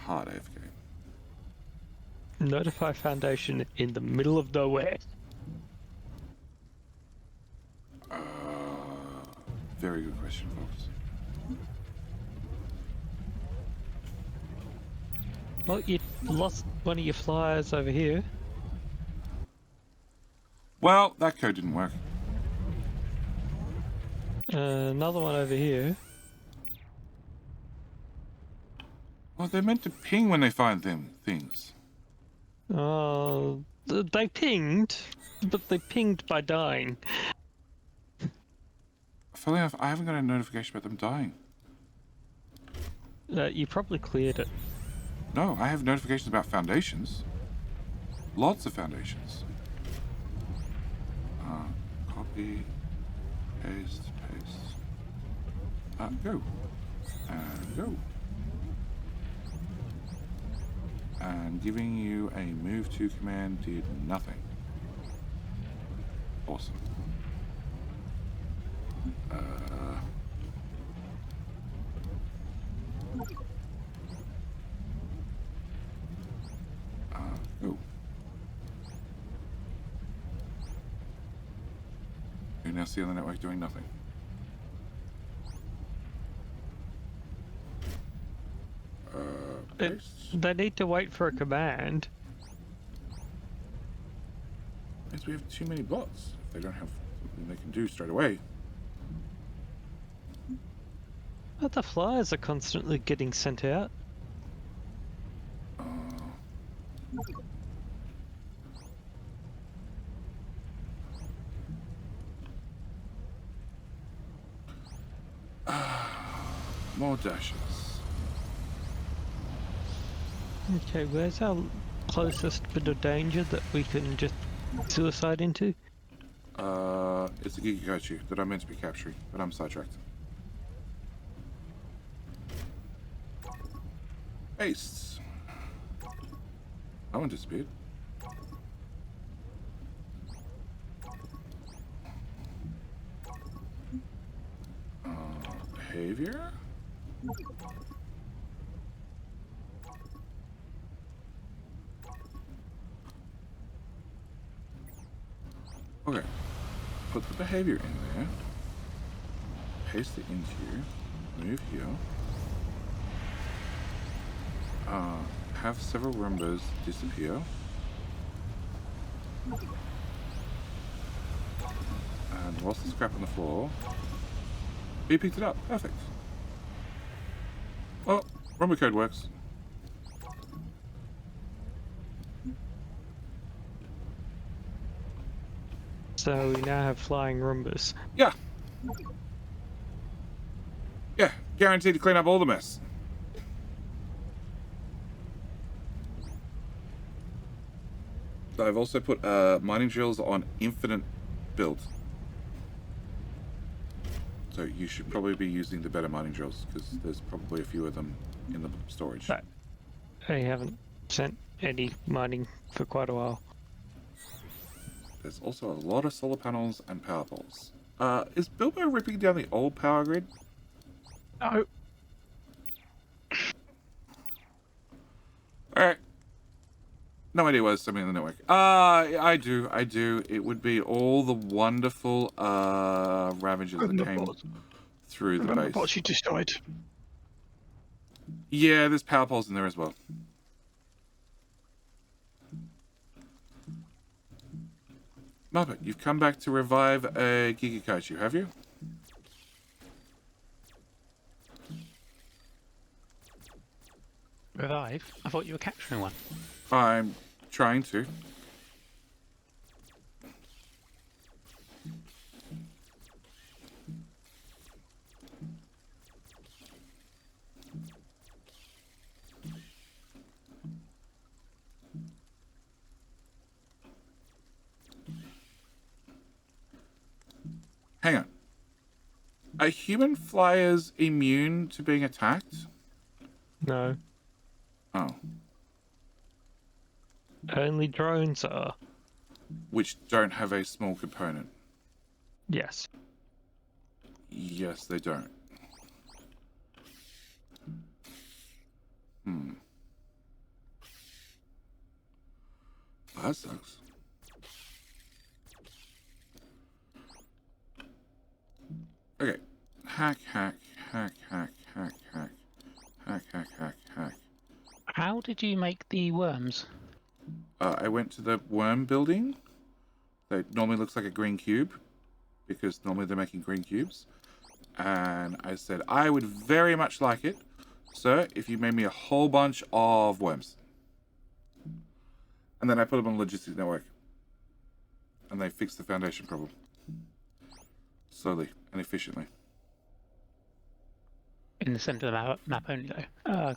Hard AFK. Notify Foundation in the middle of nowhere. Very good question, folks. Well, you lost one of your flyers over here. Well, that code didn't work. Another one over here. Well, they're meant to ping when they find things. They pinged, but they pinged by dying. Funnily enough, I haven't got a notification about them dying. You probably cleared it. No, I have notifications about foundations. Lots of foundations. Copy, paste, paste. Go. And go. And giving you a move to command did nothing. Awesome. Go. You now see on the network doing nothing. Paste. They need to wait for a command. Means we have too many bots. If they don't have something they can do straight away. But the flyers are constantly getting sent out. More dashes. Okay, where's our closest bit of danger that we can just suicide into? It's a Gigakachu that I meant to be capturing, but I'm sidetracked. Pastes. That one disappeared. Behavior? Okay. Put the behavior in there. Paste it into here. Move here. Have several Rumbas disappear. And whilst there's crap on the floor, he picked it up. Perfect. Well, Rumba code works. So we now have flying Roombas. Yeah. Yeah, guaranteed to clean up all the mess. I've also put mining drills on infinite build. So you should probably be using the better mining drills because there's probably a few of them in the storage. But I haven't sent any mining for quite a while. There's also a lot of solar panels and power poles. Is Bilbo ripping down the old power grid? No. Alright. No idea why there's something in the network. I do. It would be all the wonderful ravages that came through the Remember base. what you destroyed? Yeah, there's power poles in there as well. Muppet, you've come back to revive a Gigakachu, have you? Revive? I thought you were capturing one. I'm trying to. Hang on. Are human flyers immune to being attacked? No, Oh. only drones are. Which don't have a small component. Yes. Yes, they don't. That sucks. Okay. Hack. How did you make the worms? I went to the worm building. That normally looks like a green cube, because normally they're making green cubes. And I said, I would very much like it, sir, if you made me a whole bunch of worms. And then I put them on logistics network. And they fixed the foundation problem. Slowly and efficiently. In the centre of the map only, though.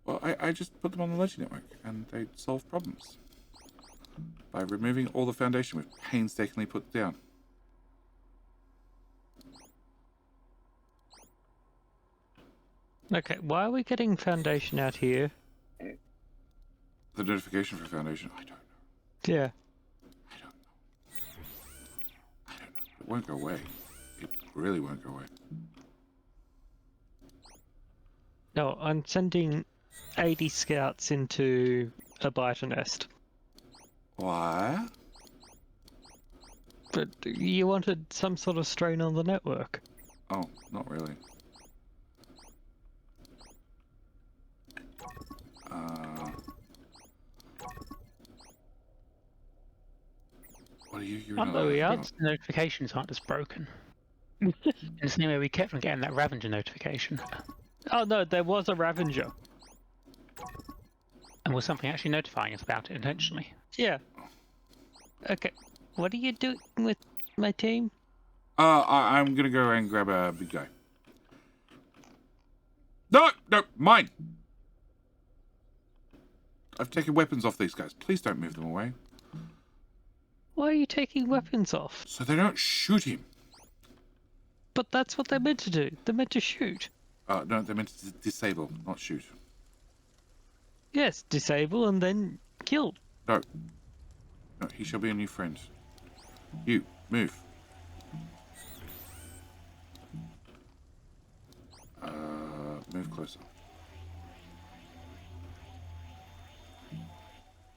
Well, I just put them on the Legend Network, and they solve problems. by removing all the foundation we've painstakingly put down. Okay, why are we getting foundation out here? The notification for foundation, I don't know. Yeah. I don't know. It won't go away. It really won't go away. No, I'm sending 80 scouts into a biter nest. Why? But you wanted some sort of strain on the network. Oh, not really. What are you? You're not Although we are. The notifications aren't just broken. In the same way we kept on getting that Ravager notification. Oh no, there was a Ravager. And was something actually notifying us about it intentionally? Yeah. Okay, what are you doing with my team? I'm gonna go and grab a big guy. No, mine! I've taken weapons off these guys. Please don't move them away. Why are you taking weapons off? So they don't shoot him. But that's what they're meant to do. They're meant to shoot. No, they're meant to disable, not shoot. Yes, disable and then kill. No. No, he shall be a new friend. You, move. Move closer.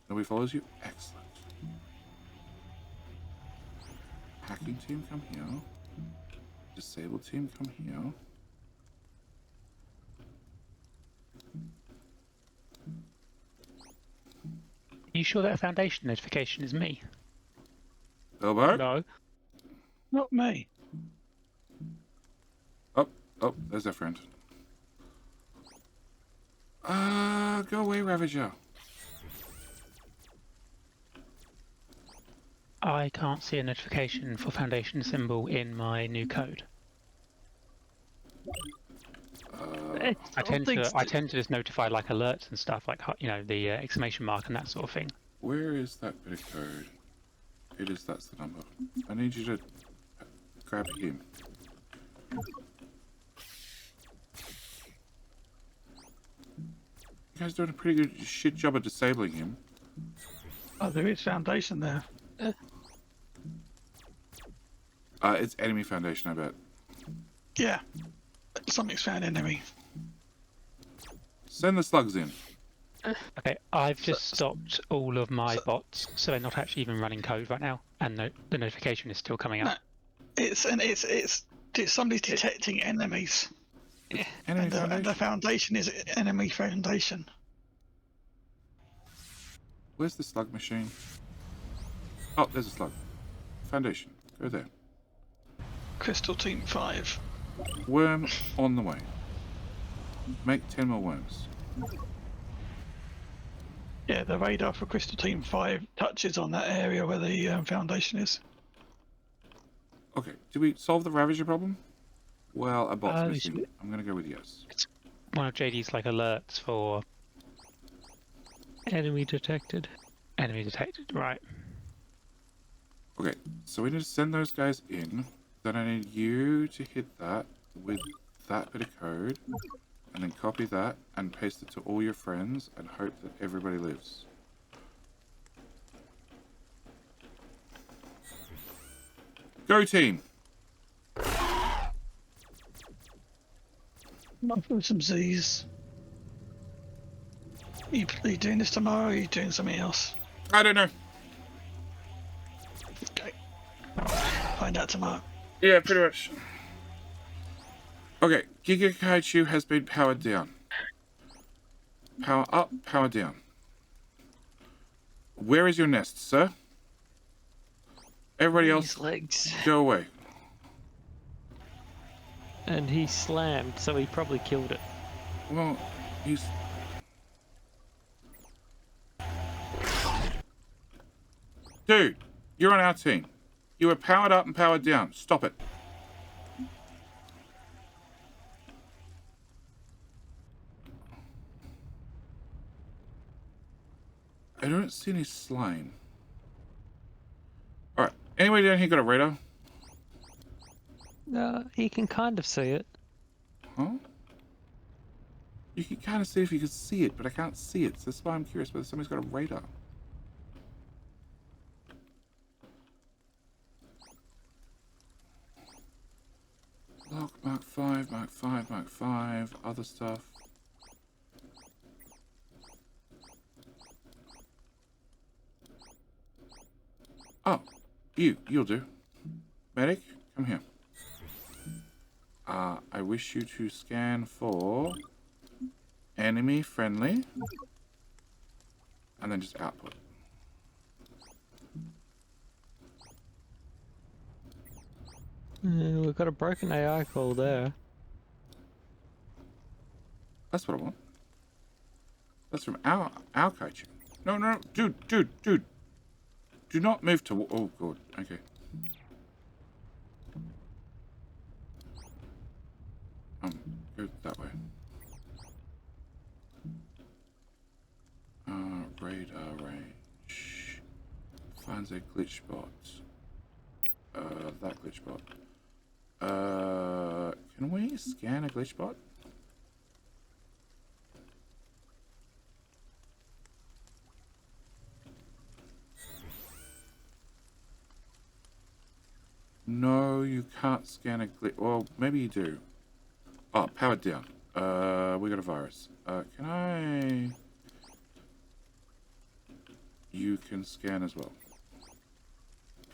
Nobody follows you? Excellent. Hacking team, come here. Disabled team, come here. Are you sure that foundation notification is me? Bilbo? No. Not me. Oh, there's our friend. Go away, Ravager. I can't see a notification for foundation symbol in my new code. I tend to just notify like alerts and stuff, like the exclamation mark and that sort of thing. Where is that bit of code? That's the number. I need you to grab him. You guys doing a pretty good shit job of disabling him. Oh, there is foundation there. It's enemy foundation, I bet. Yeah. Something's found enemy. Send the slugs in. Okay, I've just stopped all of my bots, so they're not actually even running code right now, and the notification is still coming up. No, it's somebody's detecting enemies. Enemy And the foundation is enemy foundation. Where's the slug machine? Oh, there's a slug. Foundation. Go there. Crystal Team 5. Worm on the way. Make 10 more worms. Yeah, the radar for Crystal Team 5 touches on that area where the foundation is. Okay, did we solve the Ravager problem? Well, a bot's we missing. should- I'm gonna go with yes. It's one of JD's like alerts for Enemy detected. enemy detected, right? Okay, so we need to send those guys in. Then I need you to hit that with that bit of code, and then copy that and paste it to all your friends and hope that everybody lives. Go team! I'll put some Z's. Are you doing this tomorrow or are you doing something else? I don't know. Okay. Find out tomorrow. Yeah, pretty much. Okay, Giga Kaiju has been powered down. Power up, power down. Where is your nest, sir? Everybody else, His legs. go away. And he slammed, so he probably killed it. Well, he's... Dude, you're on our team. You were powered up and powered down. Stop it. I don't see any slime. Anybody down here got a radar? You can kind of see it. Huh? You can kind of see if you can see it, but I can't see it. So that's why I'm curious whether somebody's got a radar. Lock, Mark 5, Mark 5, Mark 5, other stuff. Oh, you'll do. Medic, come here. I wish you to scan for enemy friendly, and then just output. We've got a broken AI call there. That's what I want. That's from our Kaiju. No, dude. Do not move to. Oh god. Okay. Go that way. Radar range. Finds a glitch bot. That glitch bot. Can we scan a glitch bot? No, you can't scan a glitch. Well, maybe you do. Oh, powered down. We got a virus. Can I? You can scan as well.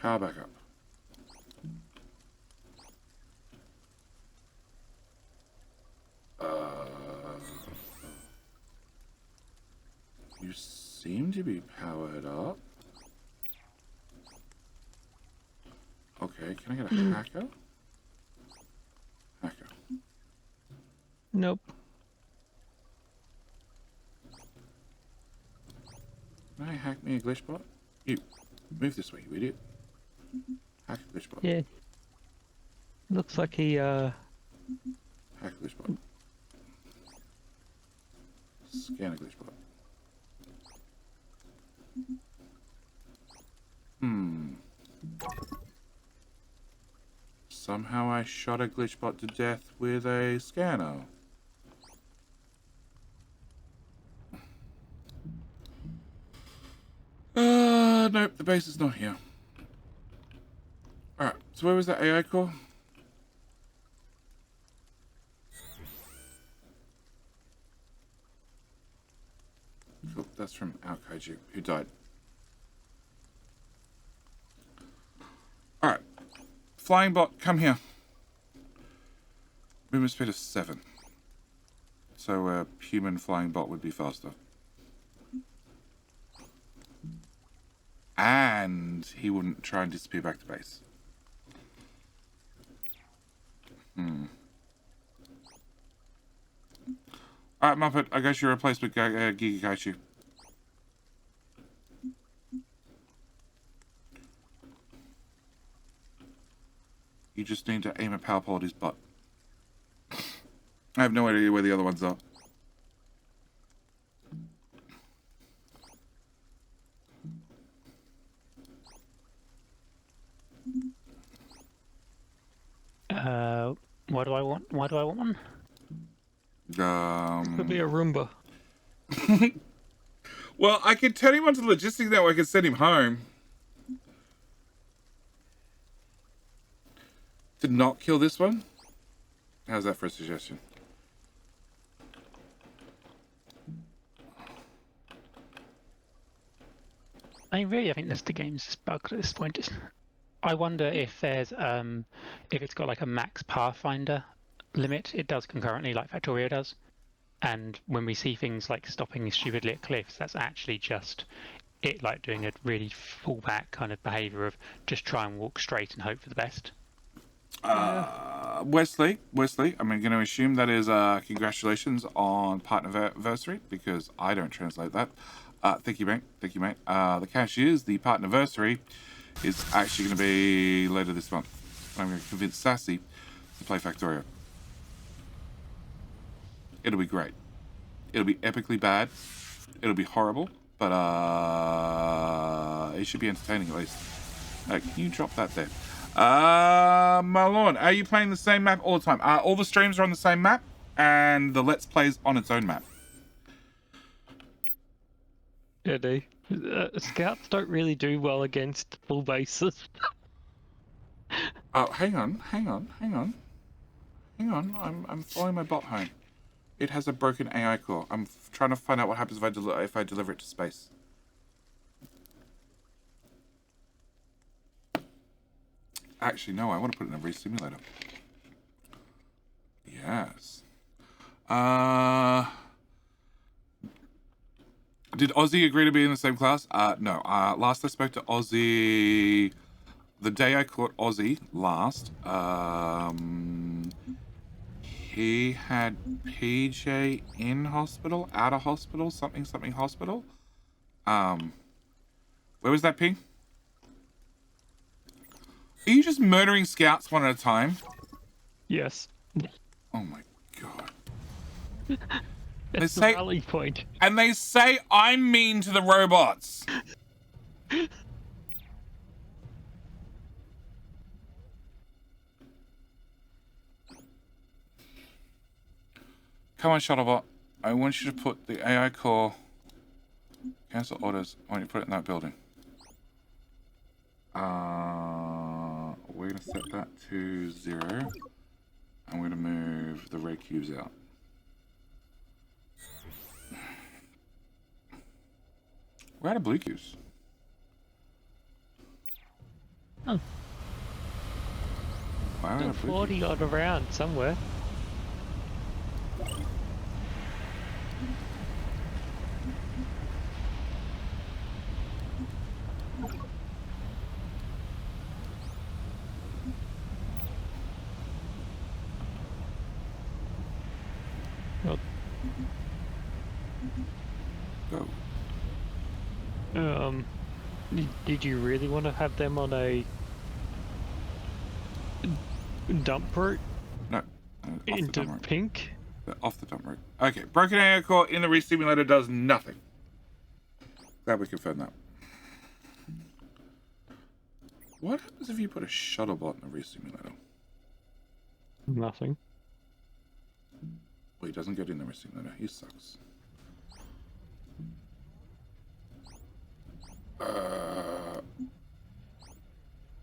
Power back up. You seem to be powered up. Okay, can I get a hacker? Hacker. Nope. Can I hack me a glitch bot? You, move this way, you idiot. Hack a glitch bot. Yeah. Looks like he, Hack a glitch bot. Scan a glitch bot. Somehow I shot a glitch bot to death with a scanner. Nope, the base is not here. Alright, so where was that AI core? Cool, that's from our Kaiju, who died. Alright. Flying bot, come here. Movement speed of 7. So a human flying bot would be faster. And he wouldn't try and disappear back to base. Alright, Muppet, I guess you're a replacement Giga Kaiju. You just need to aim a power pole at his butt. I have no idea where the other ones are. Why do I want one? could be a Roomba. Well, I can turn him onto the logistics network and send him home. To not kill this one? How's that for a suggestion? I mean, really, I think that's the game's bug at this point. I wonder if there's if it's got like a max pathfinder limit. It does concurrently, like Factorio does. And when we see things like stopping stupidly at cliffs, that's actually just it, like doing a really fallback kind of behaviour of just try and walk straight and hope for the best. Wesley, I'm going to assume that is congratulations on partnerversary because I don't translate that. Thank you, mate. The catch is the partnerversary is actually going to be later this month. I'm going to convince Sassy to play Factorio. It'll be great. It'll be epically bad. It'll be horrible, but it should be entertaining at least. Can you drop that there? Malorn, are you playing the same map all the time? All the streams are on the same map, and the Let's Play's on its own map. Yeah, scouts don't really do well against full bases. Oh, hang on. I'm following my bot home. It has a broken AI core. I'm trying to find out what happens if I deliver it to space. Actually, no, I want to put it in a race simulator. Yes. Did Ozzy agree to be in the same class? No. Last I spoke to Ozzy, the day I caught Ozzy last, he had PJ in hospital, out of hospital, something hospital. Where was that ping? Are you just murdering scouts one at a time? Yes. Oh my god. It's the rally point. And they say I'm mean to the robots. Come on, Shuttlebot. I want you to put the AI core. Cancel orders. I want you to put it in that building. We're going to set that to 0. I'm going to move the red cubes out. We're out of blue cubes. Oh. Why are we out of blue 40 cubes? odd around somewhere. Go. Did you really want to have them on a dump route No. Off the into dump route. pink? Off the dump route. Okay. Broken AI core in the re-simulator does nothing. Glad we confirmed that. What happens if you put a shuttlebot in the re-simulator? Nothing. Well, he doesn't get in the re-simulator. He sucks.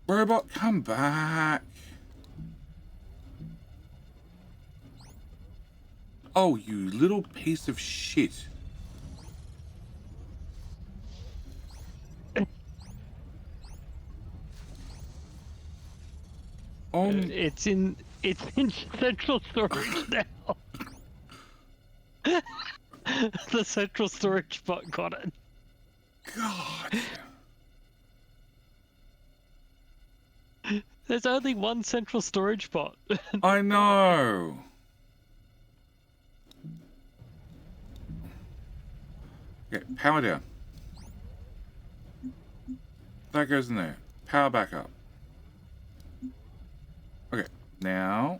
Robot, come back. Oh, you little piece of shit. It's in central storage now. The central storage bot got it. God. There's only one central storage bot. I know. Okay, power down. That goes in there. Power back up. Okay, now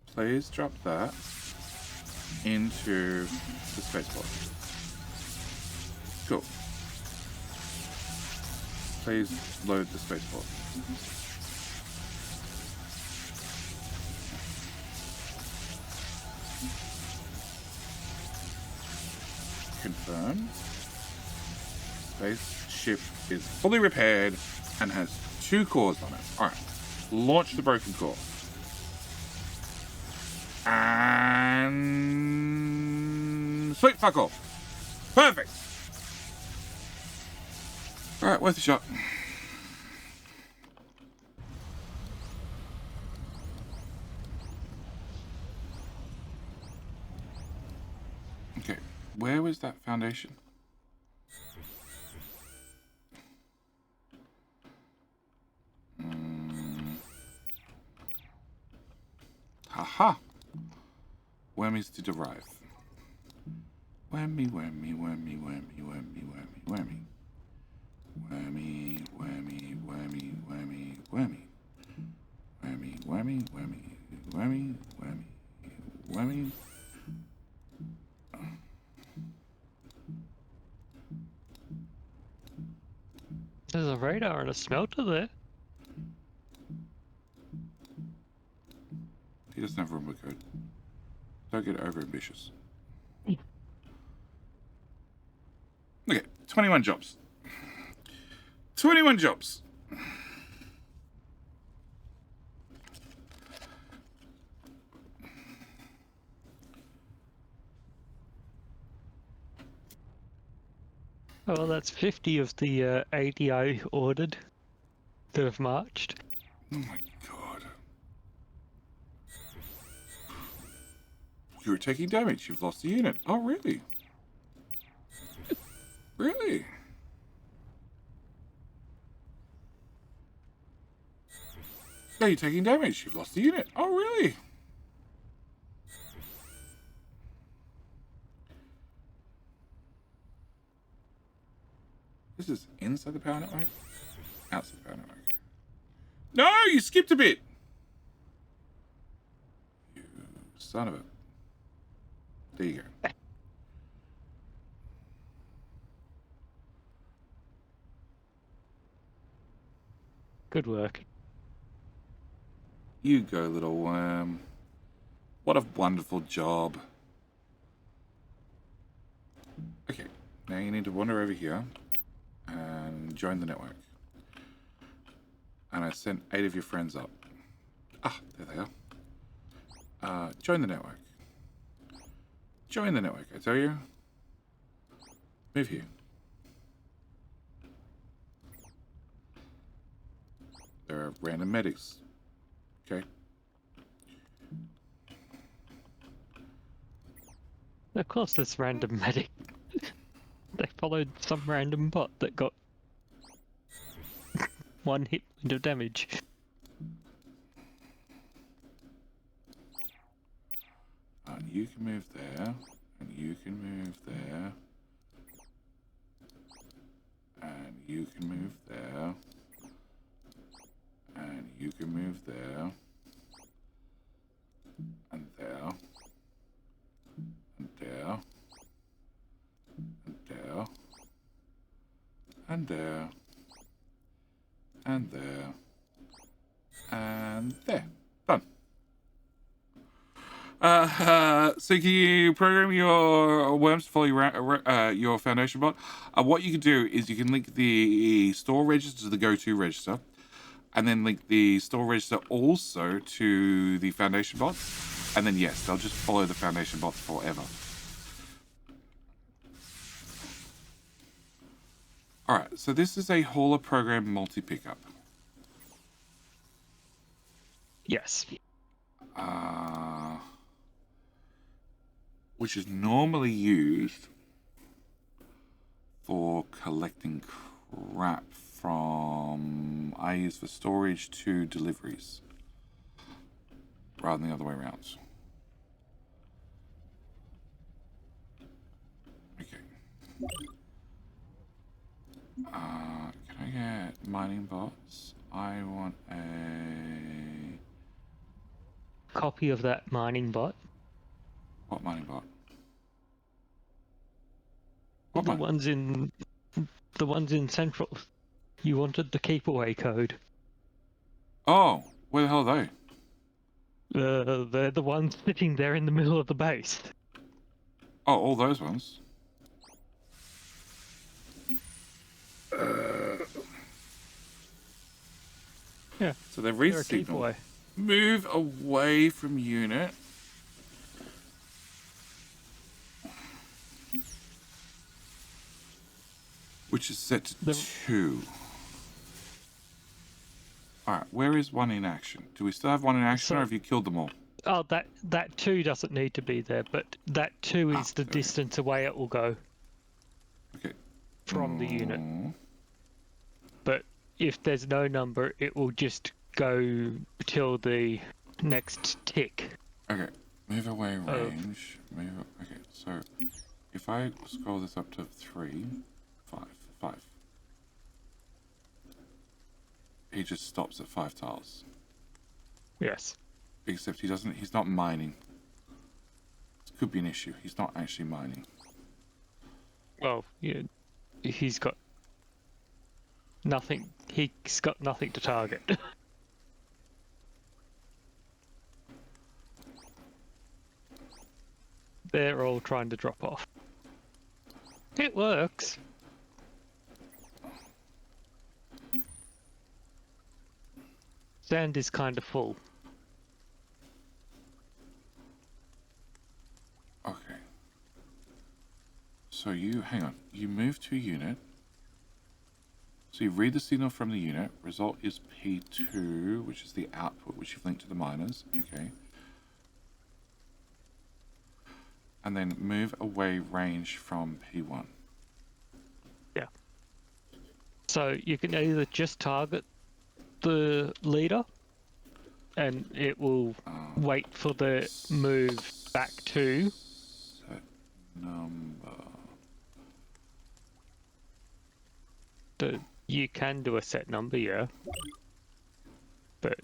please drop that into the spaceport. Cool. Please load the spaceport. Confirm. Spaceship is fully repaired and has 2 cores on it. Alright. Launch the broken core. And sweet fuck off. Perfect. Alright, worth a shot. Okay, where was that foundation? Haha. Wormies to derive. Wormy, wormy, wormy, wormy, wormy, wormy, wormy. Wormy, wormy, wormy, wormy, wormy. Wormy, wormy, wormy, wormy, wormy, wormy. There's a radar and a smelter there. He doesn't have room code. Don't get over ambitious. Okay, 21 jobs. 21 jobs. Oh, well, that's 50 of the 80 I ordered that have marched. Oh my god. You're taking damage. You've lost a unit. Oh, really? Really? Yeah, you're taking damage. You've lost a unit. Oh, really? This is inside the power network? Outside the power network. No, you skipped a bit. You son of a... There you go. Good work. You go, little worm. What a wonderful job. Okay, now you need to wander over here and join the network. And I sent 8 of your friends up. Ah, there they are. Join the network. Join the network, I tell you. Move here. There are random medics. Okay. Of course, this random medic. They followed some random bot that got 1 hit point of damage. And you can move there. And you can move there. And you can move there. And you can move there. And there. And there. And there. And there. And there. And there. Done. So can you program your worms to follow your foundation bot? What you can do is you can link the store register to the go-to register, and then link the store register also to the foundation bot, and then yes, they'll just follow the foundation bot forever. Alright, so this is a hauler program multi-pickup. Yes. Which is normally used for collecting crap from, I use for storage to deliveries, rather than the other way around. Okay. Can I get mining bots? I want a... Copy of that mining bot. What mining bot? The ones in Central. You wanted the keep away code. Oh, where the hell are they? They're the ones sitting there in the middle of the base. Oh, all those ones. Yeah. So they've They're reached a keep signal. away. Move away from unit. Which is set to 2. Alright, where is one in action? Do we still have one in action, or have you killed them all? Oh, that 2 doesn't need to be there, but that 2 is the distance away it will go. Okay. From the unit. But if there's no number, it will just go till the next tick. Okay. Move away range. Okay, so if I scroll this up to 3, 5. He just stops at 5 tiles. Yes. Except he's not mining. This could be an issue. He's not actually mining. Well, yeah, he's got nothing. He's got nothing to target. they're all trying to drop off. It works. Sand is kind of full. Okay. So hang on, you move to a unit. So you read the signal from the unit. Result is P2, which is the output, which you've linked to the miners. Okay. And then move away range from P1. Yeah. So you can either just target the leader and it will wait for the move back to Set number. you can do a set number, yeah. But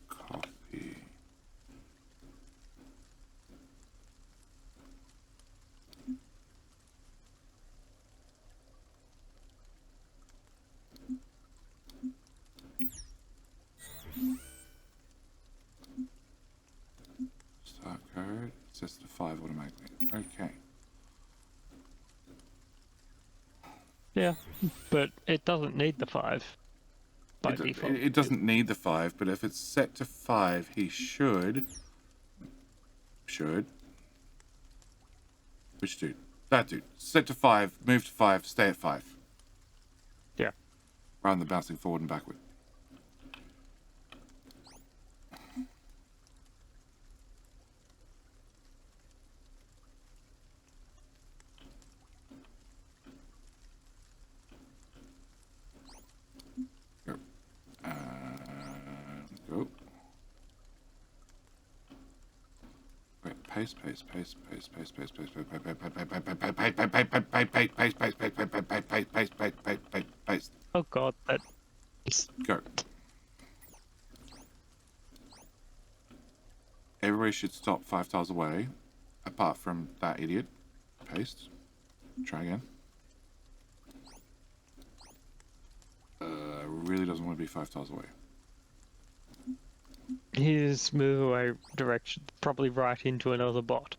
Copy. Start code sets to 5 automatically. Okay. yeah, but it doesn't need the 5 by default. It doesn't need the 5, but if it's set to 5, he should. Which dude? That dude. Set to 5, move to 5, stay at 5. Yeah. Rather than bouncing forward and backward. Go. Go. Wait, paste. Oh god, that Go. Everybody should stop 5 tiles away, apart from that idiot. Paste. Try again. Really doesn't want to be 5 tiles away. his move away direction probably right into another bot.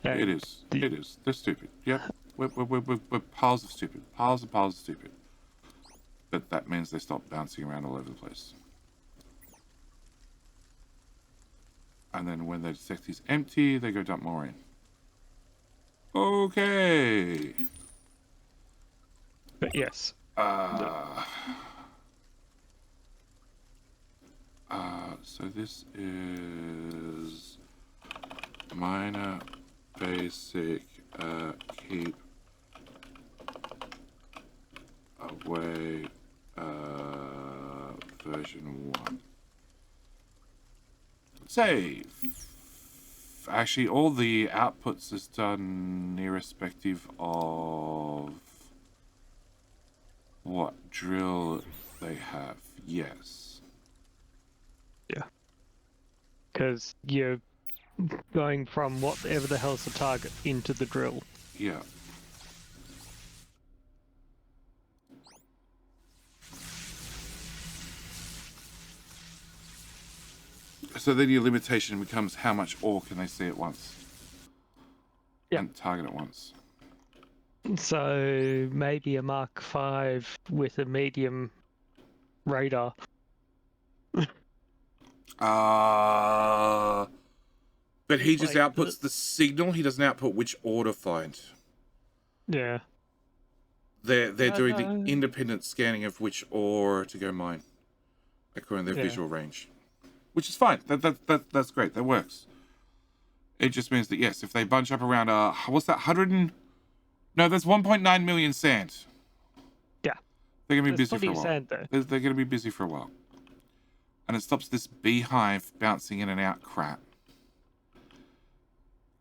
And It is. It is. They're stupid. Yep. We're piles of stupid. Piles of stupid. But that means they stop bouncing around all over the place. And then when they detect he's empty, they go dump more in. Okay. But yes. So this is minor basic keep away version 1. Save. Actually, all the outputs is done irrespective of what drill they have. Yes. Yeah. Because you're going from whatever the hell's the target into the drill. Yeah. So then your limitation becomes how much ore can they see at once? Yeah. And target at once. So maybe a Mark 5 with a medium radar. But he just Like outputs the signal. He doesn't output which ore to find. Yeah. They're doing the independent scanning of which ore to go mine, according to their Yeah. visual range, which is fine. That's great. That works. It just means that yes, if they bunch up around what's that 100 and no, that's 1.9 million sand. Yeah. They're gonna be There's busy for plenty a of while. sand there. They're gonna be busy for a while, and it stops this beehive bouncing in and out crap.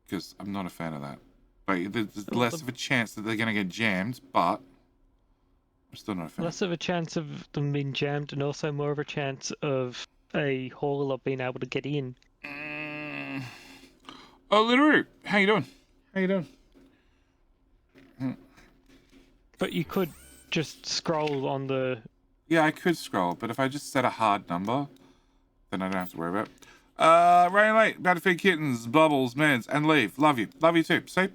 Because I'm not a fan of that. But there's less of a chance that they're going to get jammed, but I'm still not a fan. Less of a chance of them being jammed, and also more of a chance of a hauler being able to get in. Oh, Literoo, how you doing? But you could just scroll on the... Yeah, I could scroll, but if I just set a hard number, then I don't have to worry about it. Rain Late, Battlefield Kittens, Bubbles, Mans, and Leave. Love you. Love you too. See?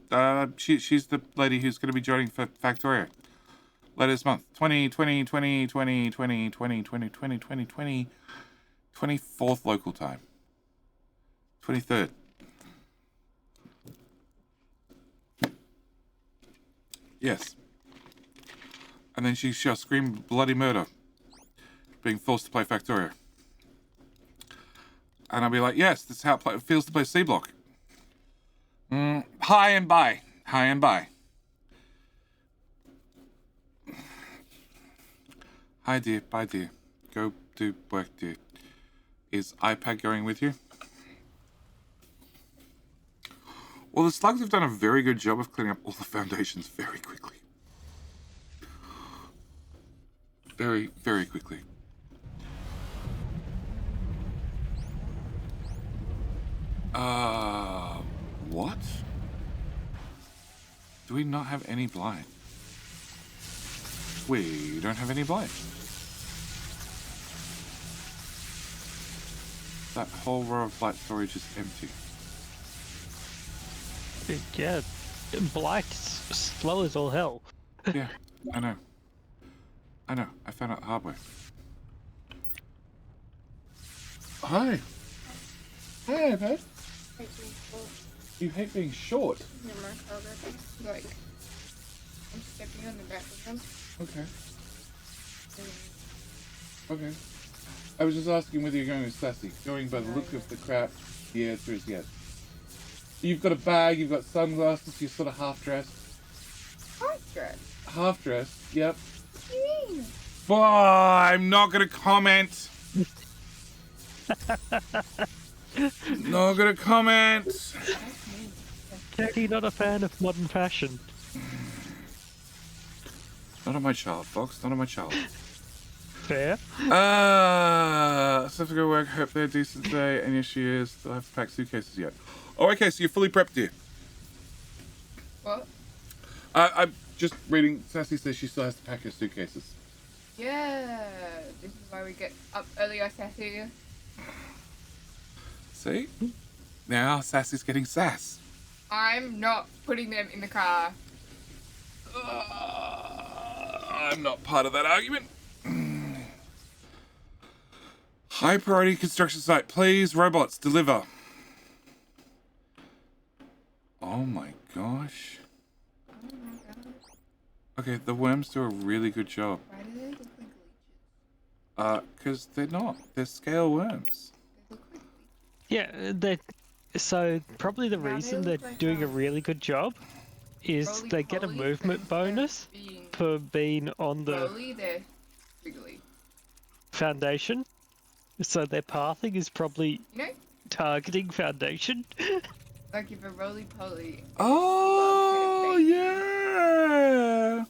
She's the lady who's going to be joining for Factorio later this month. 24th local time. 23rd. Yes. And then she shall scream bloody murder, being forced to play Factorio. And I'll be like, yes, this is how it feels to play C Block. Hi and bye. Hi and bye. Hi, dear. Bye, dear. Go do work, dear. Is iPad going with you? Well, the slugs have done a very good job of cleaning up all the foundations very quickly. Very, very quickly. What? Do we not have any blind? We don't have any blind. That whole row of blight storage is empty. Yeah, Blight's slow as all hell. Yeah, I know. I know. I found out the hard way. Hi. Hi, iPad. You hate being short. Like, I'm stepping on the back of them. Okay. Okay. I was just asking whether you're going with Sassy. Going by the look of the crap, the answer is yes. You've got a bag, you've got sunglasses, you're sort of half-dressed. Half-dressed? Half-dressed, yep. What do you mean? Oh, I'm not going to comment. Not going to comment. Jackie, not a fan of modern fashion. Not on my child, Fox. Not on my child. Fair. So I have to go work. Hope they're decent today. And yes, she is. Still have to pack suitcases yet. Oh, okay. So you're fully prepped, dear. What? I'm just reading. Sassy says she still has to pack her suitcases. Yeah. This is why we get up earlier, Sassy. See? Now Sassy's getting sass. I'm not putting them in the car. I'm not part of that argument. High priority construction site. Please, robots, deliver. Oh my gosh. Oh my god. Okay, the worms do a really good job. Why do they look like leeches? Because they're not. They're scale worms. They look like leeches. Yeah, they. So probably the Now they reason look they're like, doing a really good job is they get a roly-polies, movement but instead of bonus being for being on the roly, they're wiggly. foundation. So their pathing is probably You know? targeting foundation. Like if a roly-poly... Oh, baby. yeah.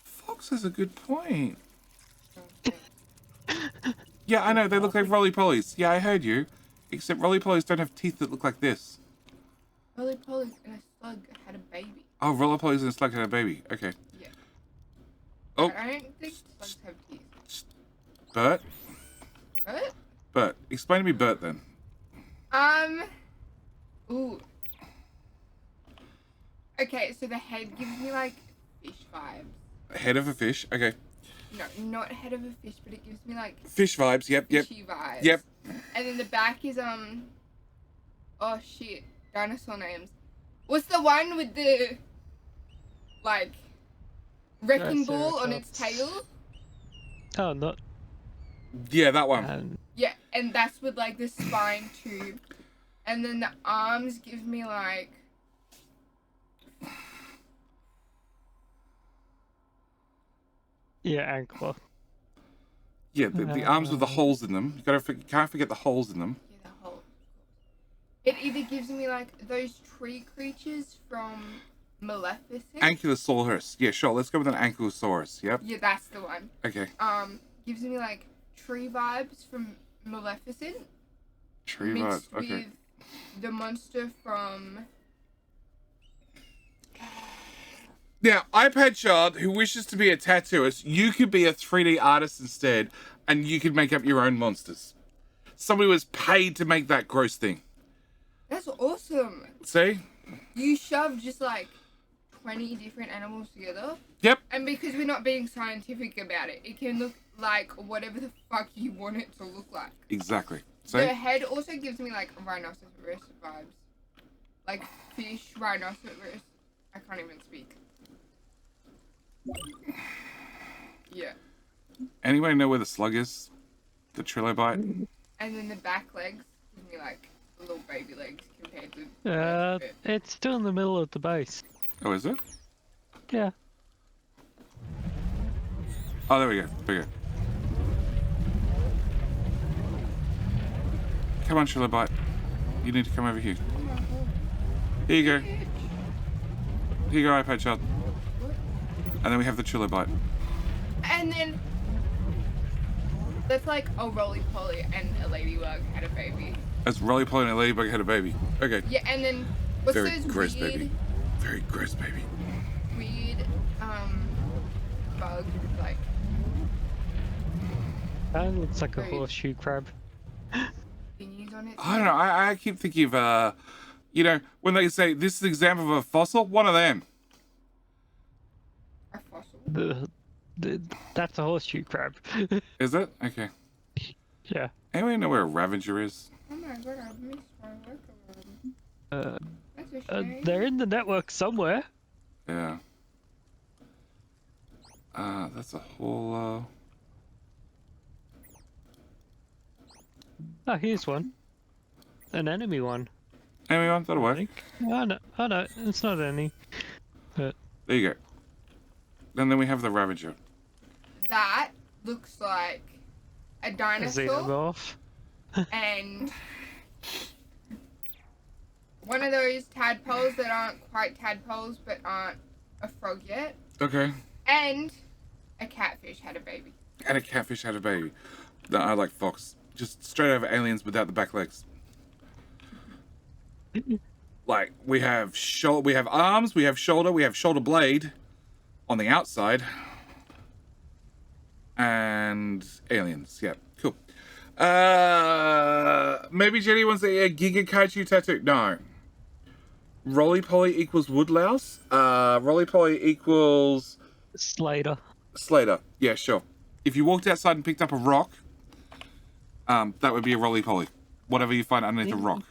Fox has a good point. Yeah, I know. They look like roly-polies. Yeah, I heard you. Except roly-polies don't have teeth that look like this. Roly-polies and a slug had a baby. Oh, roly-polies and a slug had a baby. Okay. Yeah. Oh, I don't think slugs have teeth. Bert? What? Bert. Explain to me Bert, then. Ooh. Okay, so the head gives me like fish vibes. Head of a fish. Okay. No, not head of a fish, but it gives me like Fish vibes. Yep, yep. fishy vibes. Yep. And then the back is oh shit, dinosaur names. What's the one with the like wrecking ball on its tail? Oh, not. Yeah, that one. Yeah, and that's with like the spine too. And then the arms give me like Yeah, ankle. Yeah, the arms with the holes in them. You can't forget the holes in them. yeah, the whole. It either gives me like those tree creatures from Maleficent. Ankylosaurus. Yeah, sure. Let's go with an Ankylosaurus. Yep. Yeah, that's the one. Okay. Gives me like tree vibes from Maleficent. Tree mixed vibes. Okay. with the monster from Now, iPad child who wishes to be a tattooist, you could be a 3D artist instead, and you could make up your own monsters. Somebody was paid to make that gross thing. That's awesome. See? You shove just like 20 different animals together. Yep. And because we're not being scientific about it, it can look like whatever the fuck you want it to look like. Exactly. See? The head also gives me like rhinoceros vibes. Like fish, rhinoceros. I can't even speak. Yeah. Anybody know where the slug is? The trilobite? And then the back legs give me like little baby legs compared to the rest of it. It's still in the middle of the base. Oh, is it? Yeah. Oh, there we go. There we go. Come on, trilobite. You need to come over here. Here you go. Here you go, iPad child. And then we have the trilobite. And then that's like a roly-poly and a ladybug had a baby. That's Rolly-Poly and a ladybug had a baby. Okay. Yeah, and then what's Very those gross weird, baby. Very gross baby. weird bugs like That looks like a Right. horseshoe crab. thingies on it? I don't know. I keep thinking of, you know, when they say this is an example of a fossil, one of them. A fossil. That's a horseshoe crab. Is it? Okay. Yeah. Anybody know where a Ravager is? Oh my god, I've missed my work already. That's a shame. They're in the network somewhere. Yeah. That's a whole, Oh, here's one. An enemy one. Anyway, that'll I work. think. Oh no, it's not any. But There you go. And then we have the Ravager. That looks like a a dinosaur xenomorph. and one of those tadpoles that aren't quite tadpoles but aren't a frog yet. Okay. And a catfish had a baby. And a catfish had a baby. No, I like fox. Just straight over aliens without the back legs. Like, we have we have arms, we have shoulder blade on the outside. And aliens. Yeah, cool. Maybe Jenny wants a Giga Kaiju tattoo. No. Roly-poly equals woodlouse. Roly-poly equals Slater. Slater. Yeah, sure. If you walked outside and picked up a rock, that would be a roly-poly. Whatever you find underneath a rock.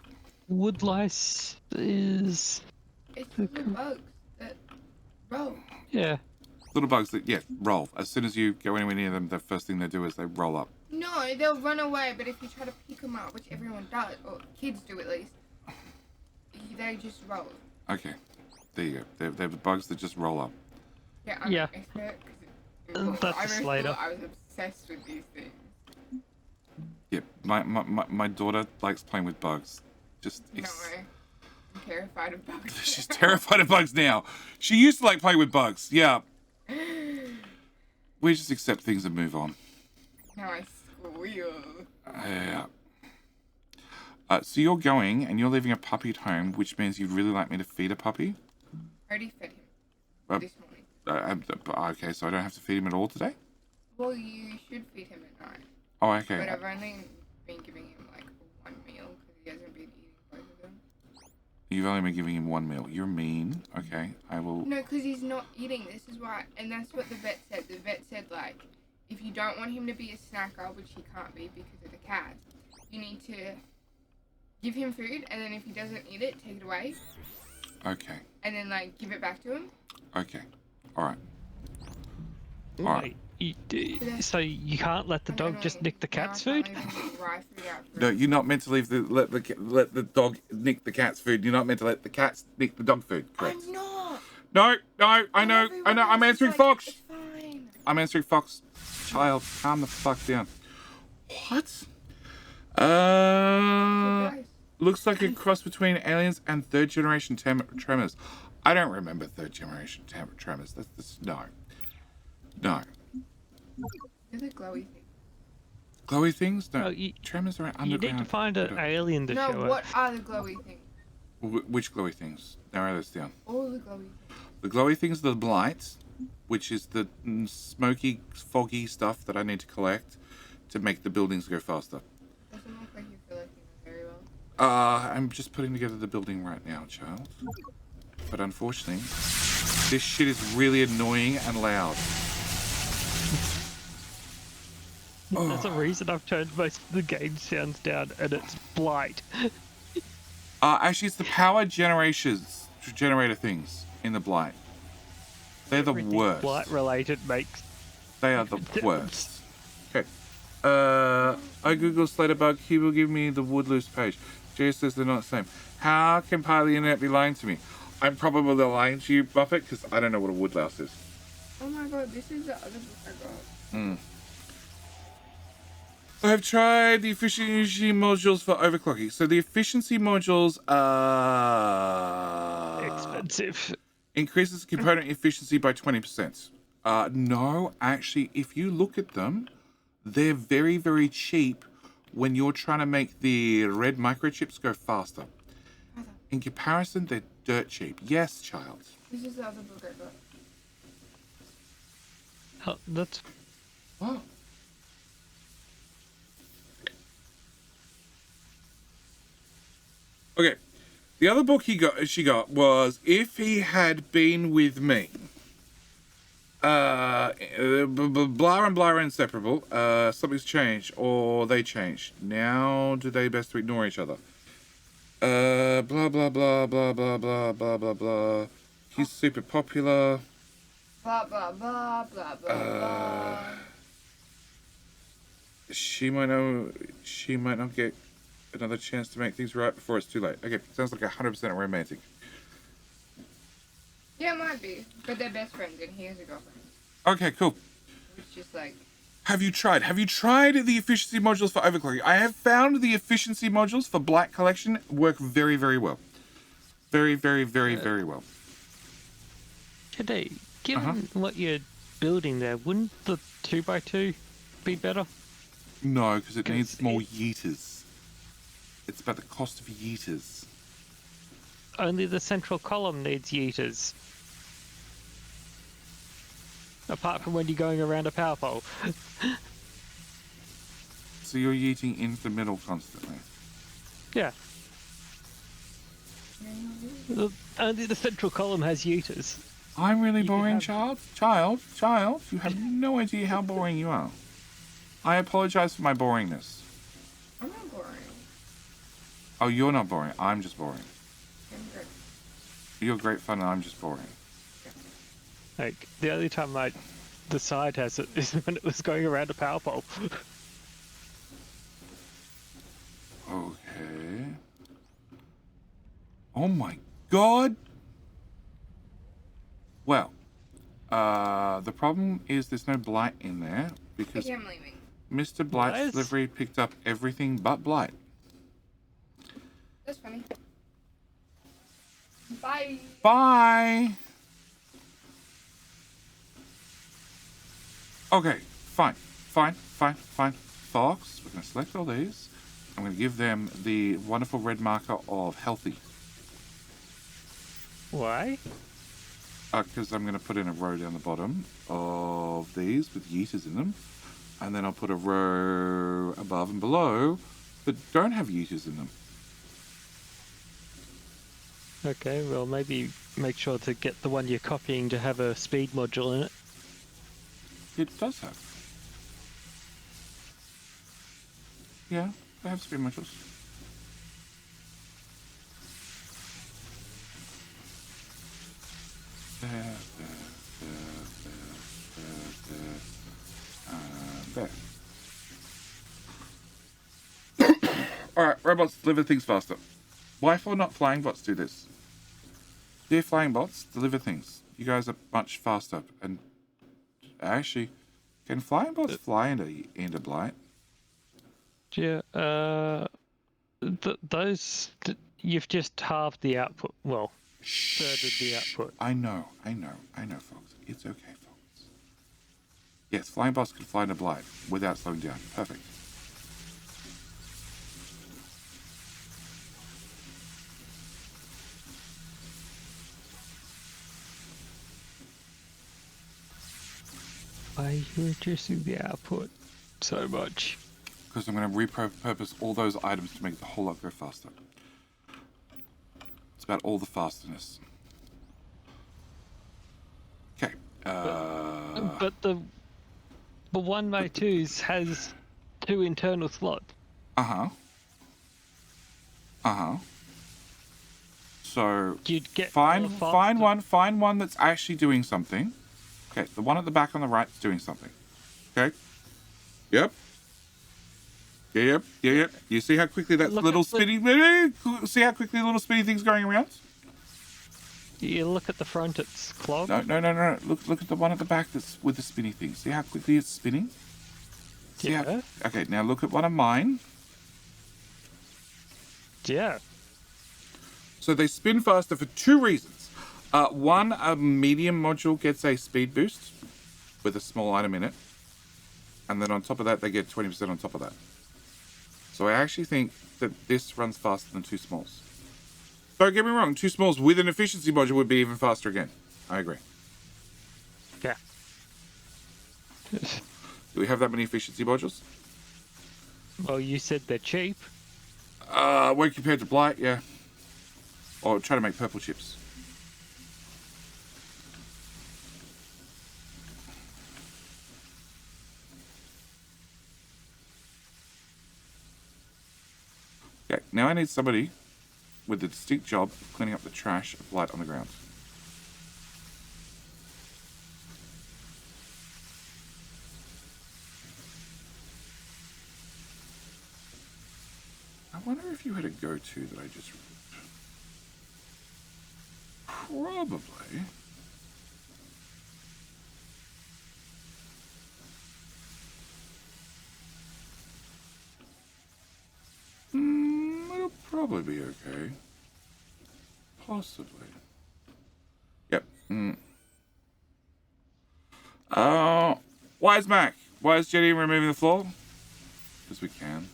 Woodlice is. It's little bugs that roll. Yeah. Little bugs that, yeah, roll. As soon as you go anywhere near them, the first thing they do is they roll up. No, they'll run away, but if you try to pick them up, which everyone does, or kids do at least, they just roll. Okay. There you go. They're the bugs that just roll up. Yeah, I'm Yeah. an expert. 'Cause That's a I remember Slater. I was obsessed with these things. Yeah, my daughter likes playing with bugs. Just No way. I'm terrified of bugs. She's terrified of bugs now. She used to like playing with bugs. Yeah. We just accept things and move on. Now I squeal. Yeah. So you're going and you're leaving a puppy at home, which means you'd really like me to feed a puppy? I already fed him Uh, this morning. Okay, so I don't have to feed him at all today? Well, you should feed him at night. Oh, okay. But I've only been giving him like one meal because he hasn't been eating both of them. You've only been giving him one meal. You're mean. Okay, I will... No, because he's not eating. This is why, and that's what the vet said. The vet said, like, if you don't want him to be a snacker, which he can't be because of the cat, you need to give him food, and then if he doesn't eat it, take it away, Okay, and then, like, give it back to him. okay. Alright. Alright. So you can't let the And dog then just I- nick the now I cat's can't food? even get dry food out for No, him. you're not meant to let the dog nick the cat's food. You're not meant to let the cats nick the dog food. Correct. I'm not. No, I know. Everyone I'm else is answering like, Fox. It's fine. I'm answering Fox. Child, calm the fuck down. What? Guys, Looks like a cross between aliens and third generation tremors. I don't remember third generation tremors. That's no. they're the glowy thing. Glowy things? No. Oh, you Tremors are need underground. to find an alien to No, show what it. are the glowy things? Which glowy things? Narrow this down. All the glowy things. The glowy things are the blight, which is the smoky, foggy stuff that I need to collect to make the buildings go faster. Doesn't look like you feel like you know very well. I'm just putting together the building right now, child. But unfortunately, this shit is really annoying and loud. There's a reason I've turned most of the game sounds down, and it's blight. Actually, it's the power generator things in the blight. They're the Everything worst. blight related makes. They are the worst. Okay. I Google Slaterbug. He will give me the Woodloose page. Jay says they're not the same. How can part of the internet be lying to me? I'm probably lying to you, Buffett, because I don't know what a woodlouse is. Oh my god, this is the other book I got. I've tried the efficiency modules for overclocking. So the efficiency modules are Expensive. increases component efficiency by 20%. No, actually, if you look at them, they're very, very cheap when you're trying to make the red microchips go faster. In comparison, they're dirt cheap. Yes, child. This is the other book I got. Oh, that's. Oh. Okay. The other book she got was If He Had Been With Me. Blah and blah are inseparable. Something's changed, or they changed. Now do they best to ignore each other? Blah blah blah blah blah blah blah blah blah. He's super popular. Blah blah blah blah blah blah. She might not get another chance to make things right before it's too late. Okay, sounds like 100% romantic. Yeah, it might be, but they're best friends and he has a girlfriend. Okay, cool. It's just like. Have you tried the efficiency modules for overclocking? I have found the efficiency modules for Black Collection work very, very well. Very, very, very, very well. Today, given what you're building there, wouldn't the 2x2 be better? No, because it needs more yeeters. It's about the cost of yeeters. Only the central column needs yeeters. Apart from when you're going around a power pole. So you're yeeting into the middle constantly. Yeah. Only the central column has yeeters. I'm really You can boring, have- child. You have no idea how boring you are. I apologize for my boringness. I'm not boring. Oh, you're not boring. I'm just boring. I'm good. You're great fun and I'm just boring. Like, the only time the side has it is when it was going around a power pole. Okay. Oh my god! Well, the problem is there's no blight in there because Okay, I'm leaving. Mr. Blight's Nice. delivery picked up everything but blight. That's funny. Bye. Bye! Okay, fine. Fox, we're going to select all these. I'm going to give them the wonderful red marker of healthy. Why? Because I'm going to put in a row down the bottom of these with yeeters in them. And then I'll put a row above and below that don't have yeeters in them. Okay, well, maybe make sure to get the one you're copying to have a speed module in it. It does have. Yeah, they have speed modules. There. Alright, robots deliver things faster. Why for not flying bots do this? Dear flying bots, deliver things. You guys are much faster. And actually, can flying bots fly into blight? Yeah, you've just halved the output. Well, thirded the output. I know, folks. It's okay, folks. Yes, flying bots can fly into blight without slowing down. Perfect. Why are you reducing the output so much? Because I'm going to repurpose all those items to make the whole lot go faster. It's about all the fastness. Okay. But the 1x2s has 2 internal slots. So You'd get find faster. find one that's actually doing something. Okay, the one at the back on the right is doing something. Okay. Yep. Yep. You see how quickly that little spinny see how quickly the little spinny thing's going around? You look at the front, it's clogged. No. Look at the one at the back that's with the spinny thing. See how quickly it's spinning? See Yeah. Okay, now look at one of mine. Yeah. So they spin faster for 2 reasons. One, a medium module gets a speed boost with a small item in it. And then on top of that, they get 20% on top of that. So I actually think that this runs faster than 2 smalls. Don't get me wrong, 2 smalls with an efficiency module would be even faster again. I agree. Yeah. Do we have that many efficiency modules? Well, you said they're cheap. When compared to Blight, yeah. Or try to make purple chips. Okay, now I need somebody with the distinct job of cleaning up the trash of Blight on the ground. I wonder if you had a go-to that I just removed. Probably. It'll probably be okay. Possibly. Yep. Why is Mac? Why is Jenny removing the floor? Because we can.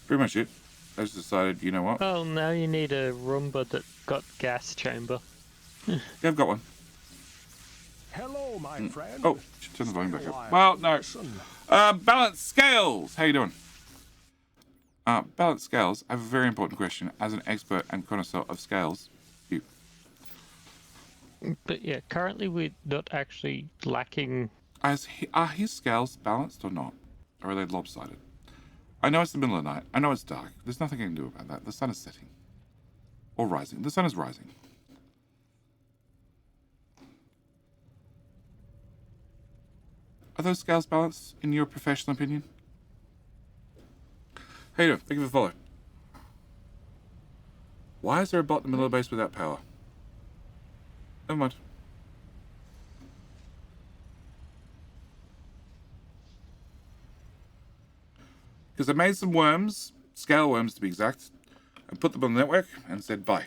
Pretty much it. I just decided, you know what? Oh, now you need a Roomba that got gas chamber. Yeah, I've got one. Hello, my friend. Oh, should turn the volume back up. Well, no. Balance scales. How you doing? Balance scales. I have a very important question. As an expert and connoisseur of scales, you. But yeah, currently we're not actually lacking. Are his scales balanced or not? Or are they lopsided? I know it's the middle of the night. I know it's dark. There's nothing I can do about that. The sun is setting. Or rising. The sun is rising. Are those scales balanced, in your professional opinion? How you doing? Thank you for the follow. Why is there a bot in the middle of the base without power? Never mind. Because I made some worms, scale worms to be exact, and put them on the network and said bye.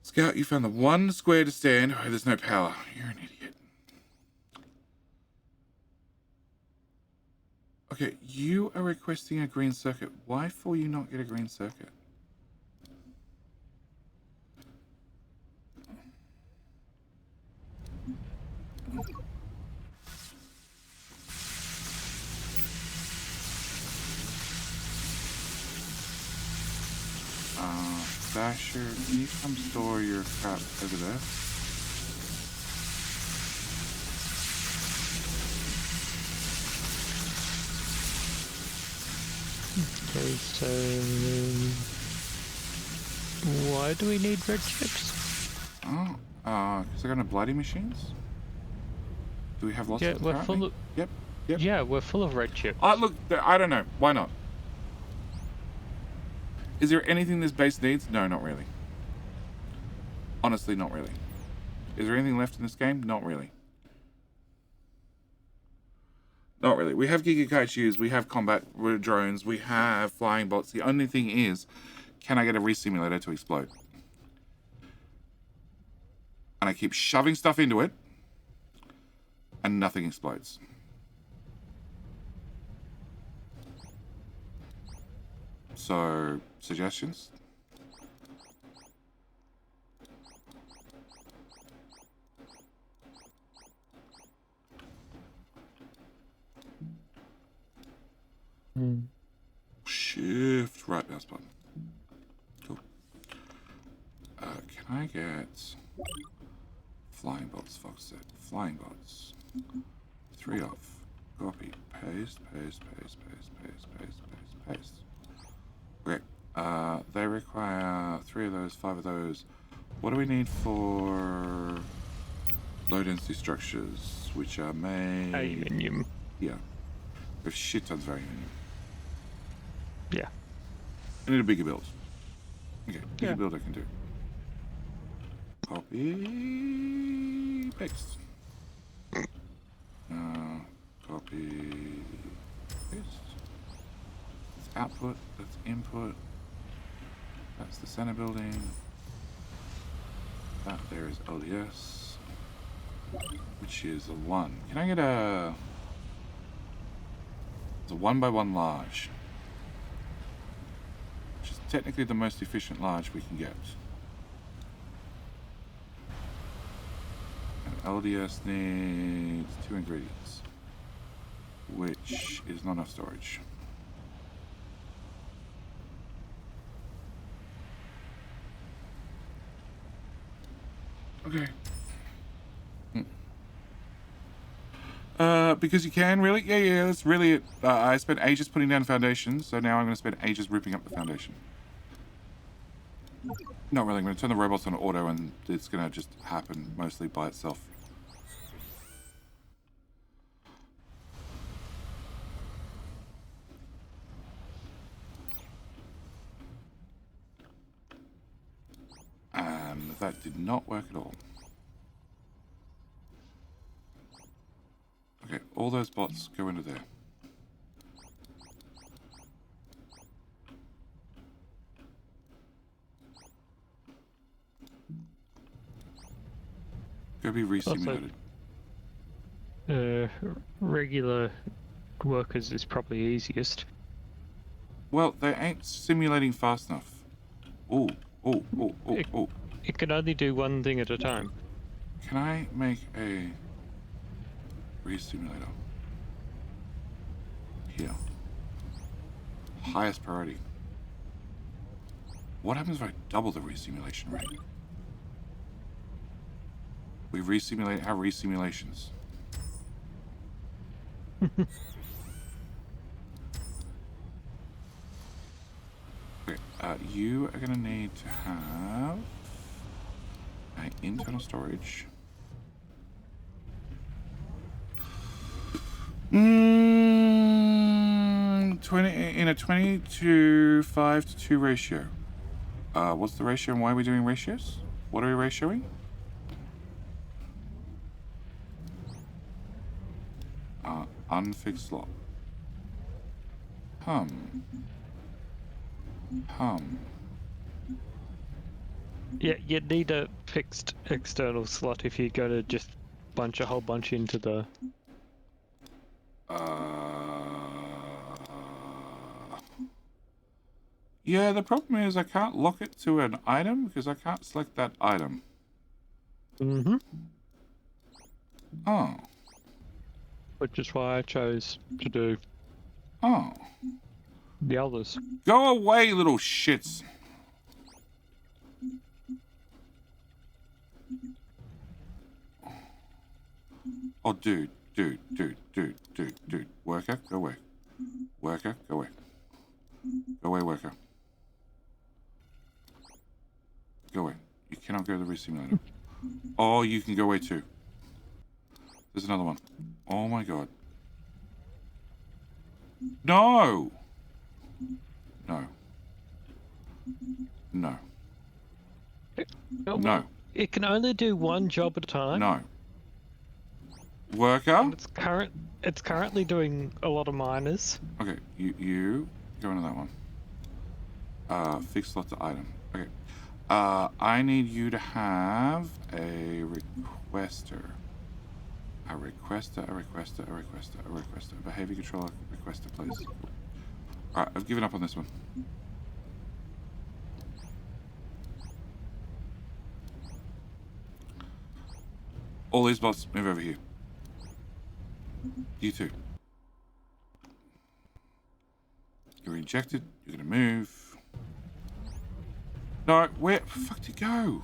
Scout, you found the one square to stand where there's no power. You're an idiot. Okay, you are requesting a green circuit. Why will you not get a green circuit? Basher, can you come store your crap over there? Okay, so why do we need red chips? Oh, because they're going to bloody machines? Do we have lots of them we're currently? full of. Yep. Yeah, we're full of red chips. Look, I don't know. Why not? Is there anything this base needs? No, not really. Honestly, not really. Is there anything left in this game? Not really. Not really. We have Gigakaijus, we have combat drones, we have flying bots. The only thing is, can I get a re-simulator to explode? And I keep shoving stuff into it, and nothing explodes. So, suggestions? Shift right mouse button. Cool. Can I get flying bots? Fox said flying bots. 3 off. Copy. Paste. Paste. Paste. Paste. Paste. Paste. Paste. Paste. Okay. They require 3 of those, 5 of those. What do we need for low density structures, which are made? Aluminium. Yeah. With shit tons of aluminium. Yeah. I need a bigger build. Okay, bigger Yeah. build I can do. Copy, paste. Copy, paste. That's output, that's input. That's the center building. That there is LDS, which is a 1. Can I get a... It's a 1x1 large. Which is technically the most efficient large we can get. And LDS needs 2 ingredients, which is not enough storage. Okay. Because you can, really? Yeah, that's really it. I spent ages putting down foundations, so now I'm going to spend ages ripping up the foundation. Not really, I'm going to turn the robots on auto and it's going to just happen mostly by itself. And that did not work at all. Okay, all those bots go into there. Go be re-simulated. Regular workers is probably easiest. Well, they ain't simulating fast enough. Oh. It can only do one thing at a time. Can I make a re-simulator? Here. Highest priority. What happens if I double the re-simulation rate? We re-simulate our re-simulations. Okay, you are going to need to have an internal storage. 20 in a 20 to 5 to 2 ratio. What's the ratio and why are we doing ratios? What are we ratioing? Unfixed slot. Hum. Yeah, you need a fixed external slot if you're going to just bunch a whole bunch into the... Yeah, the problem is I can't lock it to an item because I can't select that item. Mm-hmm. Oh. Which is why I chose to do Oh. the others. Go away, little shits. Oh, dude. Worker, go away. Worker, go away. Go away, worker. Go away. You cannot go to the re-simulator. Oh, you can go away too. There's another one. Oh my god. No! No. No. No. It can only do one job at a time. No. Worker? And it's currently doing a lot of miners. Okay, you go into that one. Fix slot to item. Okay. I need you to have a requester. A requester. Behavior controller requester, please. Alright, I've given up on this one. All these bots, move over here. You too. You're ejected. You're going to move. No, where the fuck did you go?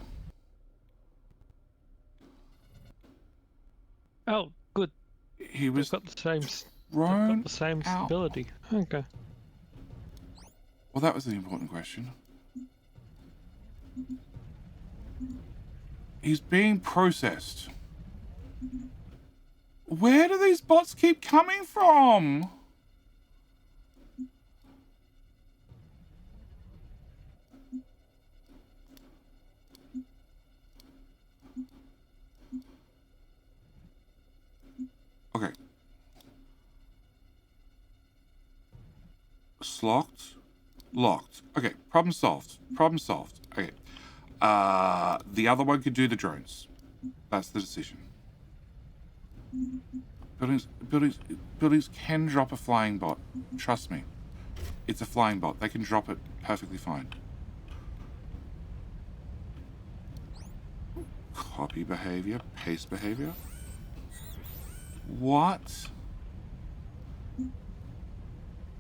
Oh, good. He was They've got the same. They've thrown got the same out. stability. Okay. Well, that was an important question. He's being processed. Where do these bots keep coming from? Okay. Locked. Locked. Okay, problem solved. Problem solved. Okay. The other one could do the drones. That's the decision. Buildings can drop a flying bot. Trust me. It's a flying bot. They can drop it perfectly fine. Copy behavior, paste behavior. What?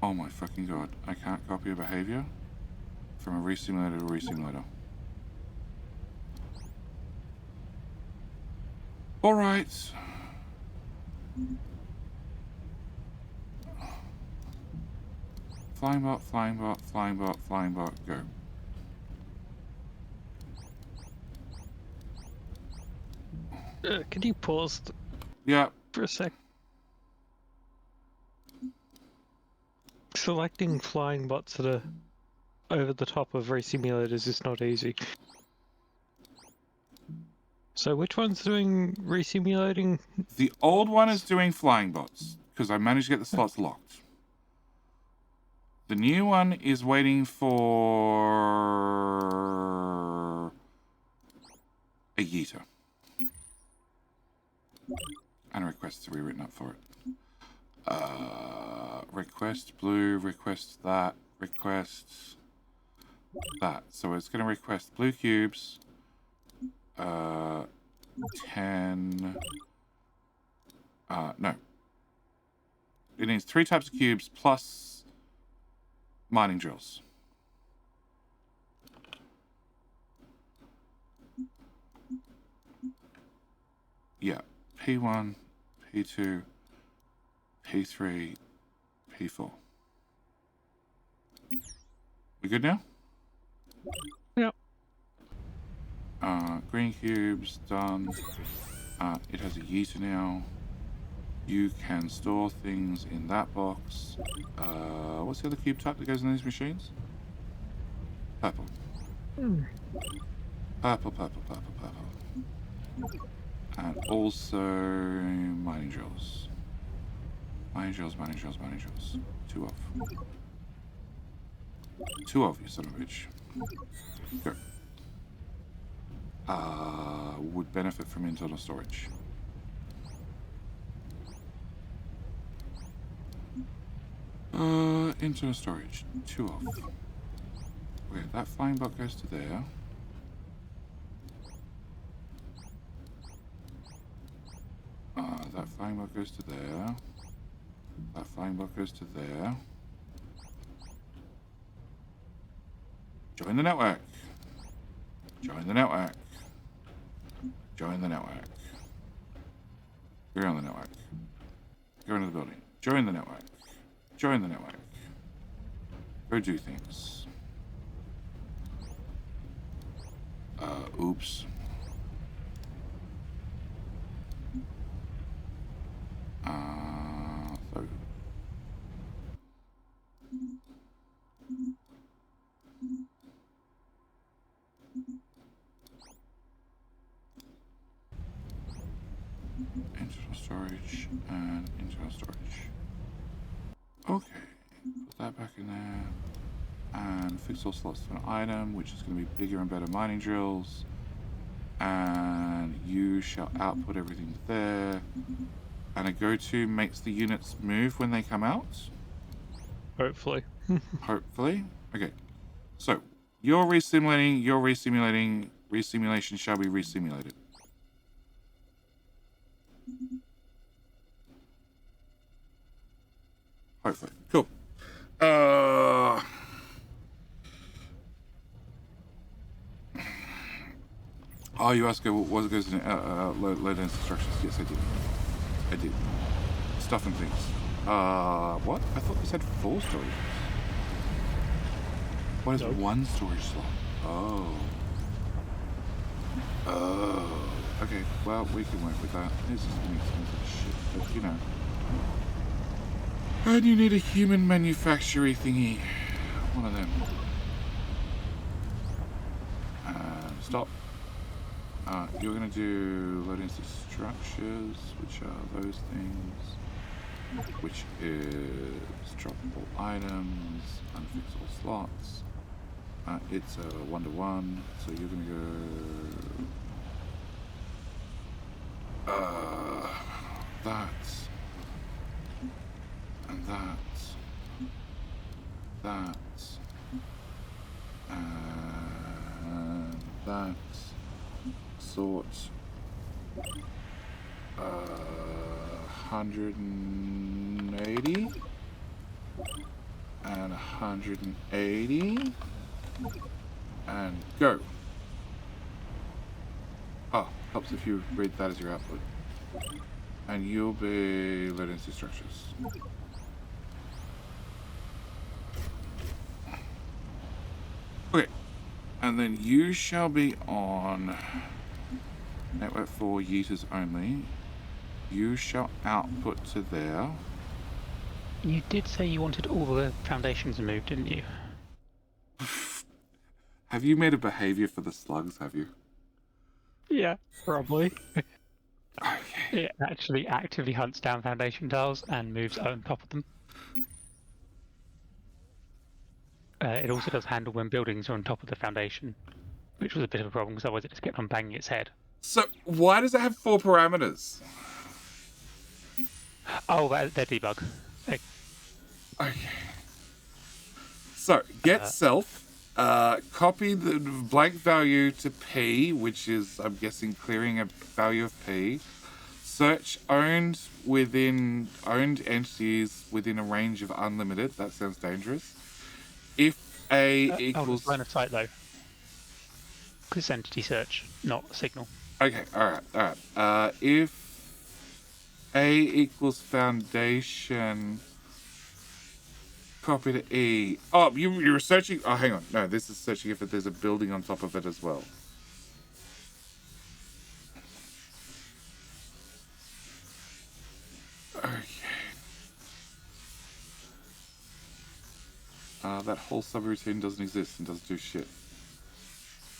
Oh my fucking god. I can't copy a behavior from a resimulator to a resimulator. Alright. Flying bot, flying bot, flying bot, flying bot, go. Can you pause Yeah. for a sec? Selecting flying bots that are over the top of resimulators is not easy. So which one's doing resimulating? The old one is doing flying bots, because I managed to get the slots locked. The new one is waiting for a yeeter. And a request to be written up for it. Request blue, request that, request that. So it's going to request blue cubes. 10. No. It needs 3 types of cubes plus mining drills. Yeah. P1, P2, P3, P4. We good now? Yep. Green cubes, done. It has a yeeter now. You can store things in that box. What's the other cube type that goes in these machines? Purple. Purple, purple, purple, purple. And also mining drills. Mining drills, mining drills, mining drills. 2 of. 2 of, you son of a bitch. Go. Would benefit from internal storage. Internal storage. 2 of. Okay, that flying bot goes to there. That flying bot goes to there. That flying bot goes to there. Join the network. Join the network. Join the network. You're on the network. Go into the building. Join the network. Join the network. Go do things. Oops. So. Internal storage and internal storage. Okay, put that back in there. And fix all slots to an item, which is going to be bigger and better mining drills. And you shall output everything there. And a go-to makes the units move when they come out. Hopefully. Hopefully. Okay. So, you're resimulating, resimulation shall be resimulated. Hopefully. Cool. Oh, you asked what goes in low density structures? Yes, I did. I did. Stuff and things. What? I thought this had 4 storage. What is Nope. 1 storage slot? Oh. Oh. Okay, well, we can work with that. This is gonna be expensive shit, but you know. And you need a human manufacturing thingy. One of them. Stop. You're going to do low density structures, which are those things, which is droppable items, unfix all slots. It's a 1-to-1, so you're going to go that, and that, that, and that. Sort 180 and 180 and go. Oh, helps if you read that as your output. And you'll be low density structures. Okay, and then you shall be on network for users only. You shall output to there. You did say you wanted all the foundations removed, didn't you? Have you made a behavior for the slugs, have you? Yeah, probably. Okay. It actually actively hunts down foundation tiles and moves on top of them. It also does handle when buildings are on top of the foundation, which was a bit of a problem because otherwise it just kept on banging its head. So why does it have 4 parameters? Oh, they're debug. Okay. So get self, copy the blank value to P, which is, I'm guessing, clearing a value of P. Search owned entities within a range of unlimited. That sounds dangerous. If A equals line of sight though. Because it's entity search, not signal. okay, all right. If A equals foundation, copy to E. Oh, you were searching. Oh, hang on. No, this is searching if there's a building on top of it as well. Okay. That whole subroutine doesn't exist and doesn't do shit.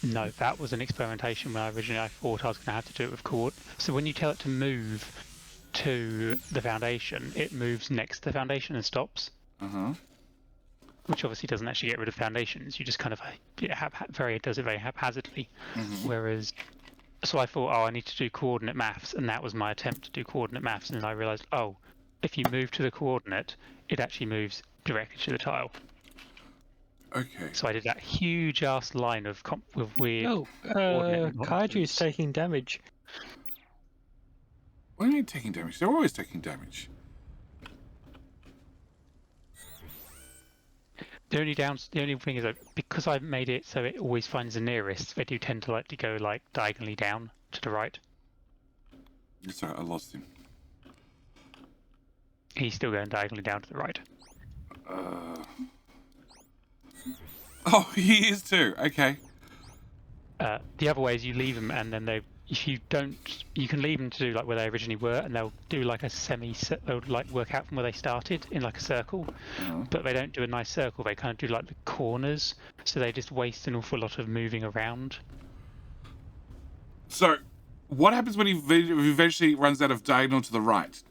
No, that was an experimentation when I thought I was going to have to do it with coord. So when you tell it to move to the foundation, it moves next to the foundation and stops. Which obviously doesn't actually get rid of foundations. You just kind of does it very haphazardly. Whereas, so I thought, oh, I need to do coordinate maths, and that was my attempt to do coordinate maths. And then I realised, oh, if you move to the coordinate, it actually moves directly to the tile. Okay. So I did that huge ass line of weird. Oh, Kaiju's taking damage. What do you mean taking damage? They're always taking damage. The only thing is that because I've made it so it always finds the nearest, they do tend to like to go like diagonally down to the right. Sorry, I lost him. He's still going diagonally down to the right. Oh, he is too. Okay. The other way is you leave them, and then if you don't, you can leave them to do like where they originally were, and they'll do like they'll like work out from where they started in like a circle, but they don't do a nice circle. They kind of do like the corners, so they just waste an awful lot of moving around. So, what happens when he eventually runs out of diagonal to the right?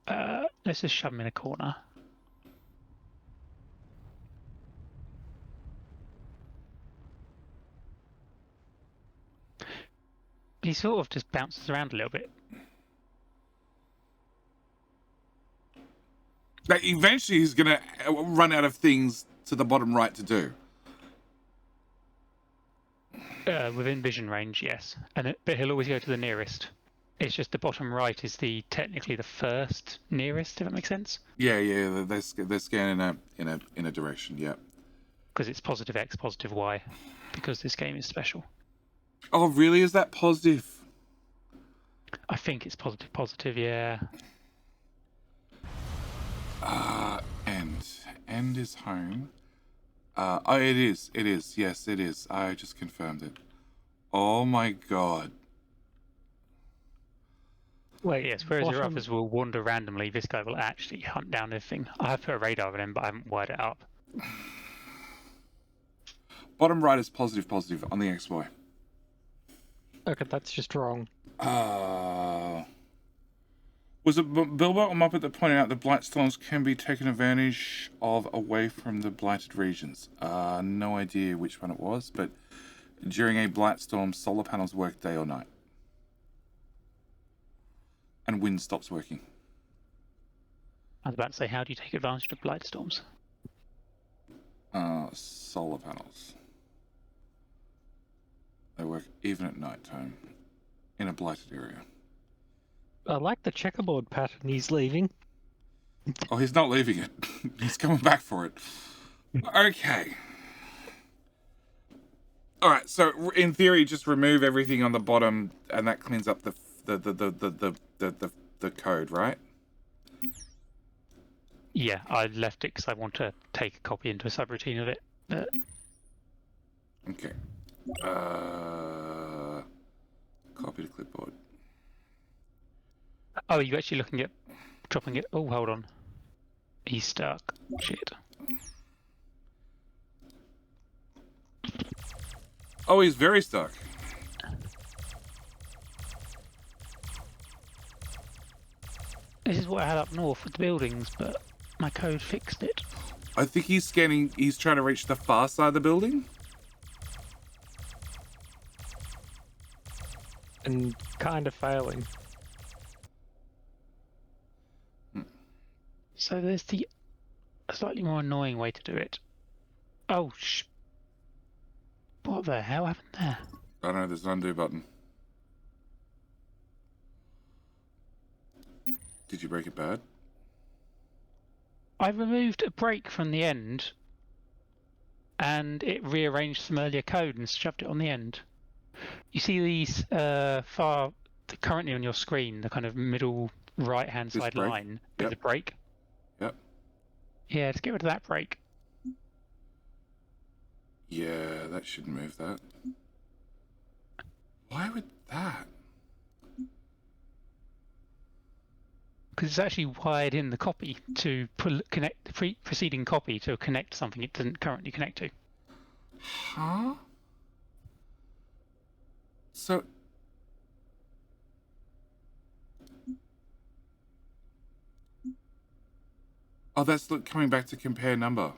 Let's just shove him in a corner. He sort of just bounces around a little bit. Like, eventually he's going to run out of things to the bottom right to do. Within vision range, yes. But he'll always go to the nearest. It's just the bottom right is technically the first nearest, if that makes sense. Yeah. They're scanning in a direction. Yeah. Because it's positive X, positive Y, because this game is special. Oh, really? Is that positive? I think it's positive, yeah. End is home. Oh, it is. Yes, it is. I just confirmed it. Oh my god. Wait, Yes, whereas your bottom- others will wander randomly, this guy will actually hunt down everything. I have put a radar on him, but I haven't wired it up. Bottom right is positive on the XY. Okay, that's just wrong. Was it Bilbo or Muppet that pointed out that blight storms can be taken advantage of away from the blighted regions? No idea which one it was, but during a blight storm, solar panels work day or night. And wind stops working. I was about to say, how do you take advantage of blight storms? Solar panels. They work even at night time in a blighted area. I like the checkerboard pattern he's leaving. Oh, he's not leaving it. He's coming back for it. Okay. All right. So in theory, just remove everything on the bottom, and that cleans up the code, right? Yeah, I left it because I want to take a copy into a subroutine of it. Okay. Copy to clipboard. Oh, are you actually looking at dropping it? Oh, hold on. He's stuck. Shit. Oh, he's very stuck. This is what I had up north with the buildings, but my code fixed it. I think he's scanning. He's trying to reach the far side of the building. And kind of failing. So there's the slightly more annoying way to do it. Oh, what the hell happened there? I don't know. There's an undo button. Did you break it bad? I removed a break from the end, and it rearranged some earlier code and shoved it on the end. You see these currently on your screen, the kind of middle right-hand side break? line Yep. with the break? Yep. Yeah, let's get rid of that break. Yeah, that should move that. Why would that? Because it's actually wired in the copy to connect the preceding copy to connect something it doesn't currently connect to. Huh? So... Oh, that's coming back to compare number.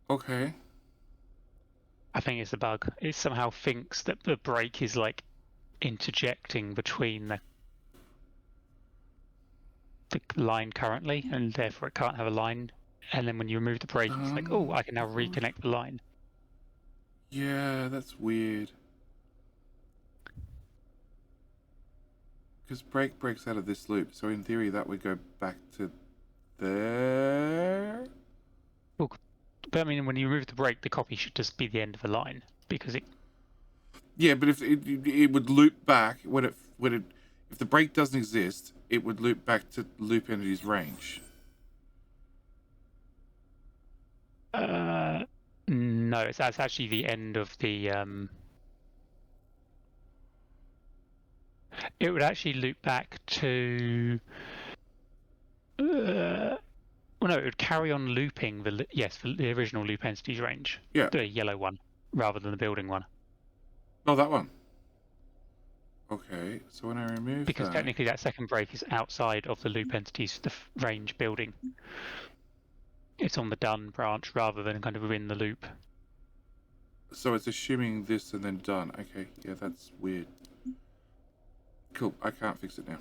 Okay. I think it's a bug. It somehow thinks that the break is like interjecting between the line currently, and therefore it can't have a line. And then when you remove the break, it's like, oh, I can now reconnect the line. Yeah, that's weird. Because break breaks out of this loop, so in theory that would go back to there. Well, but I mean, when you remove the break, the copy should just be the end of the line because it. Yeah, but if it would loop back if the break doesn't exist, it would loop back to loop entity's range. No, that's actually the end of the. It would actually loop back to. Well, no, it would carry on looping the original loop entity's range. Yeah. The yellow one, rather than the building one. Oh, that one. Okay, so when I remove Because that... technically that second break is outside of the loop entity's range building. It's on the done branch rather than kind of within the loop. So it's assuming this and then done. Okay, yeah, that's weird. Cool, I can't fix it now.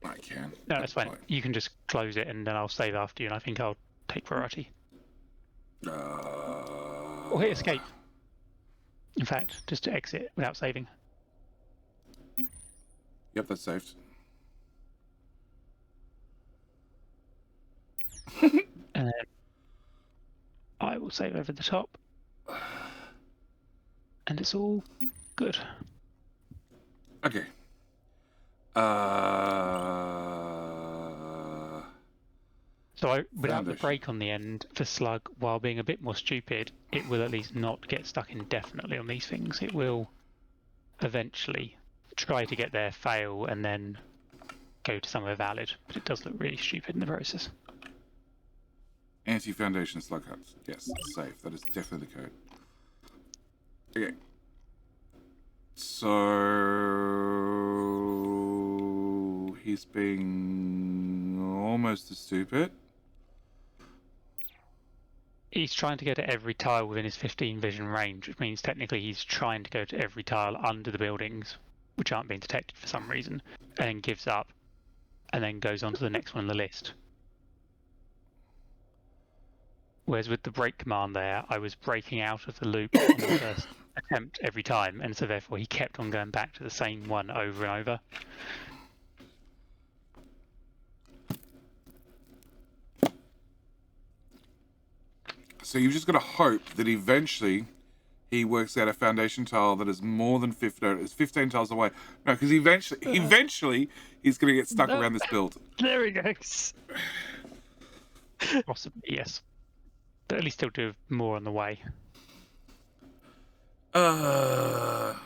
I can. No, that's fine. You can just close it and then I'll save after you, and I think I'll take priority. Or hit escape. In fact, just to exit without saving. Yep, that's saved. And then I will save over the top. And it's all good. Okay. So without the Foundation. break on the end for Slug, while being a bit more stupid, it will at least not get stuck indefinitely on these things. It will eventually try to get there, fail, and then go to somewhere valid. But it does look really stupid in the process. Anti-foundation slug huts. Yes, safe. That is definitely the code. Okay. So he's being almost as stupid. He's trying to go to every tile within his 15 vision range, which means technically he's trying to go to every tile under the buildings, which aren't being detected for some reason, and then gives up, and then goes on to the next one on the list. Whereas with the break command there, I was breaking out of the loop on the first attempt every time, and so therefore he kept on going back to the same one over and over. So you've just got to hope that eventually he works out a foundation tile that is more than 15. It's 15 tiles away. No, because eventually he's going to get stuck around this build. There he goes. Possibly, yes. But at least he'll do more on the way. Blight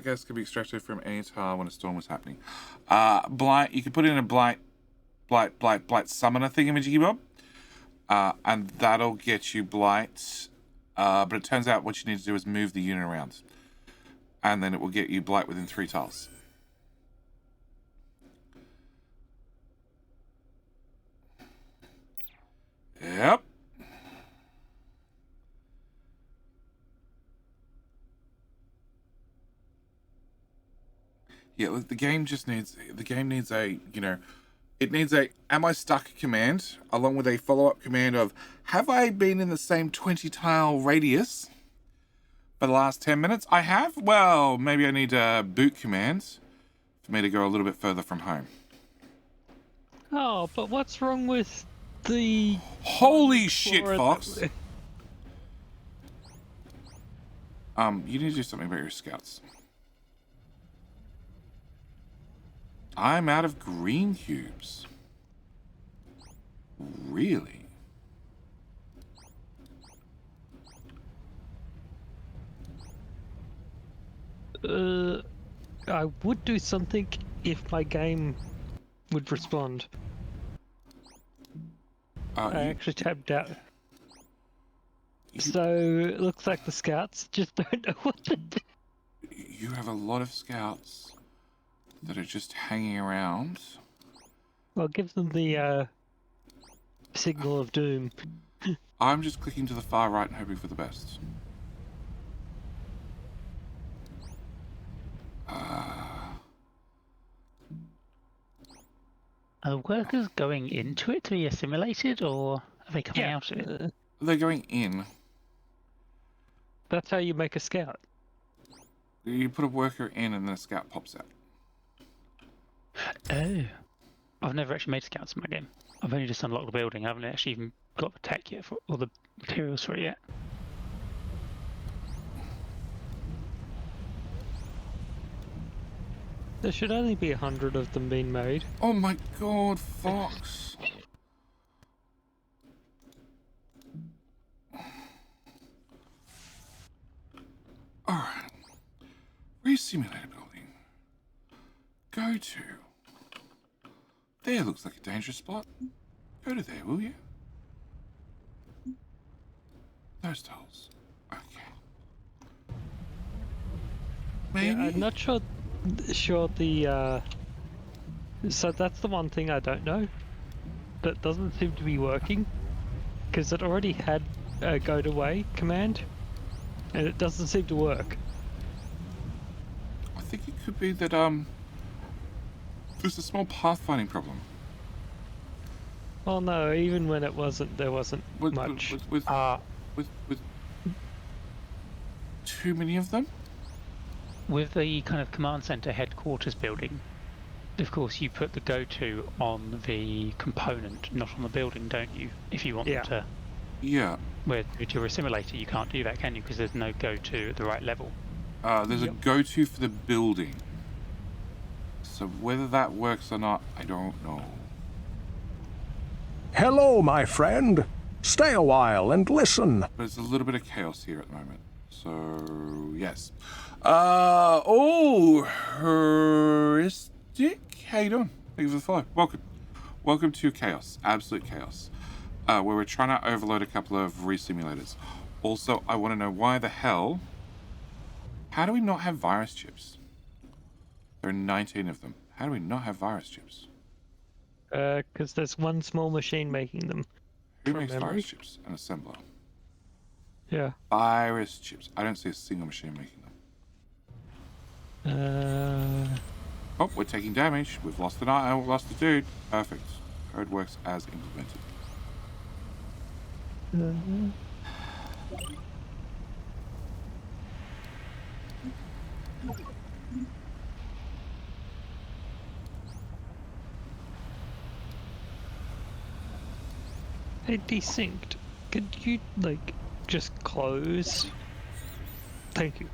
gas can be extracted from any tile when a storm was happening. Blight, you can put in a blight summoner thingamajiggy bob. And that'll get you blight. But it turns out what you need to do is move the unit around. And then it will get you blight within 3 tiles. Yep. Yeah, look, the game needs a, it needs a am I stuck command along with a follow-up command of have I been in the same 20 tile radius for the last 10 minutes? I have? Well, maybe I need a boot command for me to go a little bit further from home. Oh, but what's wrong with the... Holy shit, Flora Fox! that- You need to do something about your scouts. I'm out of green cubes. Really? I would do something if my game would respond. I actually tabbed out. So it looks like the scouts just don't know what to do. You have a lot of scouts that are just hanging around. Well, give them the signal of doom. I'm just clicking to the far right and hoping for the best. Are workers going into it to be assimilated, or are they coming out of it? They're going in. That's how you make a scout. You put a worker in and then a scout pops out. Oh. I've never actually made scouts in my game. I've only just unlocked the building. I haven't actually even got the tech yet, or the materials for it yet. There should only be 100 of them being made. Oh my god, Fox. Alright. Re-simulator building. Go to. There looks like a dangerous spot. Go to there, will you? Those tiles. Okay. Maybe? Yeah, I'm not sure the so that's the one thing I don't know that doesn't seem to be working, because it already had a go to way command and it doesn't seem to work. I think it could be that there's a small pathfinding problem. Oh no, even when it wasn't, there wasn't With, much. with with too many of them? With the kind of command center headquarters building, of course you put the go-to on the component, not on the building, don't you? If you want them to. Yeah. Where if you're a simulator, you can't do that, can you? Because there's no go-to at the right level. There's a go-to for the building. So whether that works or not, I don't know. Hello, my friend. Stay a while and listen. But there's a little bit of chaos here at the moment. So, yes. Heuristic? How you doing? Thank you for the follow. Welcome. Welcome to Chaos. Absolute Chaos. Where we're trying to overload a couple of re-simulators. Also, I want to know why the hell... How do we not have virus chips? There are 19 of them. How do we not have virus chips? Because there's one small machine making them. Who from makes memory. virus chips? An assembler. Yeah. Virus chips. I don't see a single machine making them. Oh, we're taking damage. We've lost an eye. We've lost a dude. Perfect. Code works as implemented. Hey, Desynced. Could you, like, just close? Thank you.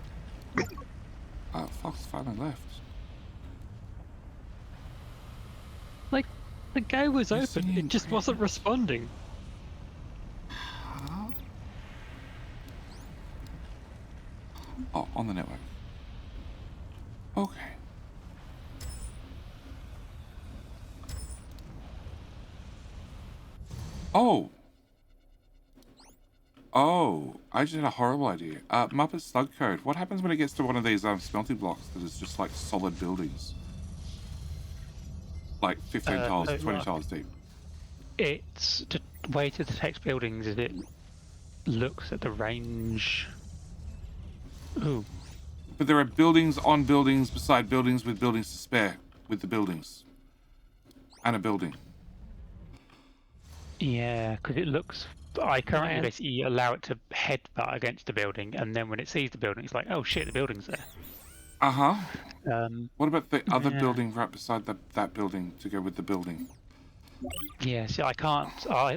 Fox finally left. Like, the guy was You're open, singing it just wasn't responding. Huh? Oh, on the network. Okay. Oh. Oh, I just had a horrible idea. Muppet Slug Code. What happens when it gets to one of these smelting blocks that is just like solid buildings? Like 15 tiles, 20 tiles deep. It's the way to detect buildings is it looks at the range. Ooh. But there are buildings on buildings beside buildings with buildings to spare with the buildings. And a building. Yeah, because it looks. I currently basically allow it to headbutt against the building, and then when it sees the building, it's like, oh shit, the building's there. Uh-huh. What about the other Yeah. building right beside that building to go with the building? Yeah, see, I can't.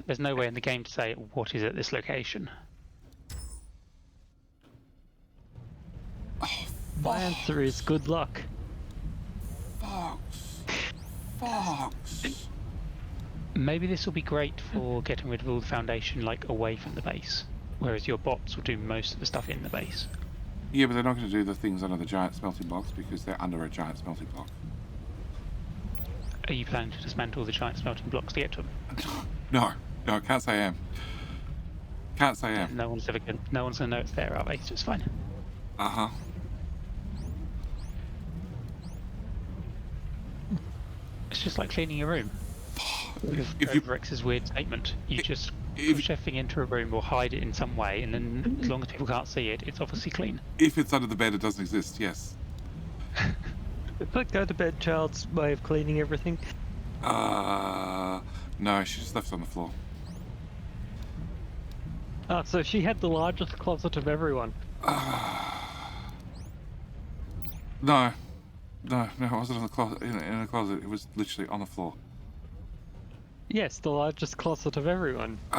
There's no way in the game to say what is at this location. My answer is good luck. Fox. Maybe this will be great for getting rid of all the foundation, like away from the base, whereas your bots will do most of the stuff in the base. Yeah, but they're not going to do the things under the giant smelting blocks because they're under a giant smelting block. Are you planning to dismantle the giant smelting blocks to get to them? No, I can't say I am. Can't say I am. No one's gonna know it's there, are they? So it's fine. Uh-huh. It's just like cleaning your room. If you Rex's weird statement, you just if- push everything into a room or hide it in some way, and then as long as people can't see it, it's obviously clean. If it's under the bed, it doesn't exist. Yes. Is that go to bed child's way of cleaning everything? No, she just left it on the floor. Ah, so she had the largest closet of everyone. No, it wasn't in the closet. In the closet, it was literally on the floor. Yes, the largest closet of everyone. The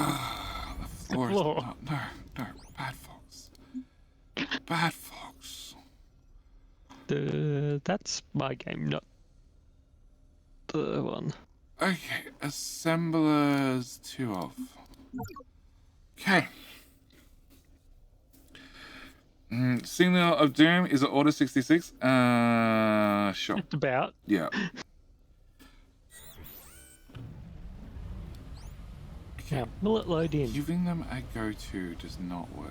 floor. floor. No, bad Fox. Bad Fox. That's my game, not the one. Okay, assemblers 2 of. Okay. Signal of Doom is at order 66. Sure. Just about. Yeah. Yeah, will it load in? Giving them a go-to does not work.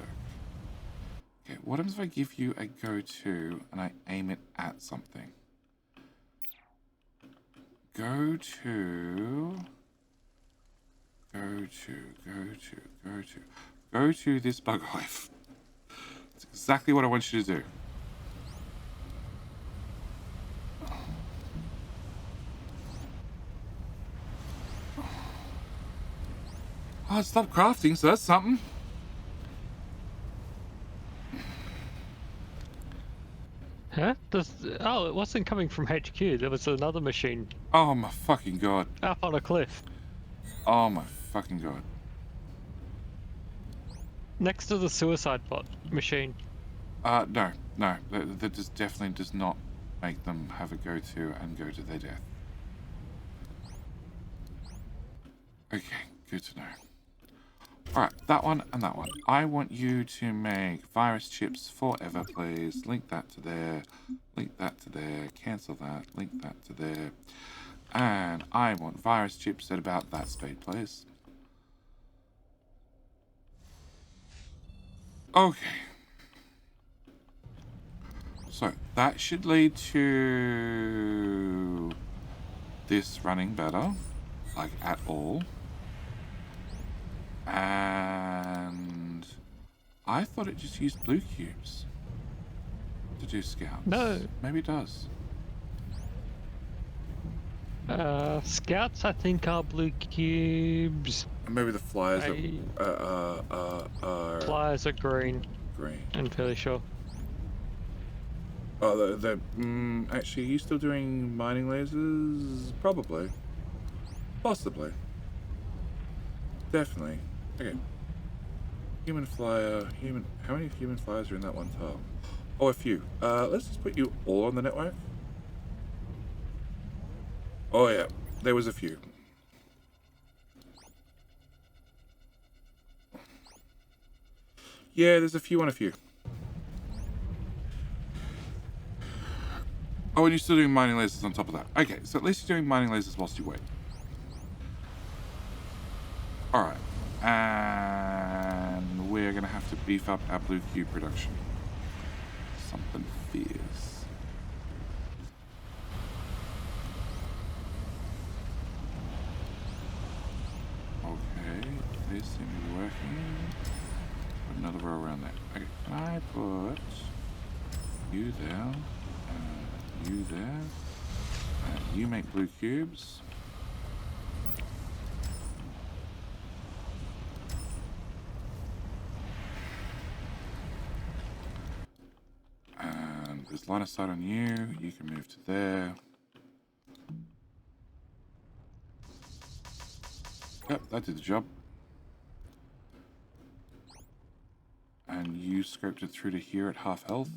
Okay, what happens if I give you a go-to and I aim it at something? Go-to... Go to this bug hive. That's exactly what I want you to do. Oh, it stopped crafting, so that's something. Huh? Oh, it wasn't coming from HQ. There was another machine Oh my fucking god. up on a cliff Oh my fucking god. next to the suicide bot machine. No. That just definitely does not make them have a go-to and go to their death. Okay, good to know. Alright, that one and that one. I want you to make virus chips forever, please. Link that to there. Link that to there. Cancel that. Link that to there. And I want virus chips at about that speed, please. Okay. So, that should lead to this running better. Like, at all. And I thought it just used blue cubes to do scouts. No. Maybe it does. Scouts, I think, are blue cubes. And maybe the flyers are Flyers are green. green. I'm fairly sure. Oh, actually, are you still doing mining lasers? Probably. Possibly. Definitely. Okay. Human flyer, how many human flyers are in that one tile? Oh, a few. Let's just put you all on the network. Oh yeah, there was a few. Yeah, there's a few on a few. Oh, and you're still doing mining lasers on top of that. Okay, so at least you're doing mining lasers whilst you wait. Alright. And we're going to have to beef up our blue cube production. Something fierce. Okay, they seem to be working. Put another row around there. Okay, can I put you there, you there, and you make blue cubes. And there's line of sight on you. You can move to there. Yep, that did the job. And you scoped it through to here at half health.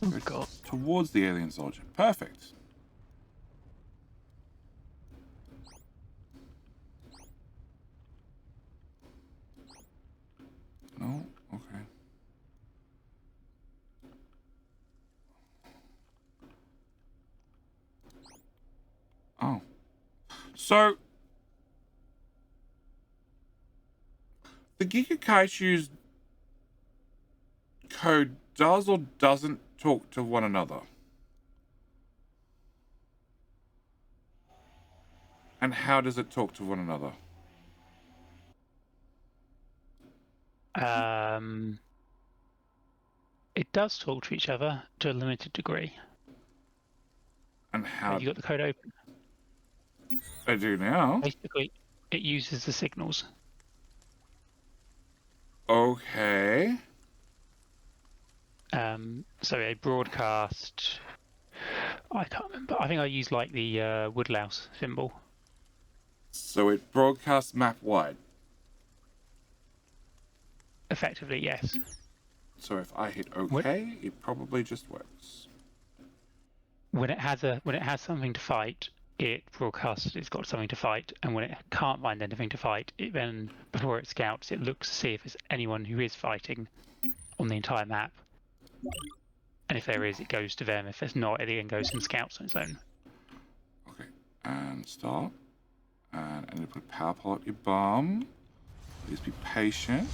Oh god. Towards the alien soldier. Perfect. No? Okay. Oh. So, the Gigakaishu's code does or doesn't talk to one another? And how does it talk to one another? It does talk to each other to a limited degree. And how... Have you got the code open? I do now. Basically, it uses the signals. Okay. So a broadcast... I can't remember. I think I used like the woodlouse symbol. So it broadcasts map wide. Effectively, yes. So if I hit OK, it probably just works. When it has something to fight, it broadcasts it's got something to fight, and when it can't find anything to fight, it then, before it scouts, it looks to see if there's anyone who is fighting on the entire map. And if there is, it goes to them. If there's not, it again goes and scouts on its own. Okay, and stop. And I'm going to put power pole up your bum. Please be patient.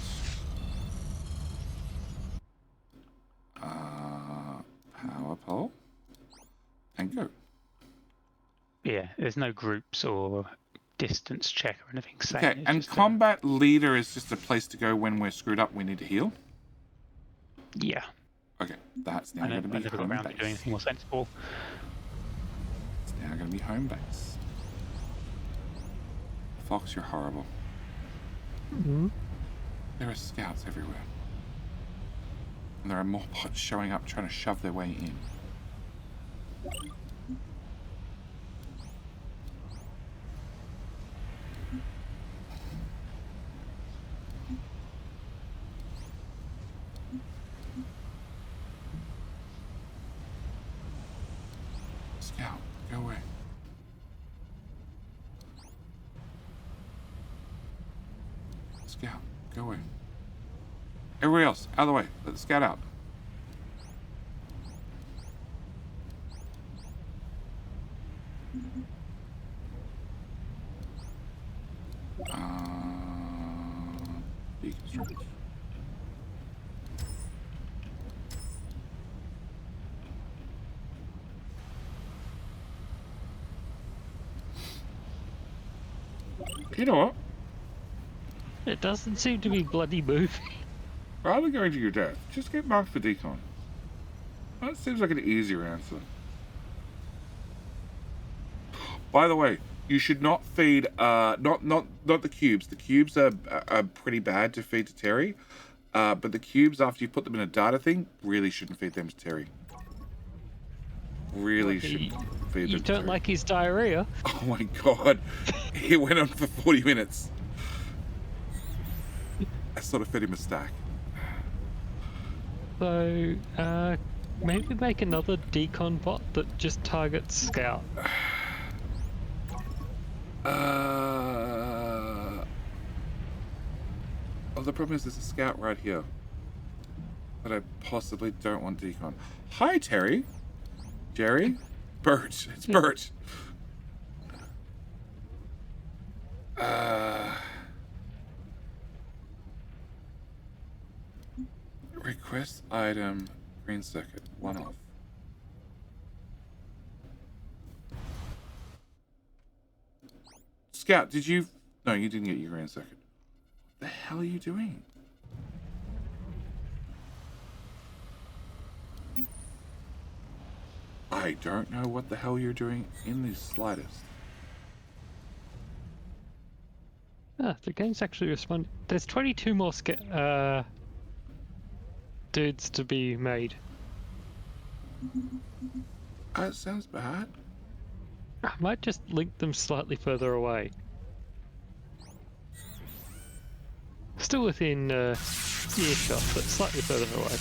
Power pole. And go. Yeah, there's no groups or distance check or anything saying. Okay, and combat leader is just a place to go when we're screwed up, we need to heal? Yeah. Okay, that's now going to be never got home around to base. doing anything more sensible. It's now going to be home base. Fox, you're horrible. Mm-hmm. There are scouts everywhere. And there are more bots showing up trying to shove their way in. Scout, go away. Scout, go away. Everybody else, out of the way. Let the scout out. Deconstruct. You know what? It doesn't seem to be bloody moving. Rather than going to your death, just get marked for decon. That seems like an easier answer. By the way, you should not feed not the cubes. The cubes are pretty bad to feed to Terry. But the cubes after you put them in a data thing, really shouldn't feed them to Terry. Really shouldn't feed them. You to don't Terry. like his diarrhea? Oh my god. He went on for 40 minutes. I sort of fed him a stack. So, maybe make another decon bot that just targets Scout. Oh, the problem is there's a scout right here that I possibly don't want decon. Hi, Terry. Jerry? Bert. It's Bert. Request item, green circuit, 1 off. Scout, did you... No, you didn't get your green circuit. What the hell are you doing? I don't know what the hell you're doing in the slightest. Ah, the game's actually responding. There's 22 more dudes to be made. That sounds bad. I might just link them slightly further away. Still within earshot, but slightly further away.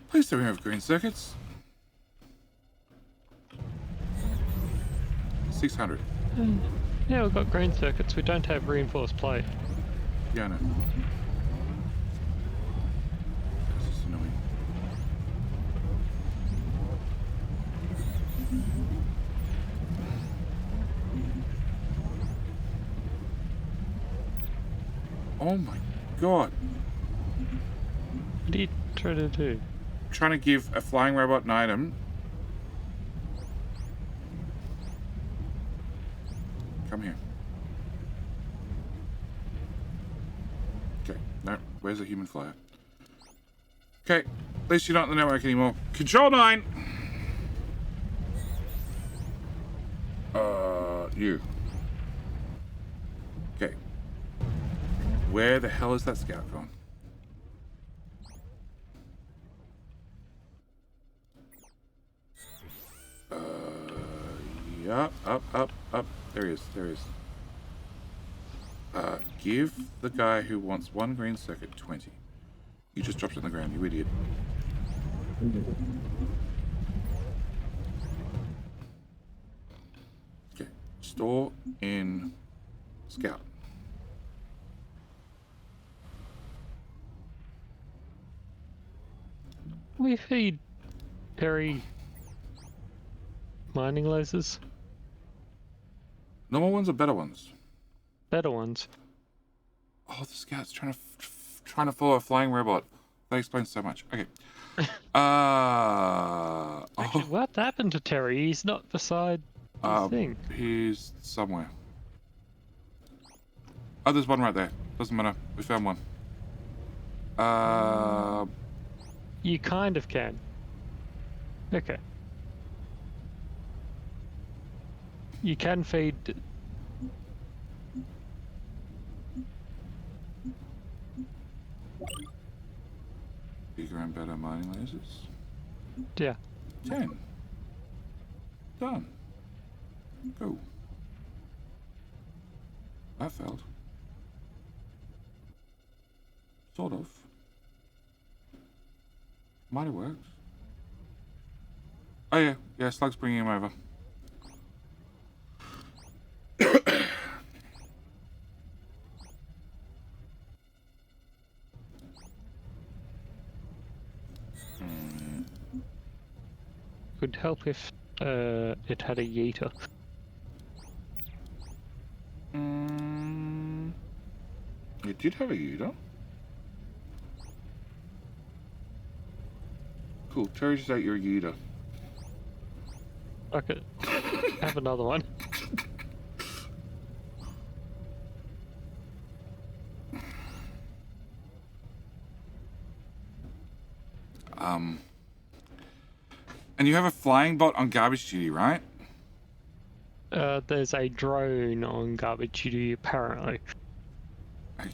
Please don't have green circuits. 600. Yeah, we've got green circuits. We don't have reinforced plate. Yeah, I know. This is annoying. Oh my god. What are you trying to do? Trying to give a flying robot an item. Come here. Okay, no, where's the human flyer? Okay, at least you're not in the network anymore. Control 9! You. Okay. Where the hell is that scout gone? Yeah, up. There he is, there he is. Give the guy who wants 1 green circuit 20. You just dropped it on the ground, you idiot. Okay, store in Scout. We feed Perry mining lasers. Normal ones or better ones? Better ones. Oh, the Scout's trying to follow a flying robot. That explains so much. Okay. Actually, what happened to Terry? He's not beside the thing. He's somewhere. Oh, there's one right there. Doesn't matter. We found one. You kind of can. Okay. You can feed and better mining lasers. Yeah. 10. Done. Go. That failed. Sort of. Might have worked. Oh yeah, yeah, Slug's bringing him over. Could help if it had a yeeter. It did have a Uda. Cool, Terry just ate your Uda. Okay. Have another one. And you have a flying bot on garbage duty, right? There's a drone on garbage duty apparently. Okay.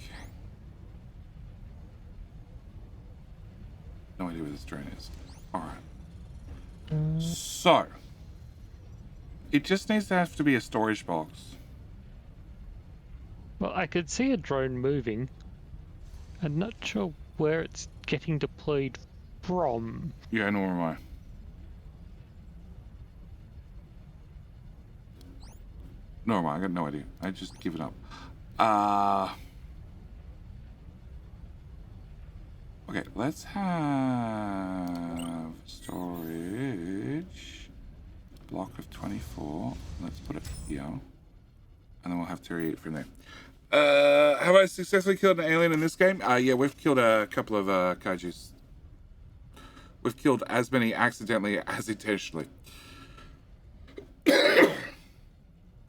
No idea where this drone is. Alright. So. It just needs to have to be a storage box. Well, I could see a drone moving. I'm not sure where it's getting deployed from. Yeah, nor am I. Nor am I. I got no idea. I just give it up. Okay, let's have storage. Block of 24. Let's put it here. And then we'll have Terry eat from there. Have I successfully killed an alien in this game? Yeah, we've killed a couple of kaijus. We've killed as many accidentally as intentionally.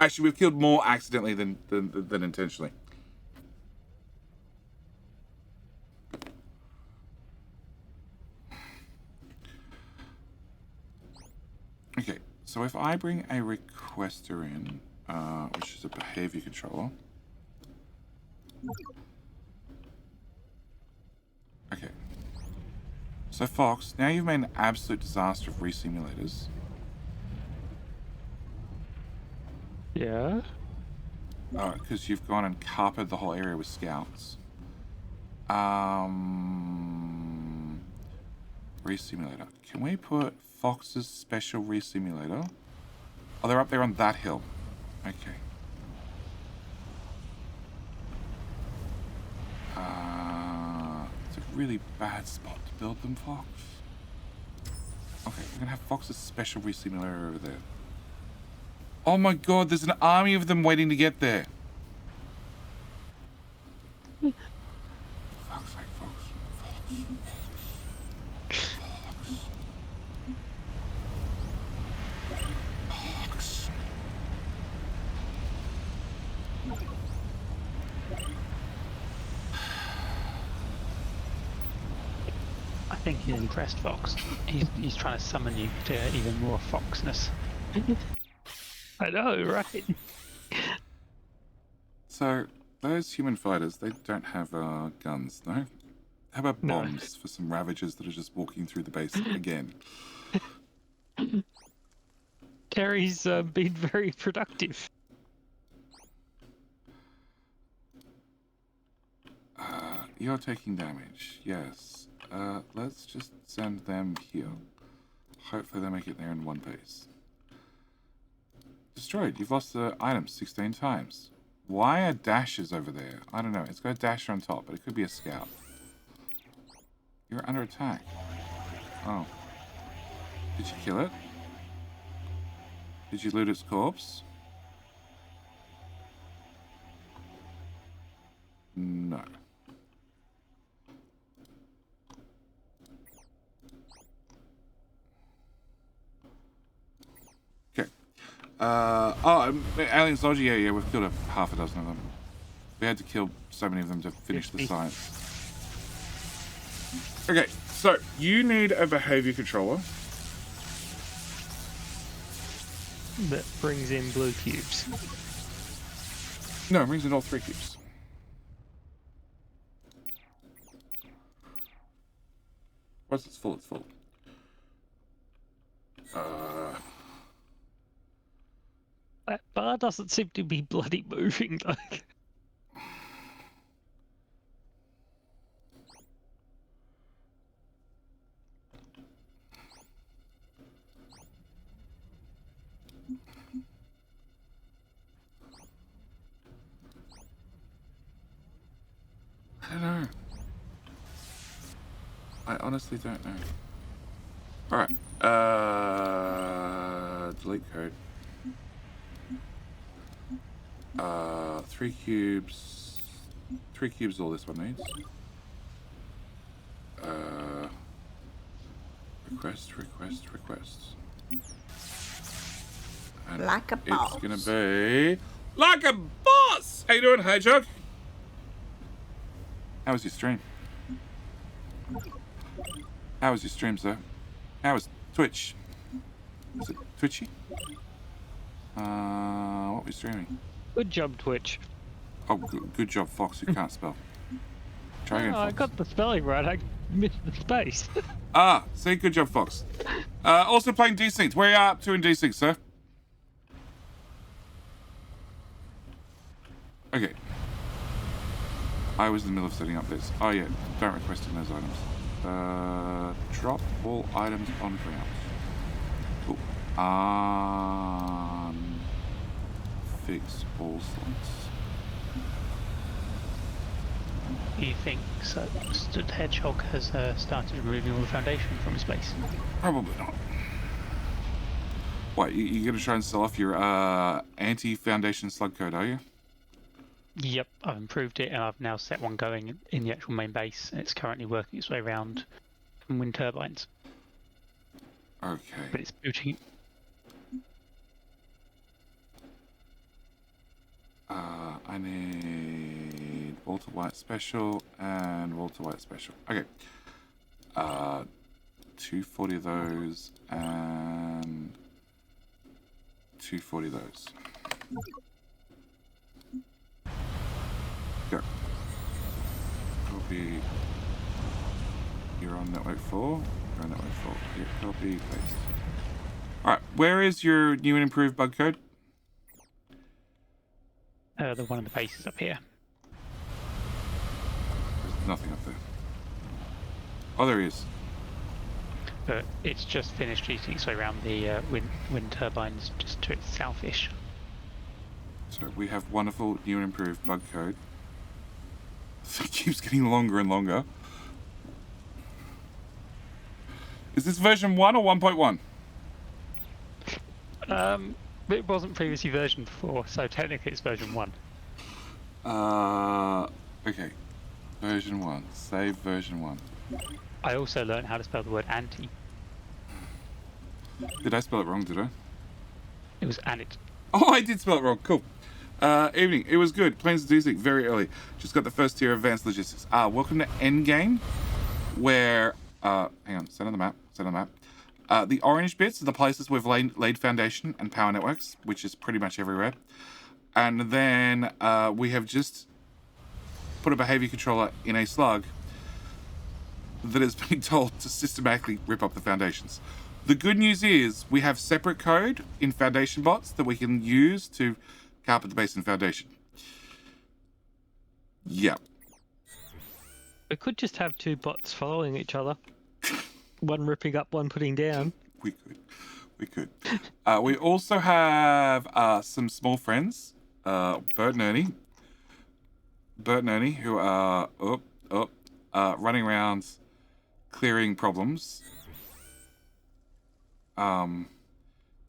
Actually, we've killed more accidentally than intentionally. Okay, so if I bring a requester in, which is a behavior controller. Okay. So Fox, now you've made an absolute disaster of re-simulators. Yeah? Because you've gone and carpeted the whole area with scouts. Re-simulator. Can we put Fox's special re-simulator? Oh, they're up there on that hill. Okay. It's a really bad spot to build them, Fox. Okay, we're gonna have Fox's special re-simulator over there. Oh my god, there's an army of them waiting to get there. Fox, like Fox. Fox. I think he's impressed, Fox. He's trying to summon you to even more foxness. I know, right? So, those human fighters, they don't have guns, no? How about bombs for some ravagers that are just walking through the base again? Terry's been very productive. You're taking damage, yes. Let's just send them here. Hopefully they make it there in one piece. Destroyed. You've lost the items 16 times. Why are dashes over there? I don't know. It's got a dasher on top, but it could be a scout. You're under attack. Oh. Did you kill it? Did you loot its corpse? No. Okay. Alien soldier, yeah, we've killed half a dozen of them. We had to kill so many of them to finish the science. Okay, so you need a behavior controller. That brings in blue cubes. No, it brings in all 3 cubes. Plus, it's full. It's full. That bar doesn't seem to be bloody moving, though. I don't know. I honestly don't know. Alright. Delete code. 3 cubes. 3 cubes all this one needs. Request. And Like a boss. it's gonna be like a boss! How you doing, Hedgehog? How was your stream? How was your stream, sir? How was Twitch? Was it twitchy? What were you streaming? Good job, Twitch. Oh, good job, Fox, who can't spell. Try again, Oh, I Fox. got the spelling right. I missed the space. See, good job, Fox. Also playing Desynced. Where are you up to in Desynced, sir? Okay. I was in the middle of setting up this. Oh yeah, don't request in those items. Drop all items on ground. Cool. Fix all slots. Do you think Stood Hedgehog has started removing all the foundation from his base? Probably not. What, you gonna try and sell off your anti-foundation slug code, are you? Yep, I've improved it and I've now set one going in the actual main base. And it's currently working its way around wind turbines. Okay. But it's booting. I need Walter White Special and Walter White Special. Okay. 240 of those and 240 of those. Go. Copy. You're on network 4. You're on network 4. Here, copy, paste. Alright, where is your new and improved bug code? The one in the base is up here. There's nothing up there. Oh, there he is. But it's just finished eating its way around the wind turbines just to its southish. So we have wonderful new and improved bug code. It keeps getting longer and longer. Is this version 1 or 1.1? It wasn't previously version 4, so technically it's version 1. Okay. Version 1. Save version 1. I also learned how to spell the word anti. Did I spell it wrong, did I? It was anit. Oh, I did spell it wrong. Cool. Evening. It was good. Planes of Desynced very early. Just got the first tier of advanced logistics. Welcome to Endgame, where... hang on. Set on the map. The orange bits are the places we've laid foundation and power networks, which is pretty much everywhere. And then we have just put a behavior controller in a slug that has been told to systematically rip up the foundations. The good news is we have separate code in foundation bots that we can use to carpet the base and foundation. Yeah. We could just have 2 bots following each other. One ripping up, one putting down. We could. We also have some small friends, Bert and Ernie, who are running around clearing problems. Yeah,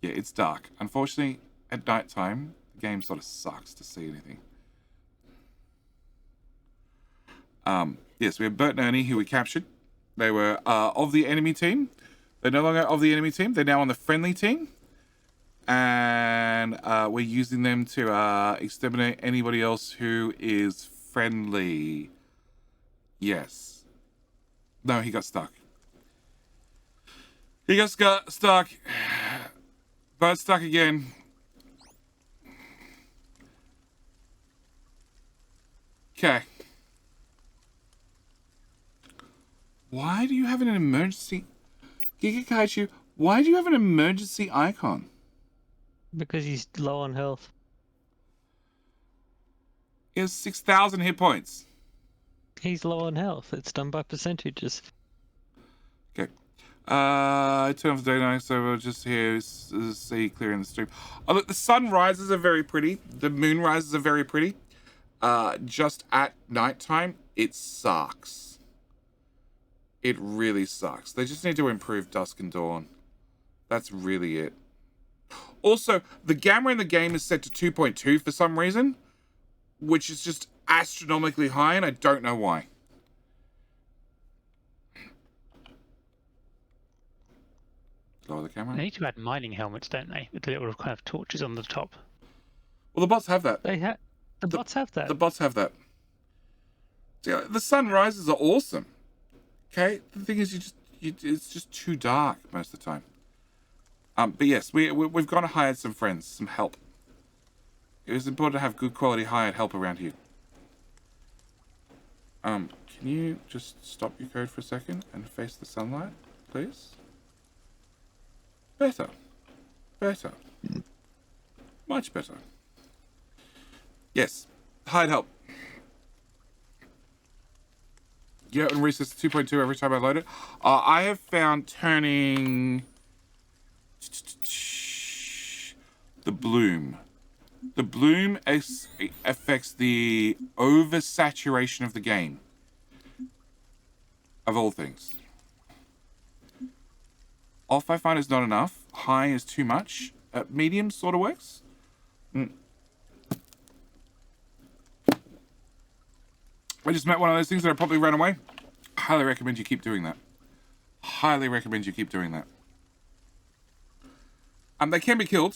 it's dark. Unfortunately, at night time, the game sort of sucks to see anything. Yes, we have Bert and Ernie, who we captured. They were of the enemy team. They're no longer of the enemy team. They're now on the friendly team. And we're using them to exterminate anybody else who is friendly. Yes. No, he got stuck. He got stuck. But stuck again. Okay. Why do you have an emergency... Giga Kaiju, why do you have an emergency icon? Because he's low on health. He has 6,000 hit points. He's low on health. It's done by percentages. Okay. I turn off the daylight, so we'll just here see clear in the stream. Oh, look, the sunrises are very pretty. The moonrises are very pretty. Just at nighttime, it sucks. It really sucks. They just need to improve dusk and dawn. That's really it. Also, the gamma in the game is set to 2.2 for some reason, which is just astronomically high, and I don't know why. Lower the camera. They need to add mining helmets, don't they? With little kind of torches on the top. Well, the bots have that. They have. The bots have that. The bots have that. See, the sunrises are awesome. Okay, the thing is, it's just too dark most of the time. But yes, we've gone to hire some friends, some help. It was important to have good quality hired help around here. Can you just stop your code for a second and face the sunlight, please? Better. Better. Much better. Yes, hired help. Yeah, and resets 2.2 every time I load it. I have found turning the bloom. The bloom affects the oversaturation of the game. Of all things. Off I find is not enough. High is too much. Medium sort of works. I just met one of those things that I probably ran away. Highly recommend you keep doing that. Highly recommend you keep doing that. They can be killed.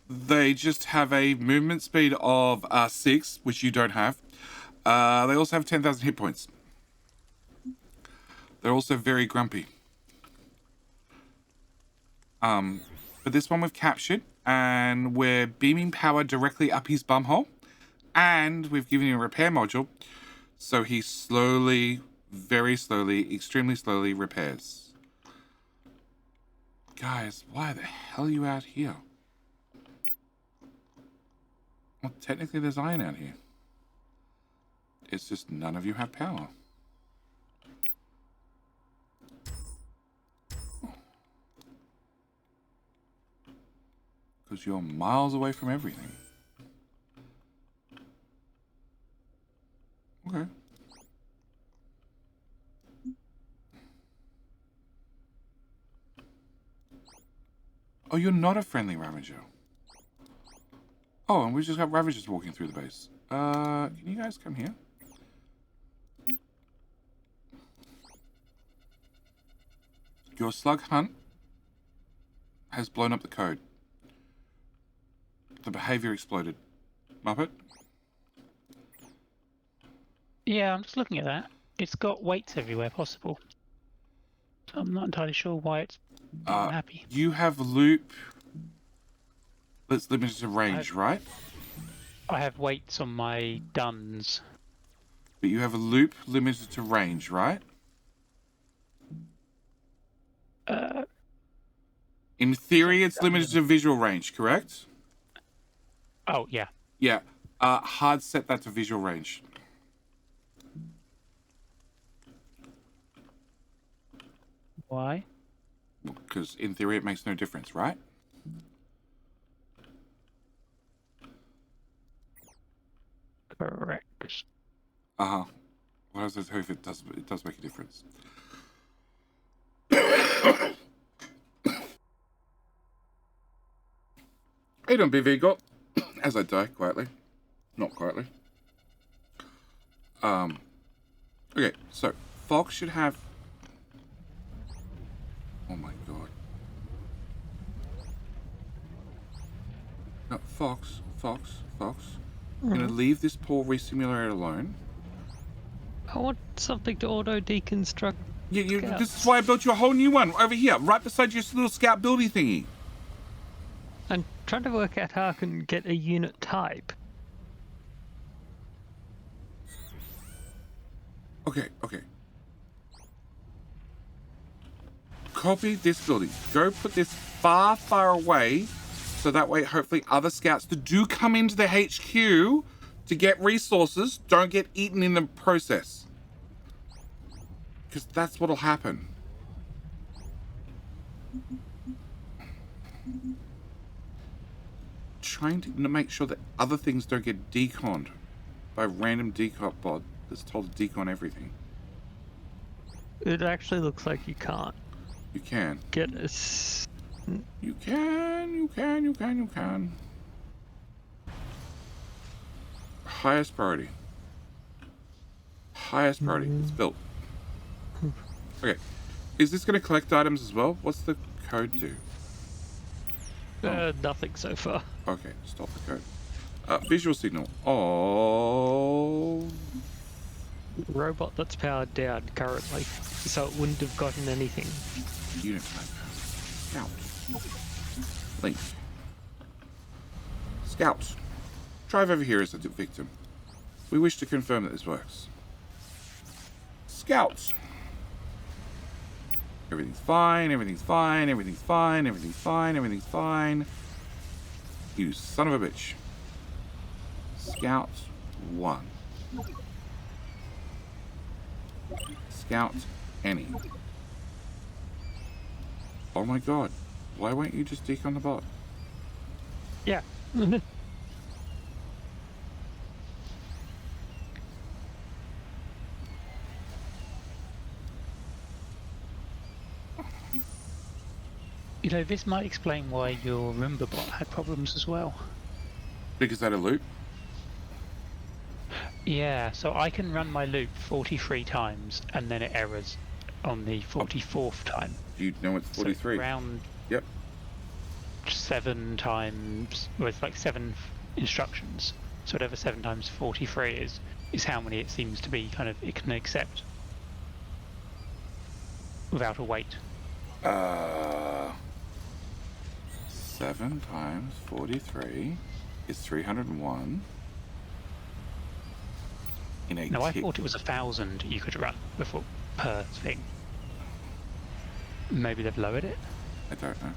They just have a movement speed of 6, which you don't have. They also have 10,000 hit points. They're also very grumpy. But this one we've captured, and we're beaming power directly up his bumhole. And we've given him a repair module, so he slowly, very slowly, extremely slowly repairs. Guys, why the hell are you out here? Well, technically there's iron out here. It's just none of you have power. Because you're miles away from everything. Okay. Oh, you're not a friendly Ravager. Oh, and we just got Ravagers walking through the base. Can you guys come here? Your slug hunt has blown up the code. The behavior exploded. Muppet? Yeah, I'm just looking at that. It's got weights everywhere possible. So I'm not entirely sure why it's not happy. You have loop that's limited to range, right? I have weights on my duns. But you have a loop limited to range, right? In theory, it's limited to visual range, correct? Oh, yeah. Yeah. Hard set that to visual range. Why? Because in theory, it makes no difference, right? Correct. Uh-huh. What does it tell you if it does make a difference? Hey, don't be Vigo. As I die quietly. Not quietly. Okay, so Fox should have... Oh my god. No, Fox. I'm gonna leave this poor resimulator alone. I want something to auto-deconstruct. Yeah, this is why I built you a whole new one over here, right beside your little scout buildy thingy. I'm trying to work out how I can get a unit type. Okay. copy this building. Go put this far, far away, so that way, hopefully, other scouts that do come into the HQ to get resources don't get eaten in the process. Because that's what'll happen. Trying to make sure that other things don't get deconned by a random decon bot that's told to decon everything. It actually looks like you can't You can. get us. You can. Highest priority. Highest priority. It's built. Okay. Is this going to collect items as well? What's the code do? Nothing so far. Okay, stop the code. Visual signal. Oh. Robot that's powered down currently, so it wouldn't have gotten anything. Unit type. Scout. Link. Scout. Drive over here as a victim. We wish to confirm that this works. Scouts. Everything's fine, everything's fine, everything's fine, everything's fine, everything's fine. You son of a bitch. Scout 1. Scout any. Oh my god. Why won't you just decon the bot? Yeah. You know, this might explain why your Roomba bot had problems as well. Because that a loop? Yeah, so I can run my loop 43 times and then it errors on the 44th time. Do you know it's 43? So around Yep. 7 times, well, it's like 7 instructions. So whatever 7 times 43 is how many it seems to be kind of it can accept without a wait. 7 times 43 is 301. In a No, I thought it was 1,000 you could run before per thing. Maybe they've lowered it. I don't know.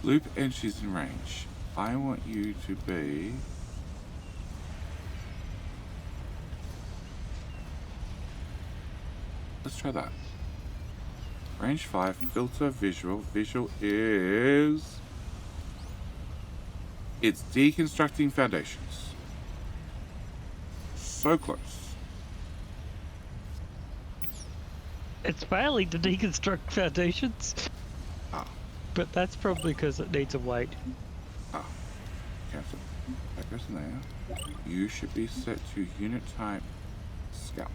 Loop entries in range. I want you to be... Let's try that. Range 5, filter, visual. Visual is... It's deconstructing foundations. So close. It's failing to deconstruct foundations. Ah. But that's probably because it needs a wait. Ah. Cancel. That goes in there. You should be set to unit type scout.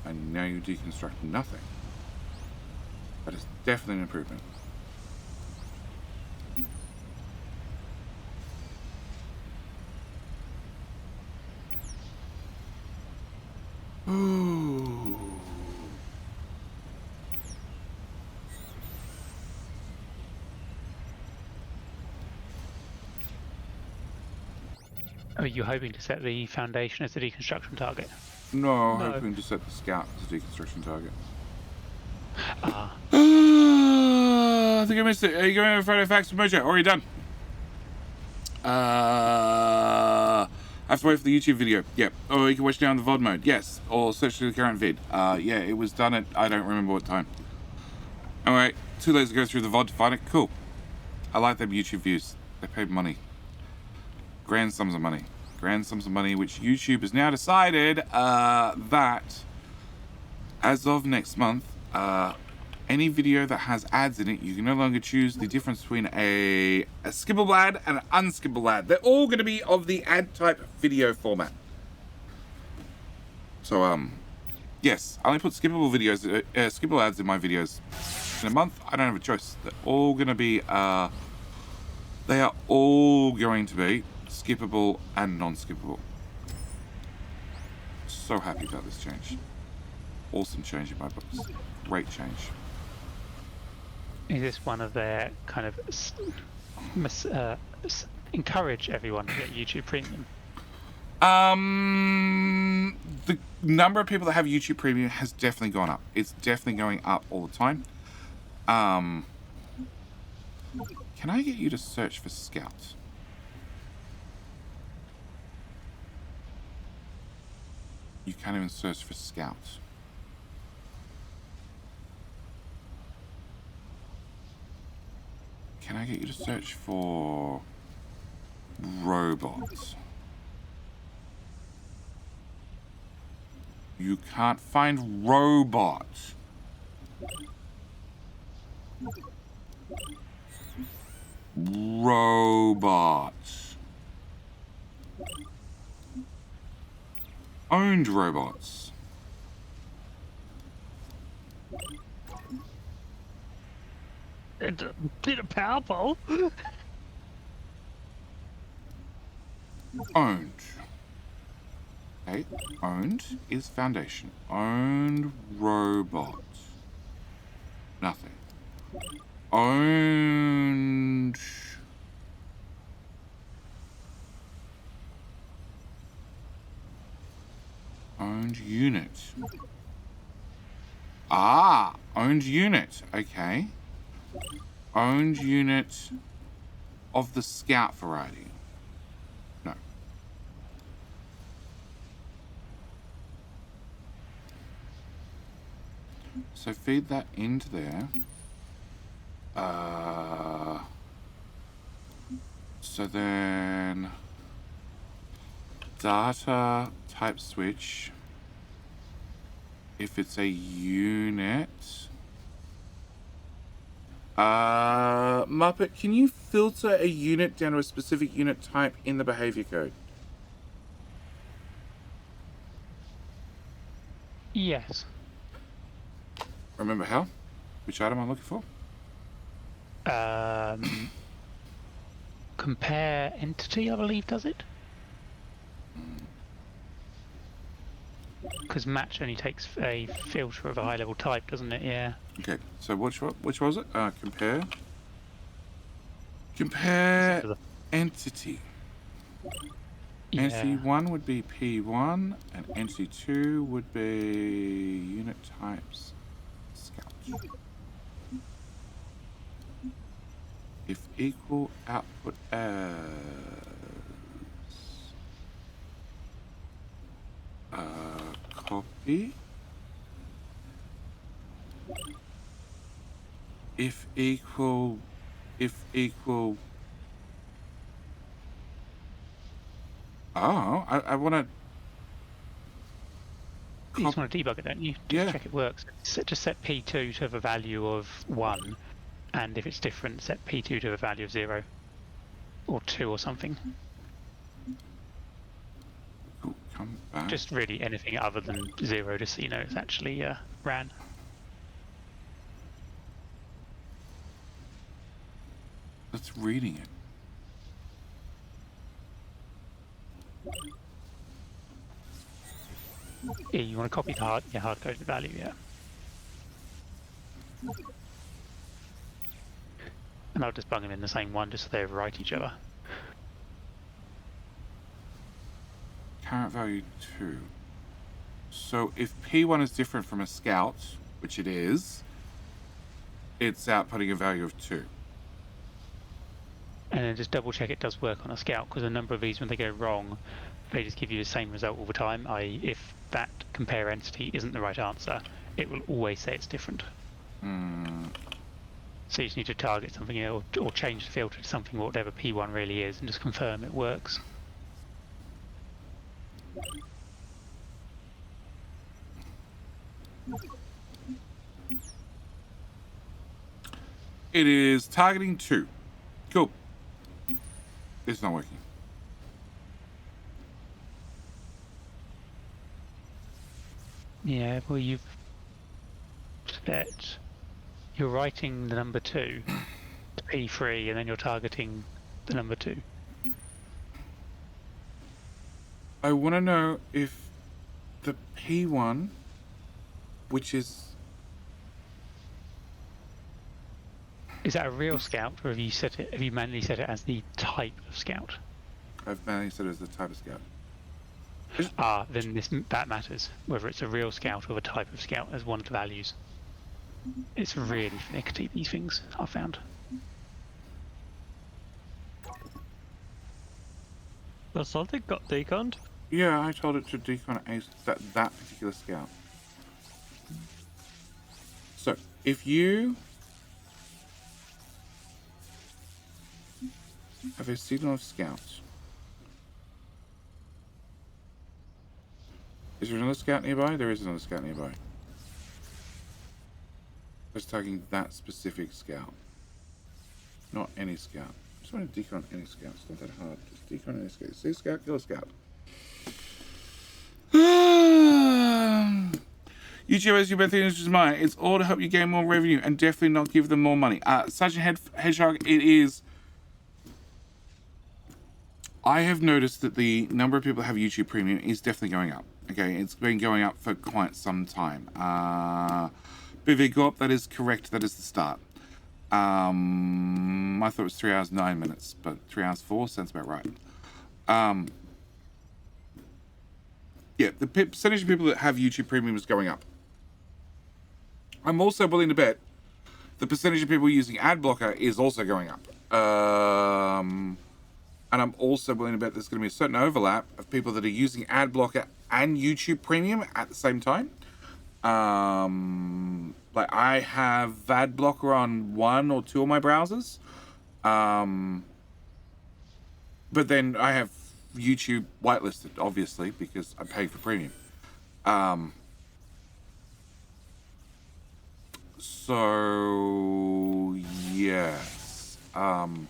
And now you deconstruct nothing. That is definitely an improvement. Ooh. Are you hoping to set the foundation as the deconstruction target? No, No. hoping to set the scout as a deconstruction target. Ah, I think I missed it. Are you going over Friday Facts with Mojo? Already done. I have to wait for the YouTube video. Yep. Or you can watch it down the VOD mode. Yes. Or search for the current vid. Yeah, it was done at, I don't remember what time. Alright, 2 days to go through the VOD to find it. Cool. I like them YouTube views. They paid money. Grand sums of money. Grand sums of money, which YouTube has now decided that as of next month, any video that has ads in it, you can no longer choose the difference between a skippable ad and an unskippable ad. They're all going to be of the ad type video format. So, yes, I only put skippable videos, skippable ads in my videos. In a month, I don't have a choice. They're all going to be, they are all going to be skippable and non-skippable. So happy about this change. Awesome change in my books. Great change. is this one of their kind of encourage everyone to get YouTube Premium? The number of people that have YouTube Premium has definitely gone up. It's definitely going up all the time. Can I get you to search for Scout? You can't even search for Scout. Can I get you to search for robots? You can't find robots. Robots. Owned robots. It's a bit of Powerball. Owned. Okay, owned is foundation. Owned robot. Nothing. Owned. Owned unit. Ah, owned unit. Okay. Owned unit of the Scout variety. No. So feed that into there. So then data type switch. If it's a unit. Muppet, can you filter a unit down to a specific unit type in the behavior code? Yes. Remember how? Which item I'm looking for? Compare entity, I believe, does it? Because match only takes a filter of a high level type, doesn't it? Yeah. Okay, so which was it? Compare. Compare entity. Yeah. Entity 1 would be P1, and entity 2 would be unit types Scout. If equal output as copy. If equal. Oh, I want to. You just want to debug it, don't you? Just Yeah. check it works. Just set P2 to have a value of 1, and if it's different, set P2 to a value of 0 or 2 or something. Cool, come back. Just really anything other than 0, just so you know it's actually ran. That's reading it. Yeah, you want to copy the hard-coded value, yeah. And I'll just bung them in the same one just so they overwrite each other. Current value 2. So if P1 is different from a Scout, which it is, it's outputting a value of 2. And then just double check it does work on a Scout, because a number of these, when they go wrong, they just give you the same result all the time, i.e. if that compare entity isn't the right answer, it will always say it's different. So you just need to target something else, or change the filter to something whatever P1 really is, and just confirm it works. It is targeting 2. Cool. It's not working. Yeah, well you've set, you're writing the number 2 to P3 and then you're targeting the number 2. I want to know if the P1, which is... Is that a real Scout, or have you set it? Have you manually set it as the type of Scout? I've manually set it as the type of Scout. then that matters. Whether it's a real scout or the type of scout as one of the values. It's really finicky, these things, I've found. Assaulted got deconned. Yeah, I told it to decon that particular scout. So, if you have a signal of scouts, is there another scout nearby? There is another scout nearby. Just tagging that specific scout, not any scout. I just want to decon any scout. It's not that hard. Just decon any scout. See a scout, kill a scout. YouTubers, your best thing is just mine. It's all to help you gain more revenue and definitely not give them more money. Sergeant Hedgehog, it is. I have noticed that the number of people that have YouTube Premium is definitely going up. Okay, it's been going up for quite some time. BV Gorp, that is correct. That is the start. I thought it was 3 hours 9 minutes, but 3 hours 4 sounds about right. Yeah, the percentage of people that have YouTube Premium is going up. I'm also willing to bet the percentage of people using ad blocker is also going up. And I'm also willing to bet there's going to be a certain overlap of people that are using ad blocker and YouTube Premium at the same time. Like I have ad blocker on 1 or 2 of my browsers. But then I have YouTube whitelisted, obviously, because I pay for premium. So yes. I'm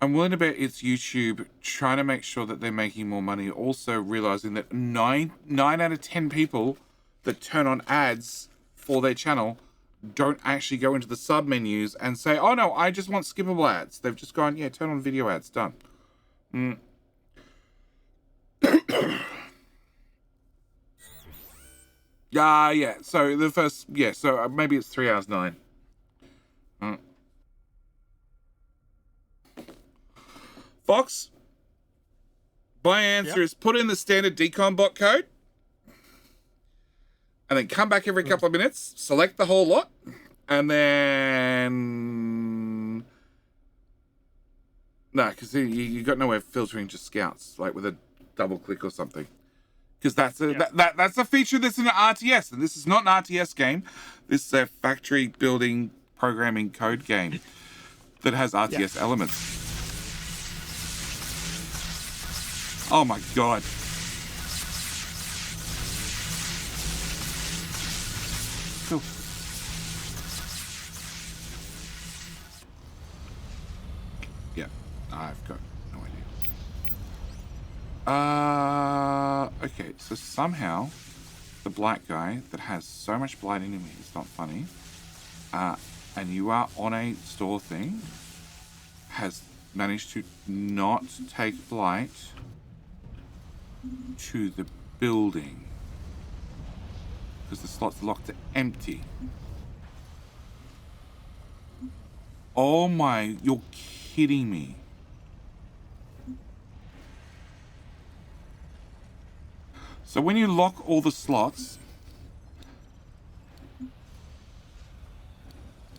willing to bet it's YouTube trying to make sure that they're making more money, also realizing that 9 out of 10 people that turn on ads for their channel don't actually go into the sub menus and say, oh no, I just want skippable ads. They've just gone, yeah, turn on video ads, done. Yeah, so the first, yeah, so maybe it's 3 hours 9. Fox, my answer is put in the standard decon bot code and then come back every couple of minutes, select the whole lot, and then... No, because you got no way of filtering just scouts, like with a double click or something. Because that's a feature that's in an RTS, and this is not an RTS game. This is a factory building programming code game that has RTS elements. Oh my god. Cool. Yeah, I've got no idea. Okay, so somehow the black guy that has so much blight in him, it's not funny, and you are on a store thing, has managed to not take blight to the building because the slots locked are empty. Oh my, you're kidding me. So when you lock all the slots,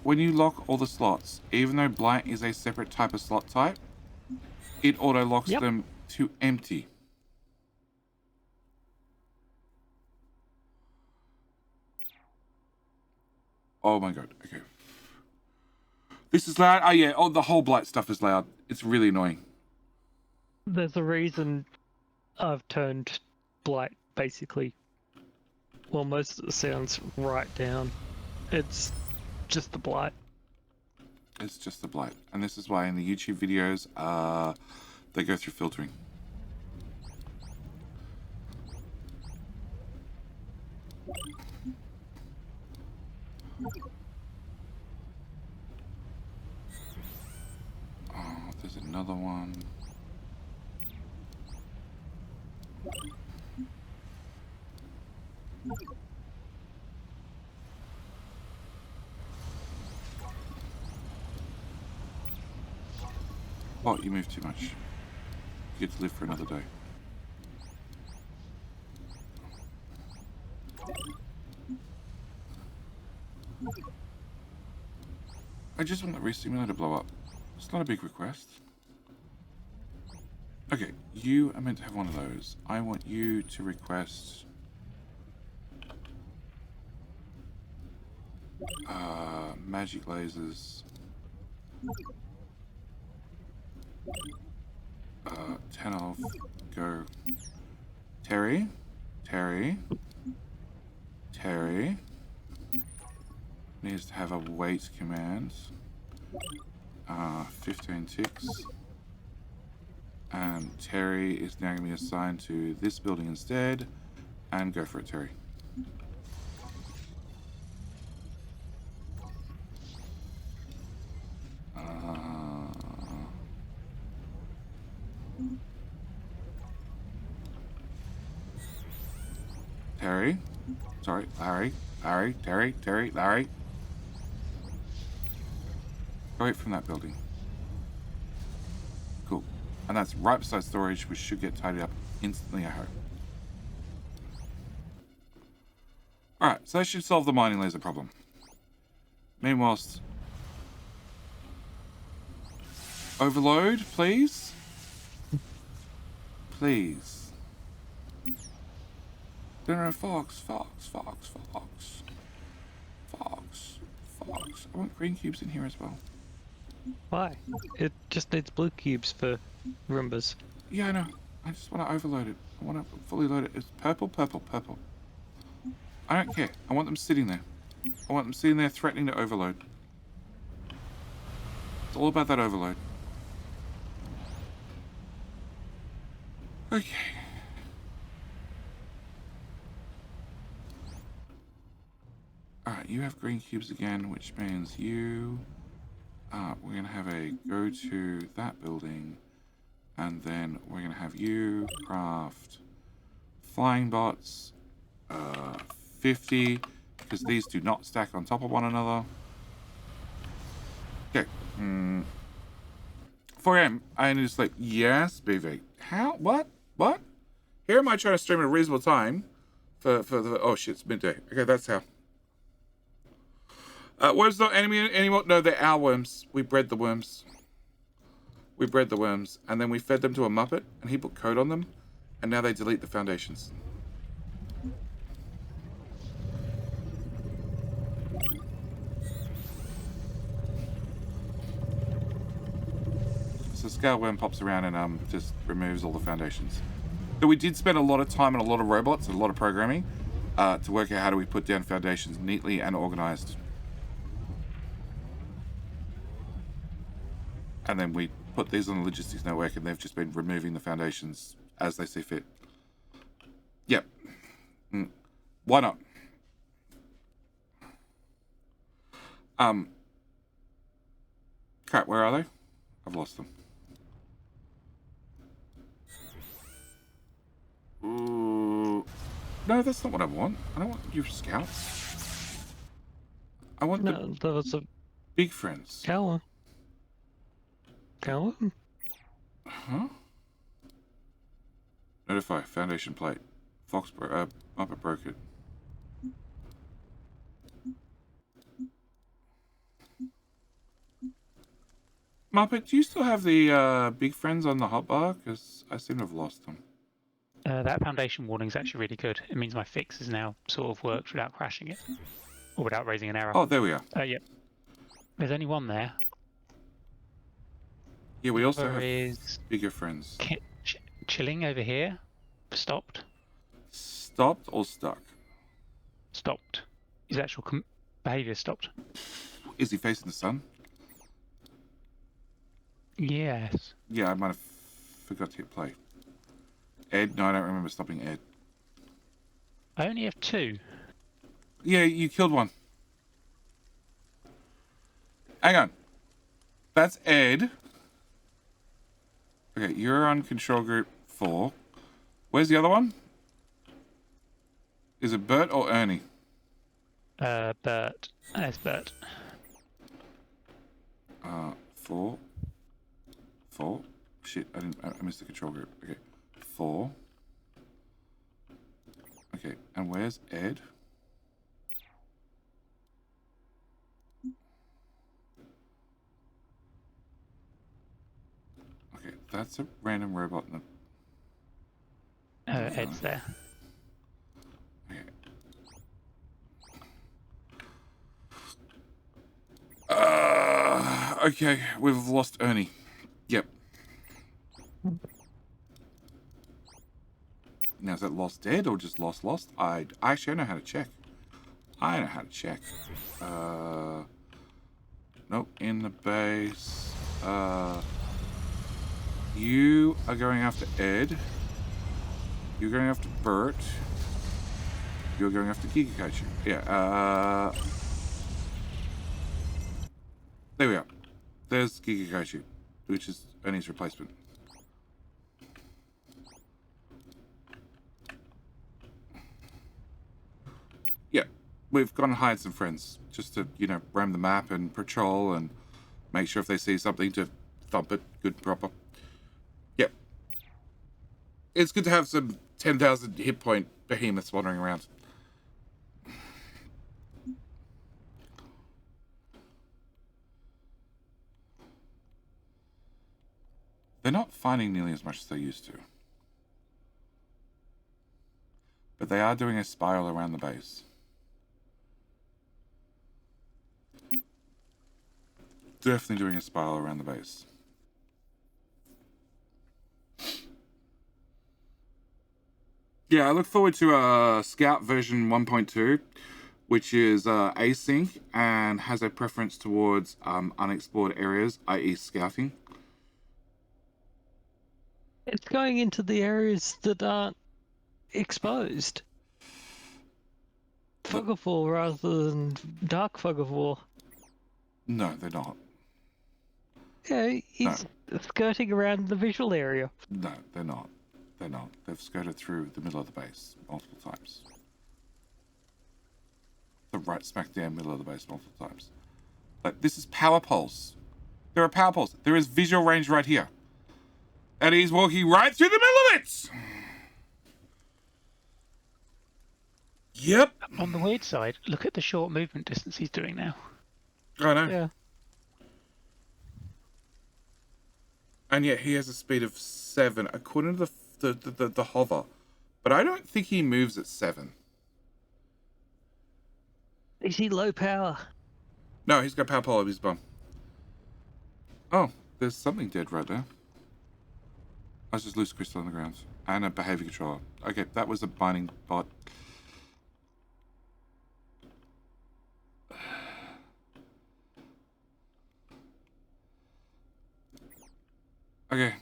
even though blight is a separate type of slot type, it auto locks them to empty. Oh my god, okay. This is loud? Oh yeah, the whole blight stuff is loud. It's really annoying. There's a reason I've turned blight basically, well, most of the sounds right down. It's just the blight. It's just the blight. And this is why in the YouTube videos, they go through filtering. Oh, there's another one. Oh, you move too much. You get to live for another day. I just want the re-simulator to blow up. It's not a big request. Okay, you are meant to have one of those. I want you to request... magic lasers. 10 off. Go. Terry. Needs to have a wait command. 15 ticks. And Terry is now going to be assigned to this building instead. And go for it, Terry. Terry. Sorry, Larry. Larry. Go away from that building. Cool. And that's right beside storage, which should get tidied up instantly, I hope. Alright, so that should solve the mining laser problem. Meanwhile, overload, please? Please. No, Fox. I want green cubes in here as well. Why? It just needs blue cubes for Roombas. Yeah, I know. I just want to overload it. I want to fully load it. It's purple. I don't care. I want them sitting there. I want them sitting there threatening to overload. It's all about that overload. Okay. Alright, you have green cubes again, which means you... we're going to have a go to that building, and then we're going to have you craft flying bots, 50, because these do not stack on top of one another. Okay. 4 a.m. I need to sleep. Yes, BV. How? What? Here am I trying to stream at a reasonable time for the... Oh shit, it's midday. Okay, that's how. Worms not enemy anymore? No, they're our worms. We bred the worms. And then we fed them to a Muppet, and he put code on them, and now they delete the foundations. So Scale Worm pops around and just removes all the foundations. So we did spend a lot of time and a lot of robots and a lot of programming to work out how do we put down foundations neatly and organized. And then we put these on the logistics network, and they've just been removing the foundations as they see fit. Yep. Why not? Crap, where are they? I've lost them. Ooh. No, that's not what I want. I don't want your scouts. I want there was a big friends. Cower. Huh? Notify foundation plate. Muppet broke it. Muppet, do you still have the big friends on the hotbar? Because I seem to have lost them. That foundation warning is actually really good. It means my fix is now sort of worked without crashing it. Or without raising an error. Oh, there we are. Yep. There's only one there. Yeah, we also There have is bigger friends. chilling over here. Stopped. Stopped or stuck? Stopped. His actual behaviour stopped. Is he facing the sun? Yes. Yeah, I might have forgot to hit play. Ed? No, I don't remember stopping Ed. I only have 2. Yeah, you killed one. Hang on. That's Ed. Okay, you're on control group 4. Where's the other one? Is it Bert or Ernie? Bert. There's Bert. 4. Shit, I missed the control group. Okay, 4. Okay, and where's Ed? Okay, that's a random robot. Ed's there. Okay. Okay, we've lost Ernie. Yep. Now, is that lost dead or just lost? Actually, I know how to check. Nope, in the base. You are going after Ed. You're going after Bert. You're going after Gigakachu. Yeah, there we are. There's Gigakachu, which is Ernie's replacement. Yeah, we've gone and hired some friends just to, roam the map and patrol and make sure if they see something to thump it good proper. Yep. It's good to have some 10,000 hit point behemoths wandering around. They're not finding nearly as much as they used to. But they are doing a spiral around the base. Definitely doing a spiral around the base. Yeah, I look forward to Scout version 1.2, which is async and has a preference towards unexplored areas, i.e. scouting. It's going into the areas that aren't exposed. Fog of war rather than dark fog of war. No, they're not. Yeah, he's skirting around the visual area. No, they're not. They're not. They've skirted through the middle of the base multiple times. The right smack down middle of the base multiple times. But this is power poles. There are power poles. There is visual range right here. And he's walking right through the middle of it! Yep. On the weird side, look at the short movement distance he's doing now. I know. Yeah. And yet he has a speed of 7, according to the hover. But I don't think he moves at 7. Is he low power? No, he's got power pole of his bum. Oh, there's something dead right there. That's just loose crystal on the ground. And a behavior controller. Okay, that was a binding bot. Okay.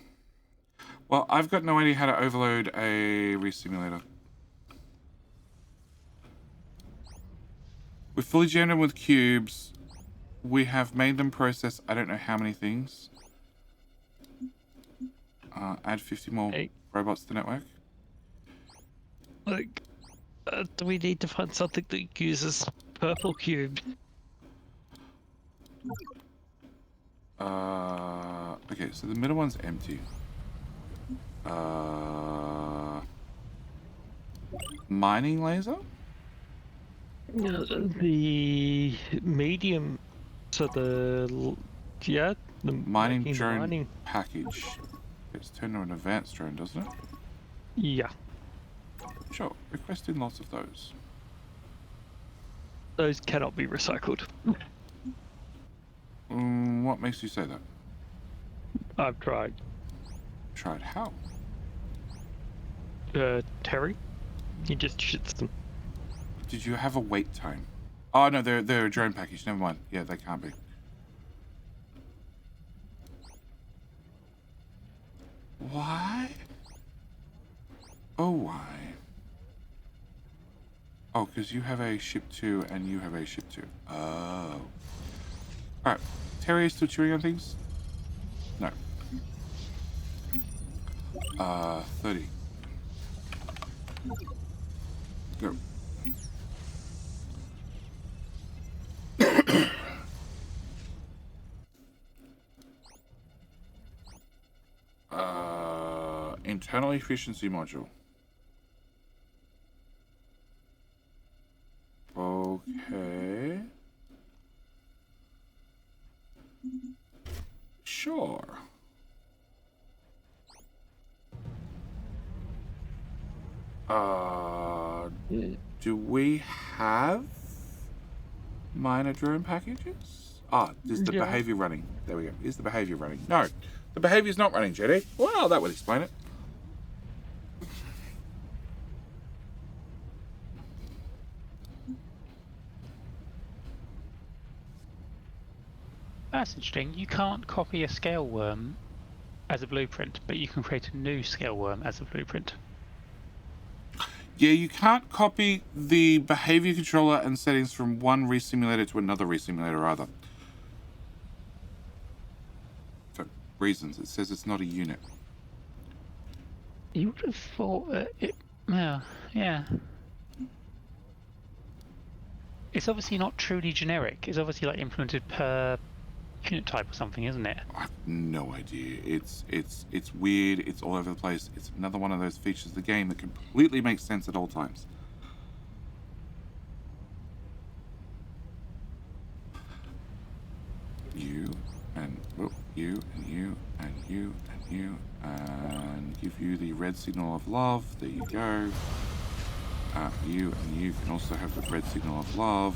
Well, I've got no idea how to overload a resimulator. We're fully jammed in with cubes. We have made them process I don't know how many things. Add 50 more robots to the network. Like, do we need to find something that uses purple cubes? Okay, so the middle one's empty. Mining laser? The medium, so the Mining making drone mining. package. It's turned into an advanced drone, doesn't it? Yeah, Sure, requesting lots of those. those cannot be recycled. What makes you say that? I've tried. Tried how? Terry, he just shits them. Did you have a wait time? Oh no, they're a drone package. Never mind. Yeah, they can't be. Why? Oh, why? Oh, because you have a ship 2 and you have a ship 2. Oh. Alright. Terry is still chewing on things? No. 30. Go. Internal efficiency module. Okay. Sure. Do we have minor drone packages? Is the behavior running? There we go. Is the behavior running? No, the behavior's not running, JD. Well, that would explain it. That's interesting. You can't copy a scale worm as a blueprint, but you can create a new scale worm as a blueprint. Yeah, you can't copy the behavior controller and settings from one resimulator to another resimulator either. For reasons, it says it's not a unit. You would have thought that it... Well, yeah. It's obviously not truly generic. It's obviously like implemented per unit type or something, isn't it? I have no idea. It's weird. It's all over the place. It's another one of those features of the game that completely makes sense at all times. You and you and you and you and you and give you the red signal of love. There you go. You and you can also have the red signal of love.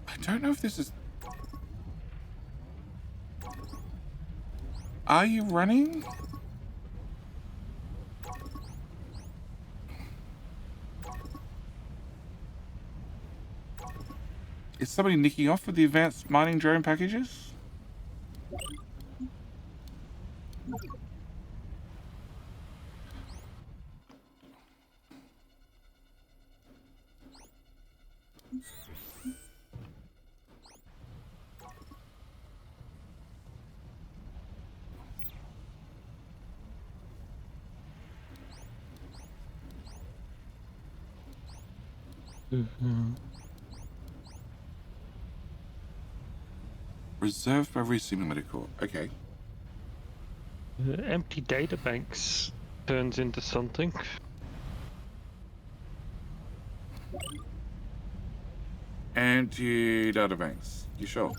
I don't know if this is... Are you running? Is somebody nicking off with the advanced mining drone packages? Reserved by resimulator core. Okay. Empty data banks turns into something. Anti-data banks. You sure?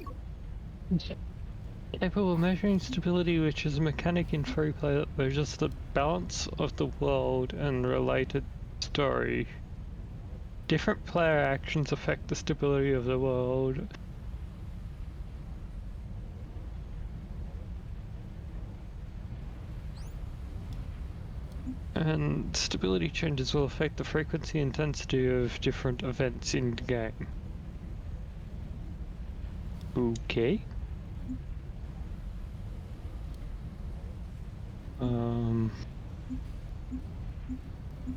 Capable of measuring stability, which is a mechanic in free play that measures the balance of the world and related story. Different player actions affect the stability of the world. And stability changes will affect the frequency and intensity of different events in the game. Okay.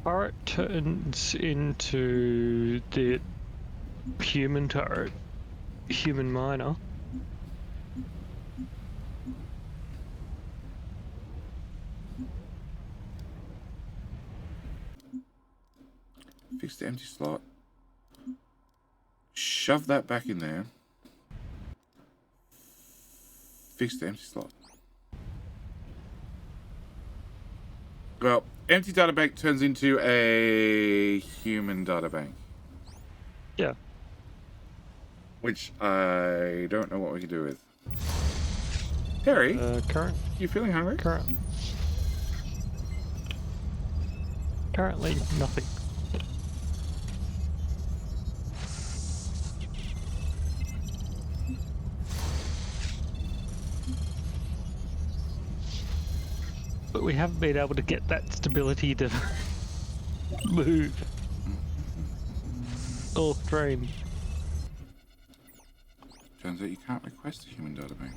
Turret turns into the human turret, human miner. Fix the empty slot. Shove that back in there. Fix the empty slot. Well, empty data bank turns into a human data bank. Yeah. Which I don't know what we can do with. Terry, you feeling hungry? Currently, nothing. But we haven't been able to get that stability to move or stream. Turns out you can't request a human data bank.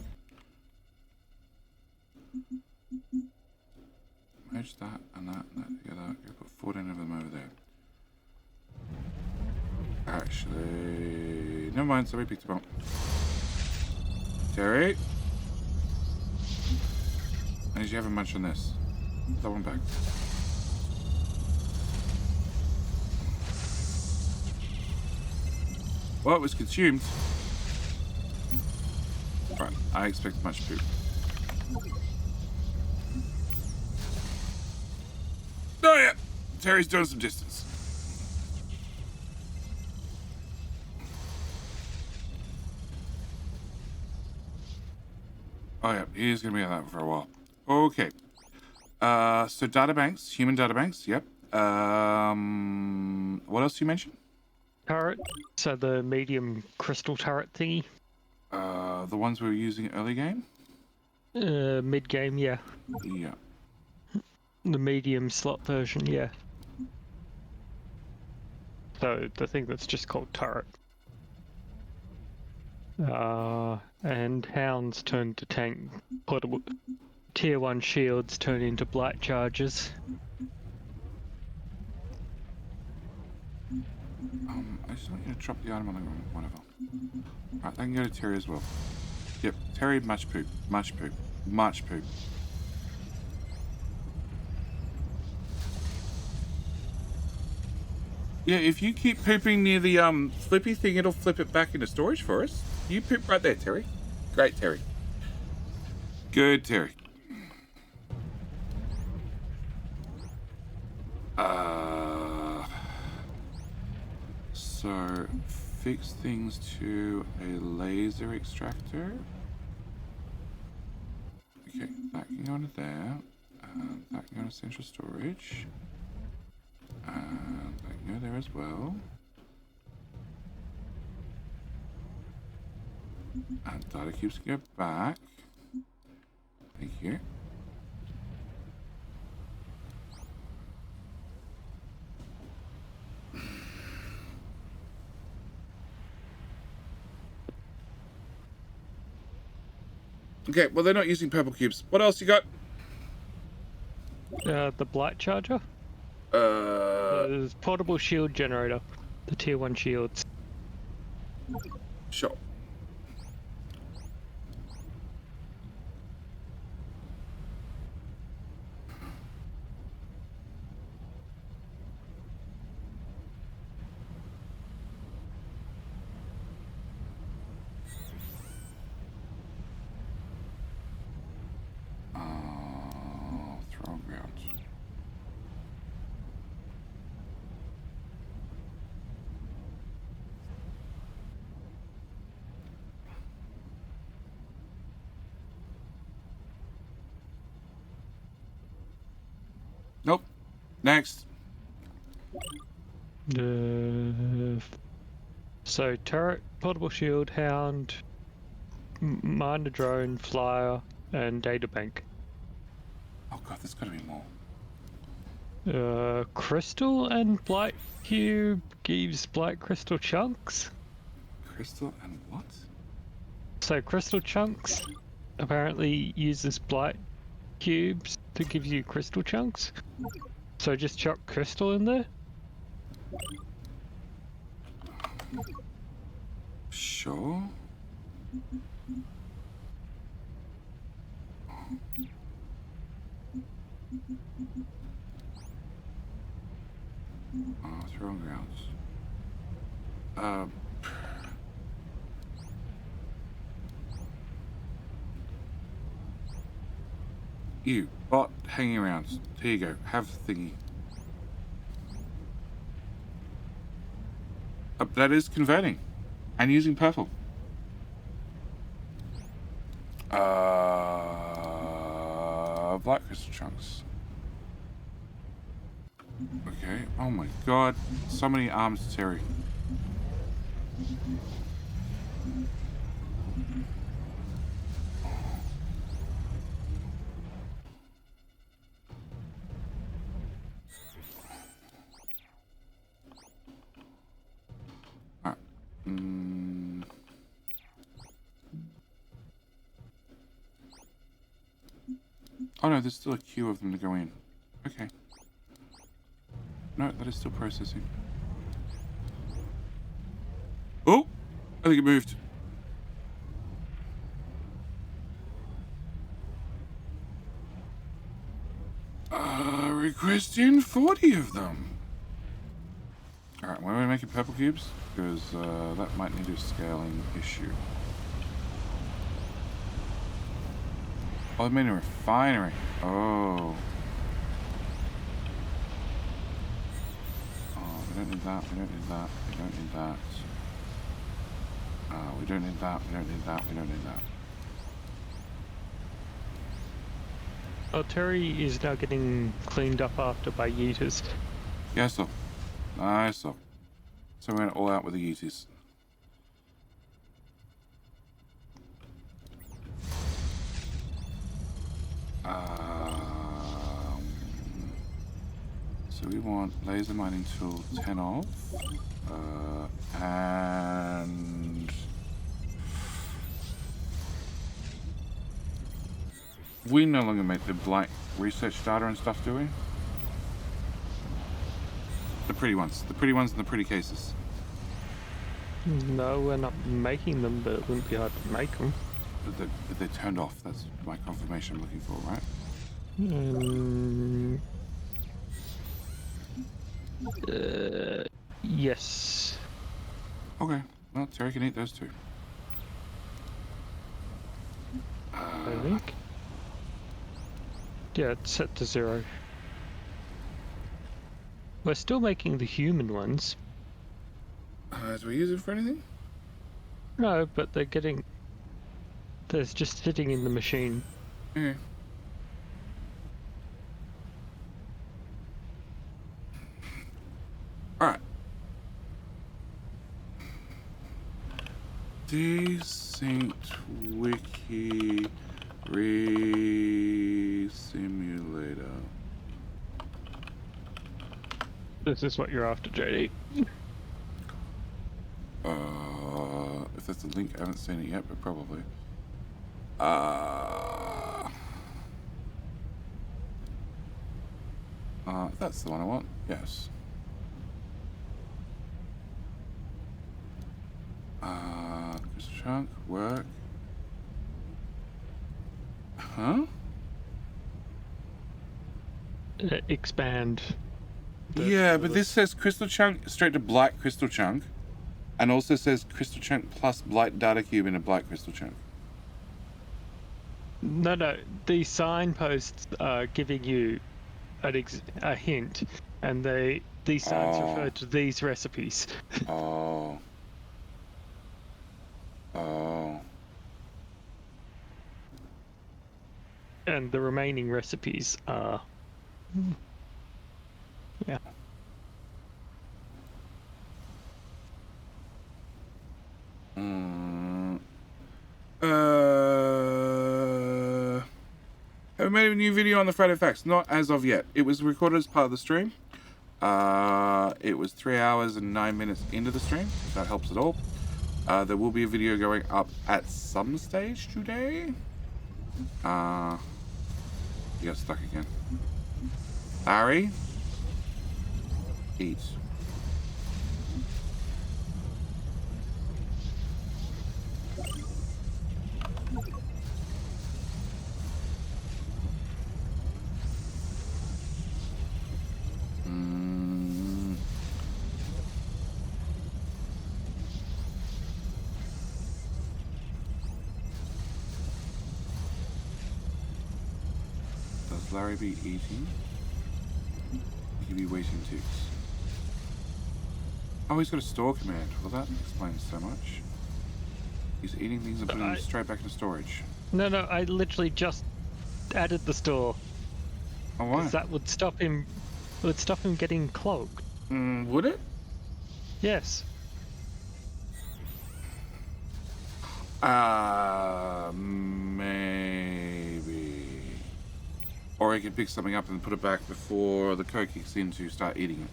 Merge that and that together. Go put 14 of them over there. Actually, never mind. Somebody picked them up. Terry, I need you to have a munch on this. Put that one back. Well, it was consumed. Right, I expect much food. Oh yeah, Terry's doing some distance. Oh yeah, he's gonna be on that for a while. Okay. So databanks, human databanks. Yep. What else you mentioned? Turret. So the medium crystal turret thingy. The ones we were using early game. Mid game, yeah. Yeah. The medium slot version, yeah. So the thing that's just called turret. And hounds turn to tank. Portable tier 1 shields turn into blight charges. I just want you to drop the item on the ground. Whatever. Alright, they can go to Terry as well. Yep, Terry, much poop. Much poop. Much poop. Yeah, if you keep pooping near the flippy thing, it'll flip it back into storage for us. You poop right there, Terry. Great, Terry. Good, Terry. So, fix things to a laser extractor. Okay, that can go into there. That can go to central storage. That can go there as well. And data cubes can go back. Thank you. Okay, well they're not using purple cubes. What else you got? The blight charger. There's portable shield generator. The tier 1 shields. Sure. Throwing ground. Nope. Next. So turret, portable shield, hound, miner drone, flyer, and databank. Oh god, there's gotta be more. Crystal and blight cube gives blight crystal chunks. Crystal and what? So crystal chunks apparently uses blight cubes to give you crystal chunks. So just chuck crystal in there. Sure. Throwing grounds. You bot hanging around. Here you go. Have the thingy. That is converting and using purple. Black crystal chunks. Okay. Oh my god. So many arms, Terry. Alright. Oh no, there's still a queue of them to go in. Okay. No, that is still processing. Oh! I think it moved. Requesting 40 of them. Alright, why are we making purple cubes? Because that might need a scaling issue. Oh, I made a refinery. Oh. We don't need that, we don't need that, we don't need that. We don't need that, we don't need that, we don't need that. Oh, Terry is now getting cleaned up after by yeeters. Yeah, I saw. I saw. So we went all out with the yeeties. So we want laser mining tool 10 off. And we no longer make the blank research data and stuff, do we? The pretty ones. The pretty ones and the pretty cases. No, we're not making them, but it wouldn't be hard to make them. But they're turned off. That's my confirmation I'm looking for, right? Yes. Okay. Well, Terry can eat those two. I think. Yeah, it's set to 0. We're still making the human ones. Do we use it for anything? No, but they're getting... They're just sitting in the machine. Okay. Alright. Desynced wiki re-simulator. This is what you're after, JD. If that's a link, I haven't seen it yet, but probably. That's the one I want. Yes. Crystal chunk, work. Huh? Expand. Yeah, but this says crystal chunk straight to black crystal chunk, and also says crystal chunk plus blight data cube in a black crystal chunk. No, the signposts are giving you a hint, and these signs refer to these recipes. Oh. And the remaining recipes are... Yeah. Have we made a new video on the Friday Facts? Not as of yet. It was recorded as part of the stream. It was 3 hours and 9 minutes into the stream, if that helps at all. There will be a video going up at some stage today. You got stuck again. Larry? Eat. Does Larry be eating? He be waiting ticks. Oh, he's got a store command. Well, that explains so much. He's eating things and putting them straight back into storage. No, I literally just added the store. Oh, why? Because that would stop him. It would stop him getting cloaked. Would it? Yes. Maybe. Or he could pick something up and put it back before the code kicks in to start eating it.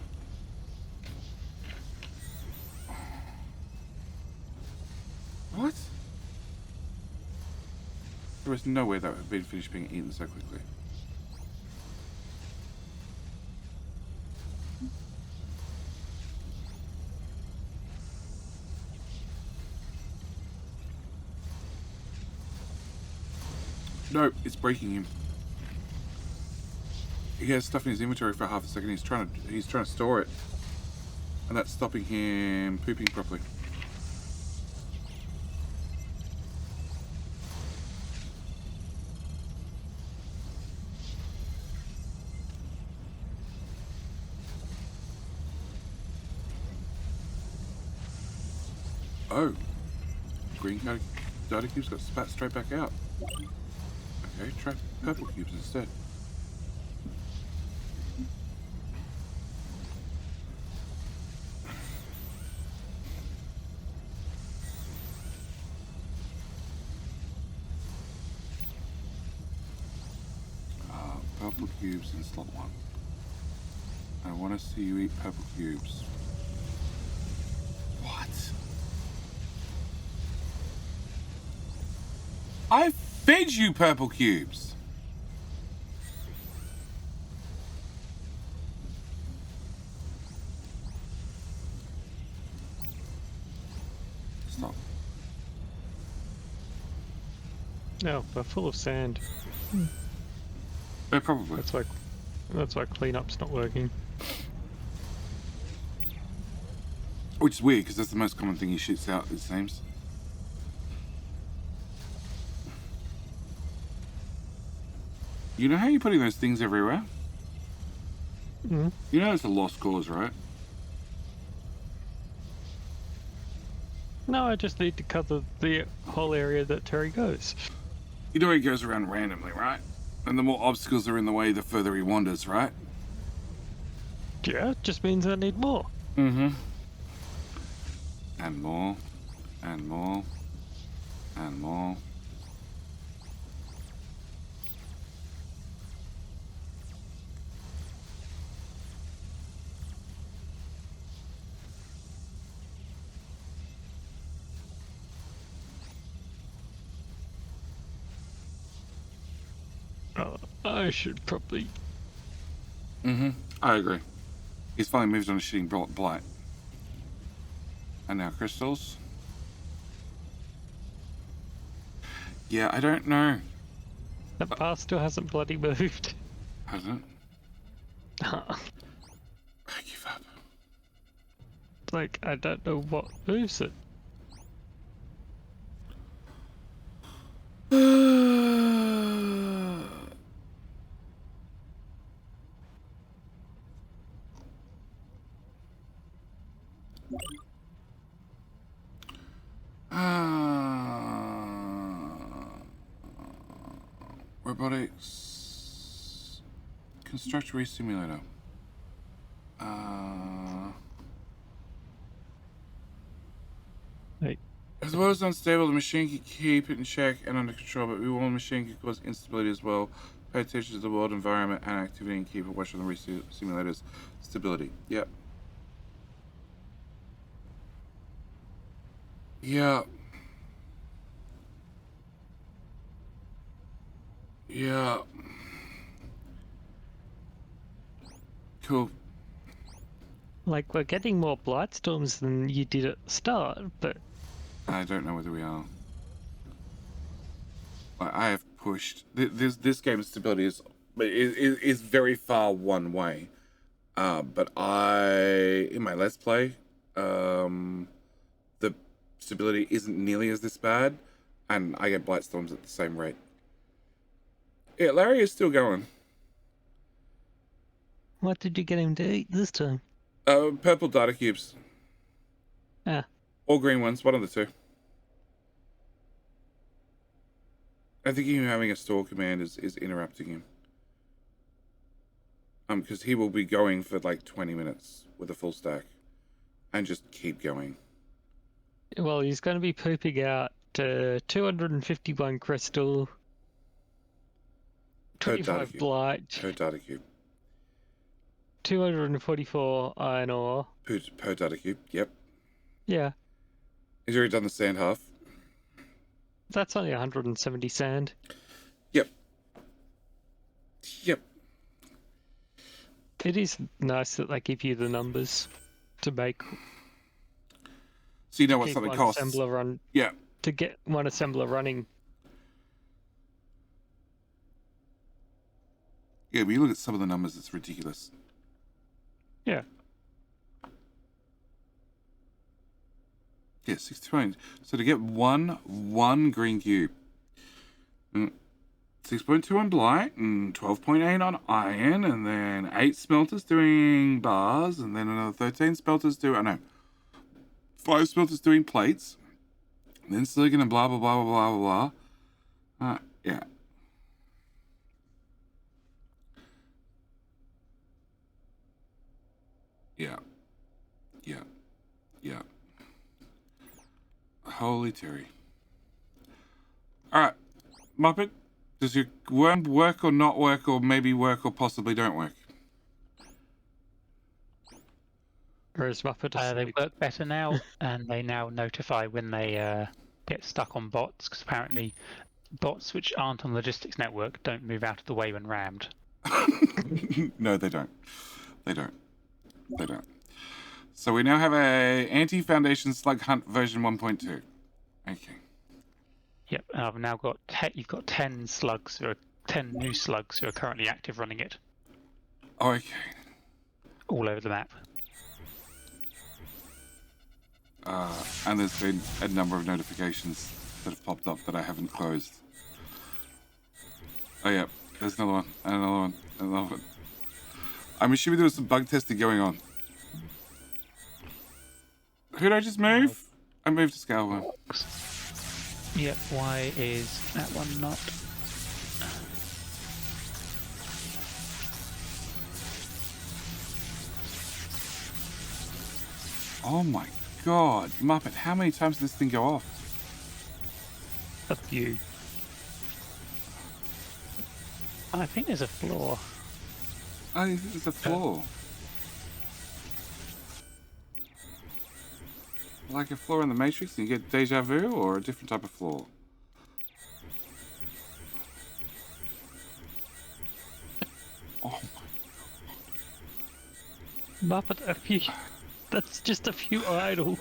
What? There is no way that would have been finished being eaten so quickly. No, it's breaking him. He has stuff in his inventory for half a second. He's trying to store it, and that's stopping him pooping properly. Oh, green data cubes got spat straight back out. Okay, try purple cubes instead. purple cubes in slot 1. I want to see you eat purple cubes. What? I fed you purple cubes! Stop. No, they're full of sand. Yeah, probably. That's why cleanup's not working. Which is weird, because that's the most common thing he shoots out, it seems. You know how you're putting those things everywhere? Mm. You know it's a lost cause, right? No, I just need to cover the whole area that Terry goes. You know he goes around randomly, right? And the more obstacles are in the way, the further he wanders, right? Yeah, it just means I need more. Mm-hmm. And more. And more. And more. I should probably... Mm-hmm. I agree. He's finally moved on to shooting blight. And now crystals. Yeah, I don't know. That bar still hasn't bloody moved. Hasn't? Like, I give up. I don't know what moves it. Robotics. Construct simulator. Hey. As well as unstable, the machine can keep it in check and under control, but we want the machine can cause instability as well. Pay attention to the world environment and activity and keep a watch on the simulator's stability. Yep. Yeah. Yeah. Cool. Like, we're getting more Blightstorms than you did at the start, but... I don't know whether we are. I have pushed... This game's stability is very far one way. But in my Let's Play, the stability isn't nearly as this bad, and I get Blightstorms at the same rate. Yeah, Larry is still going. What did you get him to eat this time? Purple data cubes. Ah. Or green ones, one of the two. I think him having a store command is interrupting him. Because he will be going for like 20 minutes with a full stack. And just keep going. Well, he's going to be pooping out 251 crystal, 25 blight, Per data cube. 244 iron ore. Per data cube, yep. Yeah. He's already done the sand half. That's only 170 sand. Yep. Yep. It is nice that they give you the numbers to make. So you know what something costs. Assembler run. Yeah. To get one assembler running. Yeah, but you look at some of the numbers, it's ridiculous. Yeah. Yeah, 620. So to get one green cube, 6.2 on blight and 12.8 on iron, and then 8 smelters doing bars, and then another 13 smelters doing 5 smelters doing plates, and then silicon and blah blah blah blah blah blah blah. Yeah. Yeah. Yeah. Yeah. Holy Terry. Alright. Muppet, Does your worm work or not work, or maybe work or possibly don't work? Or is Muppet They asleep? work better now, and they now notify when they get stuck on bots, because apparently bots which aren't on the logistics network don't move out of the way when rammed. No, they don't. They don't. They don't. So we now have a anti-Foundation Slug Hunt version 1.2. Okay. Yep, and I've now got you've got 10 slugs, or 10 new slugs who are currently active running it Okay. all over the map. And there's been a number of notifications that have popped up that I haven't closed. Oh yeah, there's another one, and another one, and another one. I'm assuming there was some bug testing going on. Who did I just move? I moved to Scaleway. Yep, why is that one not? Oh my god, Muppet, how many times did this thing go off? A few. I think there's a flaw. Oh, it's a flaw. Like a flaw in the Matrix and you get deja vu, or a different type of flaw? Oh my. Muppet, a few. That's just a few idle.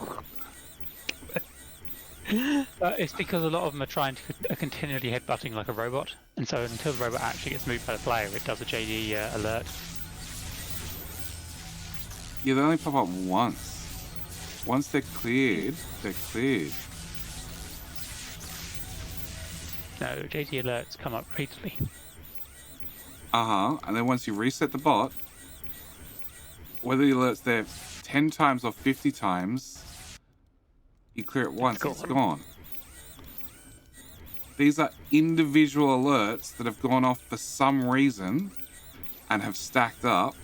It's because a lot of them are trying to are continually headbutting like a robot, and so until the robot actually gets moved by the player, it does a JD alert. Yeah, they only pop up once. Once they're cleared, they're cleared. No, JD alerts come up repeatedly. And then once you reset the bot, whether the alert's there 10 times or 50 times, you clear it once, it's gone. These are individual alerts that have gone off for some reason and have stacked up.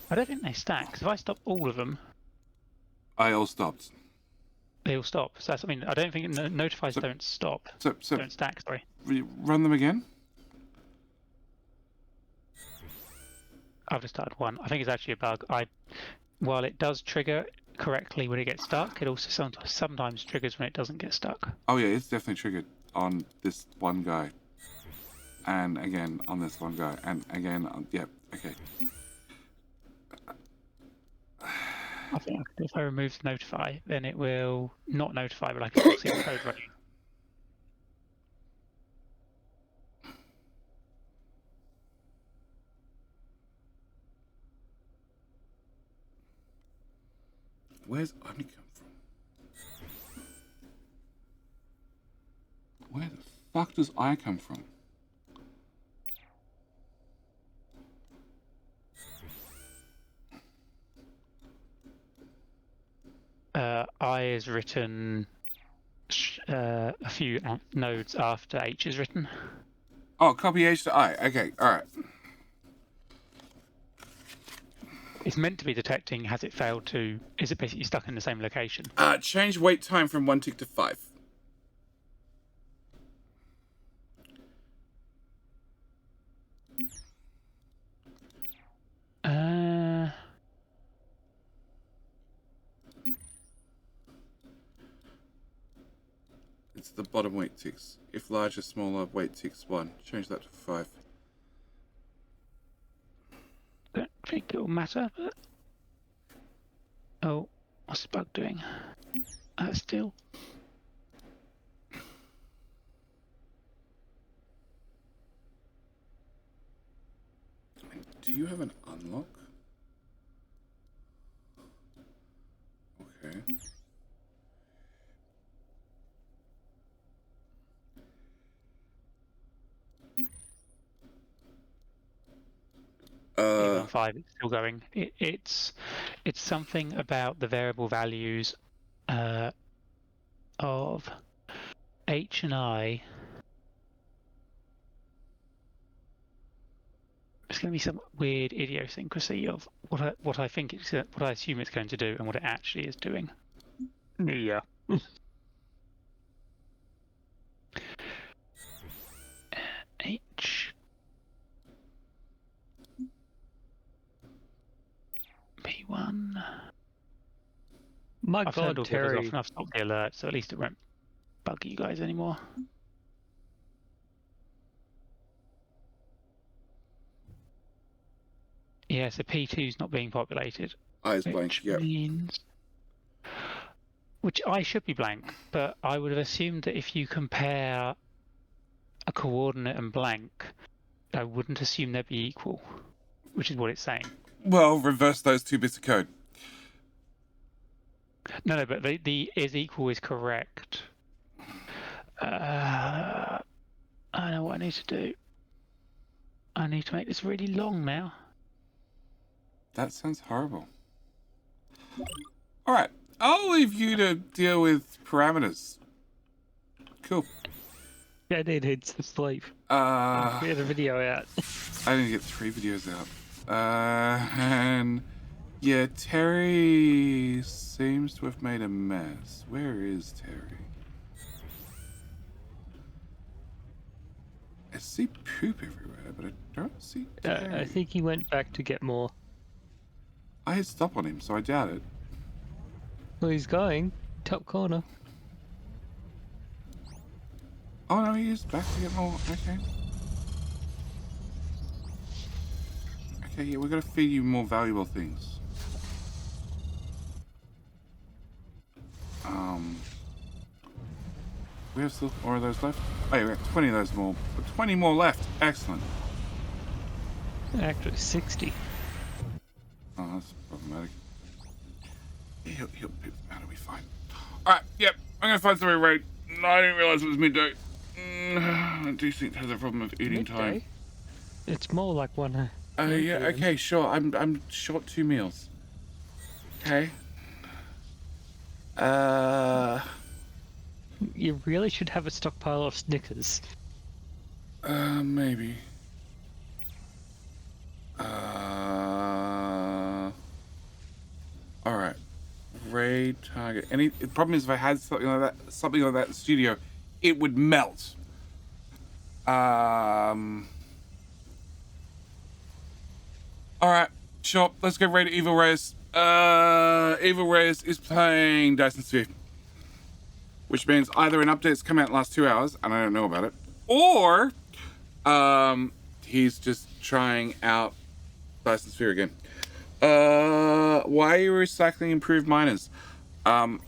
I don't think they stack, 'cause if I stop all of them, I all stopped. they all stop. So that's, I mean, I don't think notifies don't stop. So Don't stack, sorry. run them again? I've just started one. I think it's actually a bug. While it does trigger correctly when it gets stuck, it also sometimes triggers when it doesn't get stuck. Oh yeah, it's definitely triggered on this one guy. And again on this one guy. And again on, yeah, okay. I think if I remove the notify, then it will not notify, but I can still see the code running. Where's Omni come from? Where the fuck does I come from? I is written a few nodes after H is written. Oh, copy H to I. Okay, alright. It's meant to be detecting, has it failed to, is it basically stuck in the same location? Change wait time from 1 tick to 5. It's the bottom wait ticks. If larger, smaller, wait ticks 1. Change that to 5. Don't think it will matter, but... Oh, what's the bug doing? Still. Do you have an unlock? Okay. Even on 5, it's still going. It's something about the variable values of H and I. there's going to be some weird idiosyncrasy of what I think it's what I assume it's going to do and what it actually is doing. Yeah. H P1. My I've God, turned all the others off Terry. and I've stopped the alert, so at least it won't bug you guys anymore. Yeah, so P2's not being populated. Eyes blank. Which Yep. means... Which I should be blank, but I would have assumed that if you compare a coordinate and blank, I wouldn't assume they'd be equal, which is what it's saying. Well, reverse those 2 bits of code. No, but the is equal is correct. I know what I need to do. I need to make this really long now. That sounds horrible. All right, I'll leave you to deal with parameters. Cool. Yeah, it needs to sleep. We We had a video out. I didn't get 3 videos out. And yeah, Terry seems to have made a mess. Where is Terry? I see poop everywhere, but I don't see Terry. I think he went back to get more. I hit stop on him, so I doubt it. Well, he's going. Top corner. Oh no, he is back to get more. Okay. Okay, yeah, we're gonna feed you more valuable things. We have still more of those left. Oh, yeah, we have 20 of those more. 20 more left. Excellent. Actually, 60. Oh, that's problematic. Yeah, he'll pick them out. It'll be fine. Alright, yep. I'm gonna find somewhere right. No, I didn't realize it was midday. Desynced has a problem of eating time. Midday? It's more like one. Yeah, okay, sure. I'm short 2 meals. Okay. You really should have a stockpile of Snickers. Maybe. Alright. Raid target. The problem is if I had something like that in the studio, it would melt. Alright, sure. Let's go raid Evil Reyes. Evil Reyes is playing Dyson Sphere. Which means either an update's come out in the last 2 hours, and I don't know about it, or he's just trying out Dyson Sphere again. Why are you recycling improved miners? No.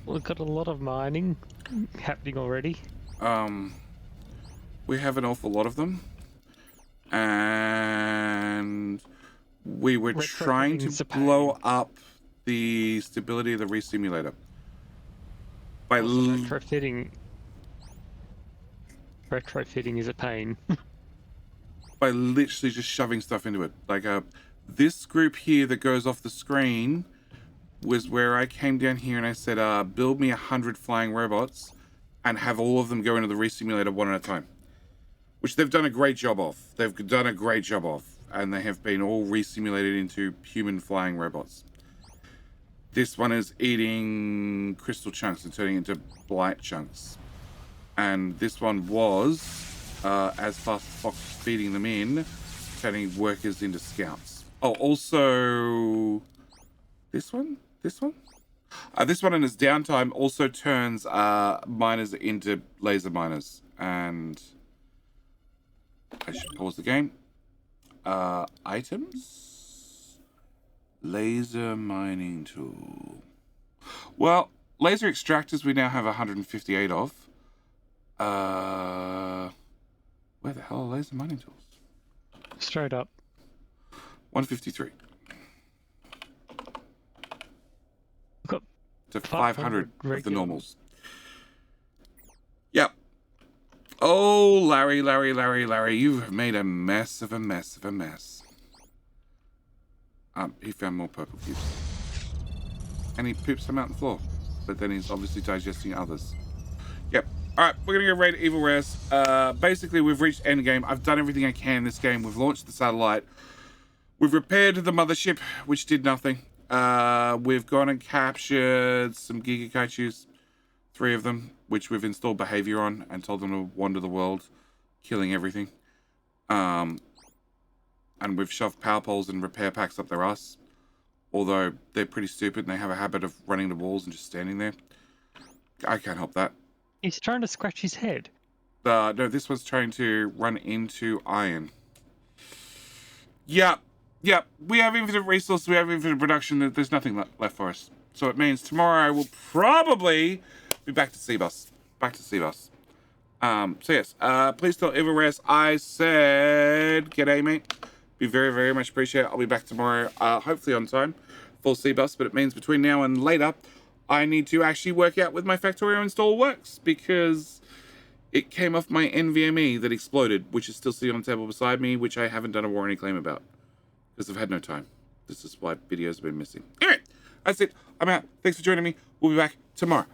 We've got a lot of mining happening already. We have an awful lot of them. And we were trying to blow up the stability of the resimulator. By Retrofitting is a pain. by literally just shoving stuff into it. Like this group here that goes off the screen was where I came down here and I said, build me 100 flying robots and have all of them go into the resimulator one at a time. Which they've done a great job of. And they have been all resimulated into human flying robots. This one is eating crystal chunks and turning into blight chunks. And this one was, as fast as Fox was feeding them in, turning workers into scouts. Oh, also, this one? This one in its downtime also turns miners into laser miners. And I should pause the game. Items? Laser mining tool. Well, laser extractors we now have 158 of. Where the hell are laser mining tools? Straight up. 153. We've got to 500 of the regular. normals. Yep. Oh, Larry, you've made a mess of a mess of a mess. He found more purple cubes. And he poops them out on the floor. But then he's obviously digesting others. Yep. Alright, we're gonna go raid Evil Res. Basically, we've reached endgame. I've done everything I can in this game. We've launched the satellite. We've repaired the mothership, which did nothing. We've gone and captured some Giga Kaichus, 3 of them, which we've installed behavior on and told them to wander the world, killing everything. And we've shoved power poles and repair packs up their ass. Although they're pretty stupid and they have a habit of running the walls and just standing there. I can't help that. He's trying to scratch his head. No, this one's trying to run into iron. Yep. We have infinite resources. We have infinite production. There's nothing left for us. So it means tomorrow I will probably be back to C-Bus. So yes, please tell Everest I said g'day, mate. Be very, very much appreciated. I'll be back tomorrow, hopefully on time, full C-Bus, but it means between now and later, I need to actually work out with my Factorio install works, because it came off my NVMe that exploded, which is still sitting on the table beside me, which I haven't done a warranty claim about, because I've had no time. This is why videos have been missing. Anyway, that's it. I'm out. Thanks for joining me. We'll be back tomorrow.